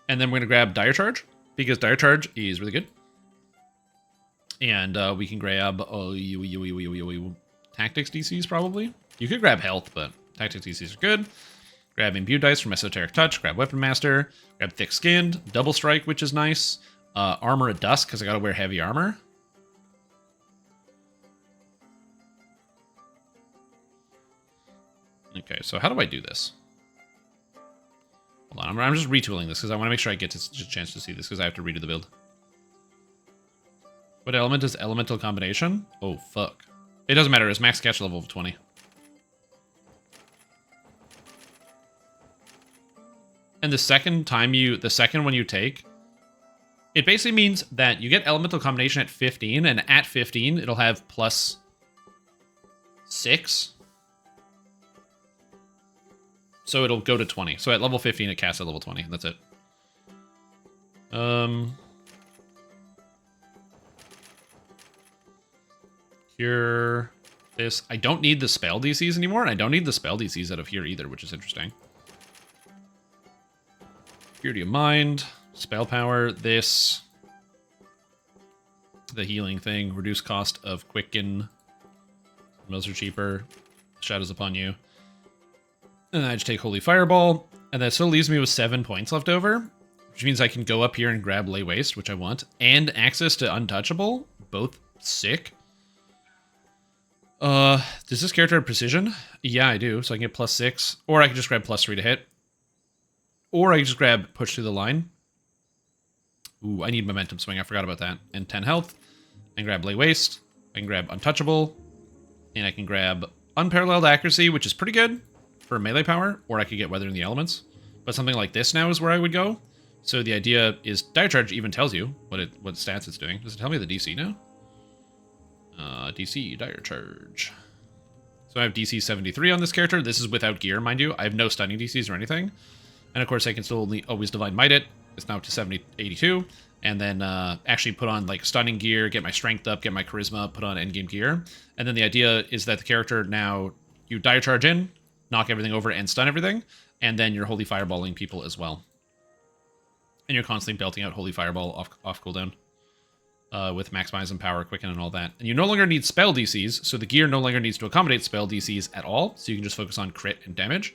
And then we're going to grab Dire Charge, because Dire Charge is really good. And we can grab Tactics DCs, probably. You could grab Health, but Tactics DCs are good. Grab Imbue Dice from Esoteric Touch. Grab Weapon Master. Grab Thick Skinned. Double Strike, which is nice. Armor at Dusk, because I got to wear heavy armor. Okay, so how do I do this? Hold on, I'm just retooling this because I want to make sure I get a chance to see this because I have to redo the build. What element is Elemental Combination? Oh, fuck. It doesn't matter, it's max catch level of 20. And the second one you take, it basically means that you get Elemental Combination at 15, and at 15, it'll have plus 6. So it'll go to 20. So at level 15, it casts at level 20. That's it. Cure this. I don't need the spell DCs anymore, and I don't need the spell DCs out of here either, which is interesting. Purity of Mind, Spell Power, this. The healing thing, reduce cost of Quicken. Those are cheaper. Shadows upon you. And then I just take Holy Fireball, and that still leaves me with 7 points left over, which means I can go up here and grab Lay Waste, which I want, and access to Untouchable, both sick. Does this character have Precision? Yeah, I do, so I can get plus 6, or I can just grab plus 3 to hit. Or I can just grab push through the line. Ooh, I need momentum swing. I forgot about that. And 10 health. I can grab lay waste. I can grab untouchable. And I can grab unparalleled accuracy, which is pretty good for melee power. Or I could get weather in the elements. But something like this now is where I would go. So the idea is Dire Charge even tells you what stats it's doing. Does it tell me the DC now? DC, Dire Charge. So I have DC 73 on this character. This is without gear, mind you. I have no stunning DCs or anything. And of course, I can still always Divine Might it. It's now to 82. And then actually put on like stunning gear, get my strength up, get my charisma up, put on endgame gear. And then the idea is that the character now, you Dire Charge in, knock everything over, and stun everything. And then you're Holy Fireballing people as well. And you're constantly belting out Holy Fireball off cooldown. With maximizing power, quicken, and all that. And you no longer need spell DCs, so the gear no longer needs to accommodate spell DCs at all, so you can just focus on crit and damage,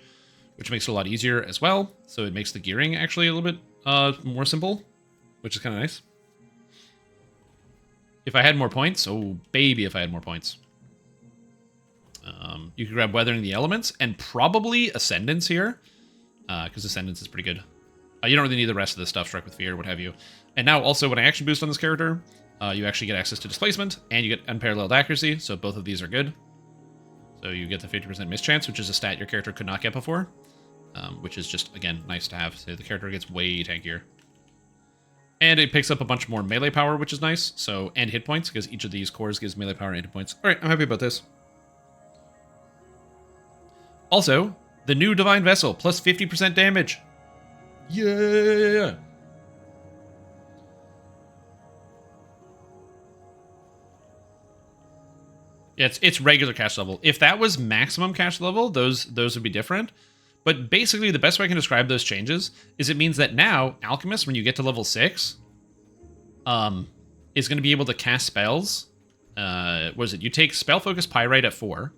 which makes it a lot easier as well. So it makes the gearing actually a little bit more simple, which is kind of nice. If I had more points, oh baby if I had more points. You could grab Weathering the Elements, and probably Ascendance here, because Ascendance is pretty good. You don't really need the rest of this stuff, Strike with Fear, what have you. And now also when I action boost on this character, you actually get access to Displacement, and you get Unparalleled Accuracy, so both of these are good. So you get the 50% mischance, which is a stat your character could not get before, which is just, again, nice to have. So the character gets way tankier. And it picks up a bunch more melee power, which is nice, so and hit points, because each of these cores gives melee power and hit points. Alright, I'm happy about this. Also, the new Divine Vessel, plus 50% damage. Yeah! Yeah, it's regular cash level. If that was maximum cash level, those would be different. But basically, the best way I can describe those changes is it means that now, Alchemist, when you get to level 6, is going to be able to cast spells. What is it? You take Spell Focus Pyrite at 4,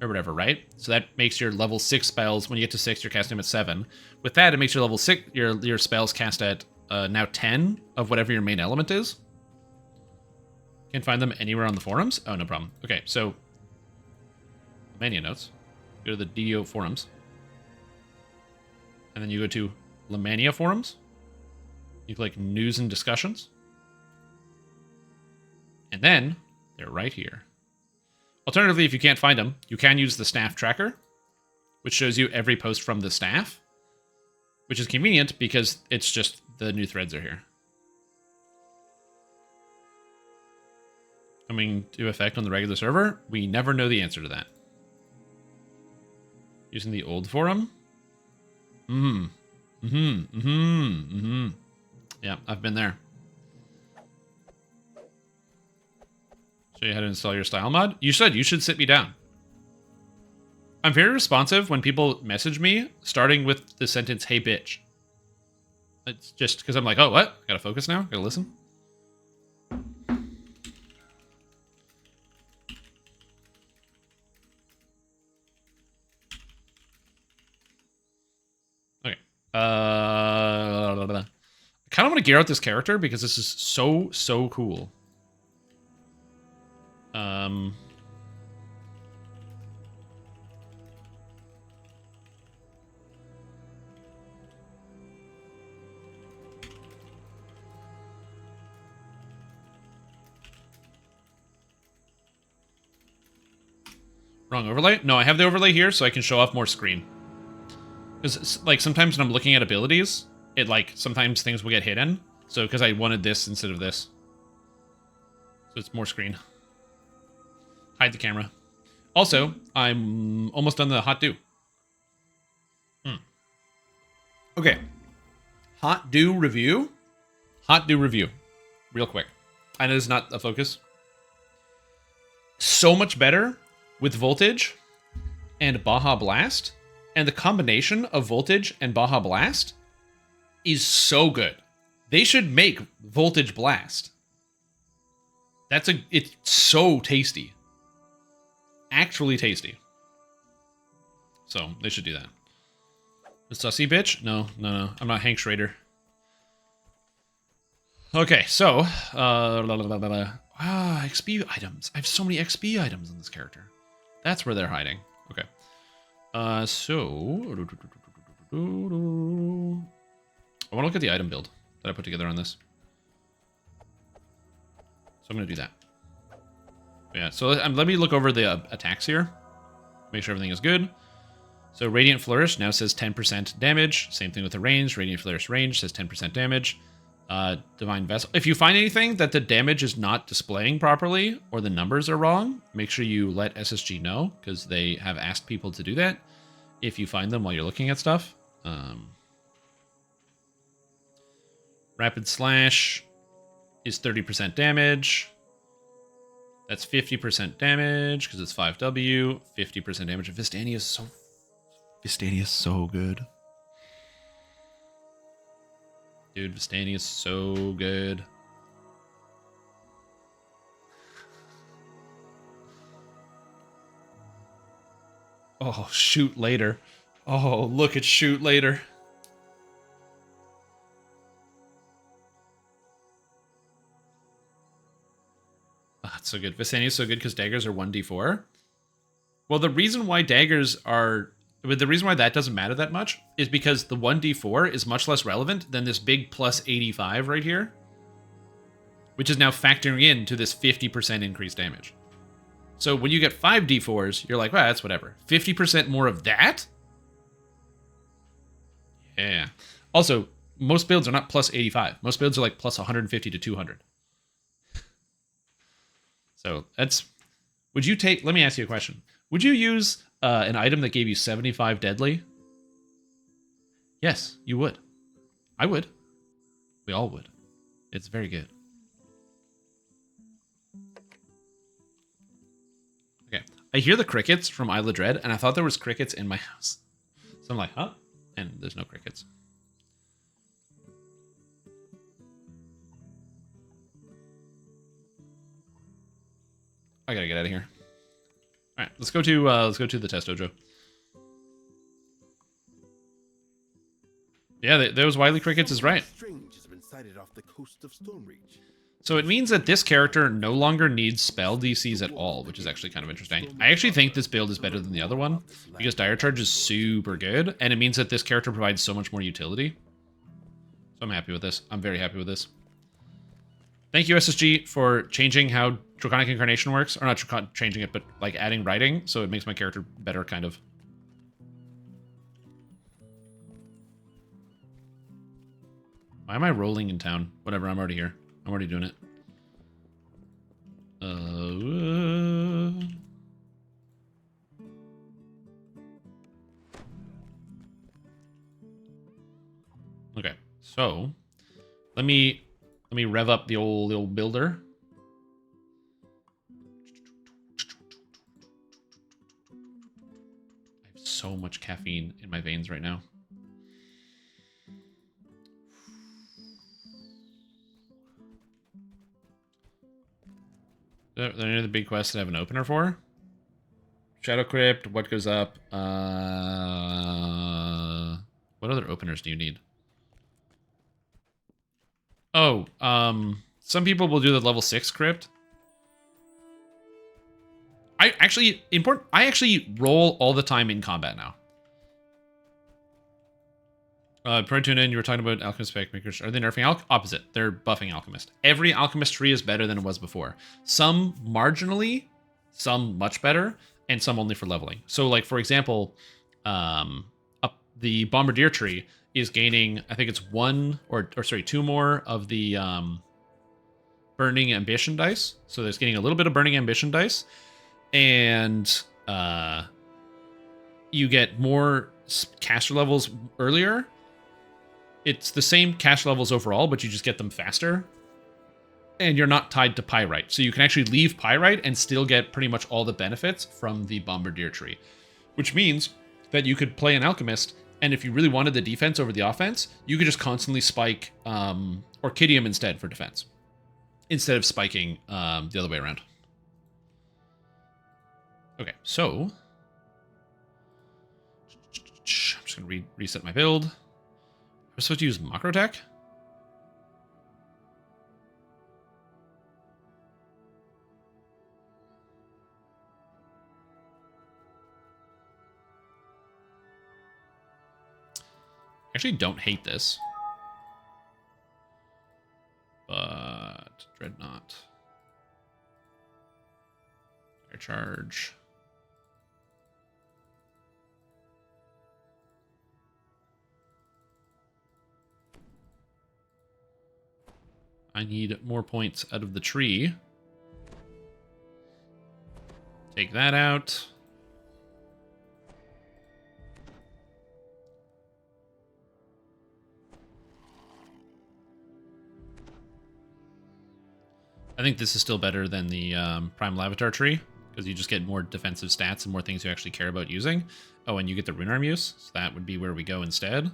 or whatever, right? So that makes your level 6 spells, when you get to 6, you're casting them at 7. With that, it makes your level 6, your spells cast at now 10 of whatever your main element is. Can't find them anywhere on the forums? Oh, no problem. Okay, so Lamannia notes. Go to the DDO forums. And then you go to Lamannia forums. You click News and Discussions. And then they're right here. Alternatively, if you can't find them, you can use the staff tracker, which shows you every post from the staff, which is convenient because it's just the new threads are here. Coming to effect on the regular server? We never know the answer to that. Using the old forum? Yeah, I've been there. Show you how to install your style mod? You should sit me down. I'm very responsive when people message me, starting with the sentence, "Hey, bitch." It's just because I'm like, oh, what? Gotta focus now? Gotta listen? Okay. I kind of want to gear out this character because this is so cool. Wrong overlay? No, I have the overlay here so I can show off more screen. Because, like, sometimes when I'm looking at abilities, it, like, sometimes things will get hidden. So, because I wanted this instead of this. So it's more screen. Hide the camera. Also, I'm almost done the hot do. Okay. Hot do review. Hot do review. Real quick. I know this is not a focus. So much better with Voltage and Baja Blast. And the combination of Voltage and Baja Blast is so good. They should make Voltage Blast. It's so tasty. Actually tasty. So, they should do that. The sussy bitch? No. I'm not Hank Schrader. Okay, so... XP items. I have so many XP items in this character. That's where they're hiding. Okay. So... I want to look at the item build that I put together on this. So I'm going to do that. Yeah, so let me look over the attacks here. Make sure everything is good. So Radiant Flourish now says 10% damage. Same thing with the range. Radiant Flourish range says 10% damage. Divine Vessel. If you find anything that the damage is not displaying properly or the numbers are wrong, make sure you let SSG know, because they have asked people to do that if you find them while you're looking at stuff. Rapid Slash is 30% damage. That's 50% damage because it's 5W. 50% damage. Vistania is so good. Dude, Vistania is so good. Oh, shoot later. Oh, look at shoot later. Oh, it's so good. Vistania is so good because daggers are 1d4. Well, the reason why daggers are... But the reason why that doesn't matter that much is because the 1d4 is much less relevant than this big plus 85 right here, which is now factoring into this 50% increased damage. So when you get 5d4s, you're like, well, that's whatever. 50% more of that? Yeah. Also, most builds are not plus 85. Most builds are like plus 150 to 200. So that's... Would you take... Let me ask you a question. Would you use an item that gave you 75 deadly? Yes, you would. I would. We all would. It's very good. Okay. I hear the crickets from Isla Dread, and I thought there was crickets in my house. So I'm like, huh? And there's no crickets. I gotta get out of here. All right, let's go to the test dojo. Yeah, those wily crickets is right. So it means that this character no longer needs spell DCs at all, which is actually kind of interesting. I actually think this build is better than the other one because Dire Charge is super good, and it means that this character provides so much more utility. So I'm happy with this. I'm very happy with this. Thank you, SSG, for changing how Draconic Incarnation works. Or not changing it, but like adding writing, so it makes my character better, kind of. Why am I rolling in town? Whatever, I'm already here. I'm already doing it. Okay, so let me rev up the old builder. I have so much caffeine in my veins right now. Are there any other big quests that I have an opener for? Shadow Crypt, what goes up? What other openers do you need? Oh, some people will do the level 6 crypt. I actually roll all the time in combat now. Protuna, you were talking about Alchemist Spec Makers. Are they nerfing Opposite. They're buffing Alchemist. Every Alchemist tree is better than it was before. Some marginally, some much better, and some only for leveling. So, like, for example, the Bombardier tree is gaining, I think it's two more of the Burning Ambition dice. So there's getting a little bit of Burning Ambition dice. And you get more caster levels earlier. It's the same caster levels overall, but you just get them faster. And you're not tied to Pyrite. So you can actually leave Pyrite and still get pretty much all the benefits from the Bombardier tree. Which means that you could play an Alchemist, and if you really wanted the defense over the offense, you could just constantly spike Orchidium instead for defense. Instead of spiking the other way around. Okay, so... I'm just going to reset my build. We're supposed to use Macrotech? Actually don't hate this. But Dreadnought. Fire charge. I need more points out of the tree. Take that out. I think this is still better than the Prime Lavatar tree, because you just get more defensive stats and more things you actually care about using. Oh, and you get the Rune Arm use, so that would be where we go instead.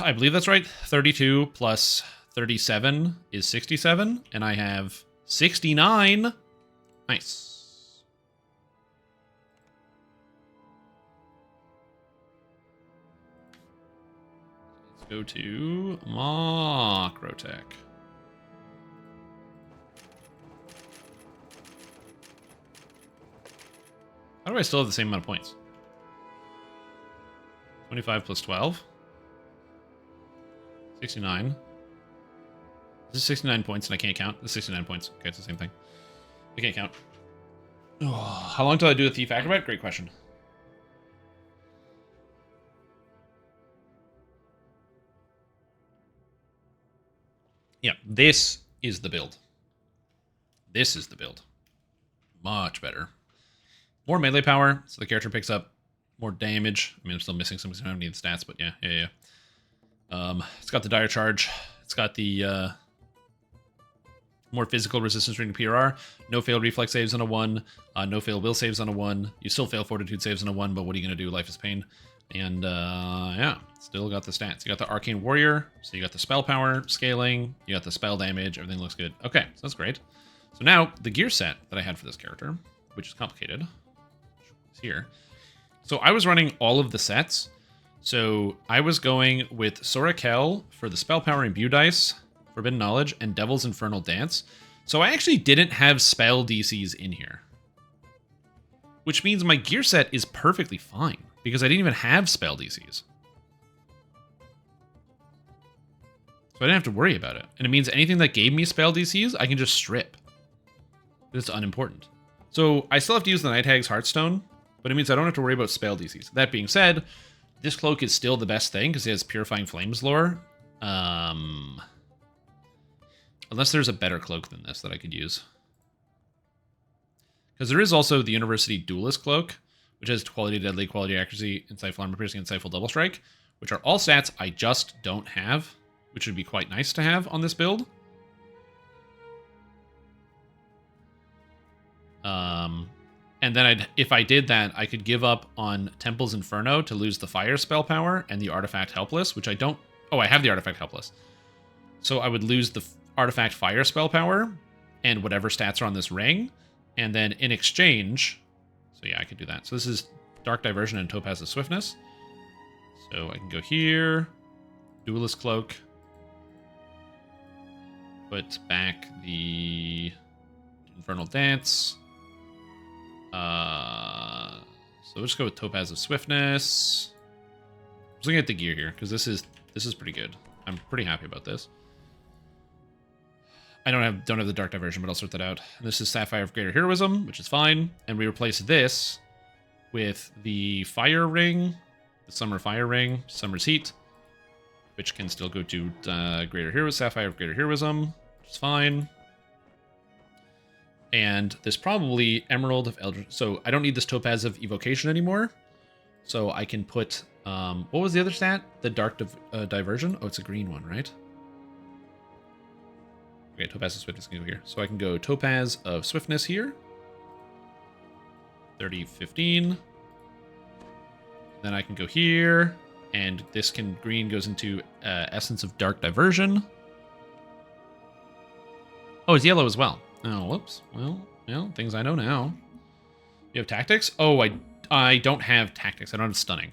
I believe that's right. 32 plus 37 is 67, and I have 69. Nice. Let's go to Macrotech. How do I still have the same amount of points? 25 plus 12. 69. This is 69 points and I can't count. This is 69 points. Okay, it's the same thing. I can't count. Oh, how long till I do a Thief Acrobat? Great question. Yeah, this is the build. This is the build. Much better. More melee power, so the character picks up more damage. I mean, I'm still missing some because I don't need the stats, but yeah. It's got the dire charge. It's got the more physical resistance ring to PRR. No failed reflex saves on a 1. No failed will saves on a 1. You still fail fortitude saves on a 1, but what are you going to do? Life is pain. And yeah, still got the stats. You got the Arcane Warrior, so you got the spell power scaling. You got the spell damage. Everything looks good. Okay, so that's great. So now, the gear set that I had for this character, which is complicated, is here. So I was running all of the sets. So I was going with Sorakel for the spell power imbue dice, Forbidden Knowledge, and Devil's Infernal Dance. So I actually didn't have spell DCs in here. Which means my gear set is perfectly fine, because I didn't even have spell DCs. So I didn't have to worry about it. And it means anything that gave me spell DCs, I can just strip. It's unimportant. So I still have to use the Night Hag's Heartstone, but it means I don't have to worry about spell DCs. That being said, this cloak is still the best thing because it has Purifying Flames lore. Unless there's a better cloak than this that I could use. Because there is also the University Duelist Cloak, which has Quality Deadly, Quality Accuracy, Insightful Armor Piercing, and Insightful Double Strike, which are all stats I just don't have, which would be quite nice to have on this build. And then if I did that, I could give up on Temple's Inferno to lose the Fire spell power and the Artifact Helpless, which I don't... Oh, I have the Artifact Helpless. So I would lose the Artifact Fire spell power and whatever stats are on this ring. And then in exchange... So yeah, I could do that. So this is Dark Diversion and Topaz's Swiftness. So I can go here. Duelist Cloak. Put back the Infernal Dance. So we'll just go with Topaz of Swiftness. I'm just looking at the gear here because this is pretty good. I'm pretty happy about this. I don't have the Dark Diversion, but I'll sort that out. And this is Sapphire of Greater Heroism, which is fine. And we replace this with the Fire Ring, the Summer Fire Ring, Summer's Heat, which can still go to Greater Heroism, Sapphire of Greater Heroism, which is fine. And this probably Emerald of Eldritch. So I don't need this Topaz of Evocation anymore. So I can put, what was the other stat? The Dark Diversion? Oh, it's a green one, right? Okay, Topaz of Swiftness can go here. So I can go Topaz of Swiftness here. 30-15. Then I can go here. And this green goes into Essence of Dark Diversion. Oh, it's yellow as well. Oh, whoops. Well, things I know now. You have tactics? Oh, I don't have tactics. I don't have stunning.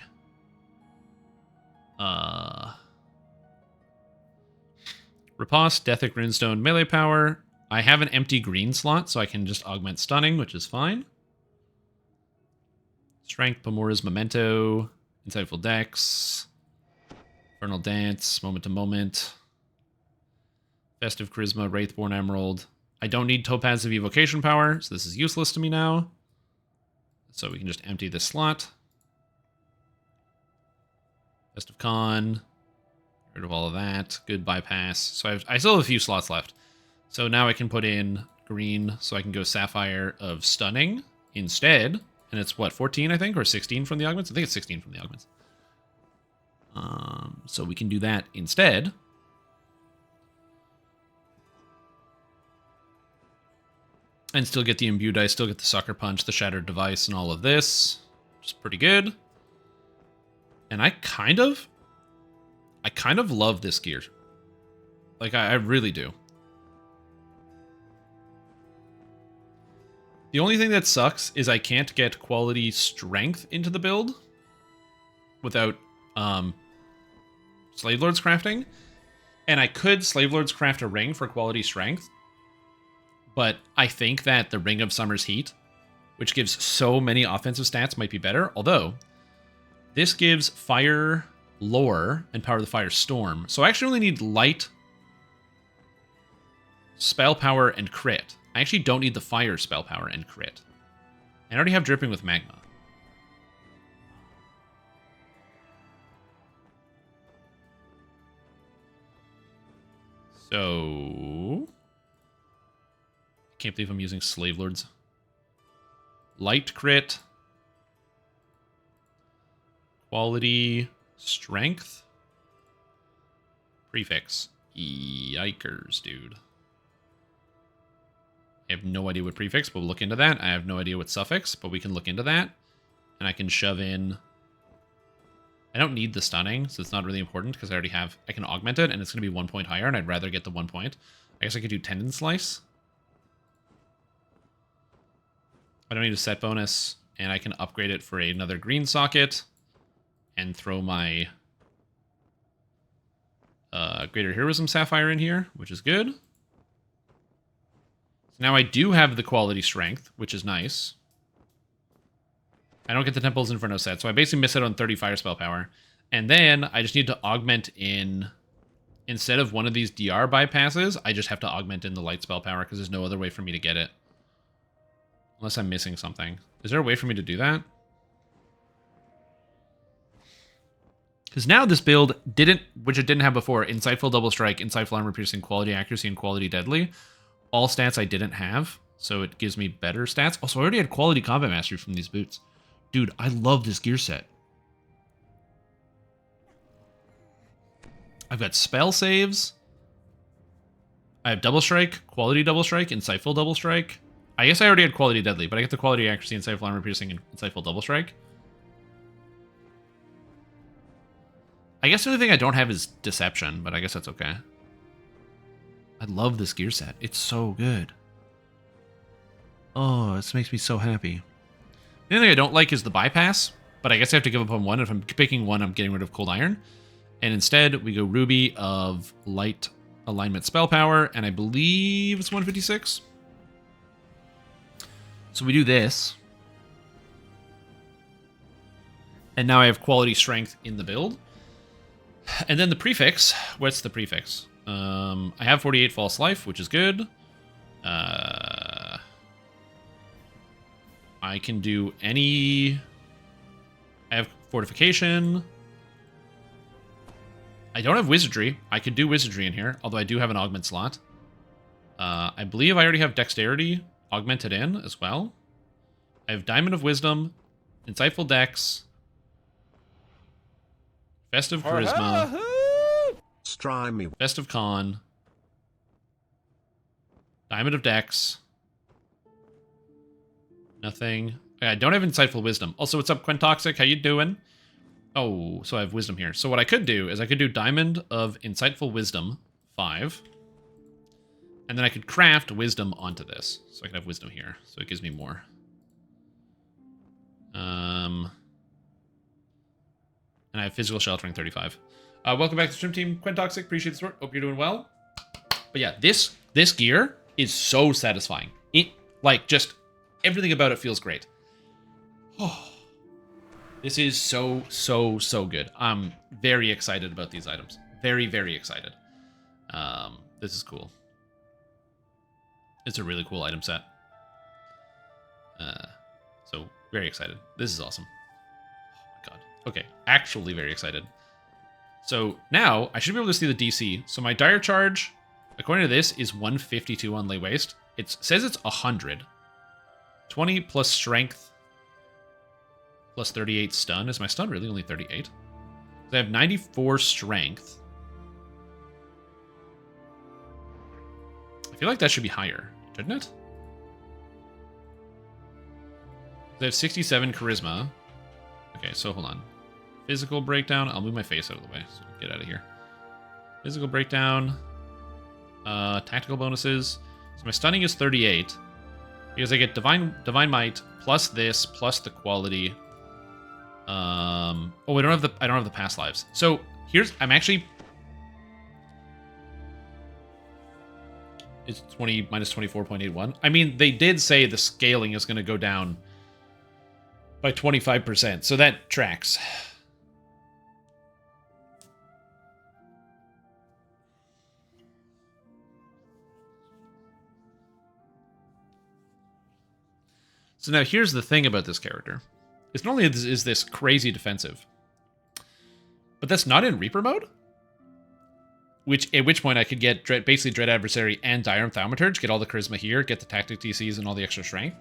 Riposte, Deathic Runestone, melee power. I have an empty green slot, so I can just augment stunning, which is fine. Strength, Pomora's Memento, Insightful Dex. Infernal Dance, Moment to Moment. Festive Charisma, Wraithborn Emerald. I don't need Topaz of Evocation Power, so this is useless to me now. So we can just empty this slot. Festive Con. Get rid of all of that. Good bypass. So I still have a few slots left. So now I can put in green, so I can go Sapphire of Stunning instead. And it's what, 14, I think? Or 16 from the augments? I think it's 16 from the augments. So we can do that instead. And still get the Imbue Dice, still get the Sucker Punch, the Shattered Device, and all of this. Which is pretty good. And I kind of love this gear. Like, I really do. The only thing that sucks is I can't get quality strength into the build without Slave Lord's crafting. And I could Slave Lord's craft a ring for quality strength. But I think that the Ring of Summer's Heat, which gives so many offensive stats, might be better. Although, this gives Fire Lore and Power of the Fire Storm. So I actually only need Light, Spell Power, and Crit. I actually don't need the Fire Spell Power and Crit. I already have Dripping with Magma. So... I can't believe I'm using Slave Lords. Light Crit. Quality. Strength. Prefix. Yikers, dude. I have no idea what prefix, but we'll look into that. I have no idea what suffix, but we can look into that. And I can shove in... I don't need the stunning, so it's not really important, because I already have... I can augment it, and it's going to be 1 point higher, and I'd rather get the 1 point. I guess I could do Tendon Slice. I don't need a set bonus, and I can upgrade it for another green socket, and throw my Greater Heroism Sapphire in here, which is good. Now I do have the quality strength, which is nice. I don't get the Temple's Inferno set, so I basically miss it on 30 fire spell power. And then I just need to augment in... Instead of one of these DR bypasses, I just have to augment in the light spell power, because there's no other way for me to get it. Unless I'm missing something. Is there a way for me to do that? Because now this build didn't, which it didn't have before, Insightful Double Strike, Insightful Armor Piercing, Quality Accuracy, and Quality Deadly. All stats I didn't have, so it gives me better stats. Also, I already had Quality Combat Mastery from these boots. Dude, I love this gear set. I've got Spell Saves. I have Double Strike, Quality Double Strike, Insightful Double Strike. I guess I already had Quality Deadly, but I get the Quality Accuracy, Insightful Armor Piercing, and Insightful Double Strike. I guess the only thing I don't have is Deception, but I guess that's okay. I love this gear set. It's so good. Oh, this makes me so happy. The only thing I don't like is the bypass, but I guess I have to give up on one. If I'm picking one, I'm getting rid of Cold Iron. And instead, we go Ruby of Light Alignment Spell Power, and I believe it's 156. So we do this. And now I have Quality Strength in the build. And then the prefix. What's the prefix? I have 48 False Life, which is good. I can do any... I have Fortification. I don't have Wizardry. I could do Wizardry in here, although I do have an Augment slot. I believe I already have Dexterity augmented in as well. I have Diamond of Wisdom, Insightful Dex, Festive Charisma, Festive Con, Diamond of Dex, nothing. I don't have Insightful Wisdom. Also, what's up, Quintoxic? How you doing? Oh, so I have Wisdom here. So what I could do is I could do Diamond of Insightful Wisdom, 5. And then I could craft Wisdom onto this. So I could have Wisdom here. So it gives me more. And I have Physical Sheltering 35. Welcome back to the stream team, Quintoxic. Appreciate the support. Hope you're doing well. But yeah, this gear is so satisfying. It, like, just everything about it feels great. Oh. This is so, so, so good. I'm very excited about these items. Very, very excited. This is cool. It's a really cool item set. So, very excited. This is awesome. Oh my god. Okay, actually very excited. So, now, I should be able to see the DC. So, my Dire Charge, according to this, is 152 on Lay Waste. It says it's 100. 20 plus Strength plus 38 Stun. Is my Stun really only 38? So I have 94 Strength. I feel like that should be higher, shouldn't it? I have 67 Charisma. Okay, so hold on. Physical Breakdown. I'll move my face out of the way so we can get out of here. Physical Breakdown. Tactical bonuses. So my Stunning is 38. Because I get Divine Might plus this plus the quality. Oh, I don't have the past lives. So I'm actually. It's 20 minus 24.81. I mean, they did say the scaling is going to go down by 25%, so that tracks. So now here's the thing about this character. It's not only is this crazy defensive, but that's not in Reaper mode. At which point I could get basically Dread Adversary and Dire Thaumaturge, get all the Charisma here, get the Tactic DCs and all the extra Strength.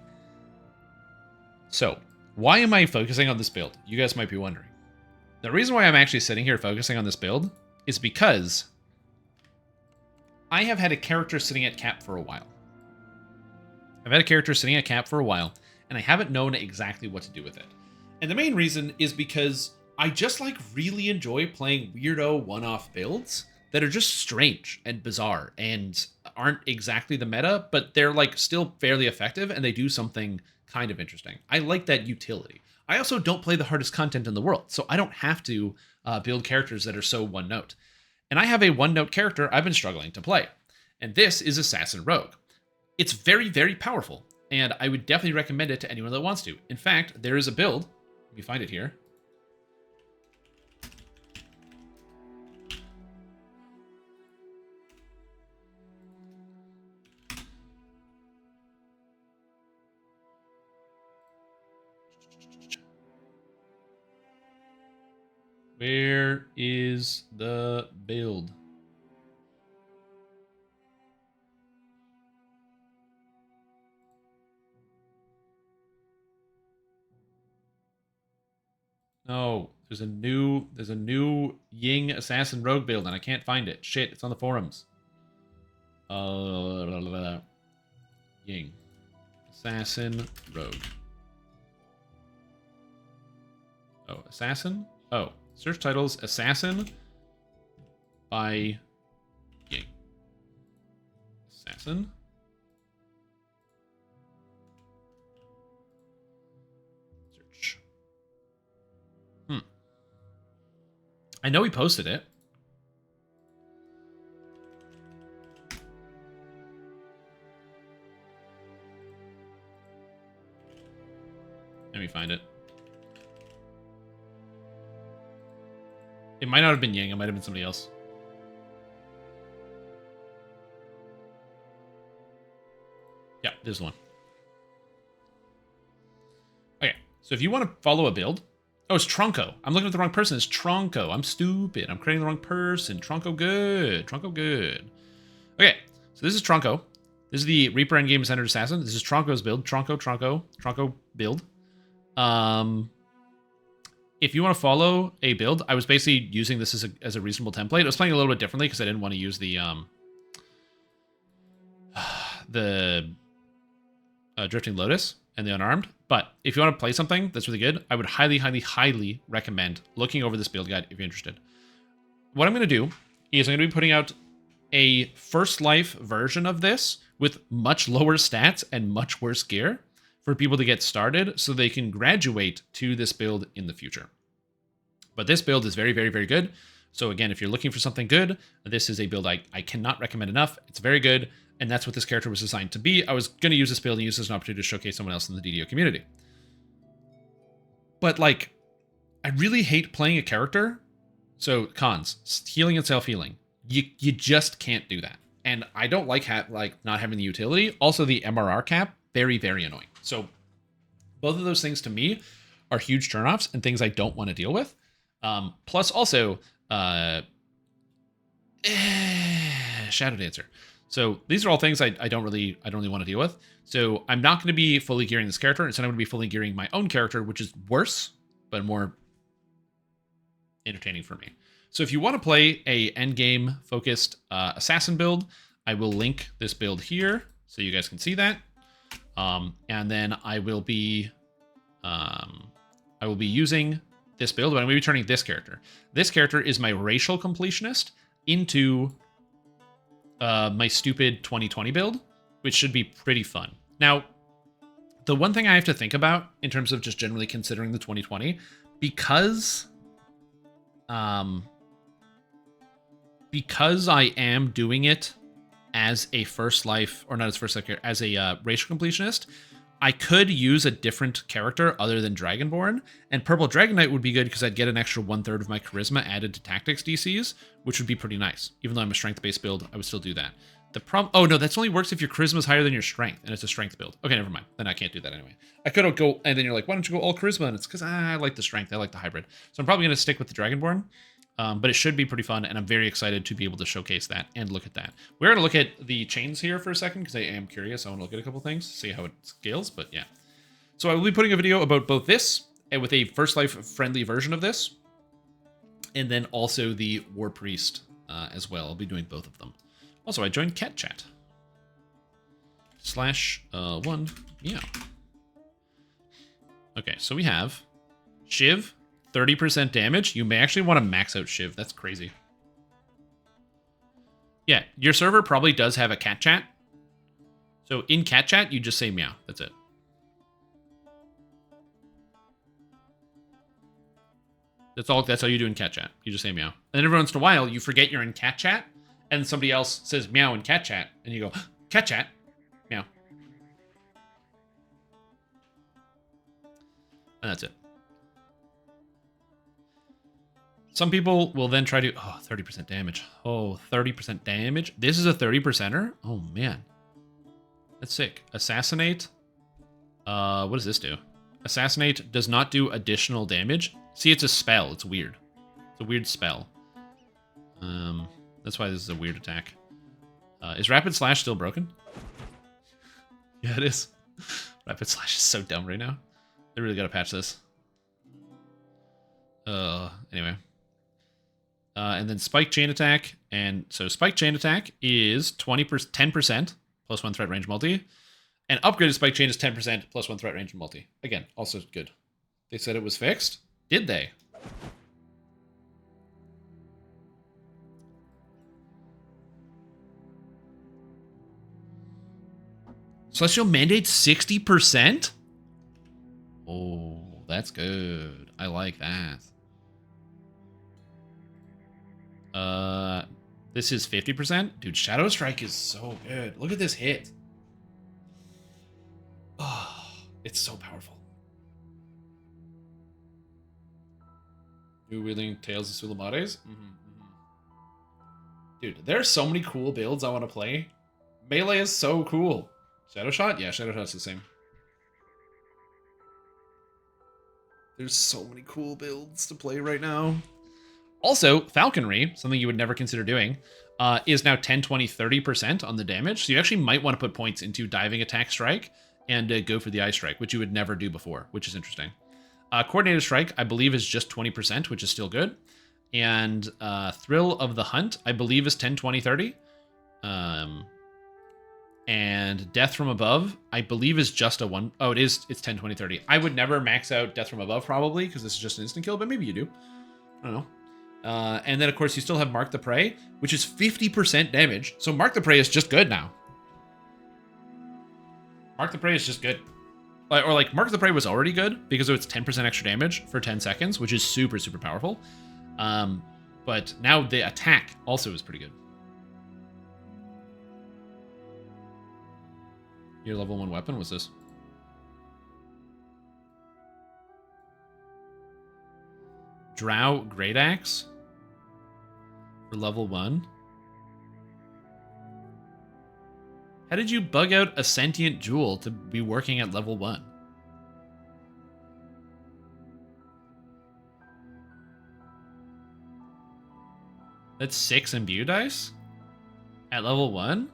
So, why am I focusing on this build? You guys might be wondering. The reason why I'm actually sitting here focusing on this build is because I have had a character sitting at cap for a while. I've had a character sitting at cap for a while, and I haven't known exactly what to do with it. And the main reason is because I just really enjoy playing weirdo one-off builds that are just strange and bizarre and aren't exactly the meta, but they're still fairly effective and they do something kind of interesting. I like that utility. I also don't play the hardest content in the world, so I don't have to build characters that are so one-note. And I have a one-note character I've been struggling to play, and this is Assassin Rogue. It's very, very powerful, and I would definitely recommend it to anyone that wants to. In fact, there is a build. Let me find it here. Where is the build? No, there's a new Ying Assassin Rogue build and I can't find it. Shit, it's on the forums. Ying Assassin Rogue. Oh, Assassin? Oh, search titles Assassin by Ying. Assassin. Search. I know he posted it. Let me find it. It might not have been Yang, it might have been somebody else. Yeah, there's the one. Okay, so if you want to follow a build... Oh, it's Tronco. I'm looking at the wrong person. It's Tronco. I'm stupid. I'm creating the wrong person. Tronco good. Tronco good. Okay, so this is Tronco. This is the Reaper Endgame Centered Assassin. This is Tronco's build. Tronco build. If you want to follow a build, I was basically using this as a reasonable template. I was playing a little bit differently because I didn't want to use the Drifting Lotus and the Unarmed. But if you want to play something that's really good, I would highly, highly, highly recommend looking over this build guide if you're interested. What I'm going to do is I'm going to be putting out a First Life version of this with much lower stats and much worse gear for people to get started so they can graduate to this build in the future. But this build is very, very, very good. So again, if you're looking for something good, this is a build I cannot recommend enough. It's very good, and that's what this character was designed to be. I was going to use this build and use this as an opportunity to showcase someone else in the DDO community. But I really hate playing a character. So cons, healing and self-healing. You just can't do that. And I don't like not having the utility. Also, the MRR cap, very, very annoying. So both of those things to me are huge turnoffs and things I don't want to deal with. Plus also, Shadow Dancer. So these are all things I don't really want to deal with. So I'm not going to be fully gearing this character. Instead, I'm going to be fully gearing my own character, which is worse, but more entertaining for me. So if you want to play a endgame focused assassin build, I will link this build here so you guys can see that. And then I will be using this build, but I'm going to be turning this character. This character is my racial completionist into my stupid 2020 build, which should be pretty fun. Now, the one thing I have to think about in terms of just generally considering the 2020, because I am doing it as a first life, or not as first life character, as a racial completionist, I could use a different character other than Dragonborn, and Purple Dragon Knight would be good because I'd get an extra 1/3 of my charisma added to tactics DCs, which would be pretty nice. Even though I'm a strength-based build, I would still do that. The problem, oh no, that only works if your charisma is higher than your strength, and it's a strength build. Okay, never mind. Then I can't do that anyway. I could go, and then you're like, why don't you go all charisma? And it's because I like the strength, I like the hybrid. So I'm probably going to stick with the Dragonborn. But it should be pretty fun, and I'm very excited to be able to showcase that and look at that. We're going to look at the chains here for a second, because I am curious. I want to look at a couple things, see how it scales, but yeah. So I will be putting a video about both this, and with a First Life-friendly version of this, and then also the War Priest as well. I'll be doing both of them. Also, I joined Cat Chat. /1, meow. Okay, so we have Shiv, 30% damage. You may actually want to max out Shiv. That's crazy. Yeah, your server probably does have a cat chat. So in cat chat, you just say meow. That's it. That's all you do in cat chat. You just say meow. And every once in a while, you forget you're in cat chat, and somebody else says meow in cat chat, and you go, cat chat, meow. And that's it. Some people will then try to... Oh, 30% damage. Oh, 30% damage? This is a 30%er? Oh, man. That's sick. Assassinate. What does this do? Assassinate does not do additional damage. See, it's a spell. It's weird. It's a weird spell. That's why this is a weird attack. Is Rapid Slash still broken? Yeah, it is. Rapid Slash is so dumb right now. They really gotta patch this. Anyway. And then Spike Chain Attack. And so Spike Chain Attack is 10% plus 1 threat range multi. And Upgraded Spike Chain is 10% plus 1 threat range multi. Again, also good. They said it was fixed. Did they? Celestial Mandate 60%? Oh, that's good. I like that. This is 50%? Dude, Shadow Strike is so good. Look at this hit. Oh, it's so powerful. New Wheeling Tales of Sulamares? Dude, there are so many cool builds I want to play. Melee is so cool. Shadow Shot? Yeah, Shadow Shot's the same. There's so many cool builds to play right now. Also, Falconry, something you would never consider doing, is now 10, 20, 30% on the damage. So you actually might want to put points into Diving Attack Strike and go for the Eye Strike, which you would never do before, which is interesting. Coordinated Strike, I believe, is just 20%, which is still good. And Thrill of the Hunt, I believe, is 10, 20, 30. And Death from Above, I believe, is just a 1. Oh, it's 10, 20, 30. I would never max out Death from Above, probably, because this is just an instant kill, but maybe you do. I don't know. And then, of course, you still have Mark the Prey, which is 50% damage. So Mark the Prey is just good now. Mark the Prey is just good. Or, like, Mark the Prey was already good because of its 10% extra damage for 10 seconds, which is super, super powerful. But now the attack also is pretty good. Your level 1 weapon? What's this? Drow Great Axe for level 1. How did you bug out a sentient jewel to be working at level 1? That's 6 imbue dice? At level 1?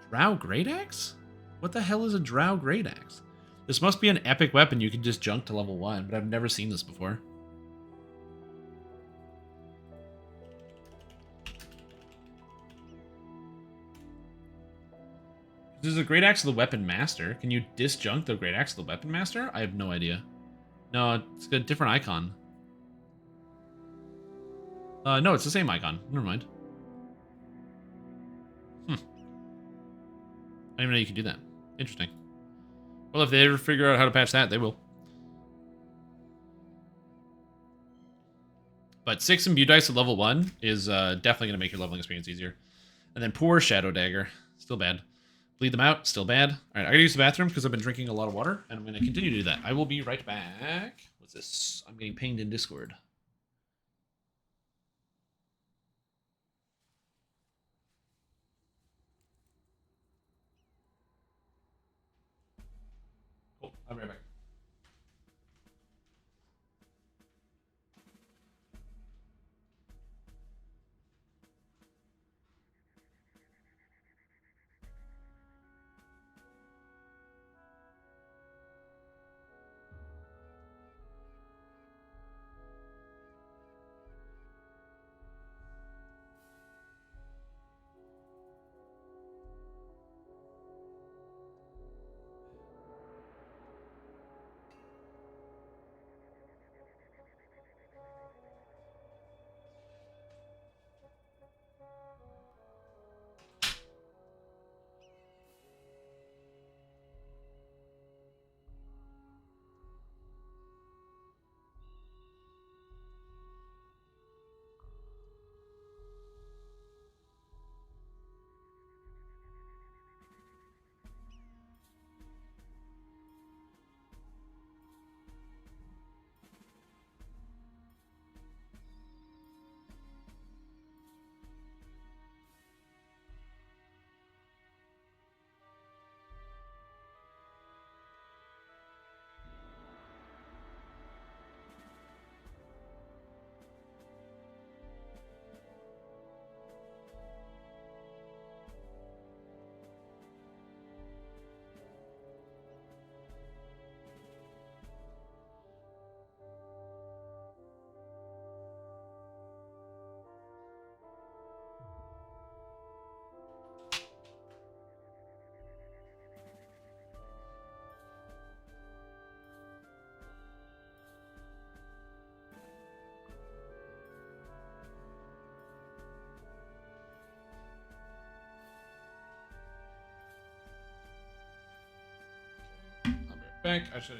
Drow Great Axe? What the hell is a Drow Great Axe? This must be an epic weapon you can just junk to level 1, but I've never seen this before. This is a Great Axe of the Weapon Master. Can you disjunct the Great Axe of the Weapon Master? I have no idea. No, it's got a different icon. No, it's the same icon. Never mind. I didn't even know you could do that. Interesting. Well, if they ever figure out how to patch that, they will. But 6 imbue dice at level 1 is definitely going to make your leveling experience easier. And then poor Shadow Dagger. Still bad. Bleed them out. Still bad. All right, I got to use the bathroom because I've been drinking a lot of water. And I'm going to continue to do that. I will be right back. What's this? I'm getting pinged in Discord. Cool. I'll be right back. Back. I should.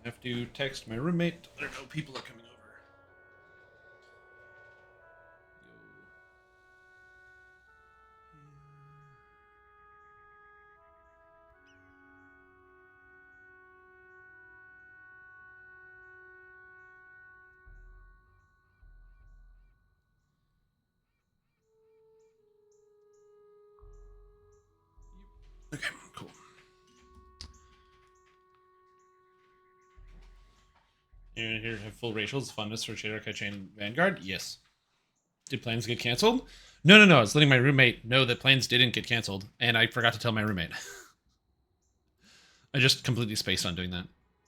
I have to text my roommate. I don't know. People are coming over. Okay, cool. You're here to have full racials, funness for Shader Chain Vanguard? Yes. Did plans get canceled? No. I was letting my roommate know that plans didn't get canceled, and I forgot to tell my roommate. I just completely spaced on doing that.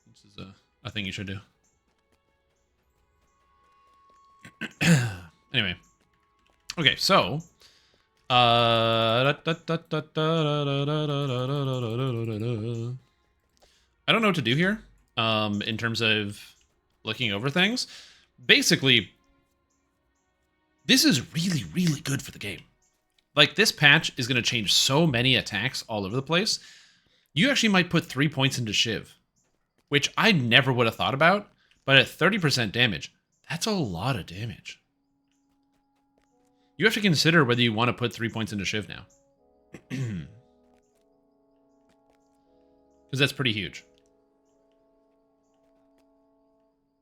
This is a thing you should do. Anyway. Okay, so... I don't know what to do here in terms of looking over things. Basically, this is really, really good for the game. Like, this patch is going to change so many attacks all over the place. You actually might put 3 points into Shiv. which I never would have thought about, but at 30% damage, that's a lot of damage. You have to consider whether you want to put 3 points into Shiv now. Because that's pretty huge.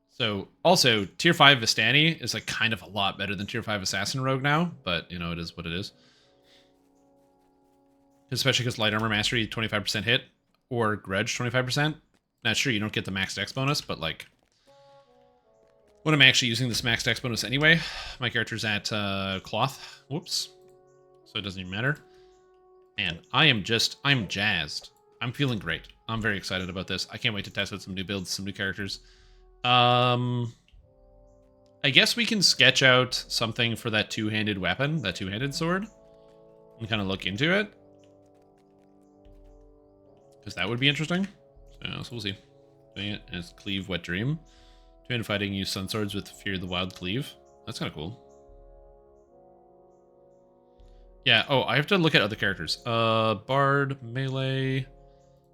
So, also, Tier 5 Vistani is like kind of a lot better than Tier 5 Assassin Rogue now, but, you know, it is what it is. Especially because Light Armor Mastery 25% hit, or Grudge 25%. Now, sure, you don't get the max dex bonus, but, like, when I'm actually using this max dex bonus anyway, my character's at Cloth. Whoops. So it doesn't even matter. And I'm jazzed. I'm feeling great. I'm very excited about this. I can't wait to test out some new builds, some new characters. I guess we can sketch out something for that two-handed weapon, that two-handed sword, and kind of look into it. Because that would be interesting. So we'll see. Doing it as Cleave Wet Dream. Two-handed fighting, use Sun Swords with Fear the Wild Cleave. That's kind of cool. Yeah, oh, I have to look at other characters. Bard, Melee,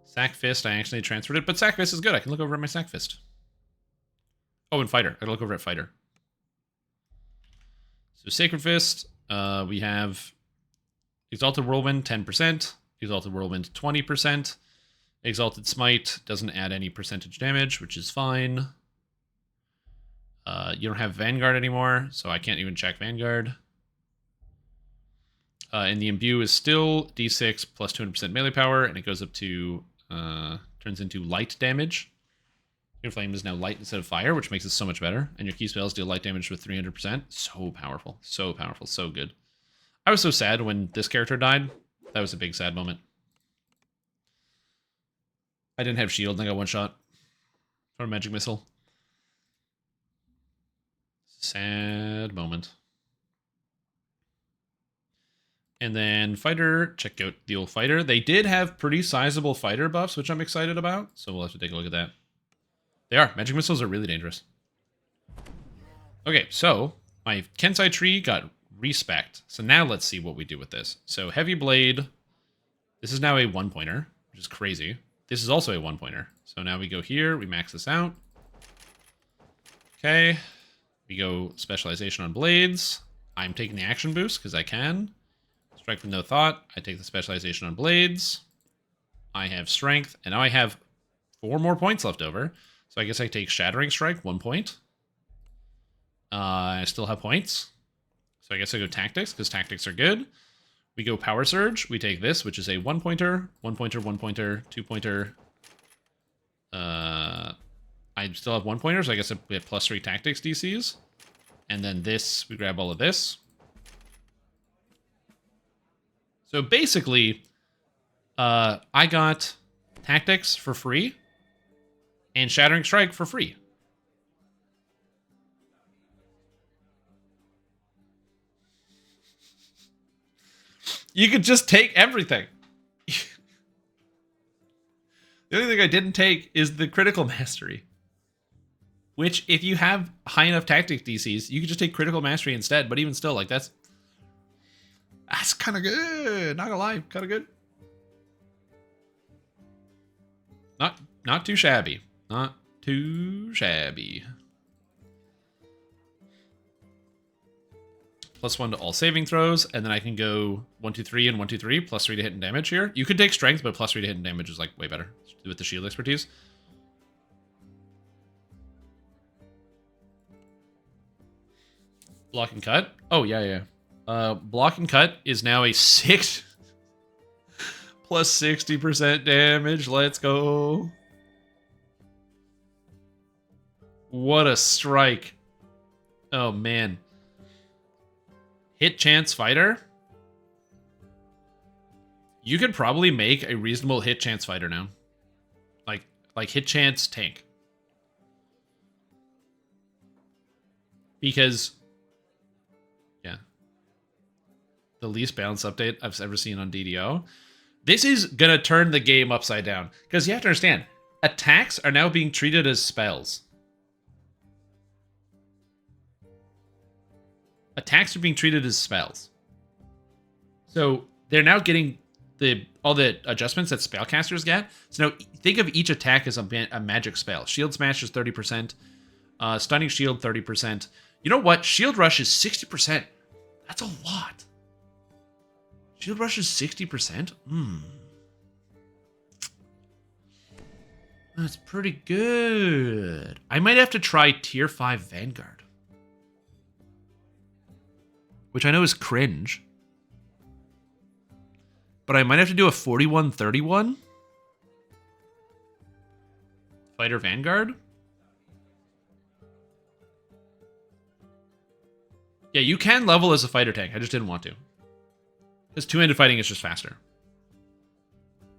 Sack Fist, I actually transferred it, but Sack Fist is good. I can look over at my Sack Fist. Oh, and Fighter. I gotta look over at Fighter. So Sacred Fist, we have Exalted Whirlwind, 10%. Exalted Whirlwind, 20%. Exalted Smite doesn't add any percentage damage, which is fine. You don't have Vanguard anymore, so I can't even check Vanguard. And the Imbue is still D6 plus 200% melee power, and it goes up to, turns into light damage. Your flame is now light instead of fire, which makes it so much better. And your key spells deal light damage with 300%. So powerful, so good. I was so sad when this character died. That was a big sad moment. I didn't have shield and I got one shot from a magic missile. Sad moment. And then fighter, check out the old fighter. They did have pretty sizable fighter buffs, which I'm excited about. So we'll have to take a look at that. They are. Magic missiles are really dangerous. Okay, so my Kensai tree got respect. So now let's see what we do with this. So heavy blade. This is now a 1-pointer, which is crazy. This is also a 1-pointer. So now we go here, we max this out. Okay. We go specialization on blades. I'm taking the action boost because I can. Strike with no thought. I take the specialization on blades. I have strength, and now I have 4 more points left over. So I guess I take Shattering Strike, 1 point. I still have points. So I guess I go Tactics, because Tactics are good. We go Power Surge. We take this, which is a 1-pointer, 1-pointer, 1-pointer, 2-pointer. I still have 1-pointers, so I guess we have +3 Tactics DCs. And then this, we grab all of this. So basically, I got Tactics for free and Shattering Strike for free. You could just take everything. The only thing I didn't take is the Critical Mastery. Which, if you have high enough Tactics DCs, you could just take Critical Mastery instead. But even still, like, that's kind of good. Not gonna lie, kind of good. Not too shabby. Not too shabby. +1 to all saving throws, and then I can go 1, 2, 3, and 1, 2, 3, +3 to hit and damage here. You could take strength, but +3 to hit and damage is like way better with the shield expertise. Block and cut. Oh yeah. Block and cut is now a 6 plus 60% damage. Let's go. What a strike. Oh man. Hit chance fighter. You could probably make a reasonable hit chance fighter now. Like hit chance tank. Because yeah. The least balanced update I've ever seen on DDO. This is gonna turn the game upside down. Because you have to understand, attacks are now being treated as spells. Attacks are being treated as spells. So they're now getting all the adjustments that spellcasters get. So now think of each attack as a magic spell. Shield Smash is 30%. Stunning Shield, 30%. You know what? Shield Rush is 60%. That's a lot. Shield Rush is 60%? That's pretty good. I might have to try Tier 5 Vanguard. Which I know is cringe. But I might have to do a 41-31. Fighter Vanguard. Yeah, you can level as a fighter tank. I just didn't want to. Because two-handed fighting is just faster.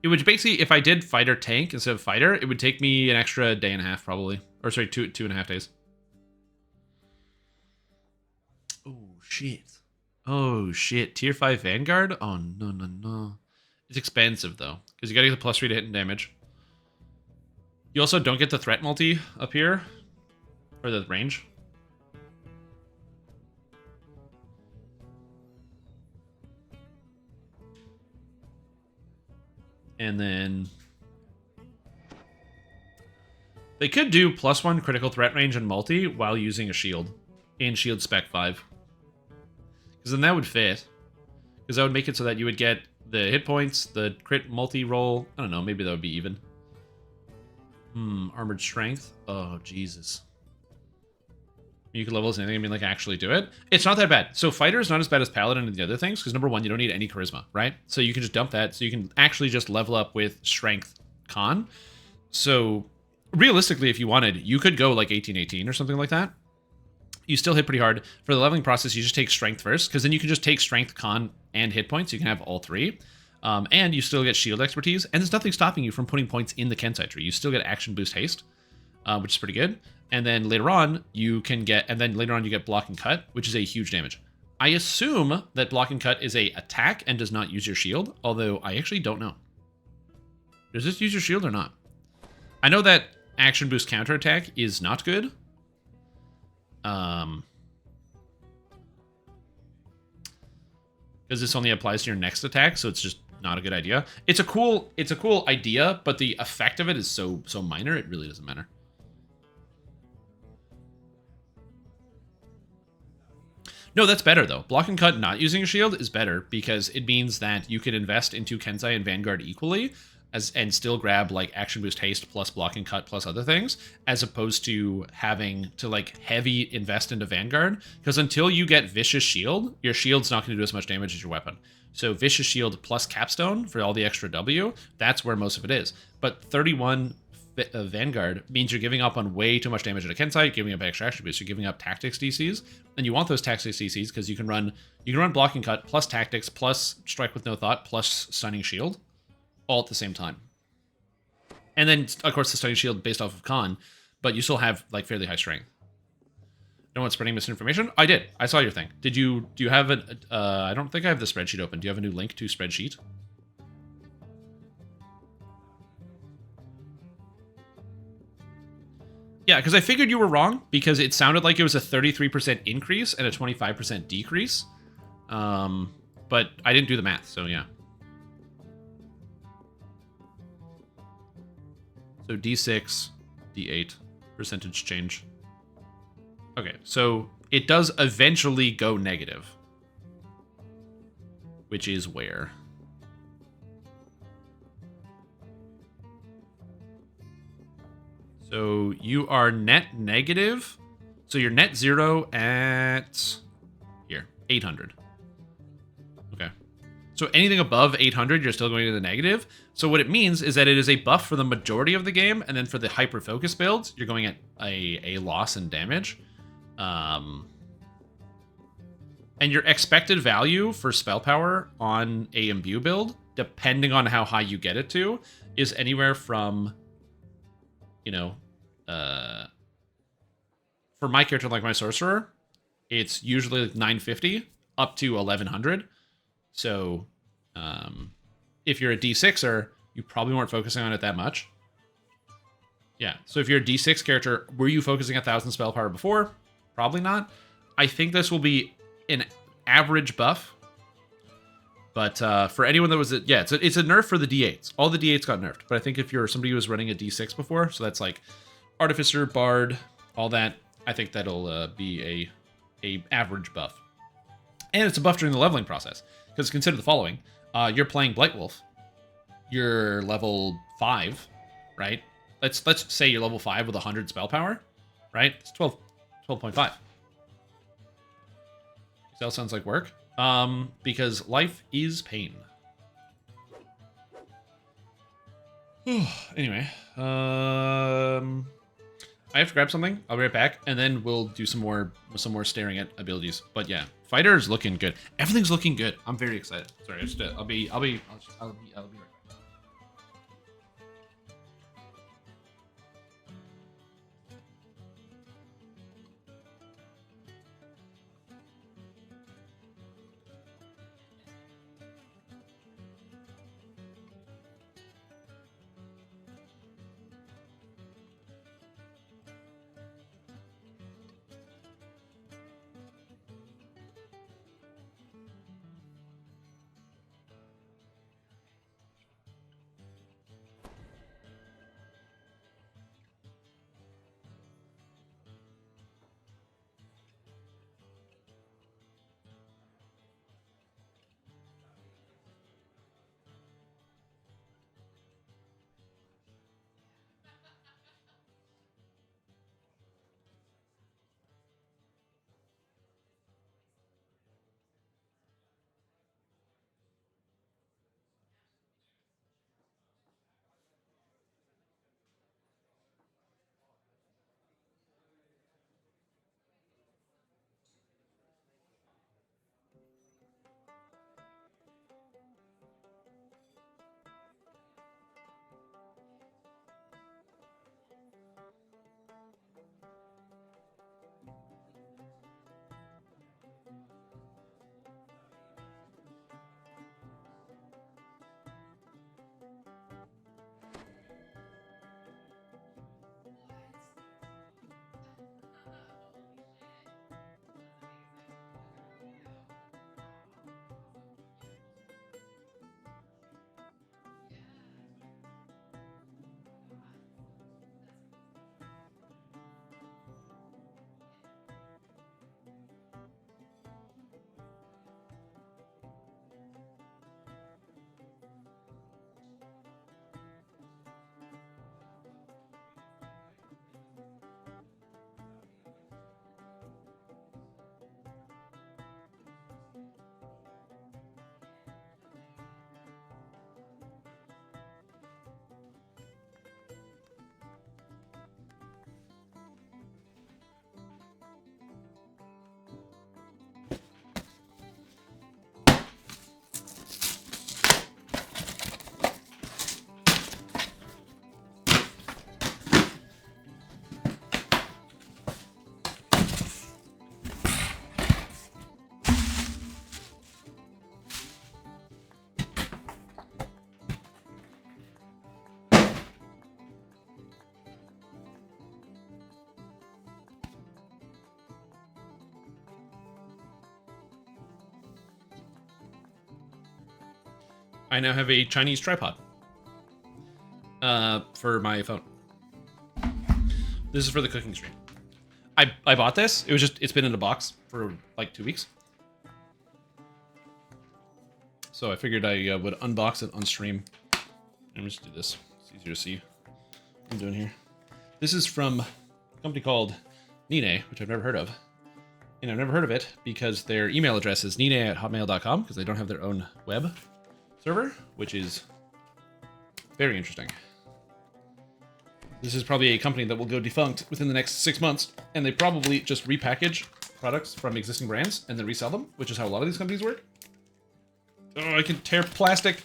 It would basically, if I did fighter tank instead of fighter, it would take me an extra day and a half probably. Or sorry, two and a half days. Oh, shit. Oh, shit. Tier 5 Vanguard? Oh, no. It's expensive, though. Because you gotta get the +3 to hit and damage. You also don't get the threat multi up here. Or the range. And then they could do +1 critical threat range and multi while using a shield in shield spec 5. Because then that would fit. Because that would make it so that you would get the hit points, the crit multi roll. I don't know, maybe that would be even. Armored strength. Oh, Jesus. You can level as anything and be like, actually do it. It's not that bad. So fighter is not as bad as paladin and the other things, because number one, you don't need any charisma, right? So you can just dump that. So you can actually just level up with strength con. So realistically, if you wanted, you could go like 18-18 or something like that. You still hit pretty hard. For the leveling process, you just take strength first, because then you can just take strength, con, and hit points. You can have all three. And you still get shield expertise. And there's nothing stopping you from putting points in the Kensai tree. You still get action boost haste, which is pretty good. And then later on, you can get, you get block and cut, which is a huge damage. I assume that block and cut is a attack and does not use your shield, although I actually don't know. Does this use your shield or not? I know that action boost counterattack is not good. Because this only applies to your next attack, so it's just not a good idea. It's a cool idea, but the effect of it is so minor, it really doesn't matter. No, that's better, though. Block and cut not using a shield is better because it means that you can invest into Kensai and Vanguard equally and still grab, like, action boost haste plus block and cut plus other things, as opposed to having to, like, heavy invest into Vanguard. Because until you get Vicious Shield, your shield's not going to do as much damage as your weapon. So Vicious Shield plus Capstone for all the extra W, that's where most of it is. But 31... Vanguard means you're giving up on way too much damage at a Kensai, you're giving up extra action boost, you're giving up tactics DCs, and you want those tactics DCs because you can run block and cut plus tactics plus strike with no thought plus stunning shield all at the same time. And then of course the stunning shield based off of con, but you still have like fairly high strength. No one's spreading misinformation? I did. I saw your thing. Do you have an I don't think I have the spreadsheet open. Do you have a new link to spreadsheet? Yeah, because I figured you were wrong, because it sounded like it was a 33% increase and a 25% decrease. But I didn't do the math, so yeah. So D6, D8, percentage change. Okay, so it does eventually go negative. Which is where? So you are net negative. So you're net 0 at here, 800. Okay. So anything above 800, you're still going to the negative. So what it means is that it is a buff for the majority of the game, and then for the hyper focus builds, you're going at a loss in damage. And your expected value for spell power on a imbue build, depending on how high you get it to, is anywhere from, you know, for my character, like my sorcerer, it's usually like 950 up to 1100. So if you're a D6er, you probably weren't focusing on it that much. Yeah, so if you're a D6 character, were you focusing 1,000 spell power before? Probably not. I think this will be an average buff. But for anyone that was, yeah, it's a nerf for the D8s. All the D8s got nerfed. But I think if you're somebody who was running a D6 before, so that's like Artificer, Bard, all that, I think that'll be a average buff. And it's a buff during the leveling process. Because consider the following. You're playing Blightwolf. You're level 5, right? Let's say you're level 5 with 100 spell power, right? It's 12.5. That sounds like work. Because life is pain. Anyway, I have to grab something. I'll be right back, and then we'll do some more staring at abilities. But yeah, fighter is looking good. Everything's looking good. I'm very excited. Sorry, I'll be right back. I now have a Chinese tripod for my phone. This is for the cooking stream. I bought this. It's been in a box for like 2 weeks. So I figured I would unbox it on stream. Let me just do this. It's easier to see what I'm doing here. This is from a company called Nine, which I've never heard of. And I've never heard of it because their email address is nine@hotmail.com because they don't have their own web server, which is very interesting. This is probably a company that will go defunct within the next 6 months, and they probably just repackage products from existing brands and then resell them, which is how a lot of these companies work. Oh, I can tear plastic.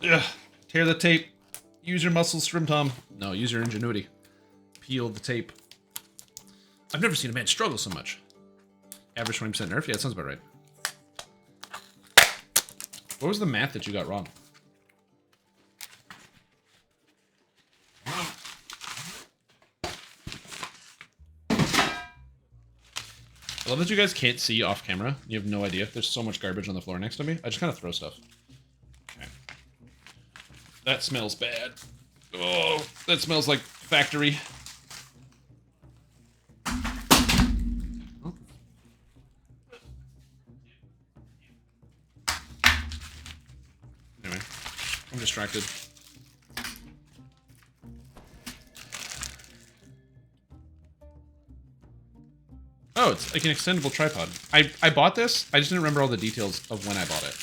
Ugh. Tear the tape. Use your muscles, Shrimp Tom. No, use your ingenuity. Peel the tape. I've never seen a man struggle so much. Average 20% nerf? Yeah, that sounds about right. What was the math that you got wrong? I love that you guys can't see off camera. You have no idea. There's so much garbage on the floor next to me. I just kind of throw stuff. Okay. That smells bad. Oh, that smells like factory. Anyway, I'm distracted. Oh, it's like an extendable tripod. I bought this. I just didn't remember all the details of when I bought it.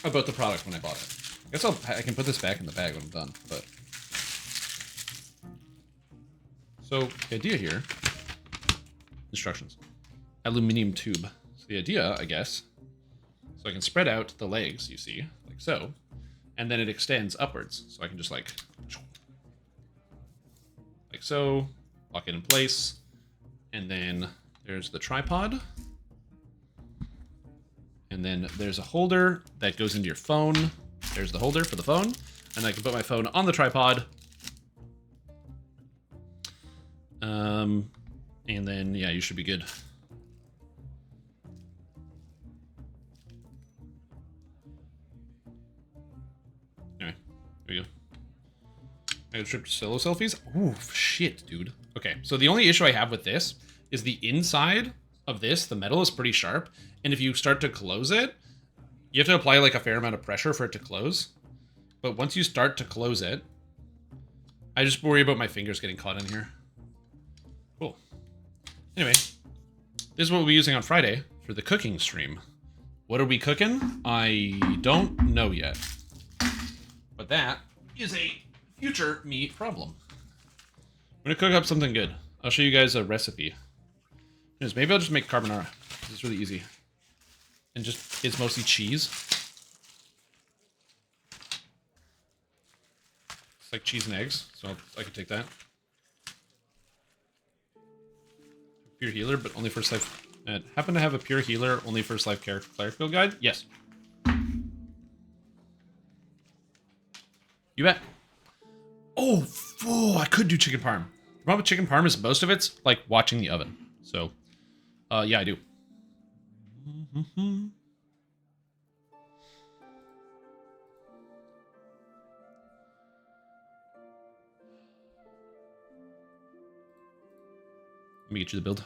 About the product when I bought it. I guess I can put this back in the bag when I'm done. But so the idea here. Instructions. Aluminium tube. So the idea, I guess. So I can spread out the legs. You see, like so, and then it extends upwards. So I can just like so, lock it in place, and then. There's the tripod. And then there's a holder that goes into your phone. There's the holder for the phone. And I can put my phone on the tripod. And then, yeah, you should be good. Anyway, here we go. I got a trip to solo selfies. Ooh, shit, dude. Okay, so the only issue I have with this is the inside of this, the metal is pretty sharp, and if you start to close it, you have to apply like a fair amount of pressure for it to close. But once you start to close it, I just worry about my fingers getting caught in here. Cool. Anyway, this is what we'll be using on Friday for the cooking stream. What are we cooking? I don't know yet. But that is a future me problem. I'm gonna cook up something good. I'll show you guys a recipe. Maybe I'll just make carbonara. It's really easy. And just, it's mostly cheese. It's like cheese and eggs, so I can take that. Pure healer, but only first life. Happen to have a pure healer, only first life cleric build guide? Yes. You bet. Oh, I could do chicken parm. The problem with chicken parm is most of it's like watching the oven. So, yeah, I do. Let me get you the build.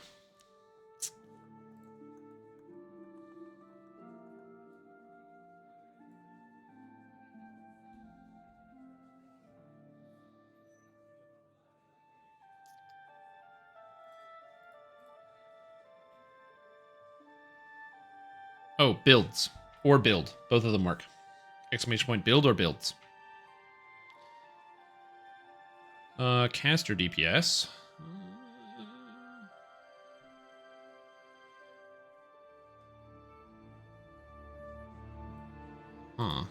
Oh, builds. Or build. Both of them work. Exclamation point build or builds. Caster DPS. Huh.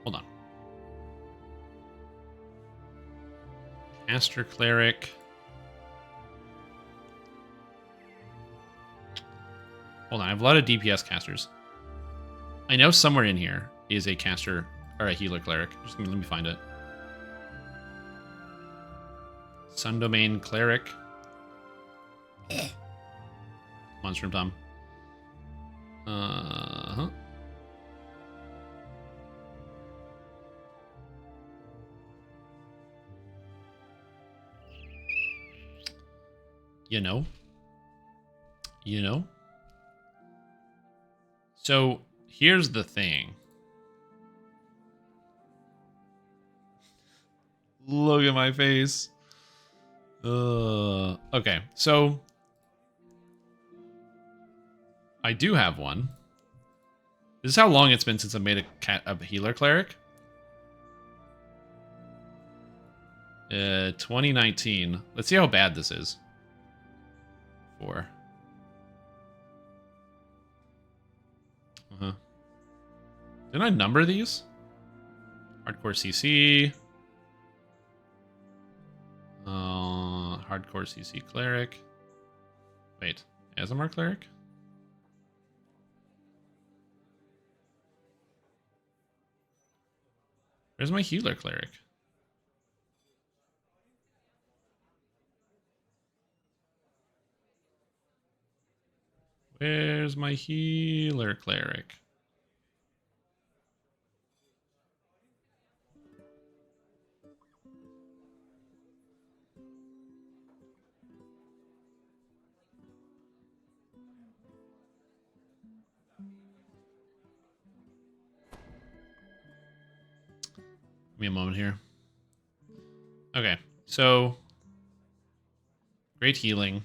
Hold on. Caster Cleric. Hold on, I have a lot of DPS casters. I know somewhere in here is a caster or a healer cleric. Just let me find it. Sun Domain Cleric. Monster Tom. You know. So here's the thing. Look at my face. Okay, so I do have one. This is how long it's been since I made a healer cleric. 2019. Let's see how bad this is. 4. Didn't I number these? Hardcore CC. Hardcore CC cleric. Wait, ASMR cleric? Where's my healer cleric? Where's my healer cleric? Give me a moment here. Okay, so great healing,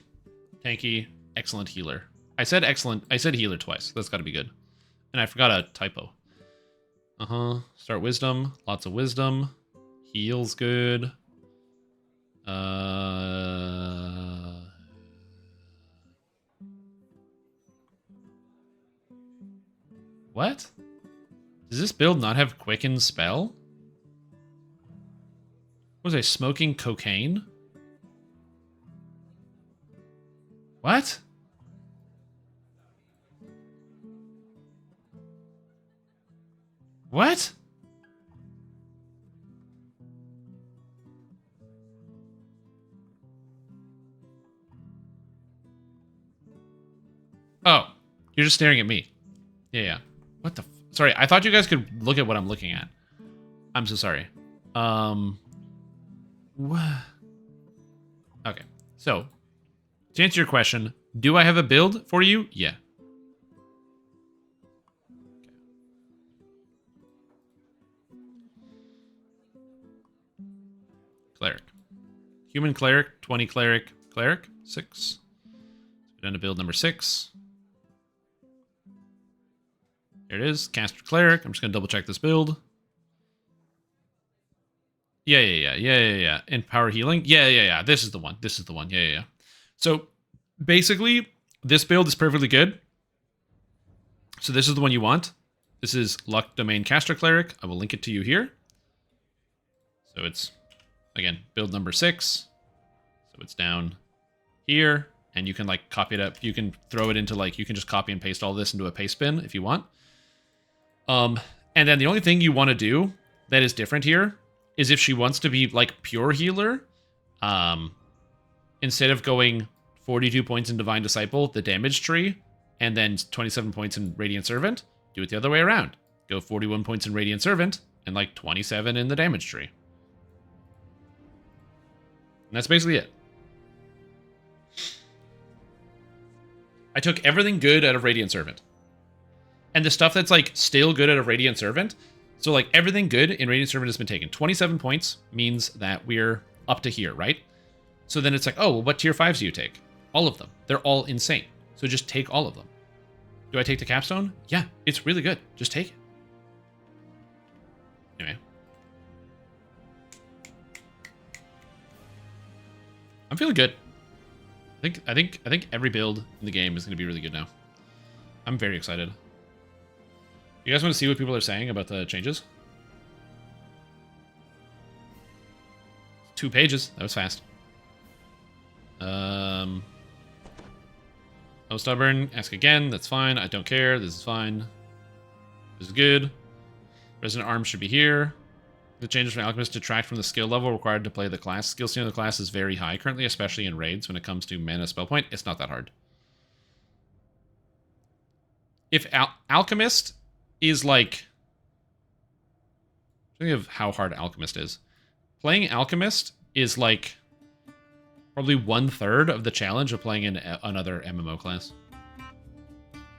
tanky, excellent healer. I said excellent. I said healer twice. That's got to be good. And I forgot a typo. Start wisdom. Lots of wisdom. Heals good. What? Does this build not have quicken spell? Was I smoking cocaine? What? What? Oh, you're just staring at me. Yeah. What the? Sorry, I thought you guys could look at what I'm looking at. I'm so sorry. Okay, so to answer your question, do I have a build for you? Yeah. Cleric. Human cleric, 20 cleric, cleric, 6. We're done to build number 6. Here it is, caster cleric. I'm just gonna double check this build. Yeah. And power healing. Yeah. This is the one. Yeah. So basically, this build is perfectly good. So this is the one you want. This is Luck Domain Caster Cleric. I will link it to you here. So it's, again, build number 6. So it's down here. And you can like copy it up. You can throw it into like, you can just copy and paste all this into a paste bin if you want. And then the only thing you want to do that is different here is if she wants to be like pure healer, instead of going 42 points in Divine Disciple, the damage tree, and then 27 points in Radiant Servant, do it the other way around. Go 41 points in Radiant Servant, and like 27 in the damage tree. And that's basically it. I took everything good out of Radiant Servant. And the stuff that's like still good out of Radiant Servant, so like everything good in Radiant Servant has been taken. 27 points means that we're up to here, right? So then it's like, oh, well, what tier 5s do you take? All of them. They're all insane. So just take all of them. Do I take the capstone? Yeah, it's really good. Just take it. Anyway. I'm feeling good. I think every build in the game is going to be really good now. I'm very excited. You guys want to see what people are saying about the changes? 2 pages. That was fast. Oh, stubborn. Ask again. That's fine. I don't care. This is fine. This is good. Resident Arms should be here. The changes from Alchemist detract from the skill level required to play the class. Skill ceiling of the class is very high currently, especially in raids when it comes to mana spell point. It's not that hard. If Alchemist is like... Think of how hard Alchemist is. Playing Alchemist is like probably 1/3 of the challenge of playing in another MMO class.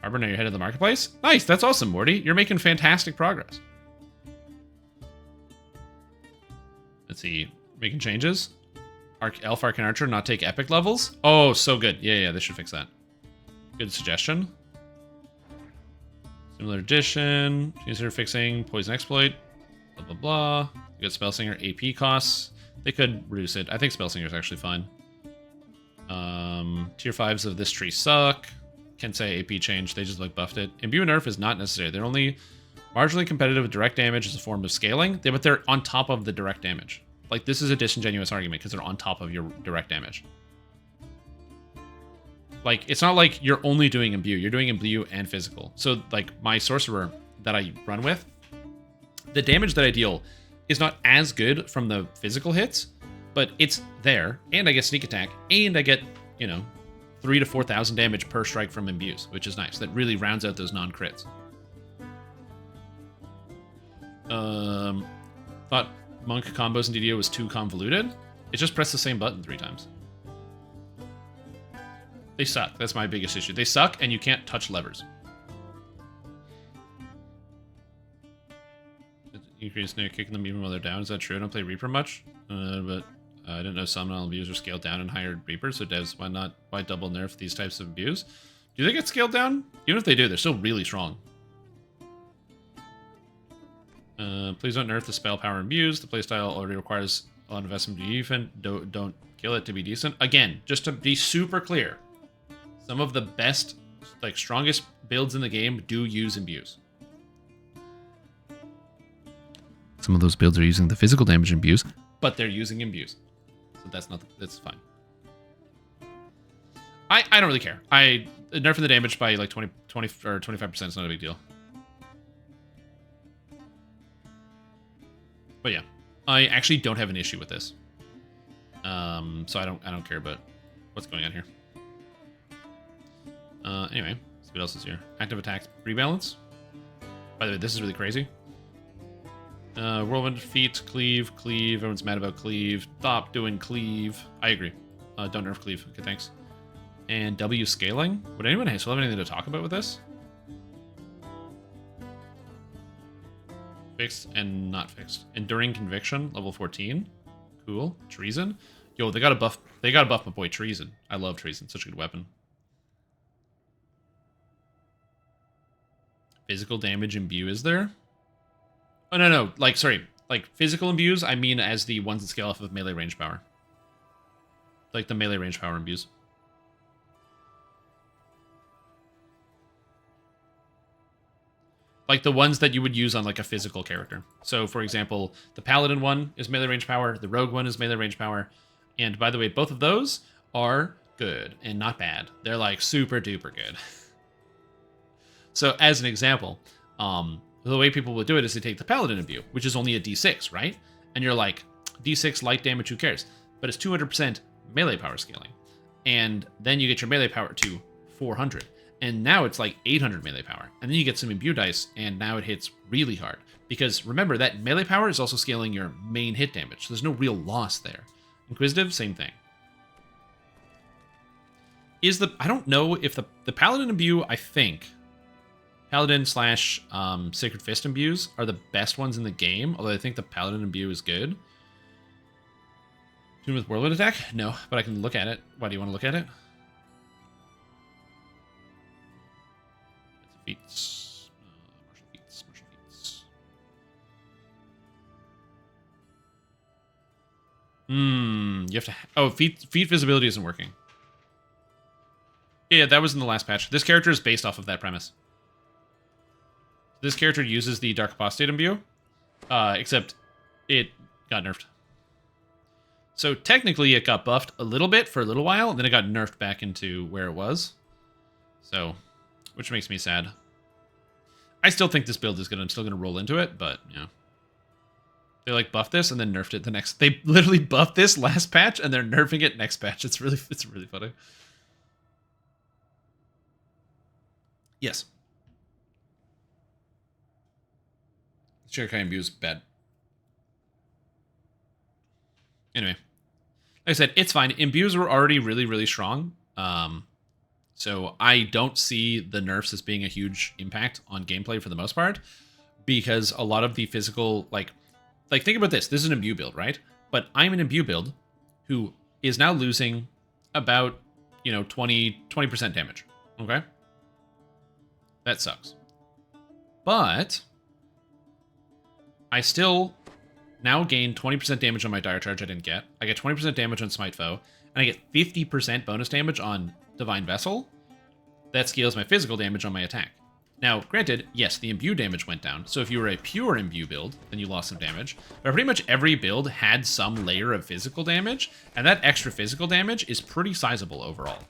Arbor, now you're head of the marketplace? Nice, that's awesome, Morty. You're making fantastic progress. Let's see, making changes. Elf, Arc, and Archer not take epic levels? Oh, so good. Yeah, they should fix that. Good suggestion. Similar addition. Consider fixing Poison Exploit. Blah, blah, blah. Good Spellsinger AP costs. They could reduce it. I think Spellsinger is actually fine. Tier 5s of this tree suck. Can't say AP change. They just like buffed it. Imbue nerf is not necessary. They're only marginally competitive with direct damage as a form of scaling. But they're on top of the direct damage. Like, this is a disingenuous argument because they're on top of your direct damage. Like, it's not like you're only doing imbue. You're doing imbue and physical. So, like, my sorcerer that I run with, the damage that I deal is not as good from the physical hits, but it's there. And I get sneak attack. And I get, you know, 3 to 4,000 damage per strike from imbues, which is nice. That really rounds out those non-crits. Thought monk combos in DDO was too convoluted. It just pressed the same button 3 times. They suck. That's my biggest issue. They suck, and you can't touch levers. Increase snare kicking them even while they're down. Is that true? I don't play Reaper much, but I didn't know some non-abuse are scaled down in higher Reapers. So devs, why double nerf these types of abuse? Do they get scaled down? Even if they do, they're still really strong. Please don't nerf the spell power imbues. The playstyle already requires a lot of investment to defend. Don't kill it to be decent. Again, just to be super clear, some of the best, like strongest builds in the game do use imbues. Some of those builds are using the physical damage imbues, but they're using imbues. So that's fine. I don't really care. Nerfing the damage by like 20 or 25% is not a big deal. But yeah, I actually don't have an issue with this. So I don't care about what's going on here. Anyway, let's see what else is here. Active attacks rebalance. By the way, this is really crazy. Whirlwind defeat, cleave. Everyone's mad about cleave. Stop doing cleave. I agree. Don't nerf cleave. Okay, thanks. And W scaling. Would anyone still have anything to talk about with this? Fixed and not fixed. Enduring conviction, level 14. Cool. Treason. Yo, they gotta buff my boy Treason. I love Treason. Such a good weapon. Physical damage imbue is there? Oh, no. Like, sorry. Like, physical imbues, I mean as the ones that scale off of melee range power. Like the melee range power imbues. Like the ones that you would use on like a physical character. So, for example, the Paladin one is melee range power, the Rogue one is melee range power. And by the way, both of those are good and not bad. They're like super duper good. So, as an example, the way people would do it is they take the Paladin imbue, which is only a D6, right? And you're like, D6 light damage, who cares? But it's 200% melee power scaling. And then you get your melee power to 400. And now it's like 800 melee power. And then you get some imbue dice, and now it hits really hard. Because remember, that melee power is also scaling your main hit damage. So there's no real loss there. Inquisitive, same thing. I don't know if the Paladin imbue, I think, Paladin / Sacred Fist imbues are the best ones in the game, although I think the Paladin imbue is good. Tune with Whirlwind attack? No, but I can look at it. Why do you want to look at it? Feats. Martial feats. You have to... Oh, feat visibility isn't working. Yeah, that was in the last patch. This character is based off of that premise. This character uses the Dark Apostate imbue, except it got nerfed. So technically it got buffed a little bit for a little while, and then it got nerfed back into where it was. So, which makes me sad. I still think this build is still gonna roll into it, but yeah. They like buffed this and then nerfed it the next. They literally buffed this last patch and they're nerfing it next patch. It's really funny. Yes. Shurikai imbue is bad. Anyway, like I said, it's fine. Imbues were already really, really strong. So I don't see the nerfs as being a huge impact on gameplay for the most part, because a lot of the physical, like think about this. This is an imbue build, right? But I'm an imbue build who is now losing about, 20% damage. Okay? That sucks. But I still now gain 20% damage on my Dire Charge I didn't get. I get 20% damage on Smite Foe, and I get 50% bonus damage on Divine Vessel. That scales my physical damage on my attack. Now, granted, yes, the imbue damage went down, so if you were a pure imbue build, then you lost some damage. But pretty much every build had some layer of physical damage, and that extra physical damage is pretty sizable overall.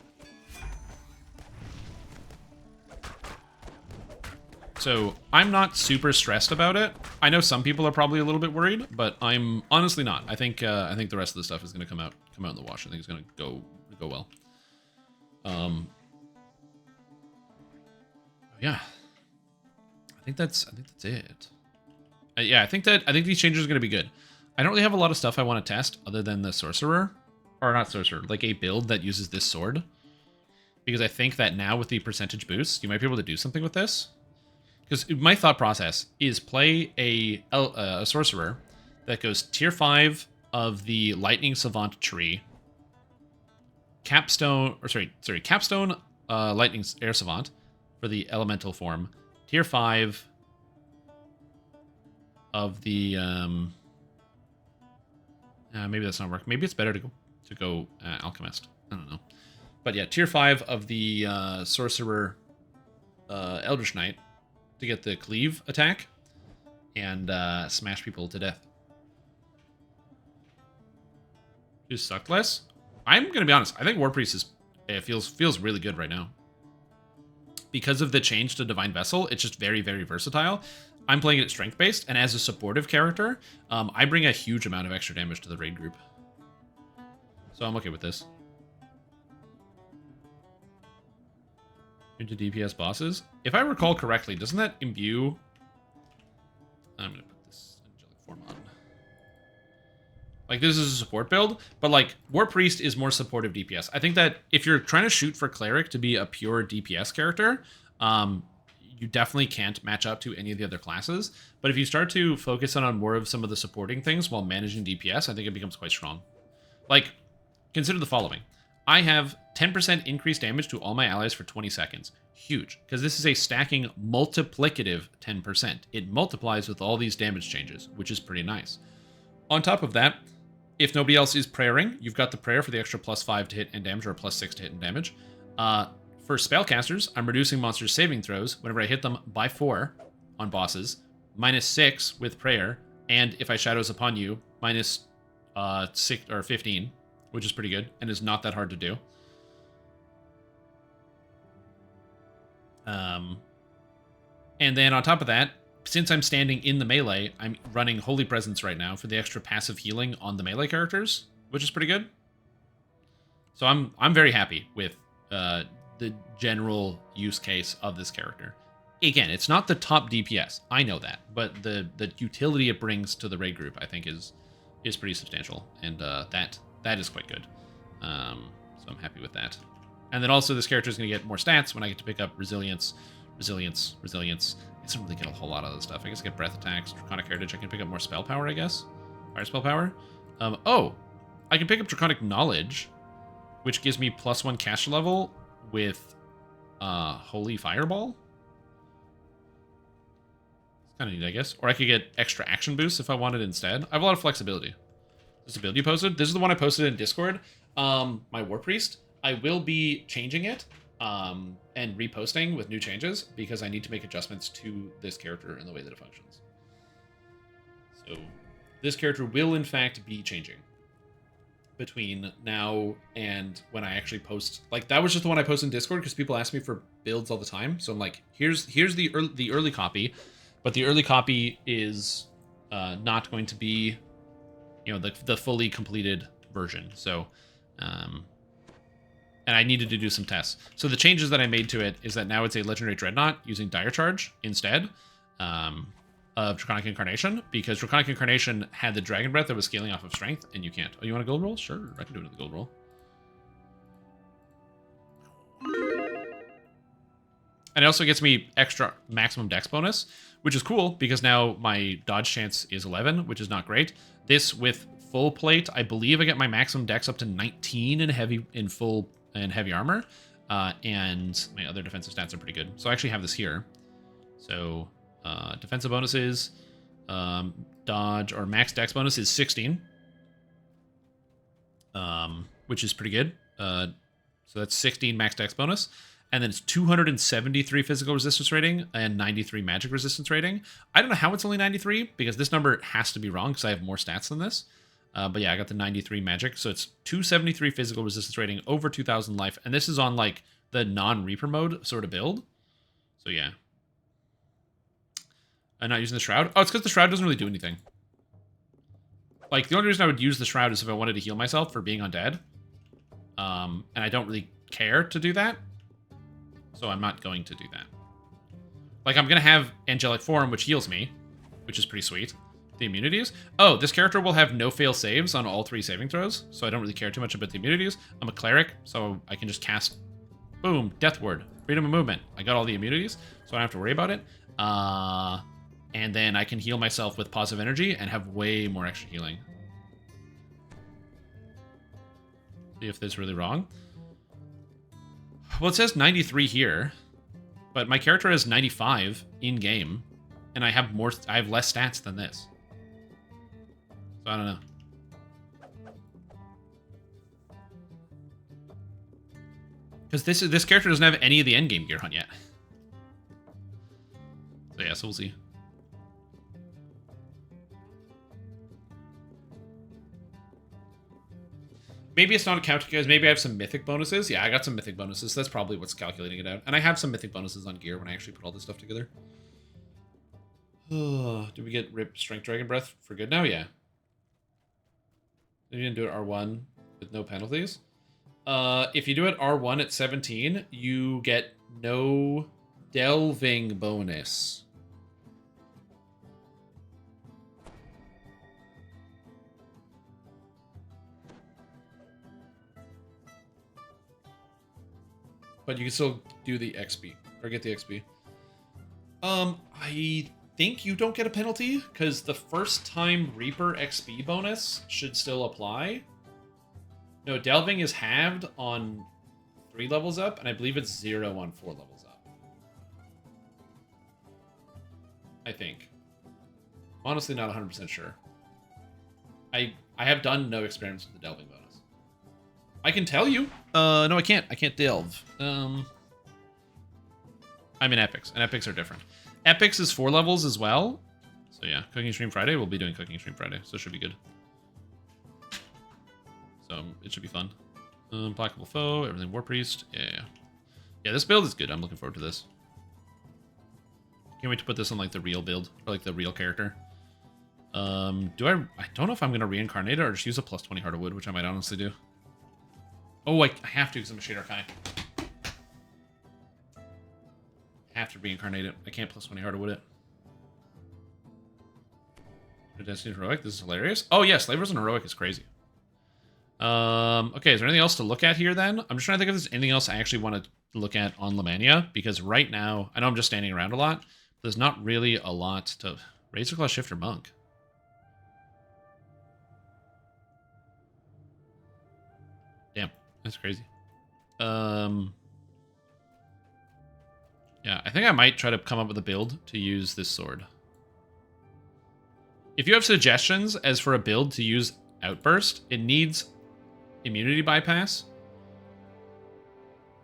So I'm not super stressed about it. I know some people are probably a little bit worried, but I'm honestly not. I think the rest of the stuff is going to come out in the wash. I think it's going to go well. Yeah, I think that's it. Yeah, I think these changes are going to be good. I don't really have a lot of stuff I want to test other than the sorcerer, or not sorcerer, like a build that uses this sword, because I think that now with the percentage boost, you might be able to do something with this. Because my thought process is play a sorcerer that goes tier 5 of the lightning savant tree, capstone lightning air savant for the elemental form, tier 5 of the maybe that's not working. Maybe it's better to go alchemist. I don't know. But yeah, tier 5 of the sorcerer eldritch knight to get the cleave attack and smash people to death. Just sucked less. I'm gonna be honest. I think War Priest feels really good right now because of the change to Divine Vessel. It's just very, very versatile. I'm playing it strength based, and as a supportive character, I bring a huge amount of extra damage to the raid group, so I'm okay with this. Into DPS bosses. If I recall correctly, doesn't that imbue? I'm gonna put this angelic form on. Like, this is a support build, but like War Priest is more supportive DPS. I think that if you're trying to shoot for Cleric to be a pure DPS character, you definitely can't match up to any of the other classes. But if you start to focus on more of some of the supporting things while managing DPS, I think it becomes quite strong. Like, consider the following. I have 10% increased damage to all my allies for 20 seconds. Huge, because this is a stacking multiplicative 10%. It multiplies with all these damage changes, which is pretty nice. On top of that, if nobody else is prayering, you've got the prayer for the extra +5 to hit and damage, or +6 to hit and damage. For spellcasters, I'm reducing monsters' saving throws whenever I hit them by 4 on bosses, -6 with prayer, and if I shadows upon you, -6 or 15, which is pretty good and is not that hard to do. And then on top of that, since I'm standing in the melee, I'm running Holy Presence right now for the extra passive healing on the melee characters, which is pretty good. So I'm very happy with the general use case of this character. Again, it's not the top DPS, I know that, but the utility it brings to the raid group, I think, is pretty substantial, and that is quite good. So I'm happy with that. And then also this character is going to get more stats when I get to pick up resilience. I don't really get a whole lot of other stuff. I guess I get breath attacks, draconic heritage. I can pick up more spell power, I guess. Fire spell power. Oh, I can pick up draconic knowledge, which gives me +1 caster level with holy fireball. It's kind of neat, I guess. Or I could get extra action boosts if I wanted instead. I have a lot of flexibility. This build you posted. This is the one I posted in Discord. My War Priest. I will be changing it and reposting with new changes because I need to make adjustments to this character and the way that it functions. So this character will in fact be changing between now and when I actually post. Like, that was just the one I posted in Discord because people ask me for builds all the time. So I'm like, here's the early copy, but the early copy is not going to be, you know, the fully completed version. So and I needed to do some tests. So the changes that I made to it is that now it's a Legendary Dreadnought using Dire Charge instead of Draconic Incarnation, because Draconic Incarnation had the Dragon Breath that was scaling off of Strength, and you can't. Oh, you want a gold roll? Sure, I can do another gold roll. And it also gets me extra maximum dex bonus, which is cool, because now my dodge chance is 11, which is not great. This with full plate, I believe I get my maximum dex up to 19 in full and heavy armor, and my other defensive stats are pretty good. So I actually have this here. So defensive bonuses, dodge or max dex bonus is 16, which is pretty good. So that's 16 max dex bonus. And then it's 273 physical resistance rating and 93 magic resistance rating. I don't know how it's only 93, because this number has to be wrong because I have more stats than this. But yeah, I got the 93 magic. So it's 273 physical resistance rating, over 2,000 life. And this is on like the non-Reaper mode sort of build. So yeah. I'm not using the Shroud. Oh, it's because the Shroud doesn't really do anything. Like, the only reason I would use the Shroud is if I wanted to heal myself for being undead. And I don't really care to do that. So I'm not going to do that. Like, I'm going to have Angelic Form, which heals me, which is pretty sweet. The immunities. Oh, this character will have no fail saves on all 3 saving throws, so I don't really care too much about the immunities. I'm a cleric, so I can just cast, boom, Death Ward, freedom of movement. I got all the immunities, so I don't have to worry about it. And then I can heal myself with positive energy and have way more extra healing. See if this is really wrong. Well, it says 93 here, but my character has 95 in game, and I have less stats than this. So I don't know. Because this character doesn't have any of the endgame gear on yet. So yeah, so we'll see. Maybe it's not a count because maybe I have some mythic bonuses. Yeah, I got some mythic bonuses. So that's probably what's calculating it out. And I have some mythic bonuses on gear when I actually put all this stuff together. Did we get Rip Strength Dragon Breath for good now? Yeah. You didn't do it R1 with no penalties. If you do it R1 at 17, you get no delving bonus. But you can still do the XP, or get the XP. I think you don't get a penalty, because the first time Reaper XP bonus should still apply. No, Delving is halved on 3 levels up, and I believe it's 0 on 4 levels up. I think. I'm honestly not 100% sure. I have done no experiments with the Delving bonus. I can tell you. No, I can't. I can't delve. I'm in Epics, and Epics are different. Epics is 4 levels as well. So yeah, Cooking Stream Friday. We'll be doing Cooking Stream Friday, so it should be good. So it should be fun. Implacable Foe, everything War Priest. Yeah. Yeah, this build is good. I'm looking forward to this. Can't wait to put this on like the real build, or like the real character. I don't know if I'm gonna reincarnate it or just use a plus 20 Heart of Wood, which I might honestly do. Oh, I have to because I'm a Shade Archai. I have to reincarnate it. I can't plus 20 Heart of Wood it. Destiny Heroic, this is hilarious. Oh yeah, Slavers and Heroic is crazy. Okay, is there anything else to look at here then? I'm just trying to think if there's anything else I actually want to look at on Lamannia, because right now, I know I'm just standing around a lot, but there's not really a lot to... Razorclaw Shifter Monk. Damn, that's crazy. Yeah, I think I might try to come up with a build to use this sword. If you have suggestions as for a build to use Outburst, it needs immunity bypass,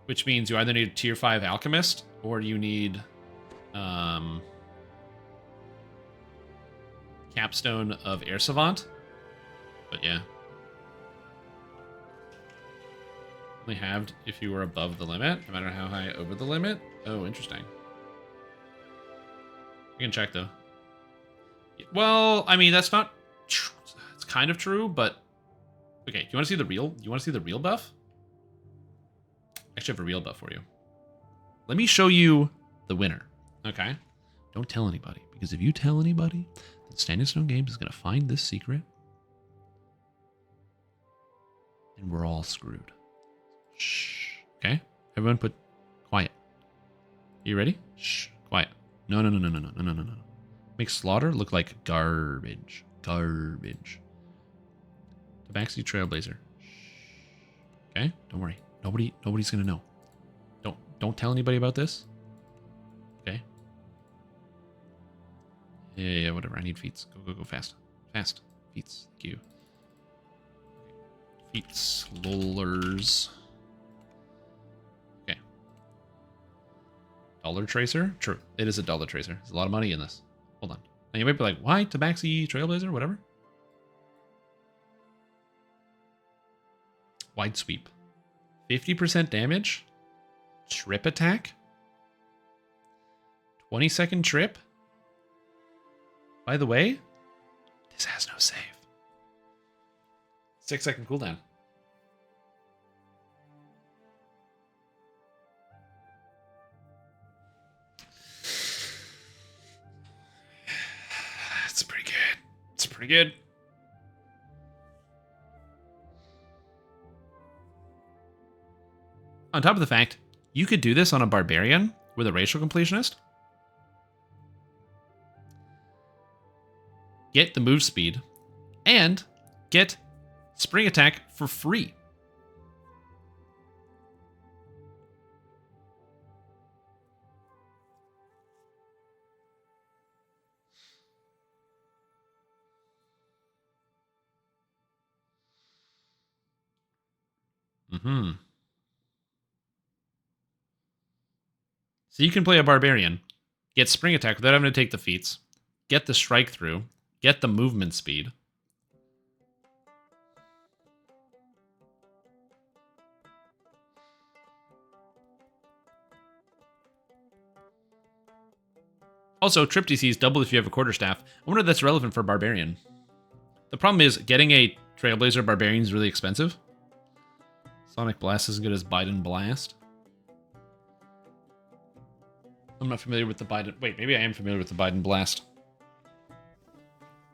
which means you either need a tier 5 alchemist or you need capstone of Air Savant. But yeah, only halved if you were above the limit, no matter how high over the limit. Oh, interesting. We can check though. Well, I mean, that's not true. It's kind of true, but okay, you want to see the real? You want to see the real buff? Actually, I have a real buff for you. Let me show you the winner. Okay, don't tell anybody, because if you tell anybody, then Standing Stone Games is gonna find this secret, and we're all screwed. Shh. Okay, everyone, put quiet. You ready? Shh. Quiet. No. Make Slaughter look like garbage. Garbage. Tabaxi Trailblazer. Okay, don't worry. Nobody's gonna know. Don't tell anybody about this. Okay. Yeah, whatever. I need feats. Go fast. Fast. Feats. Thank you. Feats. Lollers. Okay. Dollar Tracer? True. It is a Dollar Tracer. There's a lot of money in this. Hold on. Now you might be like, why Tabaxi Trailblazer? Whatever. Wide Sweep. 50% damage. Trip attack. 20-second trip. By the way, this has no save. 6-second cooldown. It's pretty good. On top of the fact, you could do this on a barbarian with a racial completionist. Get the move speed, and get spring attack for free. So you can play a barbarian, get spring attack without having to take the feats, get the strike through, get the movement speed. Also, trip DC is double if you have a quarterstaff. I wonder if that's relevant for barbarian. The problem is getting a Trailblazer barbarian is really expensive. Sonic Blast is as good as Biden Blast. I'm not familiar with the Biden... Wait, maybe I am familiar with the Biden Blast.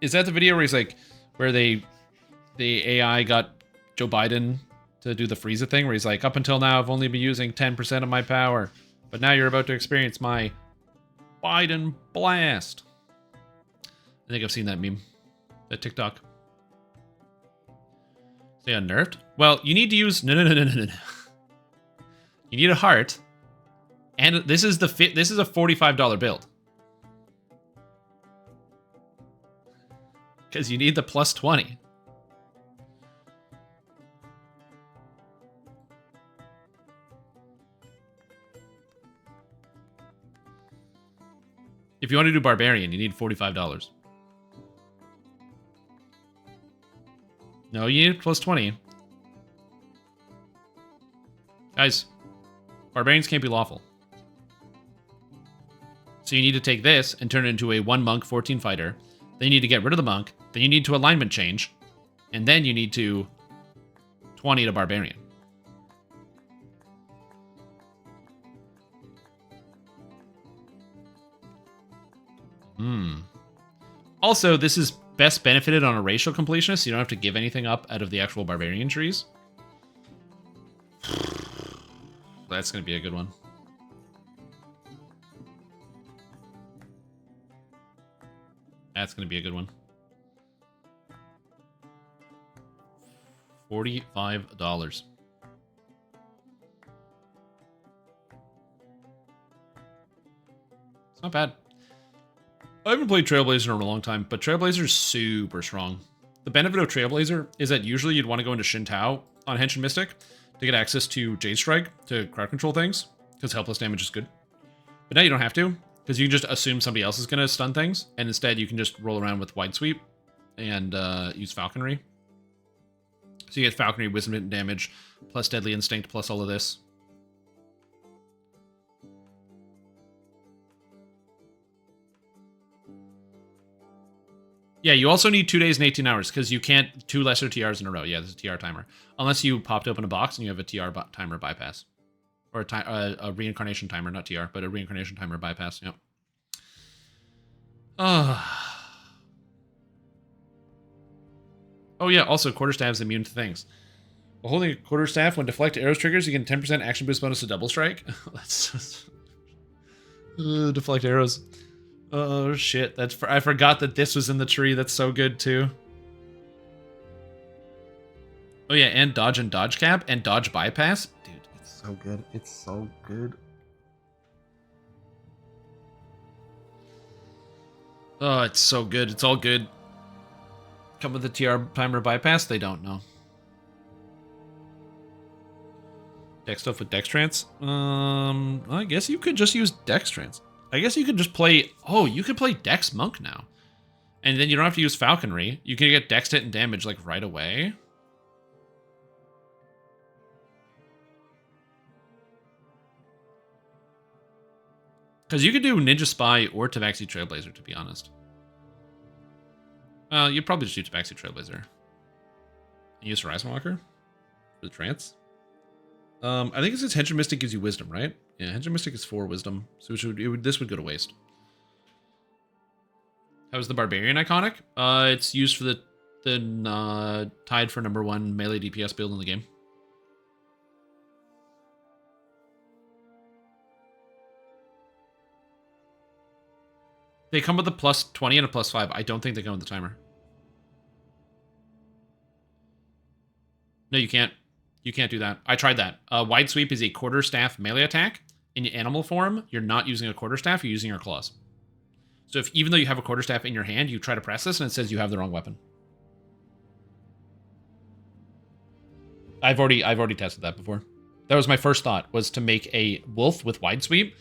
Is that the video where he's like... Where the AI got Joe Biden to do the Frieza thing? Where he's like, up until now, I've only been using 10% of my power. But now you're about to experience my Biden Blast. I think I've seen that meme. That TikTok. So yeah, nerfed? Well, you need to use... No. You need a heart... And this is a $45 build. Because you need the plus 20. If you want to do Barbarian, you need $45. No, you need plus 20. Guys, Barbarians can't be lawful. So you need to take this and turn it into a 1 monk, 14 fighter. Then you need to get rid of the monk. Then you need to alignment change. And then you need to 20 to barbarian. Also, this is best benefited on a racial completionist, so you don't have to give anything up out of the actual barbarian trees. That's going to be a good one. That's going to be a good one. $45. It's not bad. I haven't played Trailblazer in a long time, but Trailblazer is super strong. The benefit of Trailblazer is that usually you'd want to go into Shin Tao on Henshin Mystic to get access to Jade Strike to crowd control things, because helpless damage is good. But now you don't have to, because you just assume somebody else is going to stun things, and instead you can just roll around with Wide Sweep and use Falconry. So you get Falconry, Wisdom Hit damage, plus Deadly Instinct, plus all of this. Yeah, you also need 2 days and 18 hours, because you can't 2 lesser TRs in a row. Yeah, there's a TR timer. Unless you popped open a box and you have a TR timer bypass. Or a reincarnation timer, not TR, but a reincarnation timer bypass, yep. Oh yeah, also quarterstaff is immune to things. While holding a quarterstaff, when deflect arrows triggers, you get 10% action boost bonus to double strike. That's just... deflect arrows. Oh shit, I forgot that this was in the tree. That's so good too. Oh yeah, and dodge cap and dodge bypass. Dude, it's so good. It's so good. Oh, it's so good. It's all good. Come with the TR timer bypass? They don't know. Dex stuff with Dextrance? I guess you could just use Dextrance. I guess you could just play... Oh, you could play Dex Monk now. And then you don't have to use Falconry. You can get Dex hit and damage, like, right away. Because you could do Ninja Spy or Tabaxi Trailblazer, to be honest. You'd probably just do Tabaxi Trailblazer. And use Horizon Walker for the trance. I think it says Henshin Mystic gives you wisdom, right? Yeah, Henshin Mystic is 4 wisdom, so this would go to waste. How's the Barbarian iconic? It's used for the tied for #1 melee DPS build in the game. They come with a +20 and a +5. I don't think they come with the timer. No, you can't. You can't do that. I tried that. Wide Sweep is a quarterstaff melee attack. In your animal form, you're not using a quarterstaff, you're using your claws. So if even though you have a quarterstaff in your hand, you try to press this and it says you have the wrong weapon. I've already tested that before. That was my first thought, was to make a wolf with Wide Sweep.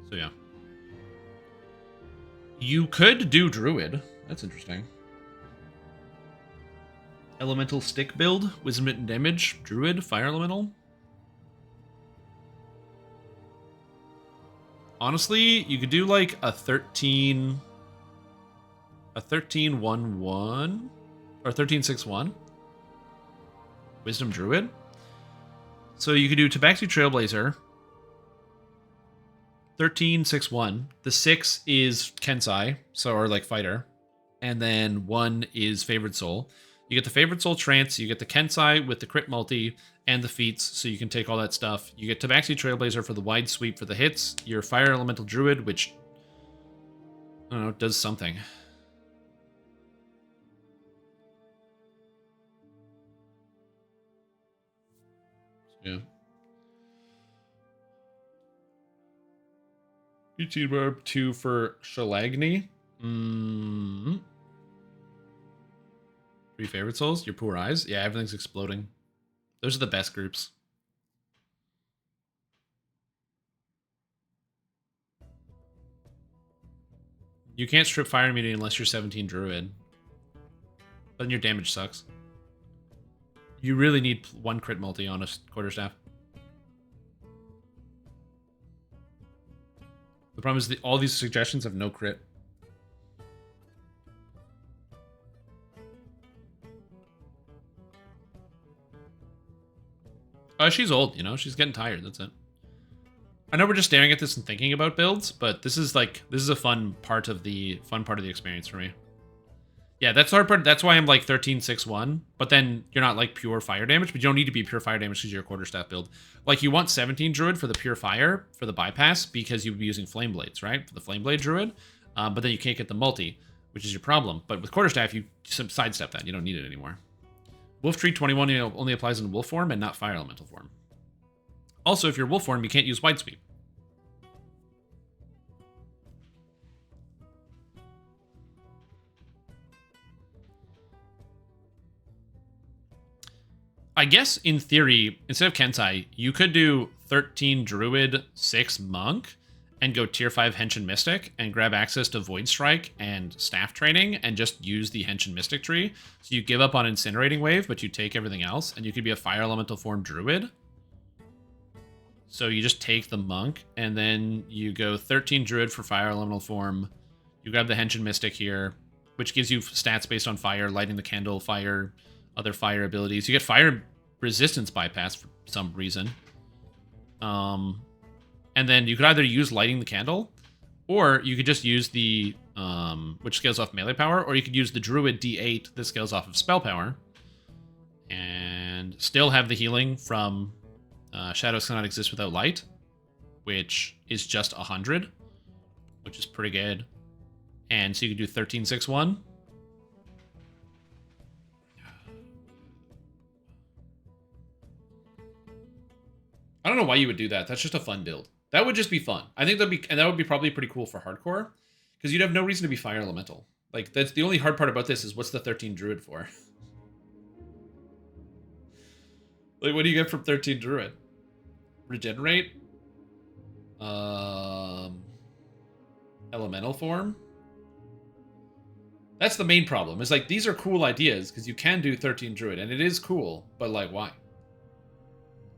So yeah. You could do Druid. That's interesting. Elemental stick build, Wisdom and damage, Druid, Fire Elemental. Honestly, you could do like a 13-1-1 or 13-6-1 Wisdom Druid. So you could do Tabaxi Trailblazer, 13-6-1. The 6 is Kensai, so or like fighter, and then 1 is Favored Soul. You get the Favored Soul Trance, you get the Kensai with the crit multi, and the feats, so you can take all that stuff. You get Tabaxi Trailblazer for the Wide Sweep for the hits, your Fire Elemental Druid, which, I don't know, does something. Yeah. YouTuber 2 for Shalagni. 3 Favorite Souls, your poor eyes. Yeah, everything's exploding. Those are the best groups. You can't strip fire immunity unless you're 17 Druid. Then your damage sucks. You really need 1 crit multi on a quarterstaff. The problem is that all these suggestions have no crit. She's old, you know? She's getting tired, that's it. I know we're just staring at this and thinking about builds, but this is a fun part of the experience for me. Yeah, that's the hard part. That's why I'm like 13-6-1, but then you're not like pure fire damage, but you don't need to be pure fire damage because you're a quarterstaff build. Like you want 17 Druid for the pure fire, for the bypass, because you would be using Flame Blades, right? For the Flame Blade Druid, but then you can't get the multi, which is your problem. But with quarterstaff, you sidestep that. You don't need it anymore. Wolf Tree 21 only applies in wolf form and not fire elemental form. Also, if you're wolf form, you can't use Wide Sweep. I guess, in theory, instead of Kensai, you could do 13 Druid, 6 Monk, and go Tier 5 Henshin Mystic, and grab access to Void Strike and Staff Training, and just use the Henshin Mystic tree. So you give up on Incinerating Wave, but you take everything else, and you could be a Fire Elemental form Druid. So you just take the Monk, and then you go 13 Druid for Fire Elemental form. You grab the Henshin Mystic here, which gives you stats based on fire, lighting the candle, fire, other fire abilities. You get fire resistance bypass for some reason. And then you could either use lighting the candle, or you could just use the, which scales off melee power, or you could use the Druid D8 that scales off of spell power, and still have the healing from Shadows Cannot Exist Without Light, which is just 100, which is pretty good. And so you could do 13-6-1. I don't know why you would do that. That's just a fun build. That would just be fun. I think that would be probably pretty cool for hardcore, because you'd have no reason to be fire elemental. Like, that's the only hard part about this is what's the 13 Druid for? Like, what do you get from 13 Druid? Regenerate? Elemental form? That's the main problem. Is like, these are cool ideas, because you can do 13 Druid, and it is cool, but like, why?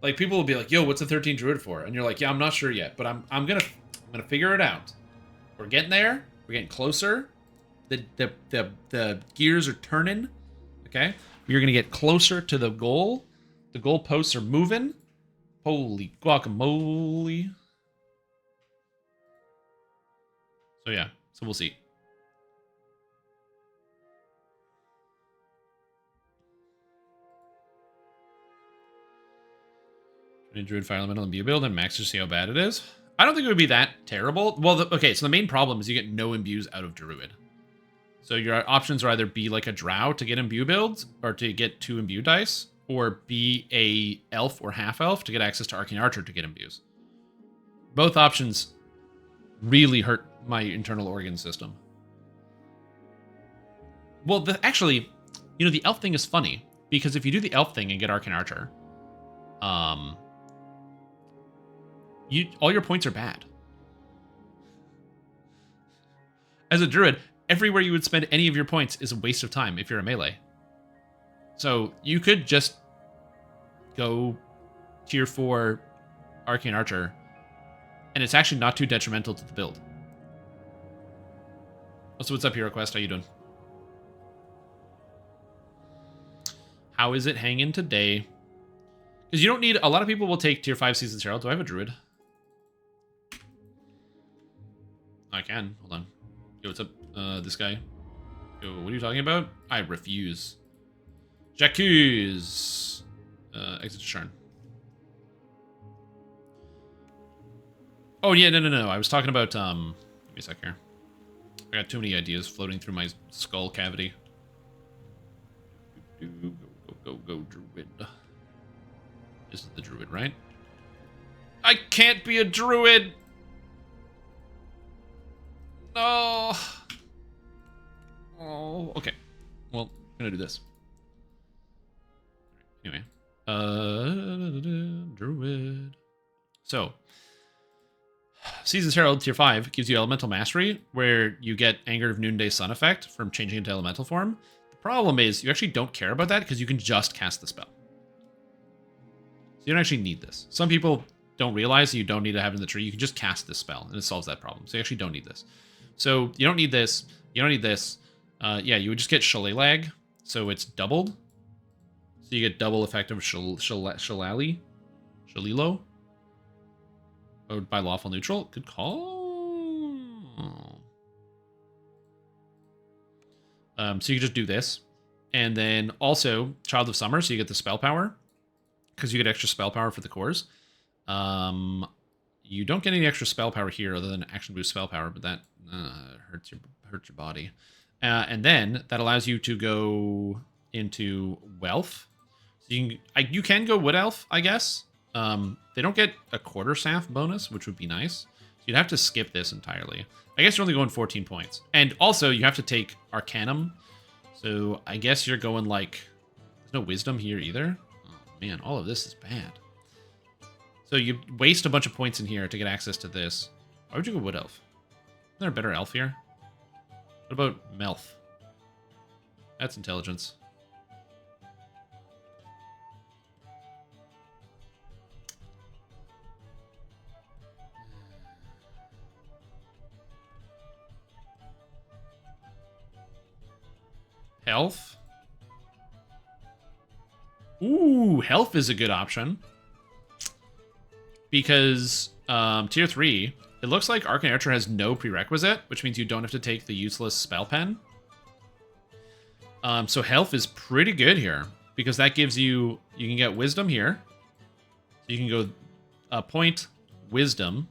Like, people will be like, yo, what's a 13 Druid for? And you're like, yeah, I'm not sure yet, but I'm gonna figure it out. We're getting there. We're getting closer. The gears are turning. Okay? You're gonna get closer to the goal. The goalposts are moving. Holy guacamole. So yeah, so we'll see. Druid Fire Elemental imbue build and max to see how bad it is. I don't think it would be that terrible. Well, okay, so the main problem is you get no imbues out of Druid. So your options are either be like a Drow to get imbue builds, or to get 2 imbue dice, or be a Elf or Half-Elf to get access to Arcane Archer to get imbues. Both options really hurt my internal organ system. Well, actually, you know, the Elf thing is funny, because if you do the Elf thing and get Arcane Archer, all your points are bad. As a Druid, everywhere you would spend any of your points is a waste of time if you're a melee. So you could just go tier 4 Arcane Archer, and it's actually not too detrimental to the build. Also, what's up, HeroQuest? How you doing? How is it hanging today? Because you don't need... A lot of people will take tier 5 Seasons Herald. Do I have a Druid? I can. Hold on. Yo, what's up? This guy. Yo, what are you talking about? I refuse. J'accuse. Exit Sharn. Oh, yeah, no. I was talking about, give me a sec here. I got too many ideas floating through my skull cavity. Go, Druid. This is the Druid, right? I can't be a Druid! No! Oh, okay. Well, I'm gonna do this. Anyway. Druid. So, Seasons Herald Tier 5 gives you Elemental Mastery, where you get Anger of Noonday Sun effect from changing into Elemental form. The problem is, you actually don't care about that, because you can just cast the spell. So you don't actually need this. Some people don't realize that you don't need to have it in the tree. You can just cast this spell, and it solves that problem. So you actually don't need this. So you don't need this. You don't need this. Yeah, you would just get Shillelagh lag, so it's doubled. So you get double effect of Shillelagh. Oh, by lawful neutral. Good call. So you can just do this. And then also Child of Summer, so you get the spell power. Because you get extra spell power for the cores. You don't get any extra spell power here other than action boost spell power, but that hurts your body. And then that allows you to go into Wealth. So you can go Wood Elf, I guess. They don't get a quarter staff bonus, which would be nice. So you'd have to skip this entirely. I guess you're only going 14 points. And also, you have to take Arcanum. So I guess you're going like... There's no Wisdom here either. Oh, man, all of this is bad. So you waste a bunch of points in here to get access to this. Why would you go Wood Elf? Isn't there a better elf here? What about Melth? That's intelligence. Health? Ooh, health is a good option. Because tier 3, it looks like Arcane Archer has no prerequisite, which means you don't have to take the useless spell pen. So health is pretty good here, because that gives you can get wisdom here. So you can go point wisdom,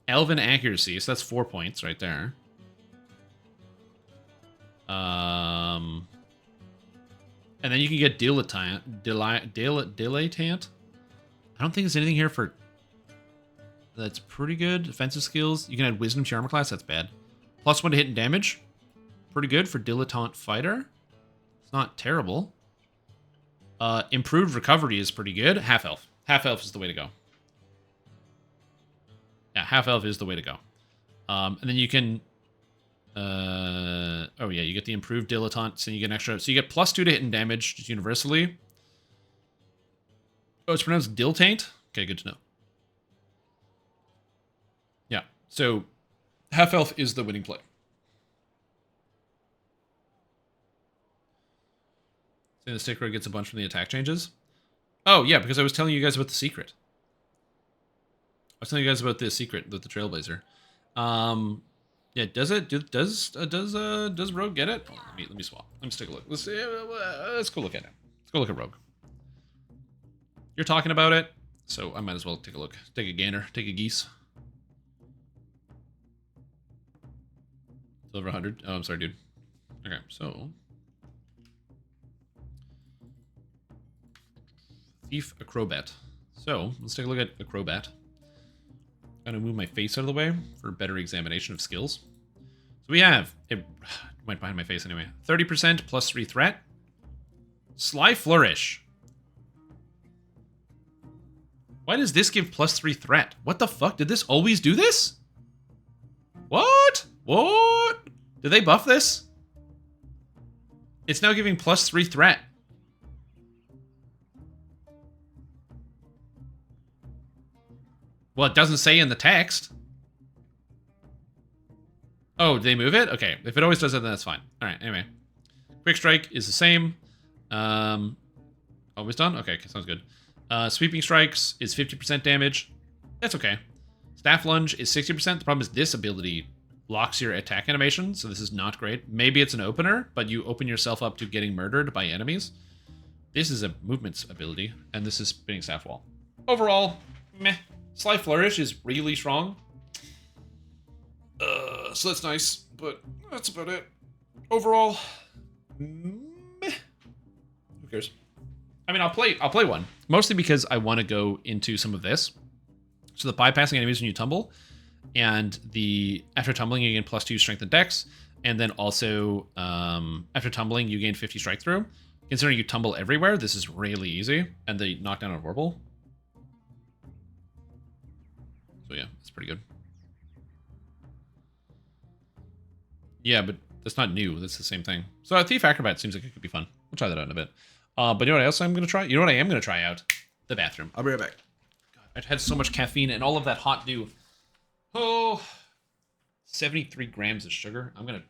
elven accuracy, so that's 4 points right there. And then you can get dilettante. I don't think there's anything here for... That's pretty good. Defensive skills. You can add wisdom to your armor class. That's bad. +1 to hit and damage. Pretty good for dilettante fighter. It's not terrible. Improved recovery is pretty good. Half elf. Half elf is the way to go. Yeah, half elf is the way to go. And then you can... oh yeah, you get the improved dilettante, so you get an extra... So you get +2 to hit and damage, just universally. Oh, it's pronounced dilettante? Okay, good to know. Yeah, so half elf is the winning play. So the stick road gets a bunch from the attack changes. Oh yeah, because I was telling you guys about the secret. I was telling you guys about the secret with the Trailblazer. Yeah, Yeah, does it? Does Rogue get it? Oh, let me swap. Let me take a look. Let's go look at it. Let's go look at Rogue. You're talking about it, so I might as well take a look. Take a gander. Take a geese. It's over 100. Oh, I'm sorry, dude. Okay, so Thief Acrobat. So let's take a look at Acrobat. I'm gonna move my face out of the way for better examination of skills. So we have, it went behind my face anyway, 30% plus 3 threat. Sly Flourish. Why does this give plus 3 threat? What the fuck? Did this always do this? What? What? Did they buff this? It's now giving plus 3 threat. Well, it doesn't say in the text. Oh, did they move it? Okay, if it always does that, then that's fine. All right, anyway. Quick Strike is the same. Always done? Okay, sounds good. Sweeping Strikes is 50% damage. That's okay. Staff Lunge is 60%. The problem is this ability locks your attack animation, so this is not great. Maybe it's an opener, but you open yourself up to getting murdered by enemies. This is a movement ability, and this is Spinning Staff Wall. Overall, meh. Sly Flourish is really strong. So that's nice, but that's about it. Overall, meh. Who cares? I mean, I'll play one. Mostly because I want to go into some of this. So the bypassing enemies when you tumble, and the after tumbling you gain +2 strength and dex, and then also after tumbling you gain 50 strike through. Considering you tumble everywhere, this is really easy, and the knockdown on Warble. So yeah, it's pretty good. Yeah, but that's not new. That's the same thing. So Thief Acrobat seems like it could be fun. We'll try that out in a bit. But you know what else I'm going to try? You know what I am going to try out? The bathroom. I'll be right back. God, I've had so much caffeine and all of that hot dew. Oh, 73 grams of sugar. I'm going to...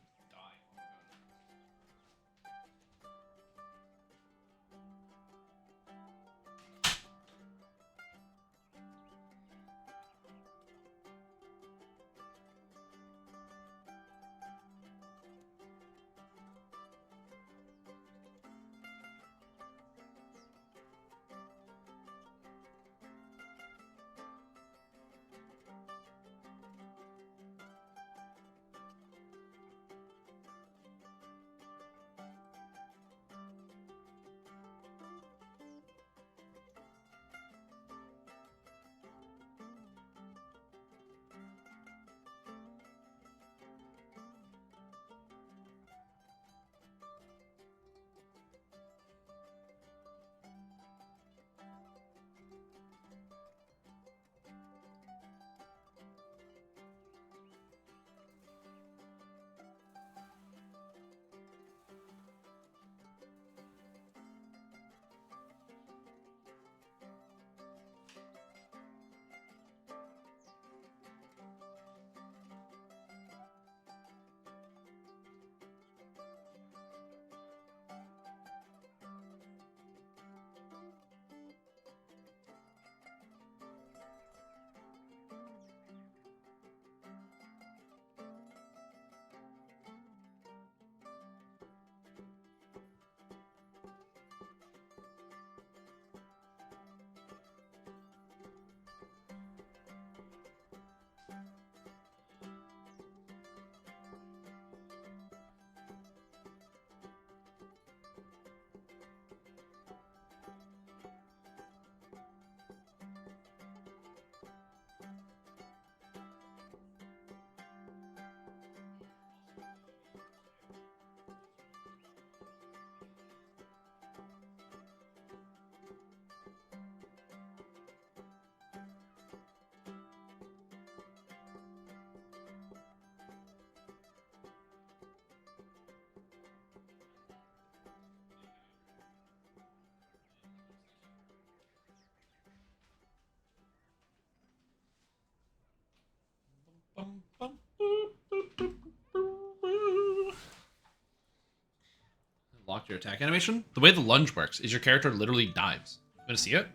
Lock your attack animation. The way the lunge works is your character literally dives. You want to see it?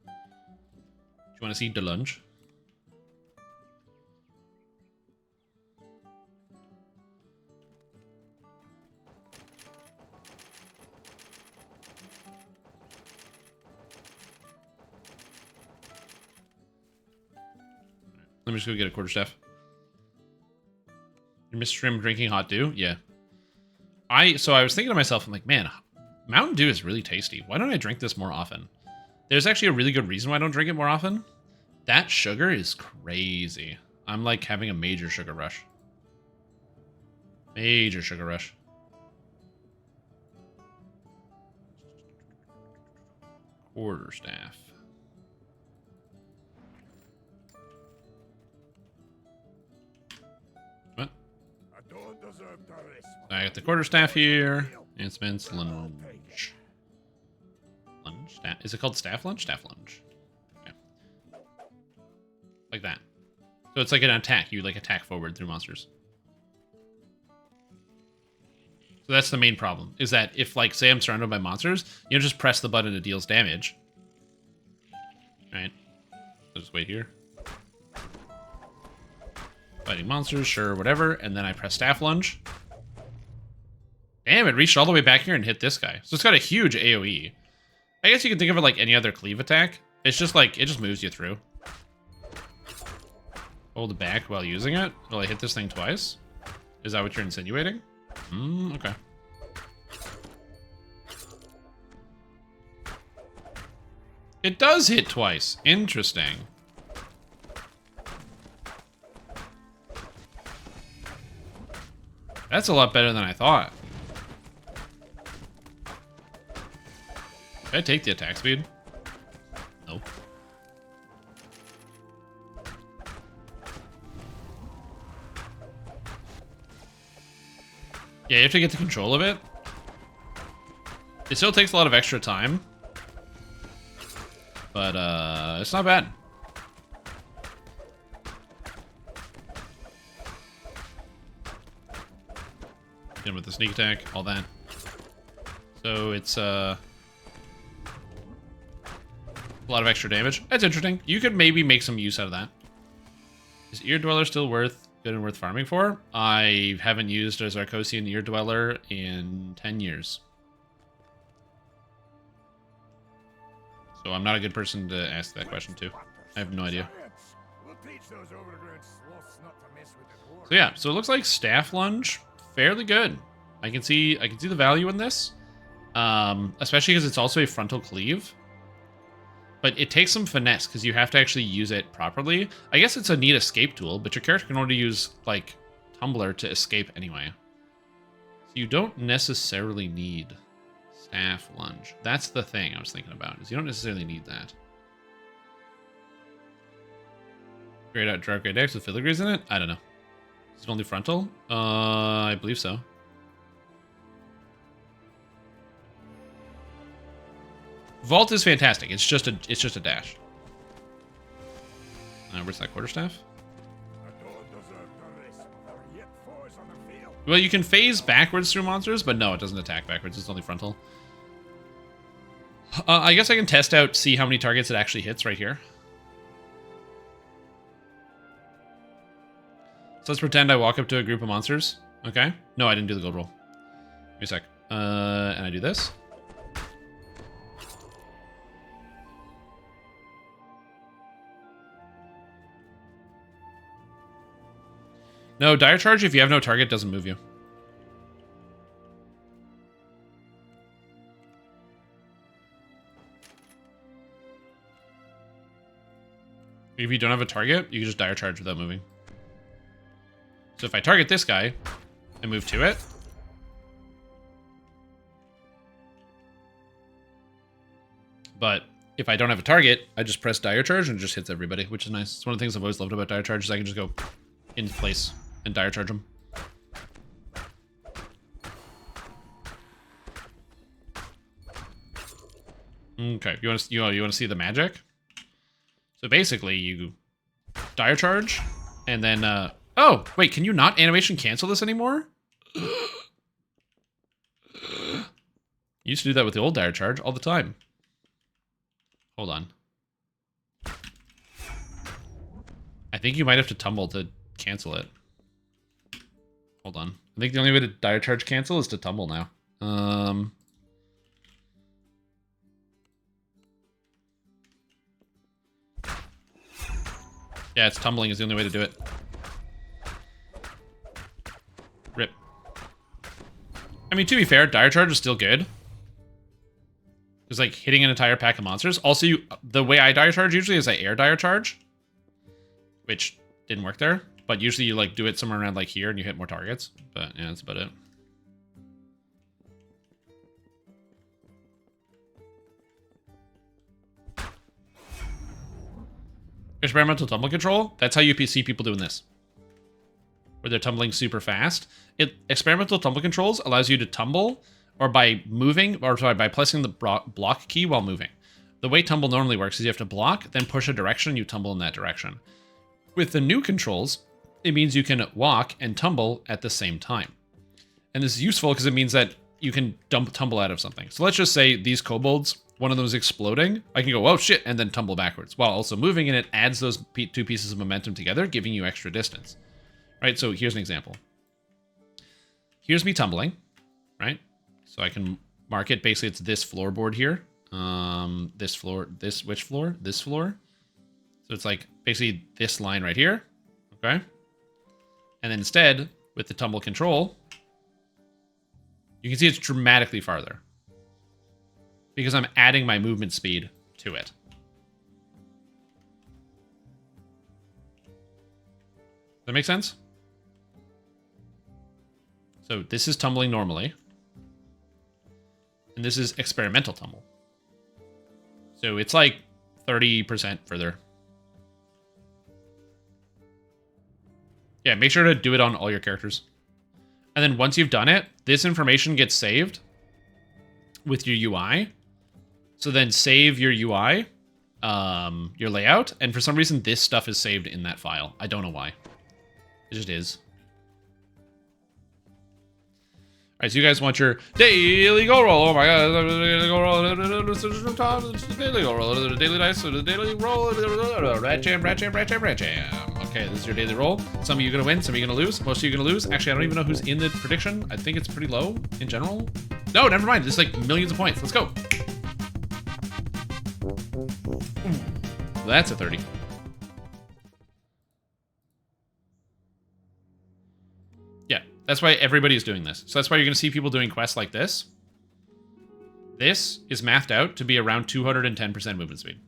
Do you want to see the lunge? me just go get a quarterstaff. You miss Shrimp drinking hot dew? Yeah. So I was thinking to myself, I'm like, man, Mountain Dew is really tasty. Why don't I drink this more often? There's actually a really good reason why I don't drink it more often. That sugar is crazy. I'm like having a major sugar rush. Major sugar rush. Quarterstaff. What? I got the quarterstaff here. Enhancements, lunge. Lunge? Is it called staff lunge? Staff lunge. Okay. Like that. So it's like an attack. You like attack forward through monsters. So that's the main problem, is that if, like, say I'm surrounded by monsters, you don't just press the button, it deals damage. Right? So just wait here. Fighting monsters, sure, whatever. And then I press staff lunge. Damn, it reached all the way back here and hit this guy. So it's got a huge AoE. I guess you can think of it like any other cleave attack. It's just like, it just moves you through. Hold back while using it. Will I hit this thing twice? Is that what you're insinuating? Okay. It does hit twice. Interesting. That's a lot better than I thought. Did I take the attack speed? Nope. Yeah, you have to get the control of it. It still takes a lot of extra time. But, it's not bad. Again with the sneak attack, all that. So it's, a lot of extra damage. That's interesting. You could maybe make some use out of that. Is Ear Dweller still good and worth farming for? I haven't used a Zarkosian Ear Dweller in 10 years. So I'm not a good person to ask that question to. I have no idea. So yeah, so it looks like staff lunge, fairly good. I can see the value in this. Especially because it's also a frontal cleave. But it takes some finesse because you have to actually use it properly. I guess it's a neat escape tool, but your character can only use, like, Tumbler to escape anyway. So you don't necessarily need staff lunge. That's the thing I was thinking about, is you don't necessarily need that. Grayed out Dark Grey Dex with filigrees in it? I don't know. Is it only frontal? I believe so. Vault is fantastic. It's just a dash. Where's that quarterstaff? Well, you can phase backwards through monsters, but no, it doesn't attack backwards. It's only frontal. I guess I can test out, see how many targets it actually hits right here. So let's pretend I walk up to a group of monsters. Okay. No, I didn't do the gold roll. Give me a sec. And I do this. No, Dire Charge, if you have no target, doesn't move you. If you don't have a target, you can just Dire Charge without moving. So if I target this guy and move to it, but if I don't have a target, I just press Dire Charge and it just hits everybody, which is nice. It's one of the things I've always loved about Dire Charge is I can just go into place and Dire Charge them. Okay, you want to see the magic? So basically, you Dire Charge, and then oh wait, can you not animation cancel this anymore? You used to do that with the old Dire Charge all the time. Hold on. I think you might have to tumble to cancel it. Hold on. I think the only way to Dire Charge cancel is to tumble now. Yeah, it's tumbling is the only way to do it. Rip. I mean, to be fair, Dire Charge is still good. It's like hitting an entire pack of monsters. Also, the way I Dire Charge usually is I air Dire Charge, which didn't work there. But usually you like do it somewhere around like here and you hit more targets. But yeah, that's about it. Experimental tumble control. That's how you see people doing this. Where they're tumbling super fast. Experimental tumble controls allows you to tumble or by moving, or sorry, by pressing the block key while moving. The way tumble normally works is you have to block, then push a direction, and you tumble in that direction. With the new controls, it means you can walk and tumble at the same time. And this is useful because it means that you can tumble out of something. So let's just say these kobolds, one of them is exploding. I can go, oh shit, and then tumble backwards while also moving, and it adds those two pieces of momentum together, giving you extra distance. Right, so here's an example. Here's me tumbling, right? So I can mark it. Basically, it's this floorboard here. This floor, which floor? This floor. So it's like basically this line right here, okay? And then instead, with the tumble control, you can see it's dramatically farther because I'm adding my movement speed to it. Does that make sense? So this is tumbling normally. And this is experimental tumble. So it's like 30% further. Yeah, make sure to do it on all your characters. And then once you've done it, this information gets saved with your UI. So then save your UI, your layout, and for some reason this stuff is saved in that file. I don't know why. It just is. Alright, so you guys want your daily go roll. Oh my god, daily go roll. Daily go roll. Daily dice, daily roll. Rat jam, rat jam, rat jam, rat jam. Okay, this is your daily roll. Some of you are gonna win, some of you are gonna lose. Most of you are gonna lose. Actually, I don't even know who's in the prediction. I think it's pretty low in general. No, never mind. There's like millions of points. Let's go. That's a 30. Yeah, that's why everybody is doing this. So that's why you're going to see people doing quests like this. This is mathed out to be around 210% movement speed.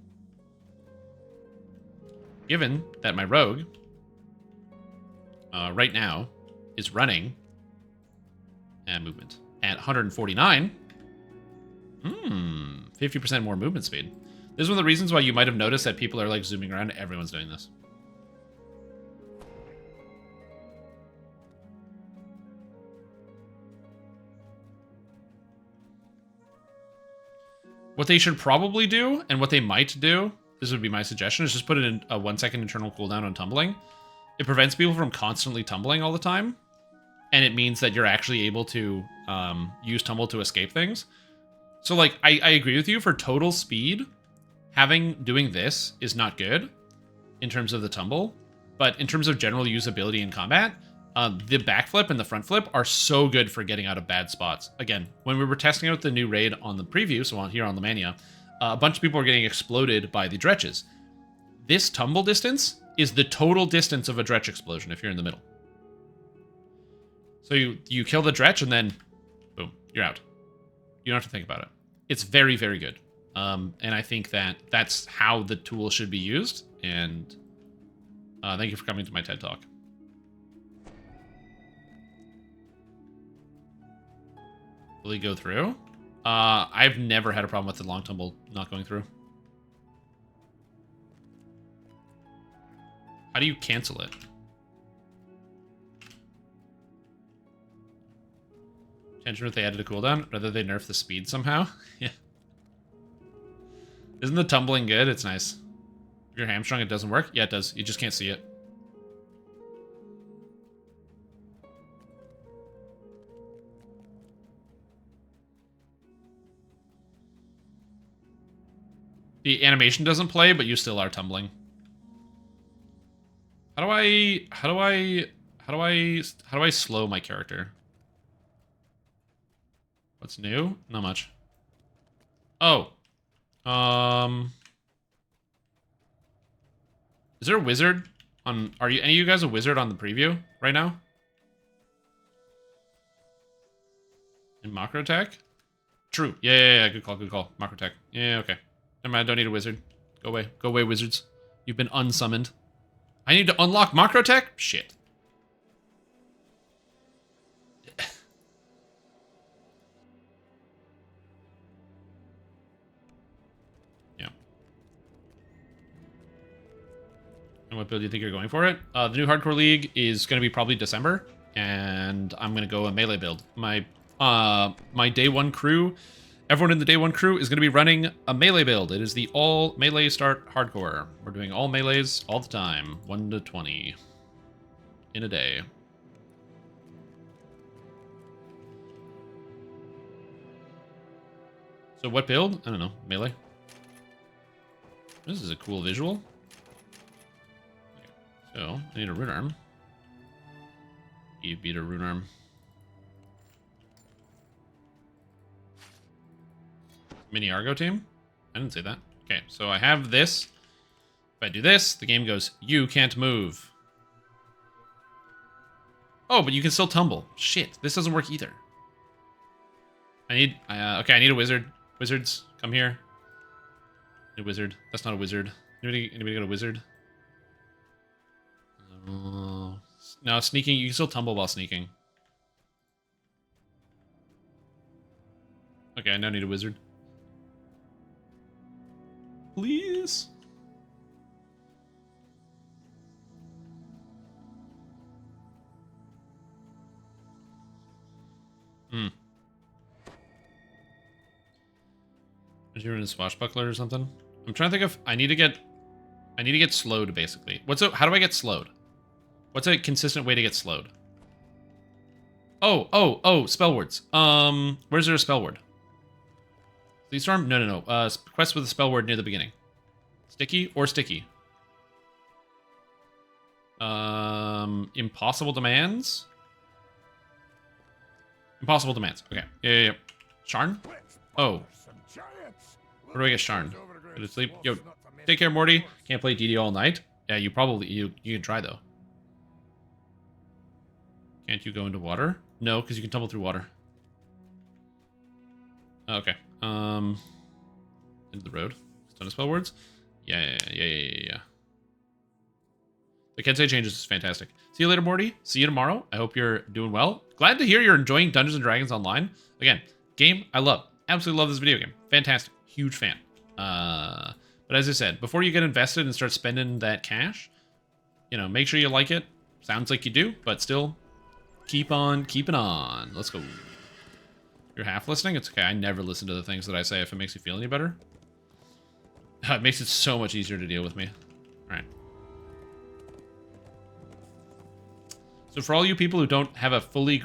Given that my rogue, right now, is running and movement at 149. 50% more movement speed. This is one of the reasons why you might have noticed that people are like zooming around. Everyone's doing this. What they should probably do, and what they might do, this would be my suggestion, is just put in a 1 second internal cooldown on tumbling. It prevents people from constantly tumbling all the time, and it means that you're actually able to use tumble to escape things. So like, I agree with you, for total speed, doing this is not good in terms of the tumble, but in terms of general usability in combat, the backflip and the front flip are so good for getting out of bad spots. Again, when we were testing out the new raid on the preview, so here on Lamannia, a bunch of people were getting exploded by the dretches. This tumble distance is the total distance of a dretch explosion if you're in the middle. So you kill the dretch and then, boom, you're out. You don't have to think about it. It's very, very good. And I think that that's how the tool should be used. And thank you for coming to my TED Talk. Will he go through? I've never had a problem with the long tumble not going through. How do you cancel it? Attention if they added a cooldown, rather they nerf the speed somehow. Yeah. Isn't the tumbling good? It's nice. If you're hamstrung, it doesn't work? Yeah, it does. You just can't see it. The animation doesn't play, but you still are tumbling. How do I slow my character? What's new? Not much. Oh. Is there a wizard Are you any of you guys a wizard on the preview right now? In macro tech? True. Yeah. Good call. Macro tech. Yeah, okay. Never mind, I don't need a wizard. Go away. Go away, wizards. You've been unsummoned. I need to unlock macro tech? Shit. Yeah. And what build do you think you're going for it? The new Hardcore League is going to be probably December, and I'm going to go a melee build. My day one crew, everyone in the day one crew is going to be running a melee build. It is the all melee start hardcore. We're doing all melees all the time, 1 to 20 in a day. So what build? I don't know. Melee. This is a cool visual. So I need a rune arm. You beat a rune arm. Mini Argo team? I didn't say that. Okay, so I have this. If I do this, the game goes, you can't move. Oh, but you can still tumble. Shit, this doesn't work either. I need, okay, I need a wizard. Wizards, come here. Need a wizard. That's not a wizard. Anybody got a wizard? No, sneaking, you can still tumble while sneaking. Okay, I now need a wizard. Please? Is you in a swashbuckler or something? I'm trying to think of. I need to get slowed basically. How do I get slowed? What's a consistent way to get slowed? Oh, spell words. Where's there a spell word? Sleep Storm? No. Quest with a spell word near the beginning. Sticky or sticky? Impossible demands? Impossible demands. Okay. Yeah. Sharn? Oh. Where do I get Sharn? Go to sleep. Yo, take care, Morty. Can't play DDO all night. Yeah, you can try though. Can't you go into water? No, because you can tumble through water. Okay. Into the road. Ton of spell words. Yeah. The Kensei changes is fantastic. See you later, Morty. See you tomorrow. I hope you're doing well. Glad to hear you're enjoying Dungeons & Dragons Online. Again, game I love. Absolutely love this video game. Fantastic. Huge fan. But as I said, before you get invested and start spending that cash, make sure you like it. Sounds like you do, but still, keep on keeping on. Let's go. You're half listening? It's okay. I never listen to the things that I say if it makes you feel any better. It makes it so much easier to deal with me. All right. So for all you people who don't have a fully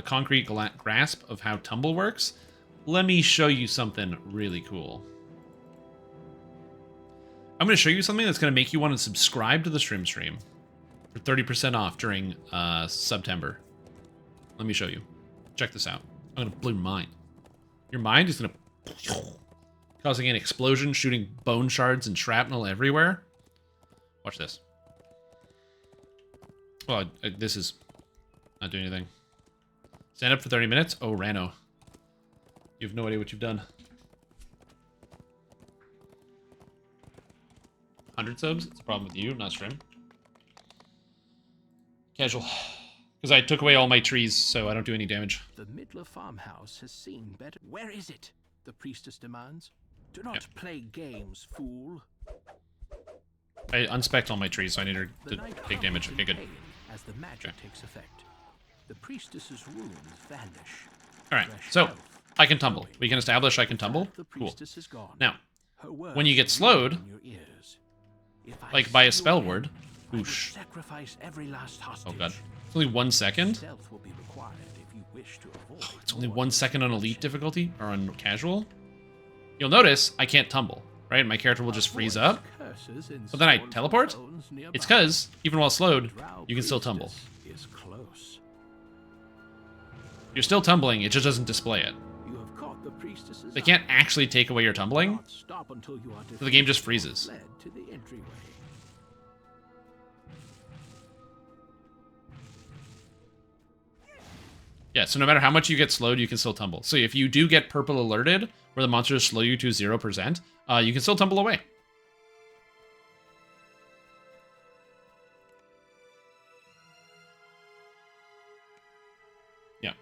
concrete grasp of how Tumble works, let me show you something really cool. I'm going to show you something that's going to make you want to subscribe to the stream for 30% off during September. Let me show you. Check this out. I'm going to blow your mind. Your mind is going to... causing an explosion, shooting bone shards and shrapnel everywhere. Watch this. Well, this is not doing anything. Stand up for 30 minutes? Oh, Rano. You have no idea what you've done. 100 subs? It's a problem with you, not stream. Casual. Because I took away all my trees, so I don't do any damage.
The Midler farmhouse has seen better. Where is it? The priestess demands. Do not play games, fool.
I unspec'd all my trees, so I need her to take damage. Okay, good.
As the magic takes effect, the priestess's runes vanish.
All right, so I can tumble. We can establish I can tumble. Cool. Now, when you get slowed, like by a spell word, whoosh. Oh god, it's only 1 second. Oh, it's only 1 second on elite difficulty or on casual. You'll notice I can't tumble, right? My character will just freeze up. But then I teleport. It's because, even while slowed, you can still tumble. You're still tumbling, it just doesn't display it. They can't actually take away your tumbling, so the game just freezes. Yeah, so no matter how much you get slowed, you can still tumble. So if you do get purple alerted, where the monsters slow you to 0%, you can still tumble away. Yeah.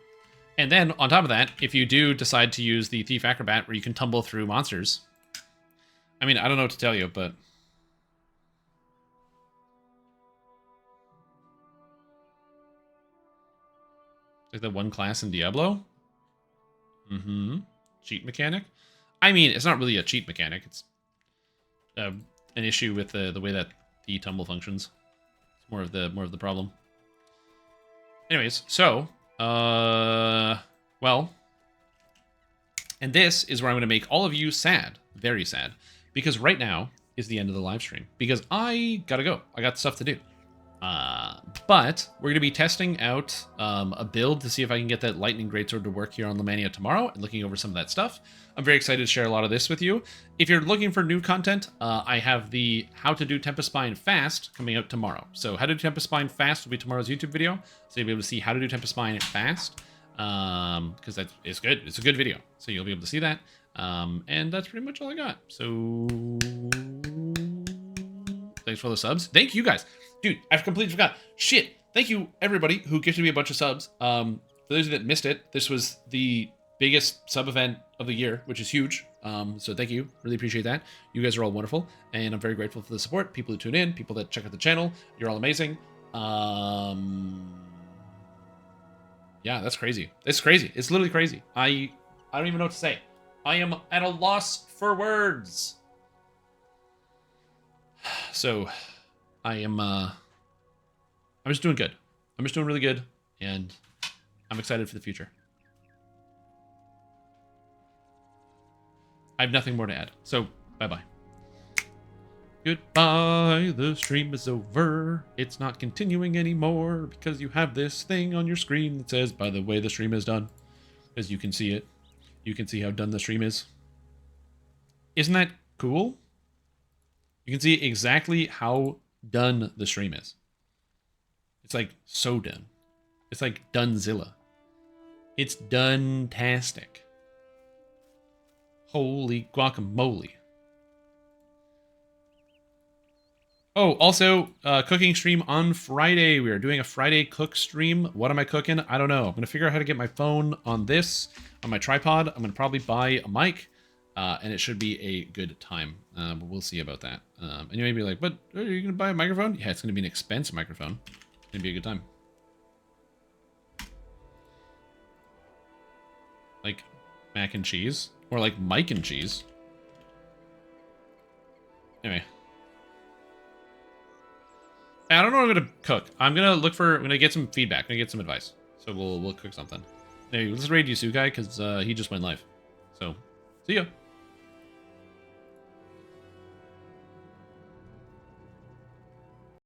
And then, on top of that, if you do decide to use the Thief Acrobat, where you can tumble through monsters... I mean, I don't know what to tell you, but... like the one class in Diablo? Mm-hmm. Cheat mechanic? I mean, it's not really a cheat mechanic. It's an issue with the way that the tumble functions. It's more of the problem. Anyways, so, well, and this is where I'm going to make all of you sad, very sad, because right now is the end of the live stream, because I gotta go. I got stuff to do. But we're going to be testing out a build to see if I can get that Lightning Greatsword to work here on Lamannia tomorrow, and looking over some of that stuff. I'm very excited to share a lot of this with you. If you're looking for new content, I have the How to Do Tempest Spine Fast coming out tomorrow. So How to Do Tempest Spine Fast will be tomorrow's YouTube video, so you'll be able to see How to Do Tempest Spine Fast, because it's good. It's a good video, so you'll be able to see that. And that's pretty much all I got. So thanks for all the subs. Thank you guys. Dude, I've completely forgot. Shit. Thank you, everybody who gifted me a bunch of subs. For those of you that missed it, this was the biggest sub event of the year, which is huge. So thank you. Really appreciate that. You guys are all wonderful, and I'm very grateful for the support. People who tune in, people that check out the channel. You're all amazing. Yeah, that's crazy. It's crazy. It's literally crazy. I don't even know what to say. I am at a loss for words. So... I'm just doing good. I'm just doing really good, and I'm excited for the future. I have nothing more to add, so bye-bye. Goodbye, the stream is over. It's not continuing anymore because you have this thing on your screen that says, by the way, the stream is done. As you can see it. You can see how done the stream is. Isn't that cool? You can see exactly how done the stream is. It's like so done. It's like Dunezilla. It's done-tastic. Holy guacamole. Oh, also, cooking stream on Friday. We are doing a Friday cook stream. What am I cooking? I don't know. I'm going to figure out how to get my phone on my tripod. I'm going to probably buy a mic. And it should be a good time, but we'll see about that. And you may be like, "But are you going to buy a microphone?" Yeah, it's going to be an expensive microphone. It's going to be a good time. Like mac and cheese, or like Mike and cheese. Anyway, I don't know what I'm going to cook. I'm going to get some feedback. I'm going to get some advice. So we'll cook something. Anyway, let's raid Yusukai because he just went live. So see ya.